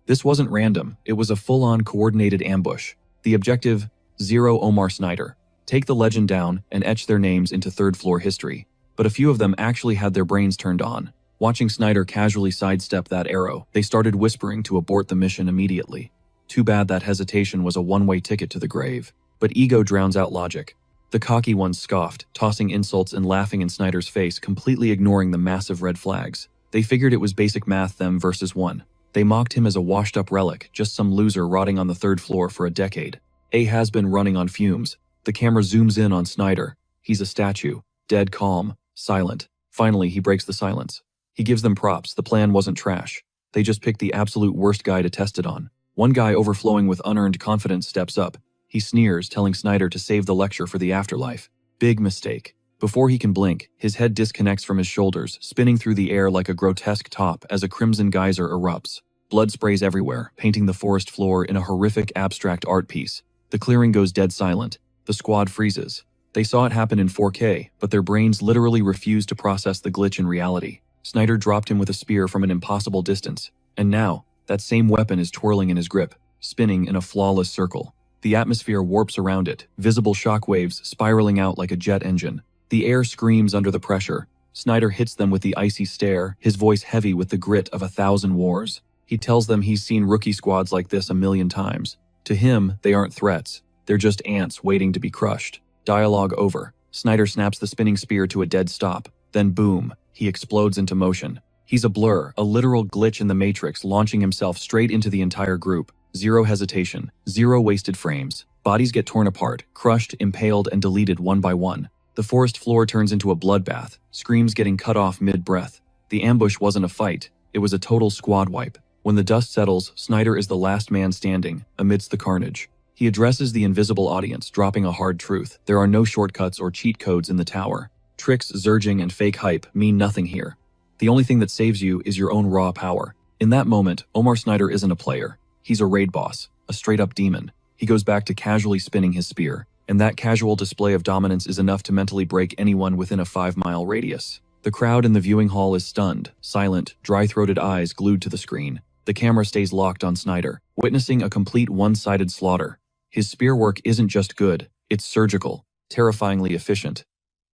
This wasn't random, it was a full-on coordinated ambush. The objective, 0 Omar Schneider. Take the legend down and etch their names into third-floor history. But a few of them actually had their brains turned on. Watching Schneider casually sidestep that arrow, they started whispering to abort the mission immediately. Too bad that hesitation was a one-way ticket to the grave. But ego drowns out logic. The cocky ones scoffed, tossing insults and laughing in Schneider's face, completely ignoring the massive red flags. They figured it was basic math, them versus one. They mocked him as a washed-up relic, just some loser rotting on the 3rd floor for a decade. A has been running on fumes. The camera zooms in on Snyder. He's a statue, dead calm, silent. Finally, he breaks the silence. He gives them props. The plan wasn't trash. They just picked the absolute worst guy to test it on. One guy overflowing with unearned confidence steps up. He sneers, telling Snyder to save the lecture for the afterlife. Big mistake. Before he can blink, his head disconnects from his shoulders, spinning through the air like a grotesque top as a crimson geyser erupts. Blood sprays everywhere, painting the forest floor in a horrific abstract art piece. The clearing goes dead silent. The squad freezes. They saw it happen in 4K, but their brains literally refused to process the glitch in reality. Snyder dropped him with a spear from an impossible distance, and now, that same weapon is twirling in his grip, spinning in a flawless circle. The atmosphere warps around it, visible shockwaves spiraling out like a jet engine. The air screams under the pressure. Snyder hits them with the icy stare, his voice heavy with the grit of 1,000 wars. He tells them he's seen rookie squads like this 1,000,000 times. To him, they aren't threats. They're just ants waiting to be crushed. Dialogue over. Snyder snaps the spinning spear to a dead stop. Then boom, he explodes into motion. He's a blur, a literal glitch in the Matrix, launching himself straight into the entire group. Zero hesitation, zero wasted frames. Bodies get torn apart, crushed, impaled, and deleted one by one. The forest floor turns into a bloodbath, screams getting cut off mid-breath. The ambush wasn't a fight, it was a total squad wipe. When the dust settles, Snyder is the last man standing, amidst the carnage. He addresses the invisible audience, dropping a hard truth. There are no shortcuts or cheat codes in the tower. Tricks, zerging, and fake hype mean nothing here. The only thing that saves you is your own raw power. In that moment, Omar Snyder isn't a player. He's a raid boss, a straight-up demon. He goes back to casually spinning his spear, and that casual display of dominance is enough to mentally break anyone within a 5-mile radius. The crowd in the viewing hall is stunned, silent, dry-throated eyes glued to the screen. The camera stays locked on Snyder, witnessing a complete one-sided slaughter. His spear work isn't just good, it's surgical, terrifyingly efficient.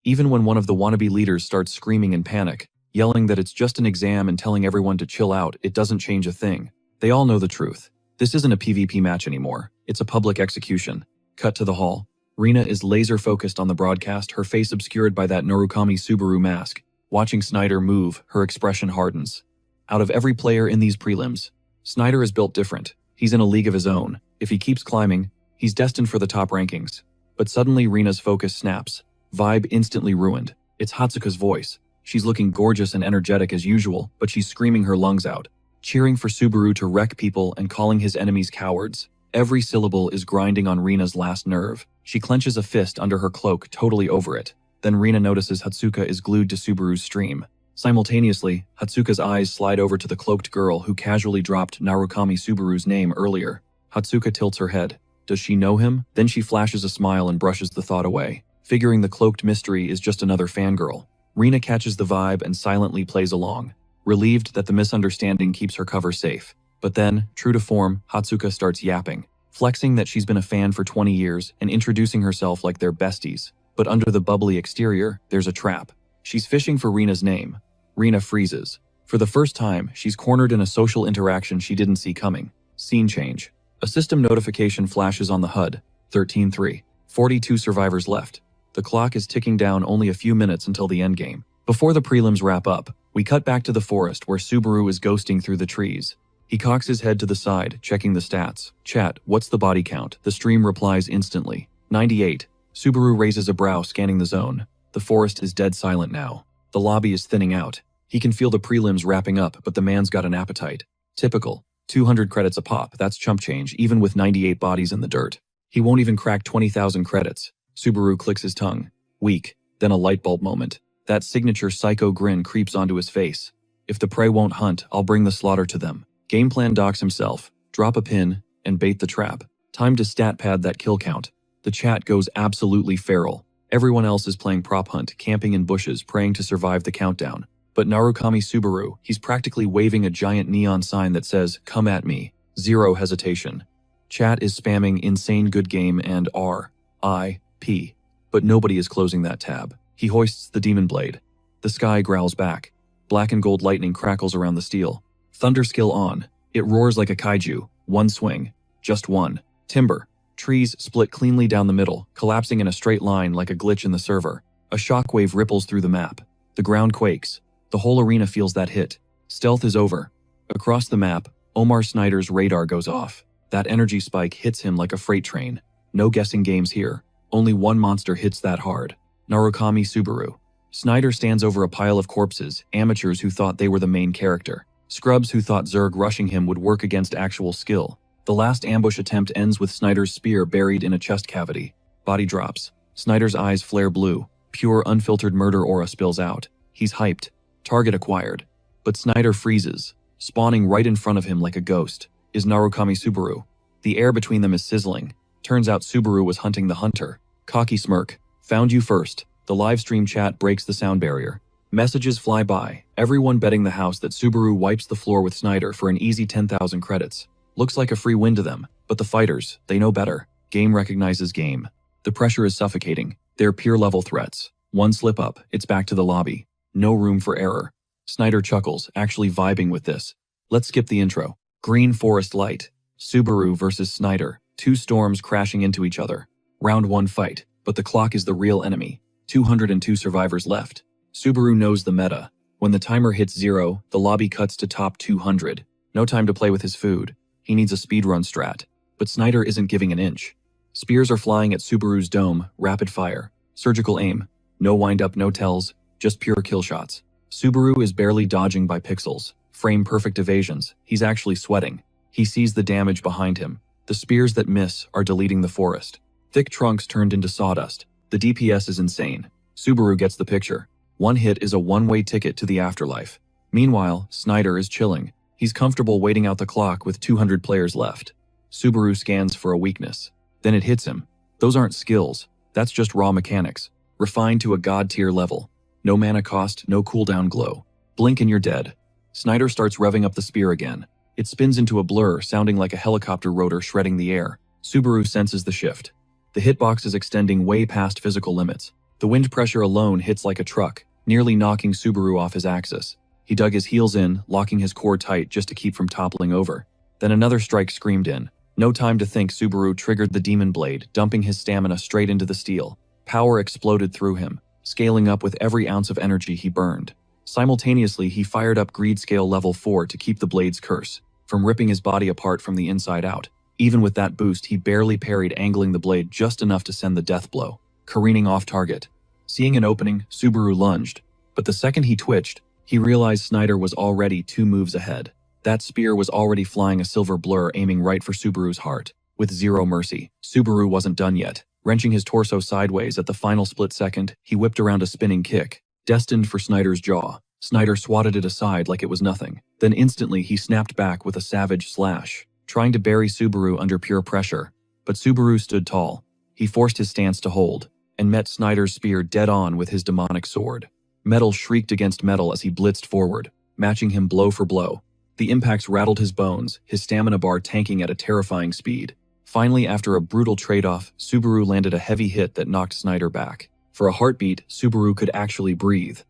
Even when one of the wannabe leaders starts screaming in panic, yelling that it's just an exam and telling everyone to chill out, it doesn't change a thing. They all know the truth. This isn't a PvP match anymore, it's a public execution. Cut to the hall. Rina is laser-focused on the broadcast, her face obscured by that Narukami Subaru mask. Watching Snyder move, her expression hardens. Out of every player in these prelims, Snyder is built different. He's in a league of his own. If he keeps climbing, he's destined for the top rankings. But suddenly Rina's focus snaps. Vibe instantly ruined. It's Hatsuka's voice. She's looking gorgeous and energetic as usual, but she's screaming her lungs out, cheering for Subaru to wreck people and calling his enemies cowards. Every syllable is grinding on Rina's last nerve. She clenches a fist under her cloak, totally over it. Then Rina notices Hatsuka is glued to Subaru's stream. Simultaneously, Hatsuka's eyes slide over to the cloaked girl who casually dropped Narukami Subaru's name earlier. Hatsuka tilts her head. Does she know him? Then she flashes a smile and brushes the thought away, figuring the cloaked mystery is just another fangirl. Rina catches the vibe and silently plays along, relieved that the misunderstanding keeps her cover safe. But then, true to form, Hatsuka starts yapping, flexing that she's been a fan for 20 years and introducing herself like they're besties. But under the bubbly exterior, there's a trap. She's fishing for Rina's name. Rina freezes. For the first time, she's cornered in a social interaction she didn't see coming. Scene change. A system notification flashes on the HUD. 13-3. 42 survivors left. The clock is ticking down only a few minutes until the endgame. Before the prelims wrap up, we cut back to the forest where Subaru is ghosting through the trees. He cocks his head to the side, checking the stats. Chat, what's the body count? The stream replies instantly. 98. Subaru raises a brow, scanning the zone. The forest is dead silent now. The lobby is thinning out. He can feel the prelims wrapping up, but the man's got an appetite. Typical. 200 credits a pop, that's chump change, even with 98 bodies in the dirt. He won't even crack 20,000 credits. Subaru clicks his tongue. Weak. Then a light bulb moment. That signature psycho grin creeps onto his face. If the prey won't hunt, I'll bring the slaughter to them. Gameplan docks himself. Drop a pin, and bait the trap. Time to stat pad that kill count. The chat goes absolutely feral. Everyone else is playing prop hunt, camping in bushes, praying to survive the countdown. But Narukami Subaru, he's practically waving a giant neon sign that says, "Come at me." Zero hesitation. Chat is spamming insane good game and R.I.P. But nobody is closing that tab. He hoists the demon blade. The sky growls back. Black and gold lightning crackles around the steel. Thunder skill on. It roars like a kaiju. One swing. Just one. Timber. Trees split cleanly down the middle, collapsing in a straight line like a glitch in the server. A shockwave ripples through the map. The ground quakes. The whole arena feels that hit. Stealth is over. Across the map, Omar Snyder's radar goes off. That energy spike hits him like a freight train. No guessing games here. Only one monster hits that hard. Narukami Subaru. Snyder stands over a pile of corpses, amateurs who thought they were the main character. Scrubs who thought Zerg rushing him would work against actual skill. The last ambush attempt ends with Snyder's spear buried in a chest cavity. Body drops. Snyder's eyes flare blue. Pure, unfiltered murder aura spills out. He's hyped. Target acquired. But Snyder freezes. Spawning right in front of him like a ghost is Narukami Subaru. The air between them is sizzling. Turns out Subaru was hunting the hunter. Cocky smirk. Found you first. The livestream chat breaks the sound barrier. Messages fly by, everyone betting the house that Subaru wipes the floor with Snyder for an easy 10,000 credits. Looks like a free win to them, but the fighters, they know better. Game recognizes game. The pressure is suffocating. They're peer-level threats. One slip-up, it's back to the lobby. No room for error. Snyder chuckles, actually vibing with this. Let's skip the intro. Green Forest Light. Subaru versus Snyder. Two storms crashing into each other. Round 1 fight, but the clock is the real enemy. 202 survivors left. Subaru knows the meta. When the timer hits 0, the lobby cuts to top 200. No time to play with his food. He needs a speedrun strat. But Snyder isn't giving an inch. Spears are flying at Subaru's dome, rapid fire. Surgical aim. No wind-up, no tells, just pure kill shots. Subaru is barely dodging by pixels. Frame-perfect evasions. He's actually sweating. He sees the damage behind him. The spears that miss are deleting the forest. Thick trunks turned into sawdust. The DPS is insane. Subaru gets the picture. One hit is a one-way ticket to the afterlife. Meanwhile, Snyder is chilling. He's comfortable waiting out the clock with 200 players left. Subaru scans for a weakness. Then it hits him. Those aren't skills. That's just raw mechanics. Refined to a god-tier level. No mana cost, no cooldown glow. Blink and you're dead. Snyder starts revving up the spear again. It spins into a blur, sounding like a helicopter rotor shredding the air. Subaru senses the shift. The hitbox is extending way past physical limits. The wind pressure alone hits like a truck, nearly knocking Subaru off his axis. He dug his heels in, locking his core tight just to keep from toppling over. Then another strike screamed in. No time to think, Subaru triggered the Demon Blade, dumping his stamina straight into the steel. Power exploded through him, scaling up with every ounce of energy he burned. Simultaneously, he fired up Greed Scale Level 4 to keep the blade's curse from ripping his body apart from the inside out. Even with that boost, he barely parried, angling the blade just enough to send the death blow, careening off target. Seeing an opening, Subaru lunged, but the second he twitched, he realized Snyder was already 2 moves ahead. That spear was already flying a silver blur, aiming right for Subaru's heart. With zero mercy, Subaru wasn't done yet. Wrenching his torso sideways at the final split second, he whipped around a spinning kick, destined for Snyder's jaw. Snyder swatted it aside like it was nothing. Then instantly he snapped back with a savage slash, trying to bury Subaru under pure pressure. But Subaru stood tall. He forced his stance to hold, and met Snyder's spear dead on with his demonic sword. Metal shrieked against metal as he blitzed forward, matching him blow for blow. The impacts rattled his bones, his stamina bar tanking at a terrifying speed. Finally, after a brutal trade-off, Subaru landed a heavy hit that knocked Snyder back. For a heartbeat, Subaru could actually breathe.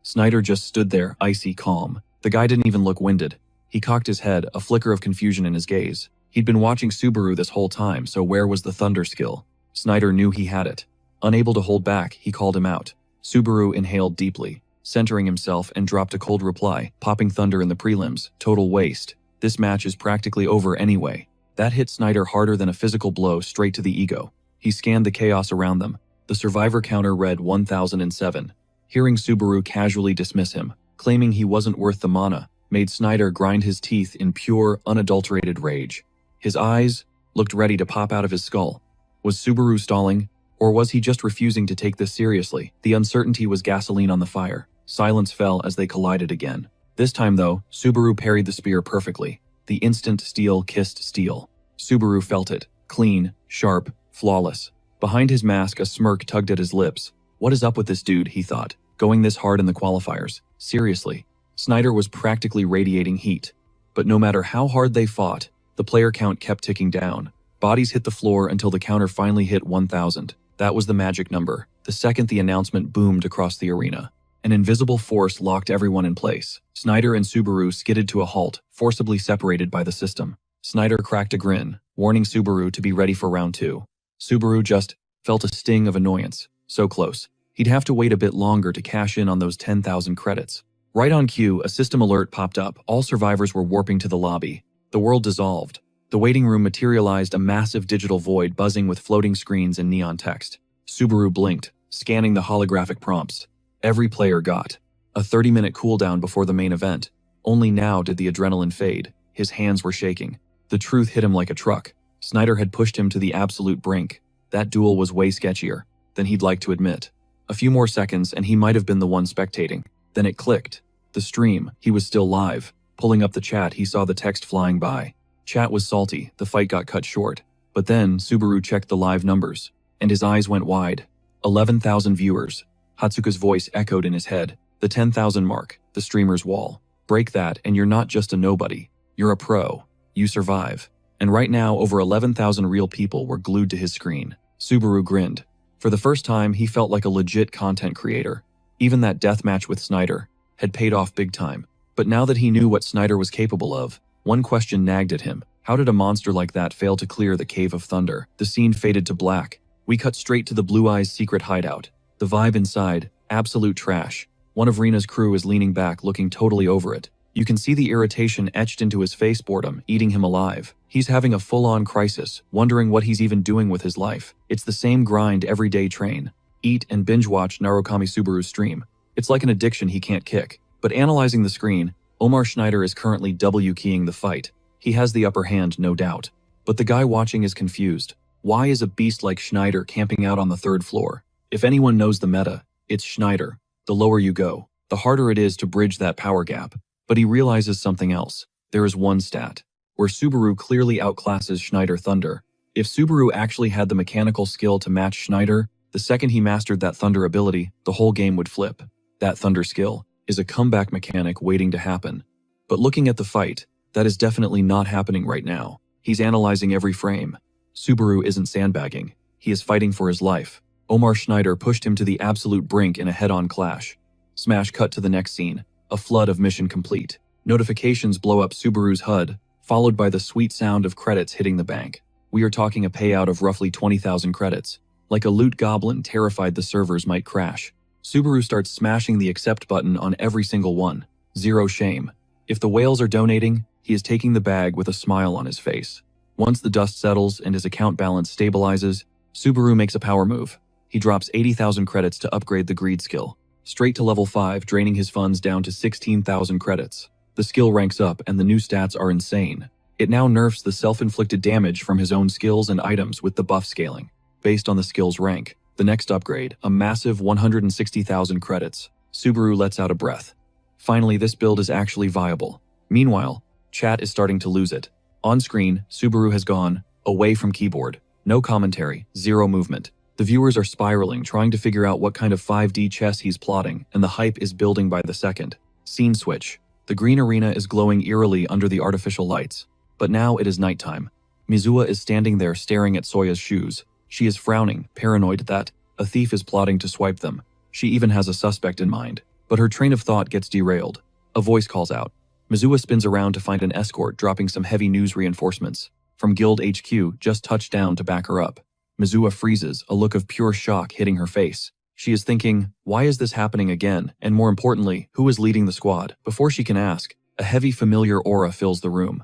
Snyder just stood there, icy calm. The guy didn't even look winded. He cocked his head, a flicker of confusion in his gaze. He'd been watching Subaru this whole time, so where was the thunder skill? Snyder knew he had it. Unable to hold back, he called him out. Subaru inhaled deeply, centering himself, and dropped a cold reply, popping thunder in the prelims. Total waste. This match is practically over anyway. That hit Snyder harder than a physical blow straight to the ego. He scanned the chaos around them. The survivor counter read 1007. Hearing Subaru casually dismiss him, claiming he wasn't worth the mana, made Snyder grind his teeth in pure, unadulterated rage. His eyes looked ready to pop out of his skull. Was Subaru stalling, or was he just refusing to take this seriously? The uncertainty was gasoline on the fire. Silence fell as they collided again. This time though, Subaru parried the spear perfectly. The instant steel kissed steel. Subaru felt it. Clean, sharp, flawless. Behind his mask, a smirk tugged at his lips. What is up with this dude, he thought. Going this hard in the qualifiers. Seriously. Snyder was practically radiating heat. But no matter how hard they fought, the player count kept ticking down. Bodies hit the floor until the counter finally hit 1000. That was the magic number. The second the announcement boomed across the arena. An invisible force locked everyone in place. Snyder and Subaru skidded to a halt, forcibly separated by the system. Snyder cracked a grin, warning Subaru to be ready for round 2. Subaru just felt a sting of annoyance. So close. He'd have to wait a bit longer to cash in on those 10,000 credits. Right on cue, a system alert popped up. All survivors were warping to the lobby. The world dissolved. The waiting room materialized a massive digital void buzzing with floating screens and neon text. Subaru blinked, scanning the holographic prompts. Every player got a 30-minute cooldown before the main event. Only now did the adrenaline fade. His hands were shaking. The truth hit him like a truck. Snyder had pushed him to the absolute brink. That duel was way sketchier than he'd like to admit. A few more seconds and he might have been the one spectating. Then it clicked. The stream, he was still live. Pulling up the chat, he saw the text flying by. Chat was salty, the fight got cut short. But then, Subaru checked the live numbers, and his eyes went wide. 11,000 viewers. Hatsuka's voice echoed in his head. The 10,000 mark, the streamer's wall. Break that and you're not just a nobody. You're a pro. You survive. And right now, over 11,000 real people were glued to his screen. Subaru grinned. For the first time, he felt like a legit content creator. Even that deathmatch with Snyder had paid off big time. But now that he knew what Snyder was capable of, one question nagged at him. How did a monster like that fail to clear the Cave of Thunder? The scene faded to black. We cut straight to the Blue Eye's secret hideout. The vibe inside, absolute trash. One of Rina's crew is leaning back, looking totally over it. You can see the irritation etched into his face, boredom, eating him alive. He's having a full-on crisis, wondering what he's even doing with his life. It's the same grind everyday train. Eat and binge-watch Narukami Subaru's stream. It's like an addiction he can't kick. But analyzing the screen, Omar Schneider is currently W-keying the fight. He has the upper hand, no doubt. But the guy watching is confused. Why is a beast like Schneider camping out on the 3rd floor? If anyone knows the meta, it's Schneider. The lower you go, the harder it is to bridge that power gap. But he realizes something else. There is one stat where Subaru clearly outclasses Schneider Thunder. If Subaru actually had the mechanical skill to match Schneider, the second he mastered that Thunder ability, the whole game would flip. That Thunder skill is a comeback mechanic waiting to happen. But looking at the fight, that is definitely not happening right now. He's analyzing every frame. Subaru isn't sandbagging. He is fighting for his life. Omar Schneider pushed him to the absolute brink in a head-on clash. Smash cut to the next scene. A flood of mission complete. Notifications blow up Subaru's HUD, followed by the sweet sound of credits hitting the bank. We are talking a payout of roughly 20,000 credits. Like a loot goblin terrified the servers might crash. Subaru starts smashing the accept button on every single one. Zero shame. If the whales are donating, he is taking the bag with a smile on his face. Once the dust settles and his account balance stabilizes, Subaru makes a power move. He drops 80,000 credits to upgrade the greed skill. Straight to level 5, draining his funds down to 16,000 credits. The skill ranks up and the new stats are insane. It now nerfs the self-inflicted damage from his own skills and items with the buff scaling. Based on the skill's rank, the next upgrade, a massive 160,000 credits. Subaru lets out a breath. Finally, this build is actually viable. Meanwhile, chat is starting to lose it. On screen, Subaru has gone away from keyboard. No commentary, zero movement. The viewers are spiraling, trying to figure out what kind of 5D chess he's plotting, and the hype is building by the second. Scene switch. The green arena is glowing eerily under the artificial lights. But now it is nighttime. Mizuha is standing there staring at Soya's shoes. She is frowning, paranoid that a thief is plotting to swipe them. She even has a suspect in mind. But her train of thought gets derailed. A voice calls out. Mizuha spins around to find an escort dropping some heavy news reinforcements. From Guild HQ, just touched down to back her up. Mizuha freezes, a look of pure shock hitting her face. She is thinking, why is this happening again? And more importantly, who is leading the squad? Before she can ask, a heavy familiar aura fills the room.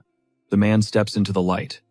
The man steps into the light.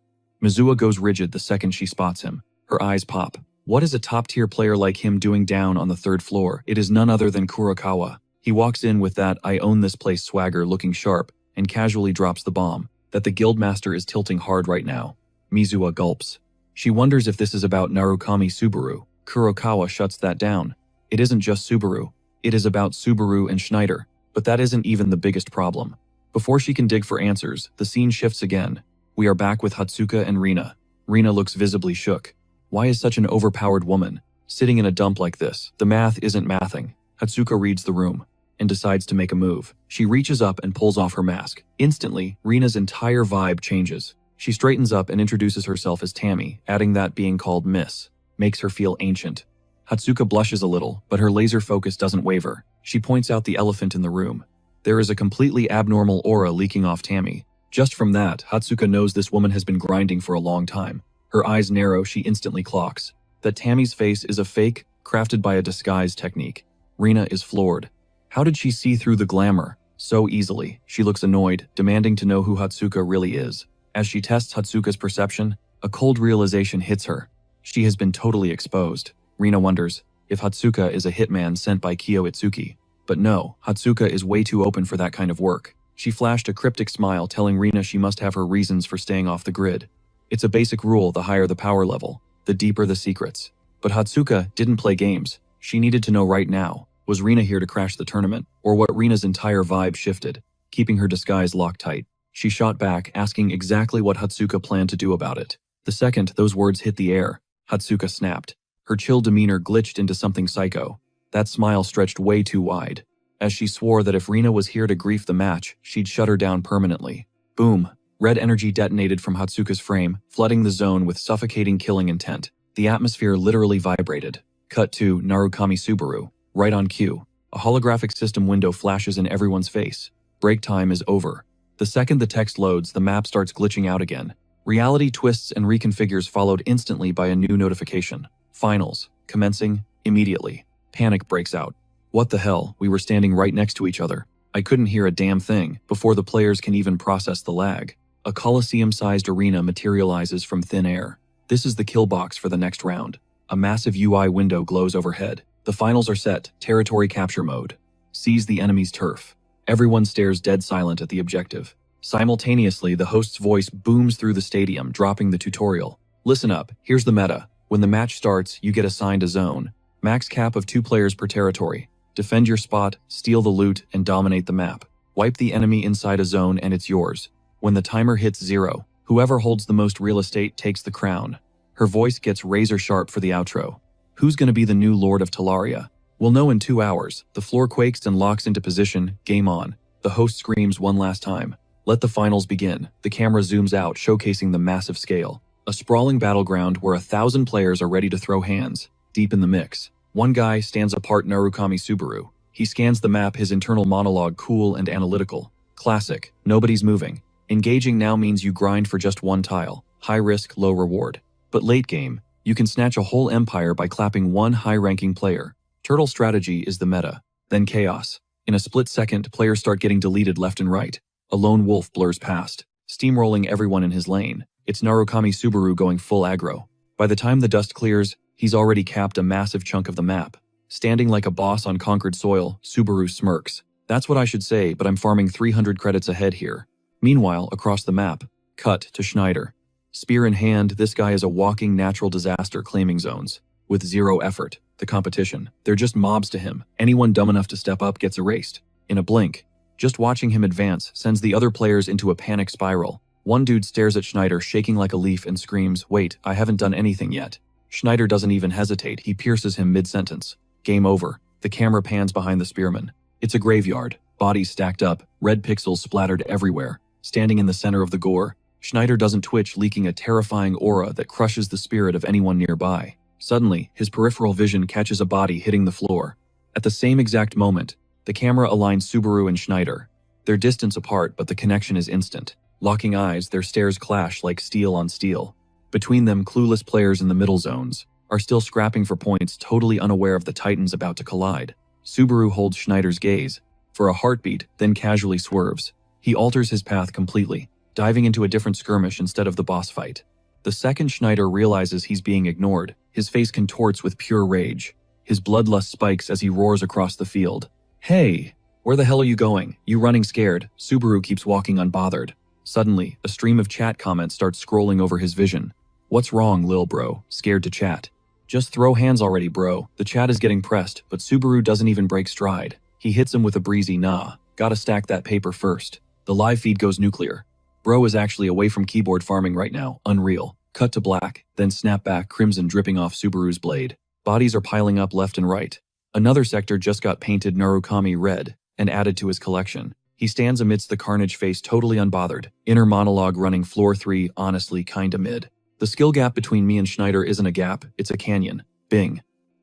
Mizuha goes rigid the second she spots him. Her eyes pop. What is a top-tier player like him doing down on the 3rd floor? It is none other than Kurokawa. He walks in with that I own this place swagger looking sharp and casually drops the bomb that the guildmaster is tilting hard right now. Mizuha gulps. She wonders if this is about Narukami Subaru. Kurokawa shuts that down. It isn't just Subaru. It is about Subaru and Schneider. But that isn't even the biggest problem. Before she can dig for answers, the scene shifts again. We are back with Hatsuka and Rina. Rina looks visibly shook. Why is such an overpowered woman sitting in a dump like this? The math isn't mathing. Hatsuka reads the room and decides to make a move. She reaches up and pulls off her mask. Instantly, Rina's entire vibe changes. She straightens up and introduces herself as Tammy, adding that being called Miss makes her feel ancient. Hatsuka blushes a little, but her laser focus doesn't waver. She points out the elephant in the room. There is a completely abnormal aura leaking off Tammy. Just from that, Hatsuka knows this woman has been grinding for a long time. Her eyes narrow, she instantly clocks that Tammy's face is a fake, crafted by a disguise technique. Rina is floored. How did she see through the glamour? So easily. She looks annoyed, demanding to know who Hatsuka really is. As she tests Hatsuka's perception, a cold realization hits her. She has been totally exposed. Rina wonders if Hatsuka is a hitman sent by Kyo Itsuki. But no, Hatsuka is way too open for that kind of work. She flashed a cryptic smile telling Rina she must have her reasons for staying off the grid. It's a basic rule: the higher the power level, the deeper the secrets. But Hatsuka didn't play games. She needed to know right now, was Rina here to crash the tournament, or what? Rina's entire vibe shifted, keeping her disguise locked tight. She shot back, asking exactly what Hatsuka planned to do about it. The second those words hit the air, Hatsuka snapped. Her chill demeanor glitched into something psycho. That smile stretched way too wide, as she swore that if Rina was here to grief the match, she'd shut her down permanently. Boom! Red energy detonated from Hatsuka's frame, flooding the zone with suffocating killing intent. The atmosphere literally vibrated. Cut to Narukami Subaru. Right on cue. A holographic system window flashes in everyone's face. Break time is over. The second the text loads, the map starts glitching out again. Reality twists and reconfigures, followed instantly by a new notification. Finals. Commencing immediately. Panic breaks out. What the hell? We were standing right next to each other. I couldn't hear a damn thing before the players can even process the lag. A Colosseum-sized arena materializes from thin air. This is the kill box for the next round. A massive UI window glows overhead. The finals are set, territory capture mode. Seize the enemy's turf. Everyone stares dead silent at the objective. Simultaneously, the host's voice booms through the stadium, dropping the tutorial. Listen up, here's the meta. When the match starts, you get assigned a zone. Max cap of 2 players per territory. Defend your spot, steal the loot, and dominate the map. Wipe the enemy inside a zone and it's yours. When the timer hits 0, whoever holds the most real estate takes the crown. Her voice gets razor sharp for the outro. Who's gonna be the new Lord of Talaria? We'll know in 2 hours. The floor quakes and locks into position. Game on. The host screams one last time. Let the finals begin. The camera zooms out, showcasing the massive scale. A sprawling battleground where 1,000 players are ready to throw hands. Deep in the mix, one guy stands apart: Narukami Subaru. He scans the map, his internal monologue cool and analytical. Classic. Nobody's moving. Engaging now means you grind for just one tile. High risk, low reward. But late game, you can snatch a whole empire by clapping one high-ranking player. Turtle strategy is the meta. Then chaos. In a split second, players start getting deleted left and right. A lone wolf blurs past, steamrolling everyone in his lane. It's Narukami Subaru going full aggro. By the time the dust clears, he's already capped a massive chunk of the map. Standing like a boss on conquered soil, Subaru smirks. That's what I should say, but I'm farming 300 credits ahead here. Meanwhile, across the map, cut to Schneider. Spear in hand, this guy is a walking natural disaster claiming zones. With 0 effort. The competition, they're just mobs to him. Anyone dumb enough to step up gets erased. In a blink. Just watching him advance sends the other players into a panic spiral. One dude stares at Schneider, shaking like a leaf, and screams, "Wait, I haven't done anything yet." Schneider doesn't even hesitate, he pierces him mid-sentence. Game over. The camera pans behind the spearman. It's a graveyard. Bodies stacked up, red pixels splattered everywhere. Standing in the center of the gore, Schneider doesn't twitch, leaking a terrifying aura that crushes the spirit of anyone nearby. Suddenly, his peripheral vision catches a body hitting the floor. At the same exact moment, the camera aligns Subaru and Schneider. They're distance apart, but the connection is instant. Locking eyes, their stares clash like steel on steel. Between them, clueless players in the middle zones are still scrapping for points, totally unaware of the titans about to collide. Subaru holds Schneider's gaze for a heartbeat, then casually swerves. He alters his path completely, diving into a different skirmish instead of the boss fight. The second Schneider realizes he's being ignored, his face contorts with pure rage. His bloodlust spikes as he roars across the field. "Hey! Where the hell are you going? You running scared?" Subaru keeps walking unbothered. Suddenly, a stream of chat comments starts scrolling over his vision. "What's wrong, lil bro? Scared to chat? Just throw hands already, bro." The chat is getting pressed, but Subaru doesn't even break stride. He hits him with a breezy "Nah, gotta stack that paper first." The live feed goes nuclear. Bro is actually away from keyboard farming right now. Unreal. Cut to black, then snap back, crimson dripping off Subaru's blade. Bodies are piling up left and right. Another sector just got painted Narukami red and added to his collection. He stands amidst the carnage, face totally unbothered. Inner monologue running floor 3, honestly kinda mid. The skill gap between me and Schneider isn't a gap, it's a canyon. Bing.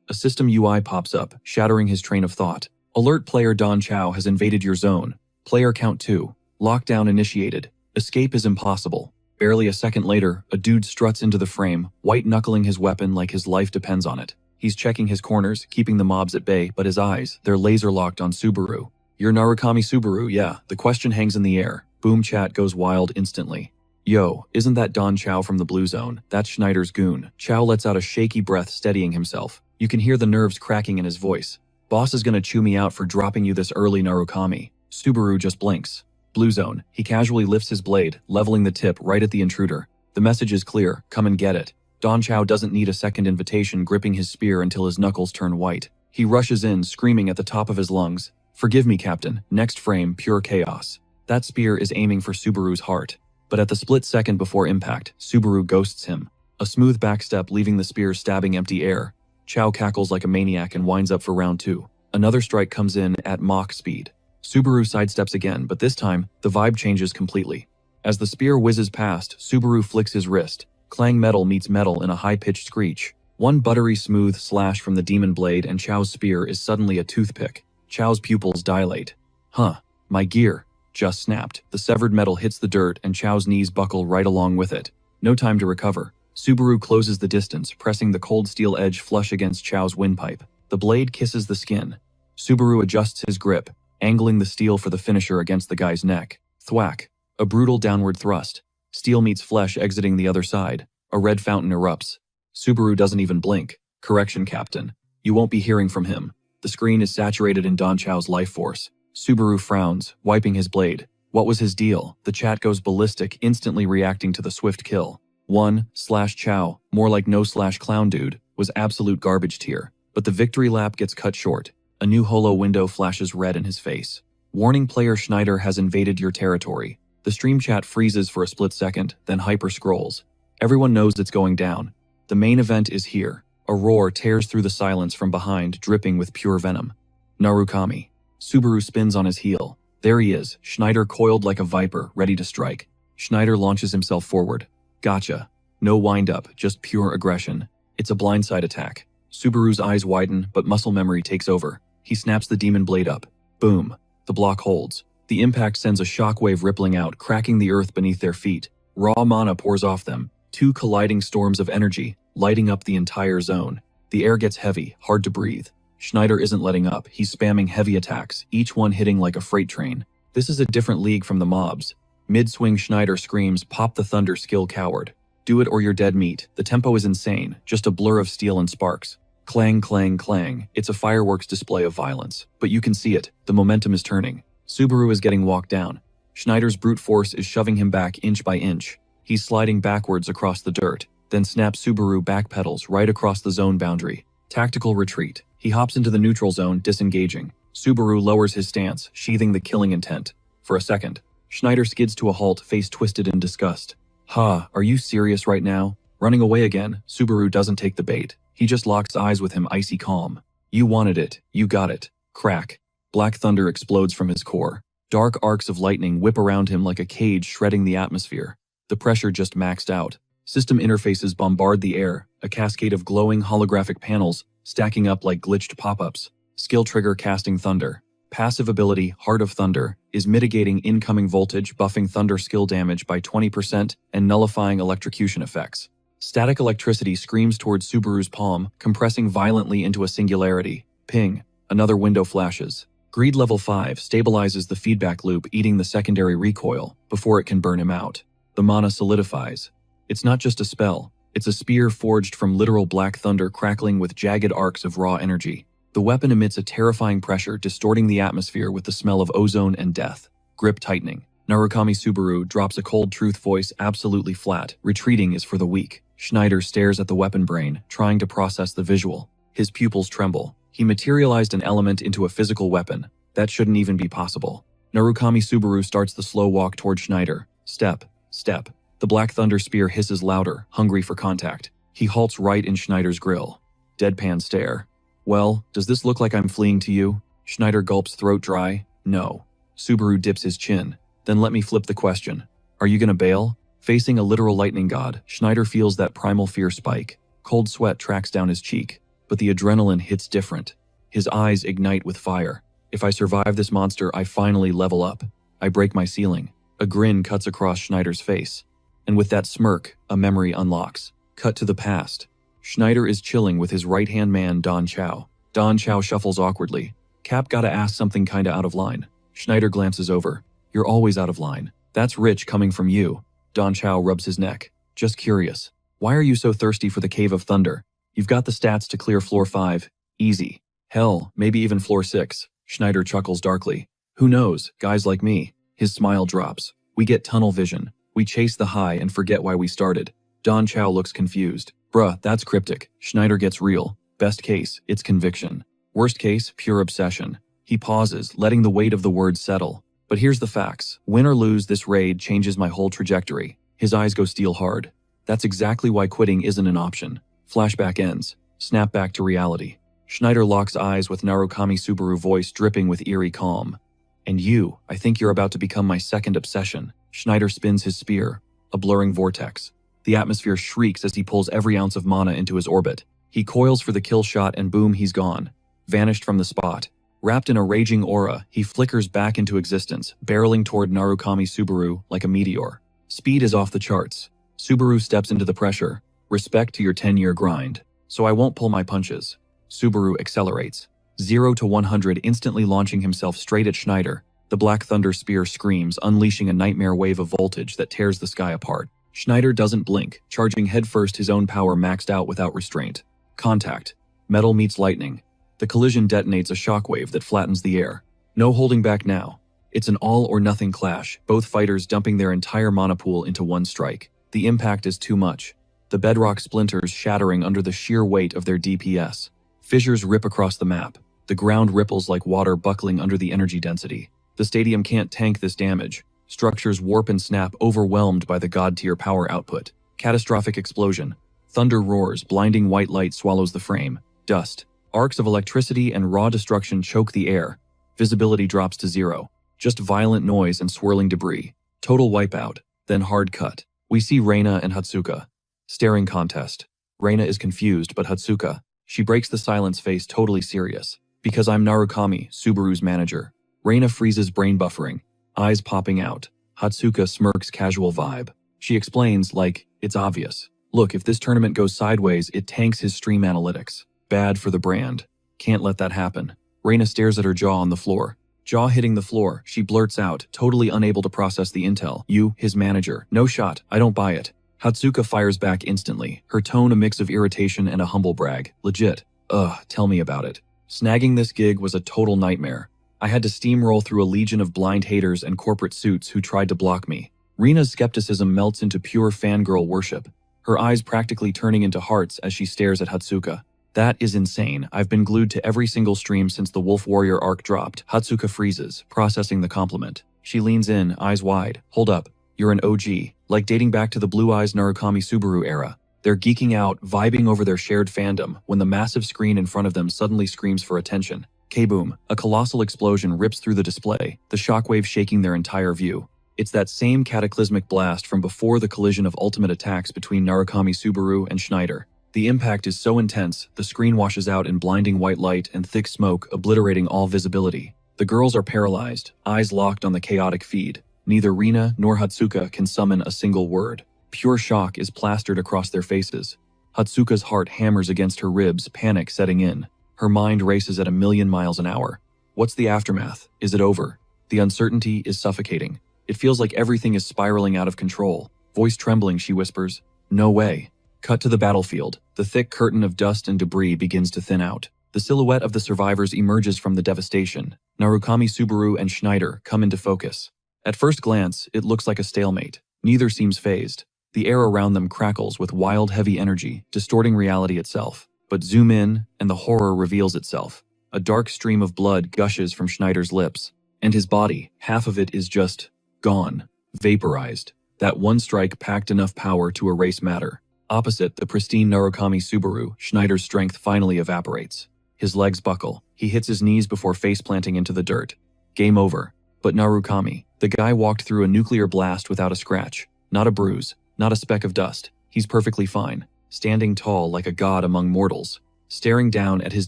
A system UI pops up, shattering his train of thought. Alert, player Don Chow has invaded your zone. Player count 2. Lockdown initiated. Escape is impossible. Barely a second later, a dude struts into the frame, white-knuckling his weapon like his life depends on it. He's checking his corners, keeping the mobs at bay, but his eyes, they're laser-locked on Subaru. You're Narukami Subaru, yeah. The question hangs in the air. Boom, chat goes wild instantly. Yo, isn't that Don Chow from the Blue Zone? That's Schneider's goon. Chow lets out a shaky breath, steadying himself. You can hear the nerves cracking in his voice. Boss is gonna chew me out for dropping you this early, Narukami. Subaru just blinks. Blue Zone. He casually lifts his blade, leveling the tip right at the intruder. The message is clear. Come and get it. Don Chow doesn't need a second invitation, gripping his spear until his knuckles turn white. He rushes in, screaming at the top of his lungs. Forgive me, Captain. Next frame, pure chaos. That spear is aiming for Subaru's heart. But at the split second before impact, Subaru ghosts him. A smooth backstep, leaving the spear stabbing empty air. Chow cackles like a maniac and winds up for round 2. Another strike comes in at Mach speed. Subaru sidesteps again, but this time, the vibe changes completely. As the spear whizzes past, Subaru flicks his wrist. Clang metal meets metal in a high-pitched screech. One buttery smooth slash from the demon blade and Chow's spear is suddenly a toothpick. Chow's pupils dilate. Huh, my gear just snapped. The severed metal hits the dirt and Chow's knees buckle right along with it. No time to recover. Subaru closes the distance, pressing the cold steel edge flush against Chow's windpipe. The blade kisses the skin. Subaru adjusts his grip, angling the steel for the finisher against the guy's neck. Thwack. A brutal downward thrust. Steel meets flesh exiting the other side. A red fountain erupts. Subaru doesn't even blink. Correction, Captain. You won't be hearing from him. The screen is saturated in Don Chow's life force. Subaru frowns, wiping his blade. What was his deal? The chat goes ballistic, instantly reacting to the swift kill. 1/Chow, more like no/clown dude, was absolute garbage tier. But the victory lap gets cut short. A new holo window flashes red in his face. Warning, player Schneider has invaded your territory. The stream chat freezes for a split second, then hyper scrolls. Everyone knows it's going down. The main event is here. A roar tears through the silence from behind, dripping with pure venom. Narukami. Subaru spins on his heel. There he is, Schneider coiled like a viper, ready to strike. Schneider launches himself forward. Gotcha. No wind-up, just pure aggression. It's a blindside attack. Subaru's eyes widen, but muscle memory takes over. He snaps the demon blade up. Boom. The block holds. The impact sends a shockwave rippling out, cracking the earth beneath their feet. Raw mana pours off them. 2 colliding storms of energy, lighting up the entire zone. The air gets heavy, hard to breathe. Schneider isn't letting up. He's spamming heavy attacks, each one hitting like a freight train. This is a different league from the mobs. Mid-swing, Schneider screams, "Pop the thunder, skill coward. Do it or you're dead meat." The tempo is insane, just a blur of steel and sparks. Clang, clang, clang. It's a fireworks display of violence. But you can see it. The momentum is turning. Subaru is getting walked down. Schneider's brute force is shoving him back inch by inch. He's sliding backwards across the dirt. Then snaps. Subaru backpedals right across the zone boundary. Tactical retreat. He hops into the neutral zone, disengaging. Subaru lowers his stance, sheathing the killing intent. For a second, Schneider skids to a halt, face twisted in disgust. Ha, are you serious right now? Running away again, Subaru doesn't take the bait. He just locks eyes with him, icy calm. You wanted it. You got it. Crack. Black thunder explodes from his core. Dark arcs of lightning whip around him like a cage, shredding the atmosphere. The pressure just maxed out. System interfaces bombard the air, a cascade of glowing holographic panels stacking up like glitched pop-ups. Skill trigger, casting thunder. Passive ability, Heart of Thunder, is mitigating incoming voltage, buffing thunder skill damage by 20% and nullifying electrocution effects. Static electricity screams towards Subaru's palm, compressing violently into a singularity. Ping. Another window flashes. Greed level 5 stabilizes the feedback loop, eating the secondary recoil before it can burn him out. The mana solidifies. It's not just a spell. It's a spear forged from literal black thunder, crackling with jagged arcs of raw energy. The weapon emits a terrifying pressure, distorting the atmosphere with the smell of ozone and death. Grip tightening. Narukami Subaru drops a cold truth voice, absolutely flat. Retreating is for the weak. Schneider stares at the weapon brain, trying to process the visual. His pupils tremble. He materialized an element into a physical weapon. That shouldn't even be possible. Narukami Subaru starts the slow walk toward Schneider. Step. Step. The black thunder spear hisses louder, hungry for contact. He halts right in Schneider's grill. Deadpan stare. Well, does this look like I'm fleeing to you? Schneider gulps, throat dry. No. Subaru dips his chin. Then let me flip the question. Are you gonna bail? Facing a literal lightning god, Schneider feels that primal fear spike. Cold sweat tracks down his cheek. But the adrenaline hits different. His eyes ignite with fire. If I survive this monster, I finally level up. I break my ceiling. A grin cuts across Schneider's face. And with that smirk, a memory unlocks. Cut to the past. Schneider is chilling with his right-hand man, Don Chow. Don Chow shuffles awkwardly. Cap gotta ask something kinda out of line. Schneider glances over. You're always out of line. That's rich coming from you. Don Chow rubs his neck. Just curious. Why are you so thirsty for the Cave of Thunder? You've got the stats to clear floor 5. Easy. Hell, maybe even floor 6. Schneider chuckles darkly. Who knows, guys like me. His smile drops. We get tunnel vision. We chase the high and forget why we started. Don Chow looks confused. Bruh, that's cryptic. Schneider gets real. Best case, it's conviction. Worst case, pure obsession. He pauses, letting the weight of the words settle. But here's the facts. Win or lose, this raid changes my whole trajectory. His eyes go steel hard. That's exactly why quitting isn't an option. Flashback ends. Snap back to reality. Schneider locks eyes with Narukami Subaru, voice dripping with eerie calm. And you, I think you're about to become my second obsession. Schneider spins his spear. A blurring vortex. The atmosphere shrieks as he pulls every ounce of mana into his orbit. He coils for the kill shot and boom, he's gone. Vanished from the spot. Wrapped in a raging aura, he flickers back into existence, barreling toward Narukami Subaru like a meteor. Speed is off the charts. Subaru steps into the pressure. Respect to your 10-year grind. So I won't pull my punches. Subaru accelerates. 0 to 100, instantly launching himself straight at Schneider. The Black Thunder spear screams, unleashing a nightmare wave of voltage that tears the sky apart. Schneider doesn't blink, charging headfirst, his own power maxed out without restraint. Contact. Metal meets lightning. The collision detonates a shockwave that flattens the air. No holding back now. It's an all-or-nothing clash, both fighters dumping their entire mana pool into one strike. The impact is too much. The bedrock splinters shattering under the sheer weight of their DPS. Fissures rip across the map. The ground ripples like water buckling under the energy density. The stadium can't tank this damage. Structures warp and snap, overwhelmed by the god-tier power output. Catastrophic explosion. Thunder roars, blinding white light swallows the frame. Dust. Arcs of electricity and raw destruction choke the air. Visibility drops to 0. Just violent noise and swirling debris. Total wipeout. Then hard cut. We see Reina and Hatsuka. Staring contest. Reina is confused, but Hatsuka. She breaks the silence, face totally serious. Because I'm Narukami, Subaru's manager. Reina freezes, brain buffering. Eyes popping out. Hatsuka smirks, casual vibe. She explains, like, it's obvious. Look, if this tournament goes sideways, it tanks his stream analytics. Bad for the brand. Can't let that happen. Reina stares at her jaw on the floor. Jaw hitting the floor, she blurts out, totally unable to process the intel. You, his manager. No shot. I don't buy it. Hatsuka fires back instantly, her tone a mix of irritation and a humble brag. Legit. Ugh, tell me about it. Snagging this gig was a total nightmare. I had to steamroll through a legion of blind haters and corporate suits who tried to block me. Reina's skepticism melts into pure fangirl worship, her eyes practically turning into hearts as she stares at Hatsuka. That is insane. I've been glued to every single stream since the Wolf Warrior arc dropped. Hatsuka freezes, processing the compliment. She leans in, eyes wide. Hold up. You're an OG. Like dating back to the Blue Eyes Narukami Subaru era. They're geeking out, vibing over their shared fandom, when the massive screen in front of them suddenly screams for attention. K-boom. A colossal explosion rips through the display, the shockwave shaking their entire view. It's that same cataclysmic blast from before the collision of ultimate attacks between Narukami Subaru and Schneider. The impact is so intense, the screen washes out in blinding white light and thick smoke, obliterating all visibility. The girls are paralyzed, eyes locked on the chaotic feed. Neither Reina nor Hatsuka can summon a single word. Pure shock is plastered across their faces. Hatsuka's heart hammers against her ribs, panic setting in. Her mind races at 1,000,000 miles an hour. What's the aftermath? Is it over? The uncertainty is suffocating. It feels like everything is spiraling out of control. Voice trembling, she whispers, "No way." Cut to the battlefield. The thick curtain of dust and debris begins to thin out. The silhouette of the survivors emerges from the devastation. Narukami Subaru and Schneider come into focus. At first glance, it looks like a stalemate. Neither seems phased. The air around them crackles with wild, heavy energy, distorting reality itself. But zoom in, and the horror reveals itself. A dark stream of blood gushes from Schneider's lips. And his body, half of it is just gone, vaporized. That one strike packed enough power to erase matter. Opposite the pristine Narukami Subaru, Schneider's strength finally evaporates. His legs buckle. He hits his knees before face-planting into the dirt. Game over. But Narukami, the guy walked through a nuclear blast without a scratch. Not a bruise, not a speck of dust. He's perfectly fine. Standing tall like a god among mortals. Staring down at his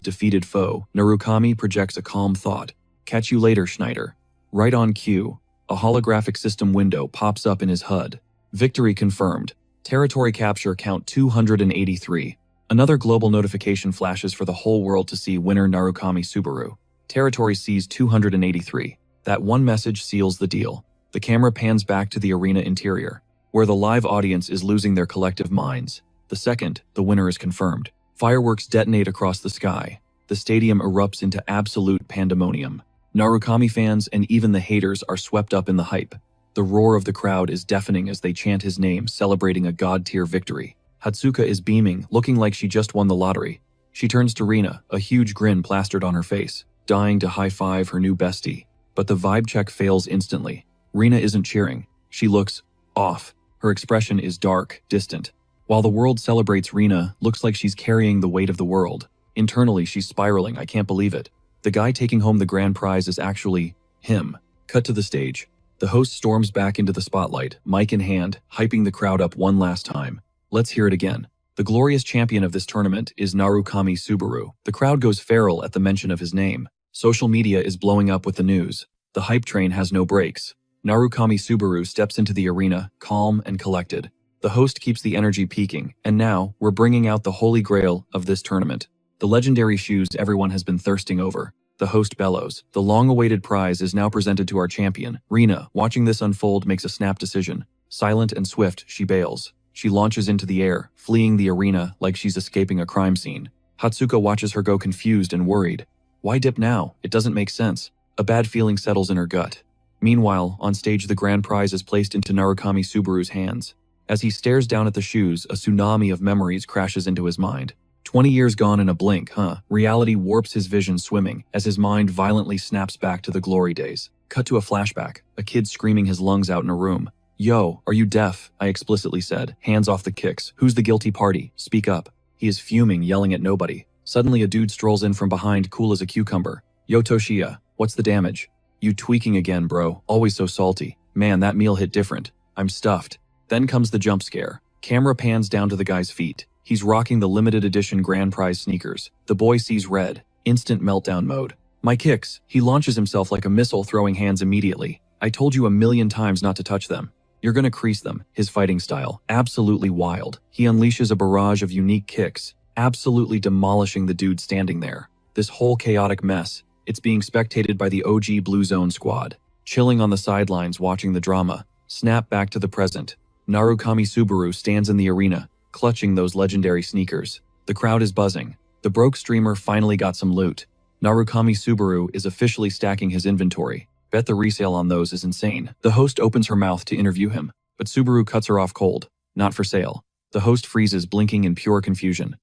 defeated foe, Narukami projects a calm thought. Catch you later, Schneider. Right on cue, a holographic system window pops up in his HUD. Victory confirmed. Territory capture count 283. Another global notification flashes for the whole world to see winner Narukami Subaru. Territory sees 283. That one message seals the deal. The camera pans back to the arena interior, where the live audience is losing their collective minds. The second, the winner is confirmed. Fireworks detonate across the sky. The stadium erupts into absolute pandemonium. Narukami fans and even the haters are swept up in the hype. The roar of the crowd is deafening as they chant his name, celebrating a god-tier victory. Hatsuka is beaming, looking like she just won the lottery. She turns to Rina, a huge grin plastered on her face, dying to high-five her new bestie. But the vibe check fails instantly. Rina isn't cheering. She looks off. Her expression is dark, distant. While the world celebrates Rina, looks like she's carrying the weight of the world. Internally, she's spiraling. I can't believe it. The guy taking home the grand prize is actually him. Cut to the stage. The host storms back into the spotlight, mic in hand, hyping the crowd up one last time. Let's hear it again. The glorious champion of this tournament is Narukami Subaru. The crowd goes feral at the mention of his name. Social media is blowing up with the news. The hype train has no brakes. Narukami Subaru steps into the arena, calm and collected. The host keeps the energy peaking, and now, we're bringing out the holy grail of this tournament. The legendary shoes everyone has been thirsting over. The host bellows. The long-awaited prize is now presented to our champion. Rina, watching this unfold, makes a snap decision. Silent and swift, she bails. She launches into the air, fleeing the arena like she's escaping a crime scene. Hatsuka watches her go confused and worried. Why dip now? It doesn't make sense. A bad feeling settles in her gut. Meanwhile, on stage the grand prize is placed into Narukami Subaru's hands. As he stares down at the shoes, a tsunami of memories crashes into his mind. 20 years gone in a blink, huh? Reality warps his vision swimming, as his mind violently snaps back to the glory days. Cut to a flashback, a kid screaming his lungs out in a room. Yo, are you deaf? I explicitly said, hands off the kicks. Who's the guilty party? Speak up. He is fuming, yelling at nobody. Suddenly a dude strolls in from behind, cool as a cucumber. Yo Toshiya, what's the damage? You tweaking again, bro. Always so salty. Man, that meal hit different. I'm stuffed. Then comes the jump scare. Camera pans down to the guy's feet. He's rocking the limited edition grand prize sneakers. The boy sees red. Instant meltdown mode. My kicks. He launches himself like a missile, throwing hands immediately. I told you a million times not to touch them. You're gonna crease them. His fighting style. Absolutely wild. He unleashes a barrage of unique kicks, absolutely demolishing the dude standing there. This whole chaotic mess, it's being spectated by the OG Blue Zone squad. Chilling on the sidelines watching the drama. Snap back to the present. Narukami Subaru stands in the arena, clutching those legendary sneakers. The crowd is buzzing. The broke streamer finally got some loot. Narukami Subaru is officially stacking his inventory. Bet the resale on those is insane. The host opens her mouth to interview him, but Subaru cuts her off cold. Not for sale. The host freezes, blinking in pure confusion.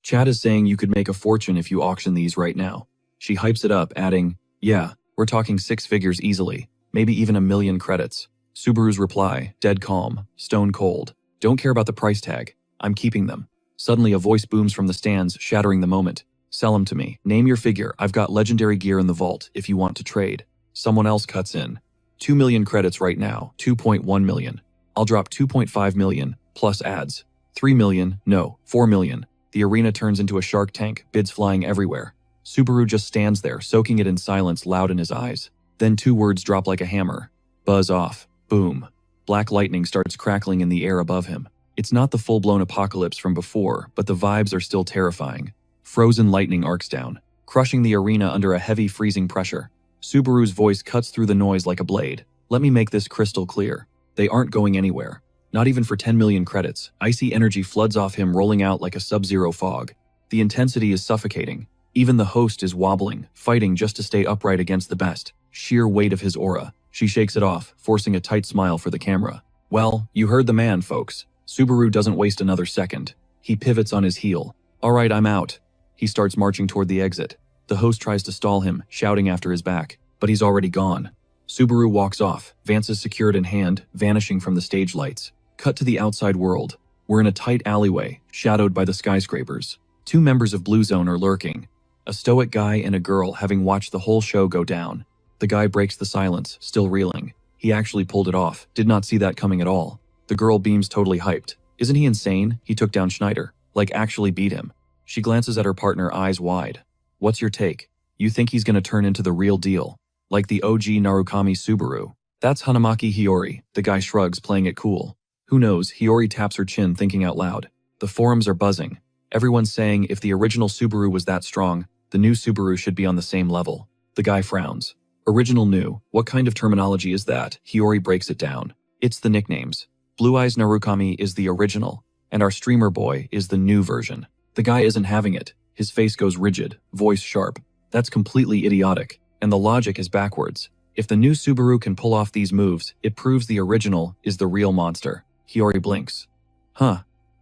Chad is saying you could make a fortune if you auction these right now. She hypes it up, adding, yeah, we're talking 6 figures easily, maybe even 1 million credits. Subaru's reply, dead calm, stone cold. Don't care about the price tag. I'm keeping them. Suddenly a voice booms from the stands, shattering the moment. Sell them to me. Name your figure. I've got legendary gear in the vault if you want to trade. Someone else cuts in. 2 million credits right now. 2.1 million. I'll drop 2.5 million, plus ads. 3 million, no, 4 million. The arena turns into a shark tank, bids flying everywhere. Subaru just stands there, soaking it in silence, loud in his eyes. Then 2 words drop like a hammer. Buzz off. Boom. Black lightning starts crackling in the air above him. It's not the full-blown apocalypse from before, but the vibes are still terrifying. Frozen lightning arcs down, crushing the arena under a heavy freezing pressure. Subaru's voice cuts through the noise like a blade. Let me make this crystal clear. They aren't going anywhere. Not even for 10 million credits. Icy energy floods off him, rolling out like a sub-zero fog. The intensity is suffocating. Even the host is wobbling, fighting just to stay upright against the best. Sheer weight of his aura. She shakes it off, forcing a tight smile for the camera. Well, you heard the man, folks. Subaru doesn't waste another second. He pivots on his heel. All right, I'm out. He starts marching toward the exit. The host tries to stall him, shouting after his back, but he's already gone. Subaru walks off, Vance's secured in hand, vanishing from the stage lights. Cut to the outside world. We're in a tight alleyway, shadowed by the skyscrapers. 2 members of Blue Zone are lurking. A stoic guy and a girl having watched the whole show go down. The guy breaks the silence, still reeling. He actually pulled it off. Did not see that coming at all. The girl beams, totally hyped. Isn't he insane? He took down Schneider. Like, actually beat him. She glances at her partner, eyes wide. What's your take? You think he's gonna turn into the real deal? Like the OG Narukami Subaru? That's Hanamaki Hiyori. The guy shrugs, playing it cool. Who knows? Hiyori taps her chin, thinking out loud. The forums are buzzing. Everyone's saying if the original Subaru was that strong, The new Subaru should be on the same level. The guy frowns. Original new, what kind of terminology is that? Hiyori breaks it down. It's the nicknames. Blue Eyes Narukami is the original, and our streamer boy is the new version. The guy isn't having it. His face goes rigid, voice sharp. That's completely idiotic, and the logic is backwards. If the new Subaru can pull off these moves, it proves the original is the real monster. Hiyori blinks. Huh.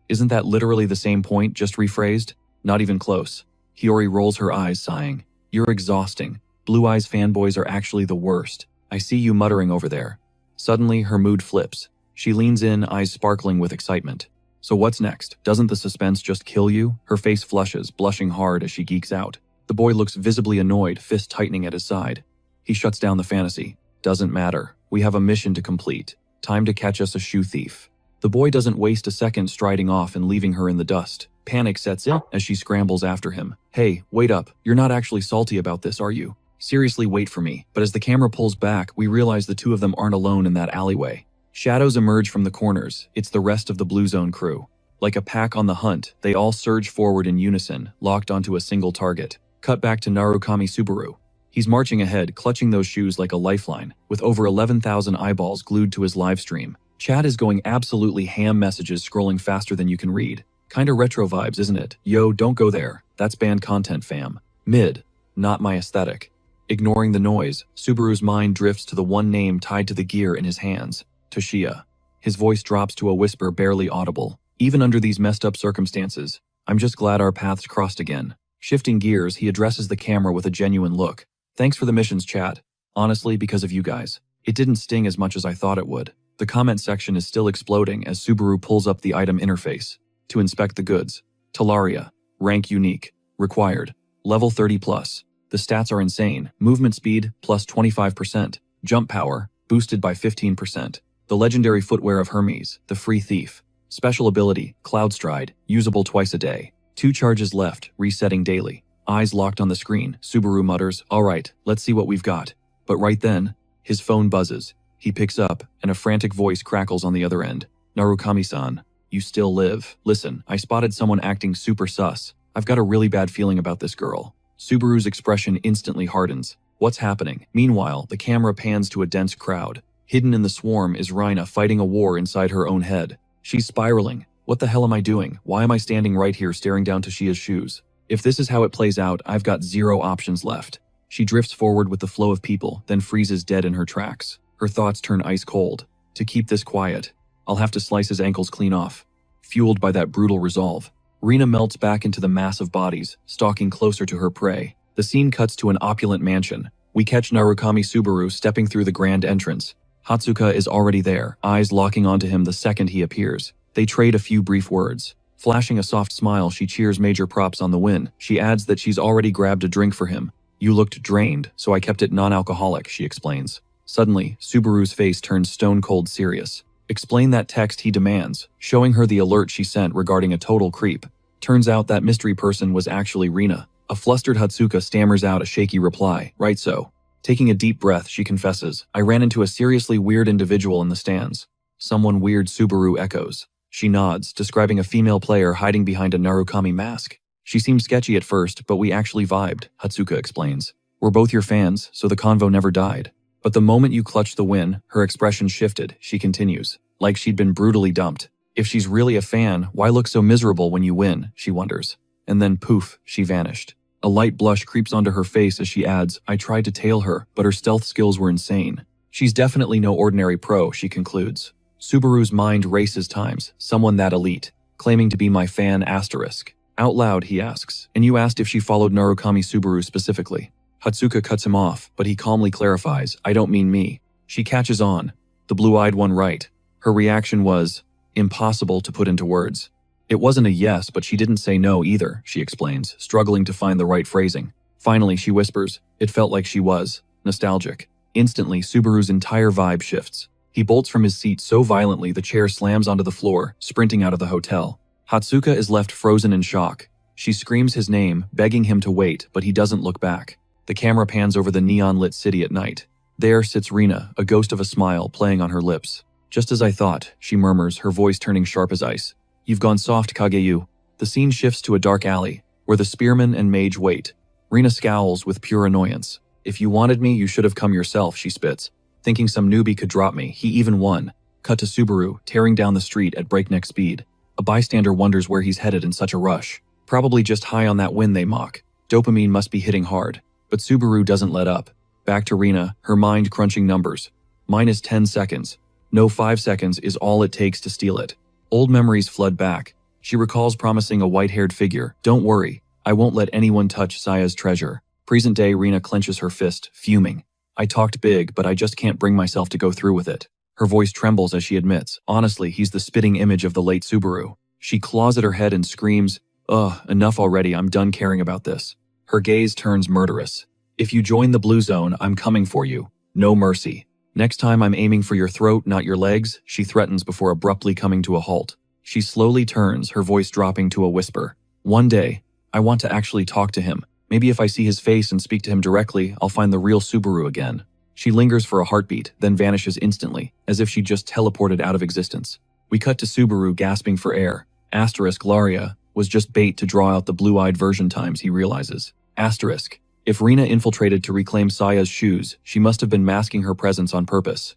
Isn't that literally the same point, just rephrased? Not even close. Hiyori rolls her eyes, sighing. You're exhausting. Blue Eyes fanboys are actually the worst. I see you muttering over there. Suddenly, her mood flips. She leans in, eyes sparkling with excitement. So what's next? Doesn't the suspense just kill you? Her face flushes, blushing hard as she geeks out. The boy looks visibly annoyed, fist tightening at his side. He shuts down the fantasy. Doesn't matter. We have a mission to complete. Time to catch us a shoe thief. The boy doesn't waste a second striding off and leaving her in the dust. Panic sets in as she scrambles after him. Hey, wait up. You're not actually salty about this, are you? Seriously, wait for me. But as the camera pulls back, we realize the two of them aren't alone in that alleyway. Shadows emerge from the corners. It's the rest of the Blue Zone crew. Like a pack on the hunt, they all surge forward in unison, locked onto a single target. Cut back to Narukami Subaru. He's marching ahead, clutching those shoes like a lifeline, with over 11,000 eyeballs glued to his live stream. Chat is going absolutely ham, messages scrolling faster than you can read. Kinda retro vibes, isn't it? Yo, don't go there. That's banned content, fam. Mid. Not my aesthetic. Ignoring the noise, Subaru's mind drifts to the one name tied to the gear in his hands. Toshiya. His voice drops to a whisper barely audible. Even under these messed up circumstances, I'm just glad our paths crossed again. Shifting gears, he addresses the camera with a genuine look. Thanks for the missions, chat. Honestly, because of you guys. It didn't sting as much as I thought it would. The comment section is still exploding as Subaru pulls up the item interface. To inspect the goods. Talaria. Rank unique. Required. Level 30 plus. The stats are insane. Movement speed, plus 25%. Jump power, boosted by 15%. The legendary footwear of Hermes, the free thief. Special ability, Cloud Stride, usable twice a day. 2 charges left, resetting daily. Eyes locked on the screen, Subaru mutters, alright, let's see what we've got. But right then, his phone buzzes. He picks up, and a frantic voice crackles on the other end. Narukami-san, you still live. Listen, I spotted someone acting super sus. I've got a really bad feeling about this girl. Subaru's expression instantly hardens. What's happening? Meanwhile, the camera pans to a dense crowd. Hidden in the swarm is Reina fighting a war inside her own head. She's spiraling. What the hell am I doing? Why am I standing right here staring down Toshiya's shoes? If this is how it plays out, I've got 0 options left. She drifts forward with the flow of people, then freezes dead in her tracks. Her thoughts turn ice cold. To keep this quiet, I'll have to slice his ankles clean off. Fueled by that brutal resolve, Reina melts back into the mass of bodies, stalking closer to her prey. The scene cuts to an opulent mansion. We catch Narukami Subaru stepping through the grand entrance. Hatsuka is already there, eyes locking onto him the second he appears. They trade a few brief words. Flashing a soft smile, she cheers major props on the win. She adds that she's already grabbed a drink for him. You looked drained, so I kept it non-alcoholic, she explains. Suddenly, Subaru's face turns stone-cold serious. Explain that text, he demands, showing her the alert she sent regarding a total creep. Turns out that mystery person was actually Reina. A flustered Hatsuka stammers out a shaky reply, right so. Taking a deep breath, she confesses, I ran into a seriously weird individual in the stands. Someone weird, Subaru echoes. She nods, describing a female player hiding behind a Narukami mask. She seemed sketchy at first, but we actually vibed, Hatsuka explains. We're both your fans, so the convo never died. But the moment you clutched the win, her expression shifted, she continues, like she'd been brutally dumped. If she's really a fan, why look so miserable when you win, she wonders. And then poof, she vanished. A light blush creeps onto her face as she adds, I tried to tail her, but her stealth skills were insane. She's definitely no ordinary pro, she concludes. Subaru's mind races times, someone that elite, claiming to be my fan asterisk. Out loud, he asks, and you asked if she followed Narukami Subaru specifically. Hatsuka cuts him off, but he calmly clarifies, I don't mean me. She catches on. The blue-eyed one right. Her reaction was impossible to put into words. It wasn't a yes, but she didn't say no either, she explains, struggling to find the right phrasing. Finally, she whispers, it felt like she was nostalgic. Instantly, Subaru's entire vibe shifts. He bolts from his seat so violently the chair slams onto the floor, sprinting out of the hotel. Hatsuka is left frozen in shock. She screams his name, begging him to wait, but he doesn't look back. The camera pans over the neon-lit city at night. There sits Reina, a ghost of a smile playing on her lips. Just as I thought, she murmurs, her voice turning sharp as ice. You've gone soft, Kageyu. The scene shifts to a dark alley, where the spearman and mage wait. Rina scowls with pure annoyance. If you wanted me, you should have come yourself, she spits. Thinking some newbie could drop me, he even won. Cut to Subaru, tearing down the street at breakneck speed. A bystander wonders where he's headed in such a rush. Probably just high on that win, they mock. Dopamine must be hitting hard. But Subaru doesn't let up. Back to Rina, her mind crunching numbers. Minus 10 seconds. No, 5 seconds is all it takes to steal it. Old memories flood back. She recalls promising a white-haired figure, "Don't worry, I won't let anyone touch Saya's treasure." Present day, Rina clenches her fist, fuming. "I talked big, but I just can't bring myself to go through with it." Her voice trembles as she admits, honestly, he's the spitting image of the late Subaru. She claws at her head and screams, "Ugh, enough already, I'm done caring about this." Her gaze turns murderous. "If you join the blue zone, I'm coming for you. No mercy. Next time I'm aiming for your throat, not your legs," she threatens before abruptly coming to a halt. She slowly turns, her voice dropping to a whisper. "One day, I want to actually talk to him. Maybe if I see his face and speak to him directly, I'll find the real Subaru again." She lingers for a heartbeat, then vanishes instantly, as if she just teleported out of existence. We cut to Subaru gasping for air. Asterisk Laria was just bait to draw out the blue-eyed version times, he realizes. Asterisk. If Rina infiltrated to reclaim Saya's shoes, she must have been masking her presence on purpose.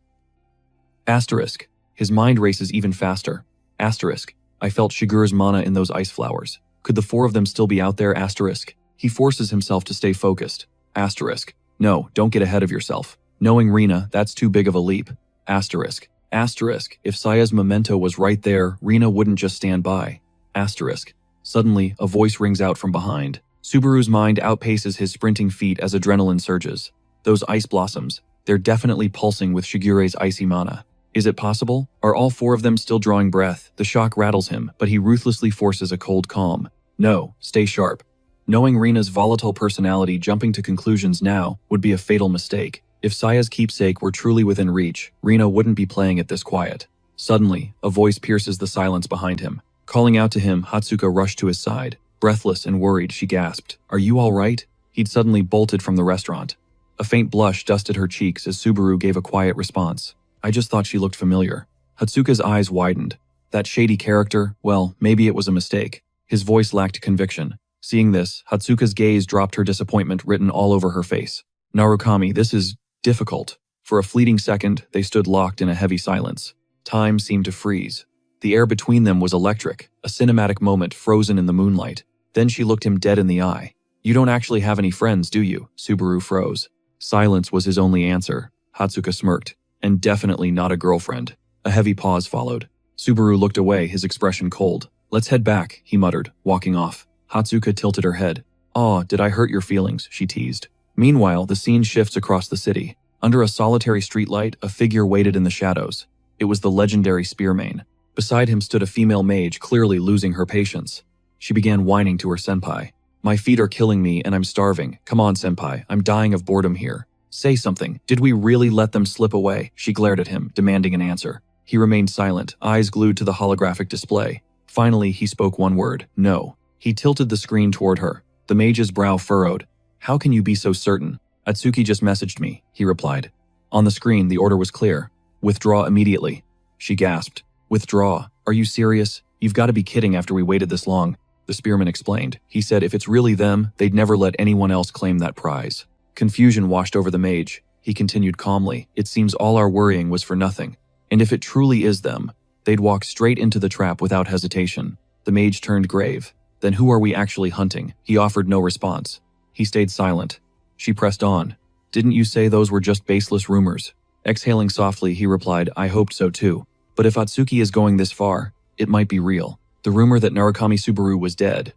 Asterisk. His mind races even faster. Asterisk. I felt Shigure's mana in those ice flowers. Could the four of them still be out there? Asterisk. He forces himself to stay focused. Asterisk. No, don't get ahead of yourself. Knowing Rina, that's too big of a leap. Asterisk. Asterisk. If Saya's memento was right there, Rina wouldn't just stand by. Asterisk. Suddenly, a voice rings out from behind. Subaru's mind outpaces his sprinting feet as adrenaline surges. Those ice blossoms, they're definitely pulsing with Shigure's icy mana. Is it possible? Are all four of them still drawing breath? The shock rattles him, but he ruthlessly forces a cold calm. No, stay sharp. Knowing Rina's volatile personality, jumping to conclusions now would be a fatal mistake. If Saya's keepsake were truly within reach, Rina wouldn't be playing it this quiet. Suddenly, a voice pierces the silence behind him. Calling out to him, Hatsuka rushed to his side. Breathless and worried, she gasped, "Are you all right?" He'd suddenly bolted from the restaurant. A faint blush dusted her cheeks as Subaru gave a quiet response. "I just thought she looked familiar." Hatsuka's eyes widened. That shady character, well, maybe it was a mistake. His voice lacked conviction. Seeing this, Hatsuka's gaze dropped, her disappointment written all over her face. "Narukami, this is difficult." For a fleeting second, they stood locked in a heavy silence. Time seemed to freeze. The air between them was electric, a cinematic moment frozen in the moonlight. Then she looked him dead in the eye. "You don't actually have any friends, do you?" Subaru froze. Silence was his only answer. Hatsuka smirked. "And definitely not a girlfriend." A heavy pause followed. Subaru looked away, his expression cold. "Let's head back," he muttered, walking off. Hatsuka tilted her head. "Aw, did I hurt your feelings?" she teased. Meanwhile, the scene shifts across the city. Under a solitary streetlight, a figure waited in the shadows. It was the legendary Spearmane. Beside him stood a female mage, clearly losing her patience. She began whining to her senpai. "My feet are killing me and I'm starving. Come on, senpai, I'm dying of boredom here. Say something. Did we really let them slip away?" She glared at him, demanding an answer. He remained silent, eyes glued to the holographic display. Finally, he spoke one word, "No." He tilted the screen toward her. The mage's brow furrowed. "How can you be so certain?" "Atsuki just messaged me," he replied. On the screen, the order was clear. "Withdraw immediately." She gasped. "Withdraw? Are you serious? You've got to be kidding after we waited this long." The spearman explained. He said if it's really them, they'd never let anyone else claim that prize. Confusion washed over the mage. He continued calmly, "It seems all our worrying was for nothing. And if it truly is them, they'd walk straight into the trap without hesitation." The mage turned grave. "Then who are we actually hunting?" He offered no response. He stayed silent. She pressed on. "Didn't you say those were just baseless rumors?" Exhaling softly, he replied, "I hoped so too. But if Atsuki is going this far, it might be real." The rumor that Narukami Subaru was dead.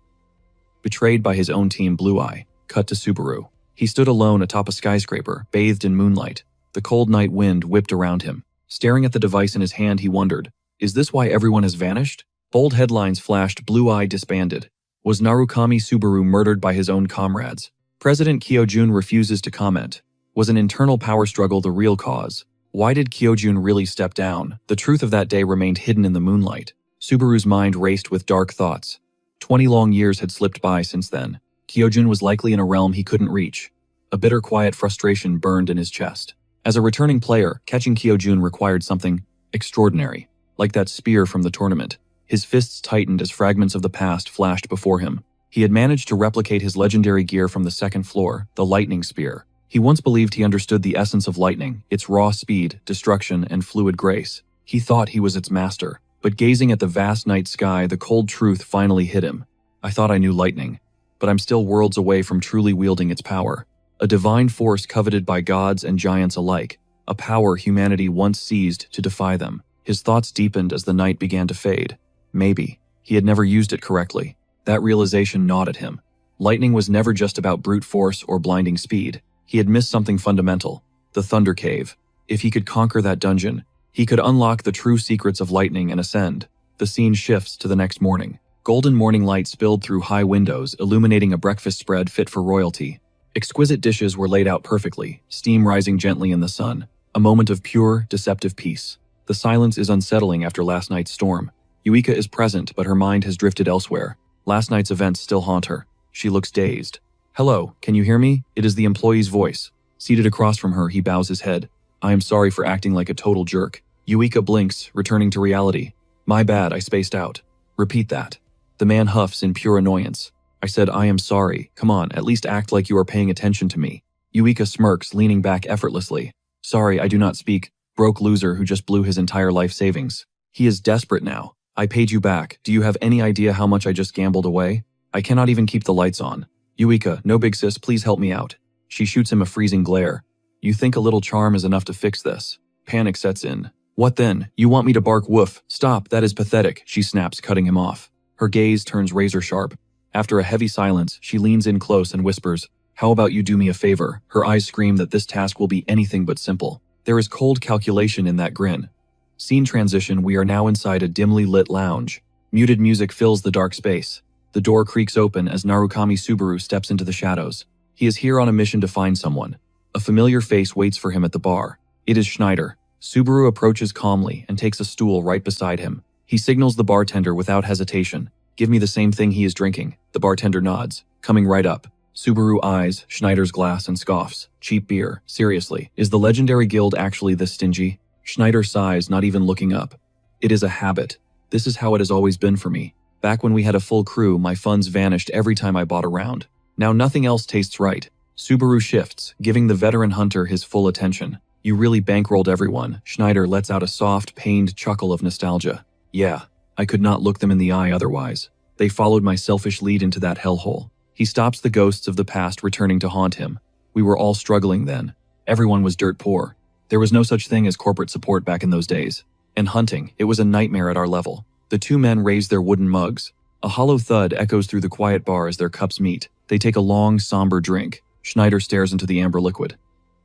Betrayed by his own team, Blue Eye. Cut to Subaru. He stood alone atop a skyscraper, bathed in moonlight. The cold night wind whipped around him. Staring at the device in his hand, he wondered, is this why everyone has vanished? Bold headlines flashed, Blue Eye disbanded. Was Narukami Subaru murdered by his own comrades? President Kyojun refuses to comment. Was an internal power struggle the real cause? Why did Kyojun really step down? The truth of that day remained hidden in the moonlight. Subaru's mind raced with dark thoughts. 20 long years had slipped by since then. Kyojun was likely in a realm he couldn't reach. A bitter, quiet frustration burned in his chest. As a returning player, catching Kyojun required something extraordinary, like that spear from the tournament. His fists tightened as fragments of the past flashed before him. He had managed to replicate his legendary gear from the second floor, the lightning spear. He once believed he understood the essence of lightning, its raw speed, destruction, and fluid grace. He thought he was its master. But gazing at the vast night sky, the cold truth finally hit him. I thought I knew lightning, but I'm still worlds away from truly wielding its power. A divine force coveted by gods and giants alike, a power humanity once seized to defy them. His thoughts deepened as the night began to fade. Maybe he had never used it correctly. That realization gnawed at him. Lightning was never just about brute force or blinding speed. He had missed something fundamental, the Thunder Cave. If he could conquer that dungeon, he could unlock the true secrets of lightning and ascend. The scene shifts to the next morning. Golden morning light spilled through high windows, illuminating a breakfast spread fit for royalty. Exquisite dishes were laid out perfectly, steam rising gently in the sun. A moment of pure, deceptive peace. The silence is unsettling after last night's storm. Yuika is present, but her mind has drifted elsewhere. Last night's events still haunt her. She looks dazed. Hello, can you hear me? It is the employee's voice. Seated across from her, he bows his head. I am sorry for acting like a total jerk. Yuika blinks, returning to reality. My bad, I spaced out. Repeat that. The man huffs in pure annoyance. I said I am sorry. Come on, at least act like you are paying attention to me. Yuika smirks, leaning back effortlessly. Sorry, I do not speak. Broke loser who just blew his entire life savings. He is desperate now. I paid you back. Do you have any idea how much I just gambled away? I cannot even keep the lights on. Yuika, no big sis, please help me out. She shoots him a freezing glare. You think a little charm is enough to fix this? Panic sets in. What then? You want me to bark woof? Stop, that is pathetic, she snaps, cutting him off. Her gaze turns razor sharp. After a heavy silence, she leans in close and whispers, how about you do me a favor? Her eyes scream that this task will be anything but simple. There is cold calculation in that grin. Scene transition, we are now inside a dimly lit lounge. Muted music fills the dark space. The door creaks open as Narukami Subaru steps into the shadows. He is here on a mission to find someone. A familiar face waits for him at the bar. It is Schneider. Subaru approaches calmly and takes a stool right beside him. He signals the bartender without hesitation. Give me the same thing he is drinking. The bartender nods, coming right up. Subaru eyes Schneider's glass and scoffs. Cheap beer. Seriously, is the legendary guild actually this stingy? Schneider sighs, not even looking up. It is a habit. This is how it has always been for me. Back when we had a full crew, my funds vanished every time I bought a round. Now nothing else tastes right. Subaru shifts, giving the veteran hunter his full attention. You really bankrolled everyone. Schneider lets out a soft, pained chuckle of nostalgia. Yeah, I could not look them in the eye otherwise. They followed my selfish lead into that hellhole. He stops the ghosts of the past returning to haunt him. We were all struggling then. Everyone was dirt poor. There was no such thing as corporate support back in those days. And hunting, it was a nightmare at our level. The two men raise their wooden mugs. A hollow thud echoes through the quiet bar as their cups meet. They take a long, somber drink. Schneider stares into the amber liquid.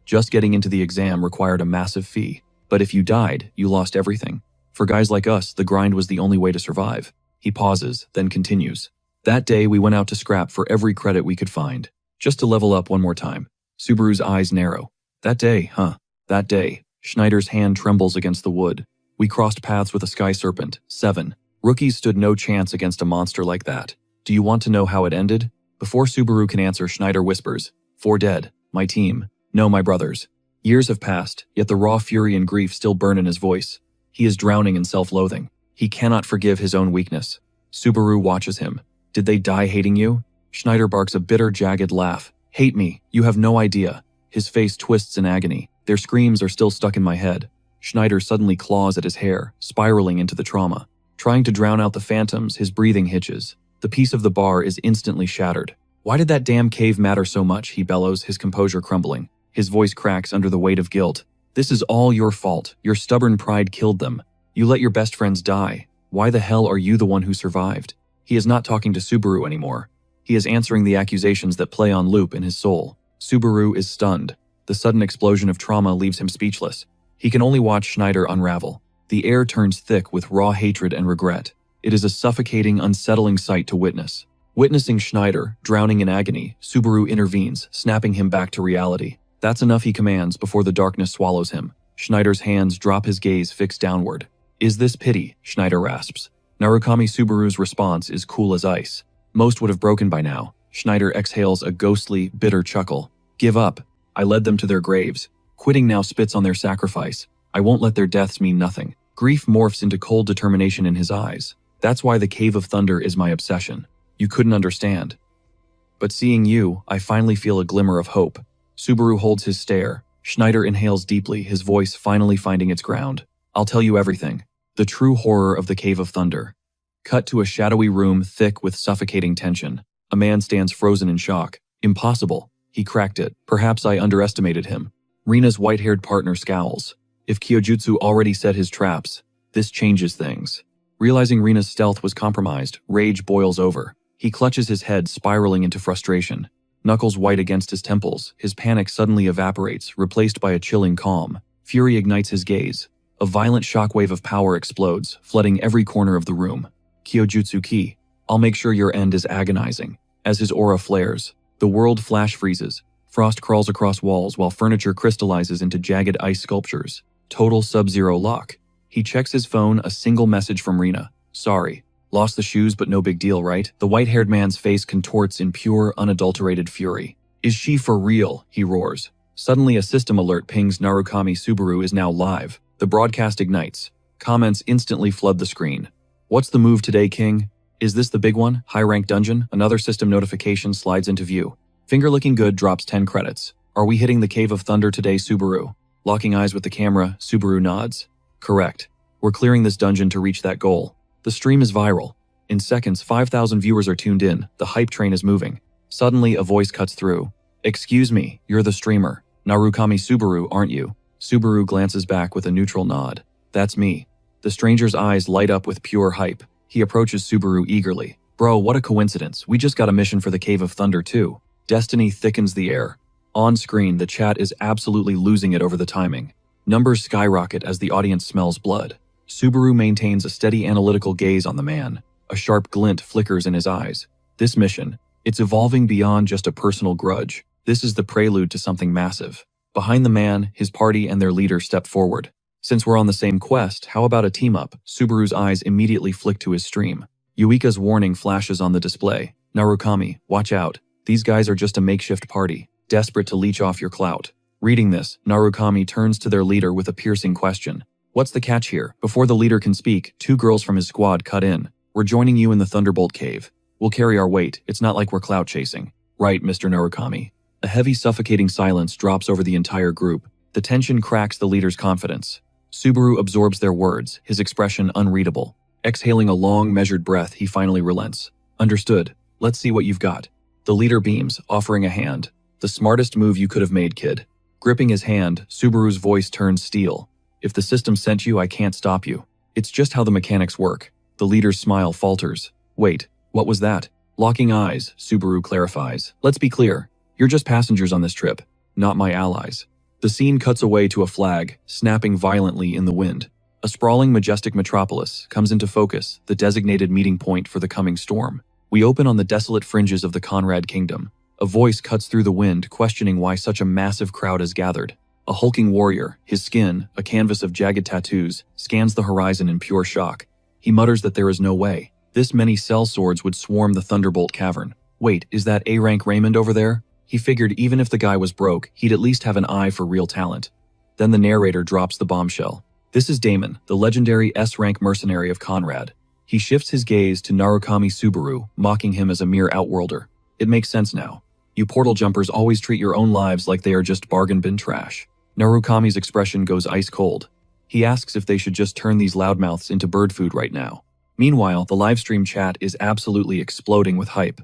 Just getting into the exam required a massive fee. But if you died, you lost everything. For guys like us, the grind was the only way to survive. He pauses, then continues. That day, we went out to scrap for every credit we could find. Just to level up one more time. Subaru's eyes narrow. That day, huh? That day. Schneider's hand trembles against the wood. We crossed paths with a sky serpent. 7. Rookies stood no chance against a monster like that. Do you want to know how it ended? Before Subaru can answer, Schneider whispers, 4 dead. My team. No, my brothers. Years have passed, yet the raw fury and grief still burn in his voice. He is drowning in self-loathing. He cannot forgive his own weakness. Subaru watches him. Did they die hating you? Schneider barks a bitter, jagged laugh. Hate me. You have no idea. His face twists in agony. Their screams are still stuck in my head. Schneider suddenly claws at his hair, spiraling into the trauma. Trying to drown out the phantoms, his breathing hitches. The piece of the bar is instantly shattered. Why did that damn cave matter so much? He bellows, his composure crumbling. His voice cracks under the weight of guilt. This is all your fault. Your stubborn pride killed them. You let your best friends die. Why the hell are you the one who survived? He is not talking to Subaru anymore. He is answering the accusations that play on loop in his soul. Subaru is stunned. The sudden explosion of trauma leaves him speechless. He can only watch Schneider unravel. The air turns thick with raw hatred and regret. It is a suffocating, unsettling sight to witness. Witnessing Schneider, drowning in agony, Subaru intervenes, snapping him back to reality. That's enough, he commands, before the darkness swallows him. Schneider's hands drop, his gaze fixed downward. Is this pity? Schneider rasps. Narukami Subaru's response is cool as ice. Most would have broken by now. Schneider exhales a ghostly, bitter chuckle. Give up. I led them to their graves. Quitting now spits on their sacrifice. I won't let their deaths mean nothing. Grief morphs into cold determination in his eyes. That's why the Cave of Thunder is my obsession. You couldn't understand. But seeing you, I finally feel a glimmer of hope. Subaru holds his stare. Schneider inhales deeply, his voice finally finding its ground. I'll tell you everything. The true horror of the Cave of Thunder. Cut to a shadowy room thick with suffocating tension. A man stands frozen in shock. Impossible. He cracked it. Perhaps I underestimated him. Rina's white-haired partner scowls. If Kyojutsu already set his traps, this changes things. Realizing Rina's stealth was compromised, rage boils over. He clutches his head, spiraling into frustration. Knuckles white against his temples, his panic suddenly evaporates, replaced by a chilling calm. Fury ignites his gaze. A violent shockwave of power explodes, flooding every corner of the room. Kyojutsu Ki. I'll make sure your end is agonizing. As his aura flares, the world flash freezes. Frost crawls across walls while furniture crystallizes into jagged ice sculptures. Total Sub-Zero lock. He checks his phone, a single message from Rina. Sorry. Lost the shoes, but no big deal, right? The white-haired man's face contorts in pure, unadulterated fury. Is she for real? He roars. Suddenly a system alert pings Narukami Subaru is now live. The broadcast ignites. Comments instantly flood the screen. What's the move today, King? Is this the big one? High-rank dungeon? Another system notification slides into view. Finger looking good drops 10 credits. Are we hitting the Cave of Thunder today, Subaru? Locking eyes with the camera, Subaru nods. Correct. We're clearing this dungeon to reach that goal. The stream is viral. In seconds, 5,000 viewers are tuned in. The hype train is moving. Suddenly, a voice cuts through. Excuse me, you're the streamer. Narukami Subaru, aren't you? Subaru glances back with a neutral nod. That's me. The stranger's eyes light up with pure hype. He approaches Subaru eagerly. Bro, what a coincidence. We just got a mission for the Cave of Thunder too. Destiny thickens the air. On screen, the chat is absolutely losing it over the timing. Numbers skyrocket as the audience smells blood. Subaru maintains a steady analytical gaze on the man. A sharp glint flickers in his eyes. This mission, it's evolving beyond just a personal grudge. This is the prelude to something massive. Behind the man, his party and their leader step forward. Since we're on the same quest, how about a team-up? Subaru's eyes immediately flick to his stream. Yuika's warning flashes on the display. Narukami, watch out. These guys are just a makeshift party, desperate to leech off your clout. Reading this, Narukami turns to their leader with a piercing question. What's the catch here? Before the leader can speak, two girls from his squad cut in. We're joining you in the Thunderbolt Cave. We'll carry our weight. It's not like we're clout chasing. Right, Mr. Narukami. A heavy, suffocating silence drops over the entire group. The tension cracks the leader's confidence. Subaru absorbs their words, his expression unreadable. Exhaling a long, measured breath, he finally relents. Understood. Let's see what you've got. The leader beams, offering a hand. The smartest move you could have made, kid. Gripping his hand, Subaru's voice turns steel. If the system sent you, I can't stop you. It's just how the mechanics work. The leader's smile falters. Wait, what was that? Locking eyes, Subaru clarifies. Let's be clear. You're just passengers on this trip, not my allies. The scene cuts away to a flag, snapping violently in the wind. A sprawling, majestic metropolis comes into focus, the designated meeting point for the coming storm. We open on the desolate fringes of the Conrad Kingdom. A voice cuts through the wind, questioning why such a massive crowd has gathered. A hulking warrior, his skin, a canvas of jagged tattoos, scans the horizon in pure shock. He mutters that there is no way. This many cell swords would swarm the Thunderbolt Cavern. Wait, is that A-rank Raymond over there? He figured even if the guy was broke, he'd at least have an eye for real talent. Then the narrator drops the bombshell. This is Damon, the legendary S-rank mercenary of Conrad. He shifts his gaze to Narukami Subaru, mocking him as a mere outworlder. It makes sense now. You portal jumpers always treat your own lives like they are just bargain bin trash. Narukami's expression goes ice cold. He asks if they should just turn these loudmouths into bird food right now. Meanwhile, the livestream chat is absolutely exploding with hype.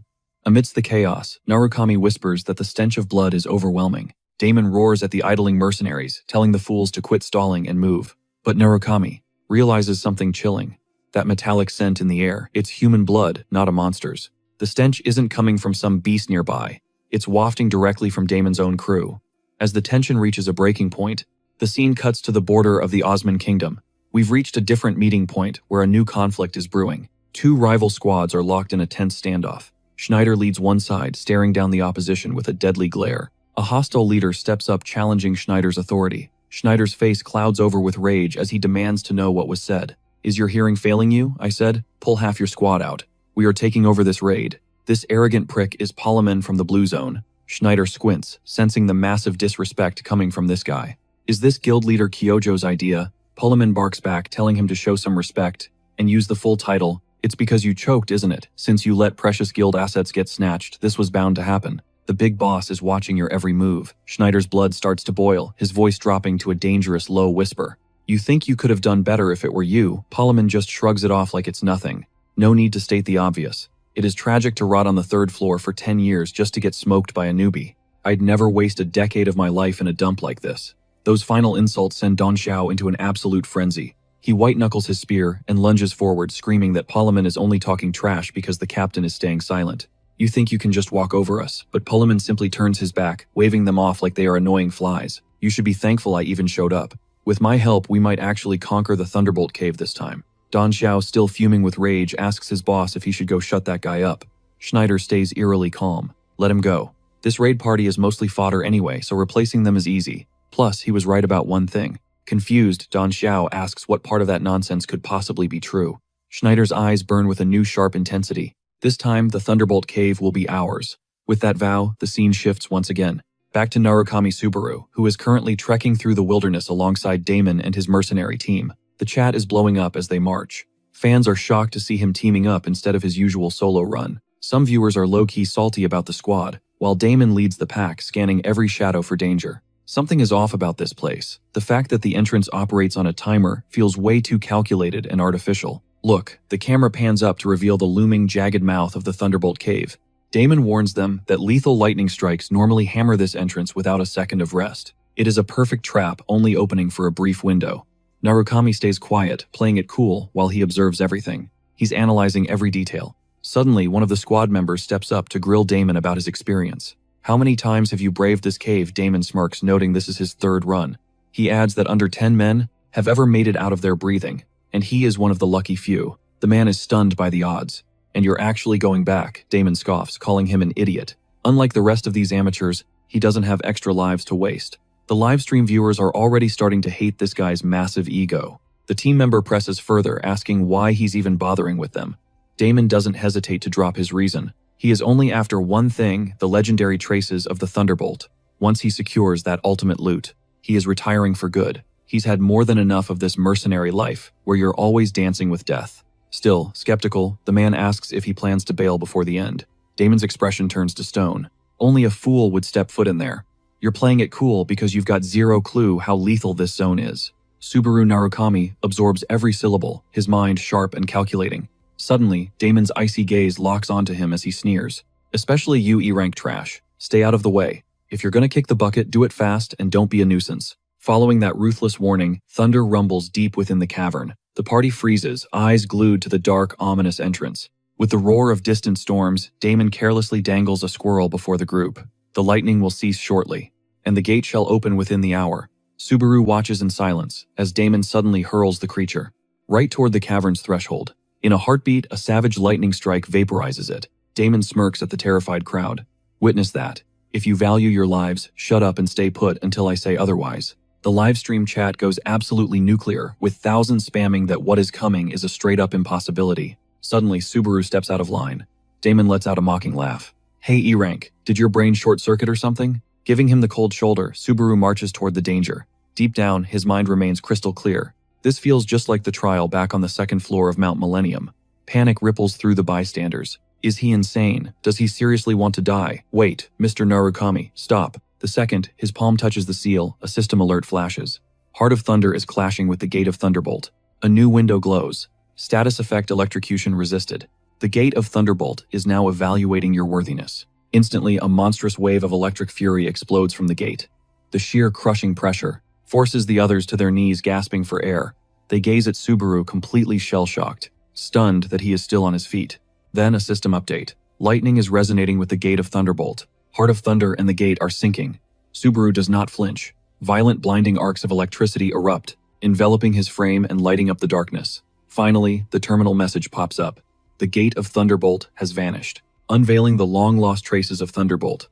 Amidst the chaos, Narukami whispers that the stench of blood is overwhelming. Damon roars at the idling mercenaries, telling the fools to quit stalling and move. But Narukami realizes something chilling. That metallic scent in the air, it's human blood, not a monster's. The stench isn't coming from some beast nearby. It's wafting directly from Damon's own crew. As the tension reaches a breaking point, the scene cuts to the border of the Osman Kingdom. We've reached a different meeting point where a new conflict is brewing. Two rival squads are locked in a tense standoff. Schneider leads one side, staring down the opposition with a deadly glare. A hostile leader steps up, challenging Schneider's authority. Schneider's face clouds over with rage as he demands to know what was said. Is your hearing failing you? I said. Pull half your squad out. We are taking over this raid. This arrogant prick is Poleman from the Blue Zone. Schneider squints, sensing the massive disrespect coming from this guy. Is this guild leader Kyojo's idea? Poleman barks back, telling him to show some respect and use the full title, It's because you choked, isn't it? Since you let precious guild assets get snatched, this was bound to happen. The big boss is watching your every move. Schneider's blood starts to boil, his voice dropping to a dangerous low whisper. You think you could have done better if it were you. Poleman just shrugs it off like it's nothing. No need to state the obvious. It is tragic to rot on the 3rd floor for 10 years just to get smoked by a newbie. I'd never waste a decade of my life in a dump like this. Those final insults send Don Xiao into an absolute frenzy. He white-knuckles his spear and lunges forward, screaming that Poleman is only talking trash because the captain is staying silent. You think you can just walk over us, but Poleman simply turns his back, waving them off like they are annoying flies. You should be thankful I even showed up. With my help, we might actually conquer the Thunderbolt Cave this time. Don Xiao, still fuming with rage, asks his boss if he should go shut that guy up. Schneider stays eerily calm. Let him go. This raid party is mostly fodder anyway, so replacing them is easy. Plus, he was right about one thing. Confused, Don Xiao asks what part of that nonsense could possibly be true. Schneider's eyes burn with a new sharp intensity. This time, the Thunderbolt Cave will be ours. With that vow, the scene shifts once again. Back to Narukami Subaru, who is currently trekking through the wilderness alongside Damon and his mercenary team. The chat is blowing up as they march. Fans are shocked to see him teaming up instead of his usual solo run. Some viewers are low-key salty about the squad, while Damon leads the pack, scanning every shadow for danger. Something is off about this place. The fact that the entrance operates on a timer feels way too calculated and artificial. Look, the camera pans up to reveal the looming, jagged mouth of the Thunderbolt Cave. Damon warns them that lethal lightning strikes normally hammer this entrance without a second of rest. It is a perfect trap, only opening for a brief window. Narukami stays quiet, playing it cool while he observes everything. He's analyzing every detail. Suddenly, one of the squad members steps up to grill Damon about his experience. How many times have you braved this cave? Damon smirks, noting this is his 3rd run. He adds that under 10 men have ever made it out of their breathing, and he is one of the lucky few. The man is stunned by the odds. And you're actually going back, Damon scoffs, calling him an idiot. Unlike the rest of these amateurs, he doesn't have extra lives to waste. The livestream viewers are already starting to hate this guy's massive ego. The team member presses further, asking why he's even bothering with them. Damon doesn't hesitate to drop his reason. He is only after one thing, the legendary traces of the Thunderbolt. Once he secures that ultimate loot, he is retiring for good. He's had more than enough of this mercenary life, where you're always dancing with death. Still, skeptical, the man asks if he plans to bail before the end. Damon's expression turns to stone. Only a fool would step foot in there. You're playing it cool because you've got zero clue how lethal this zone is. Subaru Narukami absorbs every syllable, his mind sharp and calculating. Suddenly, Damon's icy gaze locks onto him as he sneers. Especially you E-rank trash. Stay out of the way. If you're gonna kick the bucket, do it fast and don't be a nuisance. Following that ruthless warning, thunder rumbles deep within the cavern. The party freezes, eyes glued to the dark, ominous entrance. With the roar of distant storms, Damon carelessly dangles a squirrel before the group. The lightning will cease shortly, and the gate shall open within the hour. Subaru watches in silence, as Damon suddenly hurls the creature right toward the cavern's threshold. In a heartbeat, a savage lightning strike vaporizes it. Damon smirks at the terrified crowd. Witness that. If you value your lives, shut up and stay put until I say otherwise. The livestream chat goes absolutely nuclear, with thousands spamming that what is coming is a straight-up impossibility. Suddenly, Subaru steps out of line. Damon lets out a mocking laugh. Hey E-rank, did your brain short-circuit or something? Giving him the cold shoulder, Subaru marches toward the danger. Deep down, his mind remains crystal clear. This feels just like the trial back on the 2nd floor of Mount Millennium. Panic ripples through the bystanders. Is he insane? Does he seriously want to die? Wait, Mr. Narukami, stop. The second, his palm touches the seal, a system alert flashes. Heart of Thunder is clashing with the Gate of Thunderbolt. A new window glows. Status effect electrocution resisted. The Gate of Thunderbolt is now evaluating your worthiness. Instantly, a monstrous wave of electric fury explodes from the gate. The sheer crushing pressure forces the others to their knees, gasping for air. They gaze at Subaru, completely shell-shocked, stunned that he is still on his feet. Then a system update. Lightning is resonating with the Gate of Thunderbolt. Heart of Thunder and the gate are sinking. Subaru does not flinch. Violent blinding arcs of electricity erupt, enveloping his frame and lighting up the darkness. Finally, the terminal message pops up. The Gate of Thunderbolt has vanished, unveiling the long-lost traces of Thunderbolt.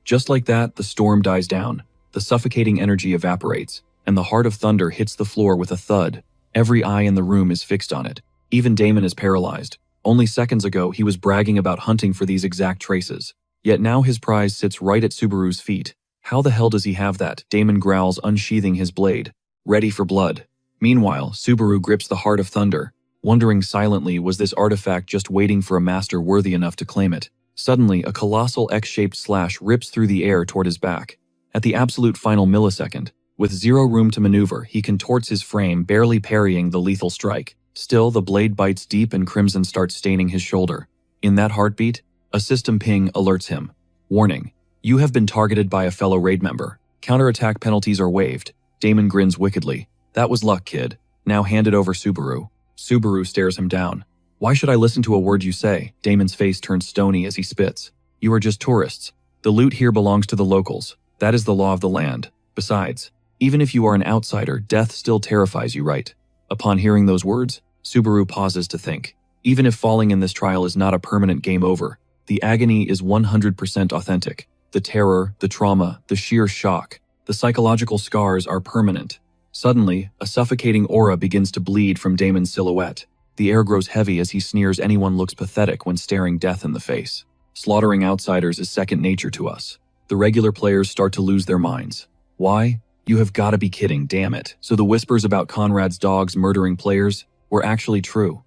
Just like that, the storm dies down. The suffocating energy evaporates, and the Heart of Thunder hits the floor with a thud. Every eye in the room is fixed on it. Even Damon is paralyzed. Only seconds ago, he was bragging about hunting for these exact traces. Yet now his prize sits right at Subaru's feet. How the hell does he have that? Damon growls, unsheathing his blade, ready for blood. Meanwhile, Subaru grips the Heart of Thunder. wondering silently, was this artifact just waiting for a master worthy enough to claim it? Suddenly, a colossal X-shaped slash rips through the air toward his back. At the absolute final millisecond, with zero room to maneuver, he contorts his frame, barely parrying the lethal strike. Still, the blade bites deep and crimson starts staining his shoulder. In that heartbeat, a system ping alerts him. Warning: you have been targeted by a fellow raid member. Counterattack penalties are waived. Damon grins wickedly. That was luck, kid. Now hand it over, Subaru. Subaru stares him down. Why should I listen to a word you say? Damon's face turns stony as he spits. You are just tourists. The loot here belongs to the locals. That is the law of the land. Besides, even if you are an outsider, death still terrifies you, right? Upon hearing those words, Subaru pauses to think. Even if falling in this trial is not a permanent game over, the agony is 100% authentic. The terror, the trauma, the sheer shock, the psychological scars are permanent. Suddenly, a suffocating aura begins to bleed from Damon's silhouette. The air grows heavy as he sneers. Anyone looks pathetic when staring death in the face. Slaughtering outsiders is second nature to us. The regular players start to lose their minds. Why? You have got to be kidding, damn it. So the whispers about Conrad's dogs murdering players were actually true.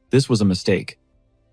This was a mistake.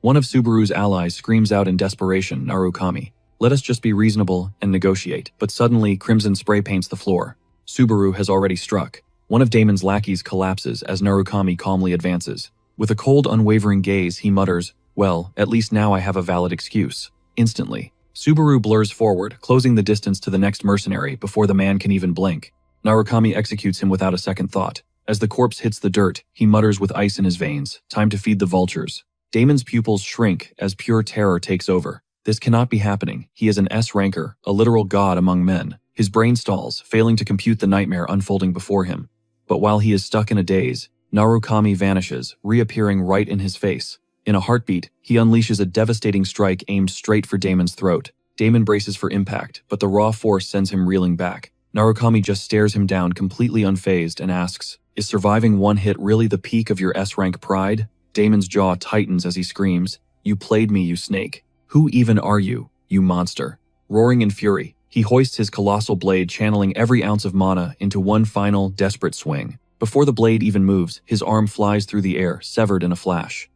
One of Subaru's allies screams out in desperation, Narukami. Let us just be reasonable and negotiate. But suddenly, crimson spray paints the floor. Subaru has already struck. One of Damon's lackeys collapses as Narukami calmly advances. With a cold, unwavering gaze, he mutters, well, at least now I have a valid excuse. Instantly, Subaru blurs forward, closing the distance to the next mercenary before the man can even blink. Narukami executes him without a second thought. As the corpse hits the dirt, he mutters with ice in his veins, time to feed the vultures. Damon's pupils shrink as pure terror takes over. This cannot be happening. He is an S-ranker, a literal god among men. His brain stalls, failing to compute the nightmare unfolding before him. But while he is stuck in a daze, Narukami vanishes, reappearing right in his face. In a heartbeat, he unleashes a devastating strike aimed straight for Damon's throat. Damon braces for impact, but the raw force sends him reeling back. Narukami just stares him down completely unfazed and asks, is surviving one hit really the peak of your S-rank pride? Damon's jaw tightens as he screams, you played me, you snake. Who even are you, you monster? Roaring in fury, he hoists his colossal blade, channeling every ounce of mana into one final, desperate swing. Before the blade even moves, his arm flies through the air, severed in a flash.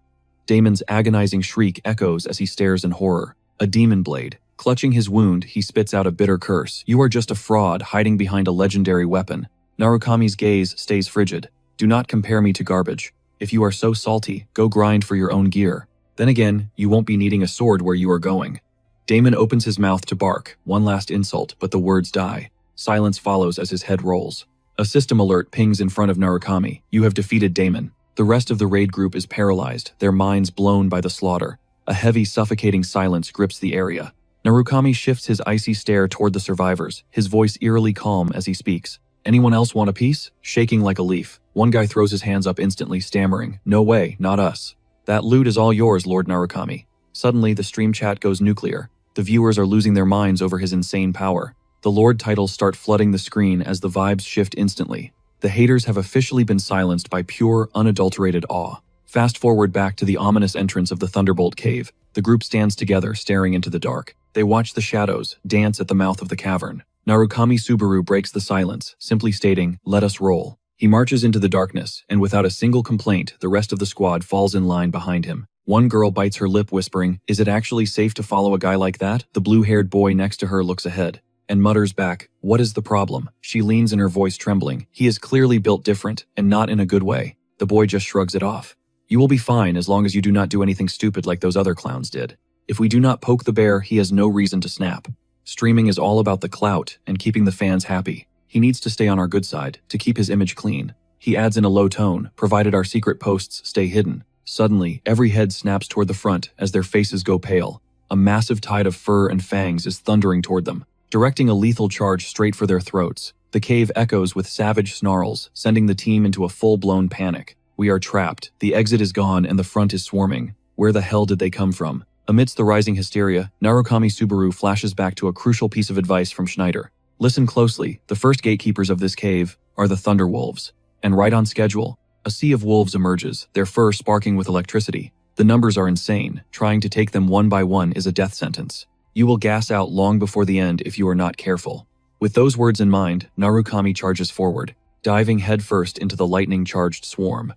Damon's agonizing shriek echoes as he stares in horror. A demon blade. Clutching his wound, he spits out a bitter curse. You are just a fraud hiding behind a legendary weapon. Narukami's gaze stays frigid. Do not compare me to garbage. If you are so salty, go grind for your own gear. Then again, you won't be needing a sword where you are going. Damon opens his mouth to bark, one last insult, but the words die. Silence follows as his head rolls. A system alert pings in front of Narukami. You have defeated Damon. The rest of the raid group is paralyzed, their minds blown by the slaughter. A heavy, suffocating silence grips the area. Narukami shifts his icy stare toward the survivors, his voice eerily calm as he speaks. Anyone else want a piece? Shaking like a leaf. One guy throws his hands up instantly, stammering, no way, not us. That loot is all yours, Lord Narukami. Suddenly, the stream chat goes nuclear. The viewers are losing their minds over his insane power. The Lord titles start flooding the screen as the vibes shift instantly. The haters have officially been silenced by pure, unadulterated awe. Fast forward back to the ominous entrance of the Thunderbolt Cave. The group stands together, staring into the dark. They watch the shadows dance at the mouth of the cavern. Narukami Subaru breaks the silence, simply stating, let us roll. He marches into the darkness, and without a single complaint, the rest of the squad falls in line behind him. One girl bites her lip, whispering, is it actually safe to follow a guy like that? The blue-haired boy next to her looks ahead and mutters back, what is the problem? She leans in, her voice trembling. He is clearly built different, and not in a good way. The boy just shrugs it off. You will be fine as long as you do not do anything stupid like those other clowns did. If we do not poke the bear, he has no reason to snap. Streaming is all about the clout and keeping the fans happy. He needs to stay on our good side to keep his image clean. He adds in a low tone, provided our secret posts stay hidden. Suddenly, every head snaps toward the front as their faces go pale. A massive tide of fur and fangs is thundering toward them, directing a lethal charge straight for their throats. The cave echoes with savage snarls, sending the team into a full-blown panic. We are trapped. The exit is gone and the front is swarming. Where the hell did they come from? Amidst the rising hysteria, Narukami Subaru flashes back to a crucial piece of advice from Schneider. Listen closely. The first gatekeepers of this cave are the Thunderwolves. And right on schedule, a sea of wolves emerges, their fur sparking with electricity. The numbers are insane. Trying to take them one by one is a death sentence. You will gas out long before the end if you are not careful. With those words in mind, Narukami charges forward, diving headfirst into the lightning-charged swarm.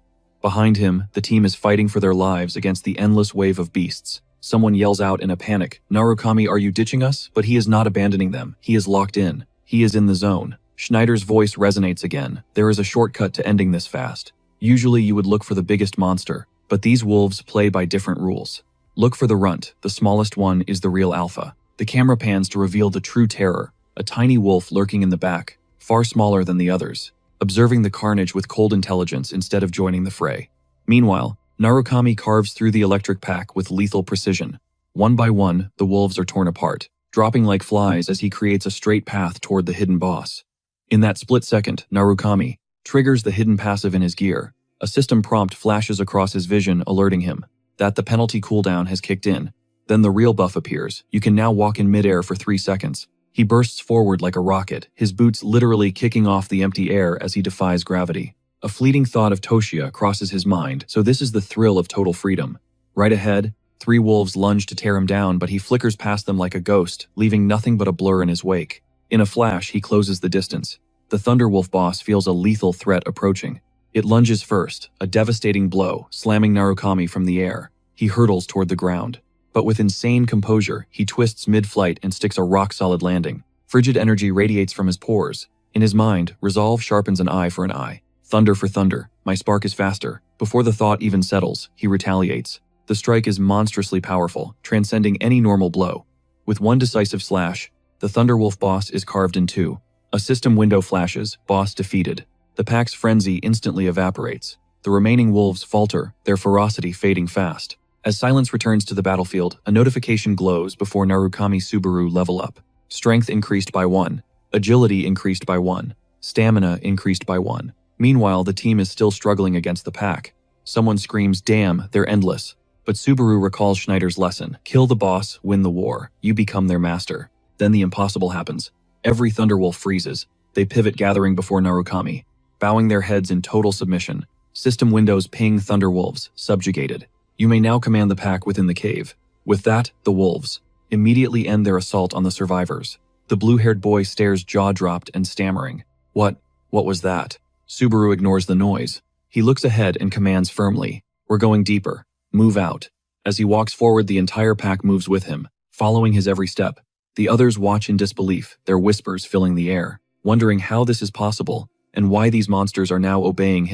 Behind him, the team is fighting for their lives against the endless wave of beasts. Someone yells out in a panic, "Narukami, are you ditching us?" But he is not abandoning them. He is locked in. He is in the zone. Schneider's voice resonates again. There is a shortcut to ending this fast. Usually you would look for the biggest monster, but these wolves play by different rules. Look for the runt. The smallest one is the real alpha. The camera pans to reveal the true terror, a tiny wolf lurking in the back, far smaller than the others, observing the carnage with cold intelligence instead of joining the fray. Meanwhile, Narukami carves through the electric pack with lethal precision. One by one, the wolves are torn apart, dropping like flies as he creates a straight path toward the hidden boss. In that split second, Narukami triggers the hidden passive in his gear. A system prompt flashes across his vision, alerting him that the penalty cooldown has kicked in. Then the real buff appears. You can now walk in midair for 3 seconds. He bursts forward like a rocket, his boots literally kicking off the empty air as he defies gravity. A fleeting thought of Toshia crosses his mind, so this is the thrill of total freedom. Right ahead, 3 wolves lunge to tear him down, but he flickers past them like a ghost, leaving nothing but a blur in his wake. In a flash, he closes the distance. The Thunderwolf boss feels a lethal threat approaching. It lunges first, a devastating blow, slamming Narukami from the air. He hurtles toward the ground. But with insane composure, he twists mid-flight and sticks a rock-solid landing. Frigid energy radiates from his pores. In his mind, resolve sharpens an eye for an eye. Thunder for thunder. My spark is faster. Before the thought even settles, he retaliates. The strike is monstrously powerful, transcending any normal blow. With one decisive slash, the Thunderwolf boss is carved in 2. A system window flashes, boss defeated. The pack's frenzy instantly evaporates. The remaining wolves falter, their ferocity fading fast. As silence returns to the battlefield, a notification glows before Narukami Subaru level up. Strength increased by 1. Agility increased by 1. Stamina increased by 1. Meanwhile, the team is still struggling against the pack. Someone screams, "Damn, they're endless." But Subaru recalls Schneider's lesson. Kill the boss, win the war. You become their master. Then the impossible happens. Every Thunderwolf freezes. They pivot, gathering before Narukami, bowing their heads in total submission. System windows ping Thunderwolves, subjugated. You may now command the pack within the cave. With that, the wolves immediately end their assault on the survivors. The blue-haired boy stares jaw-dropped and stammering. What was that?" Subaru ignores the noise. He looks ahead and commands firmly, "We're going deeper. Move out." As he walks forward, the entire pack moves with him, following his every step. The others watch in disbelief, their whispers filling the air, wondering how this is possible and why these monsters are now obeying his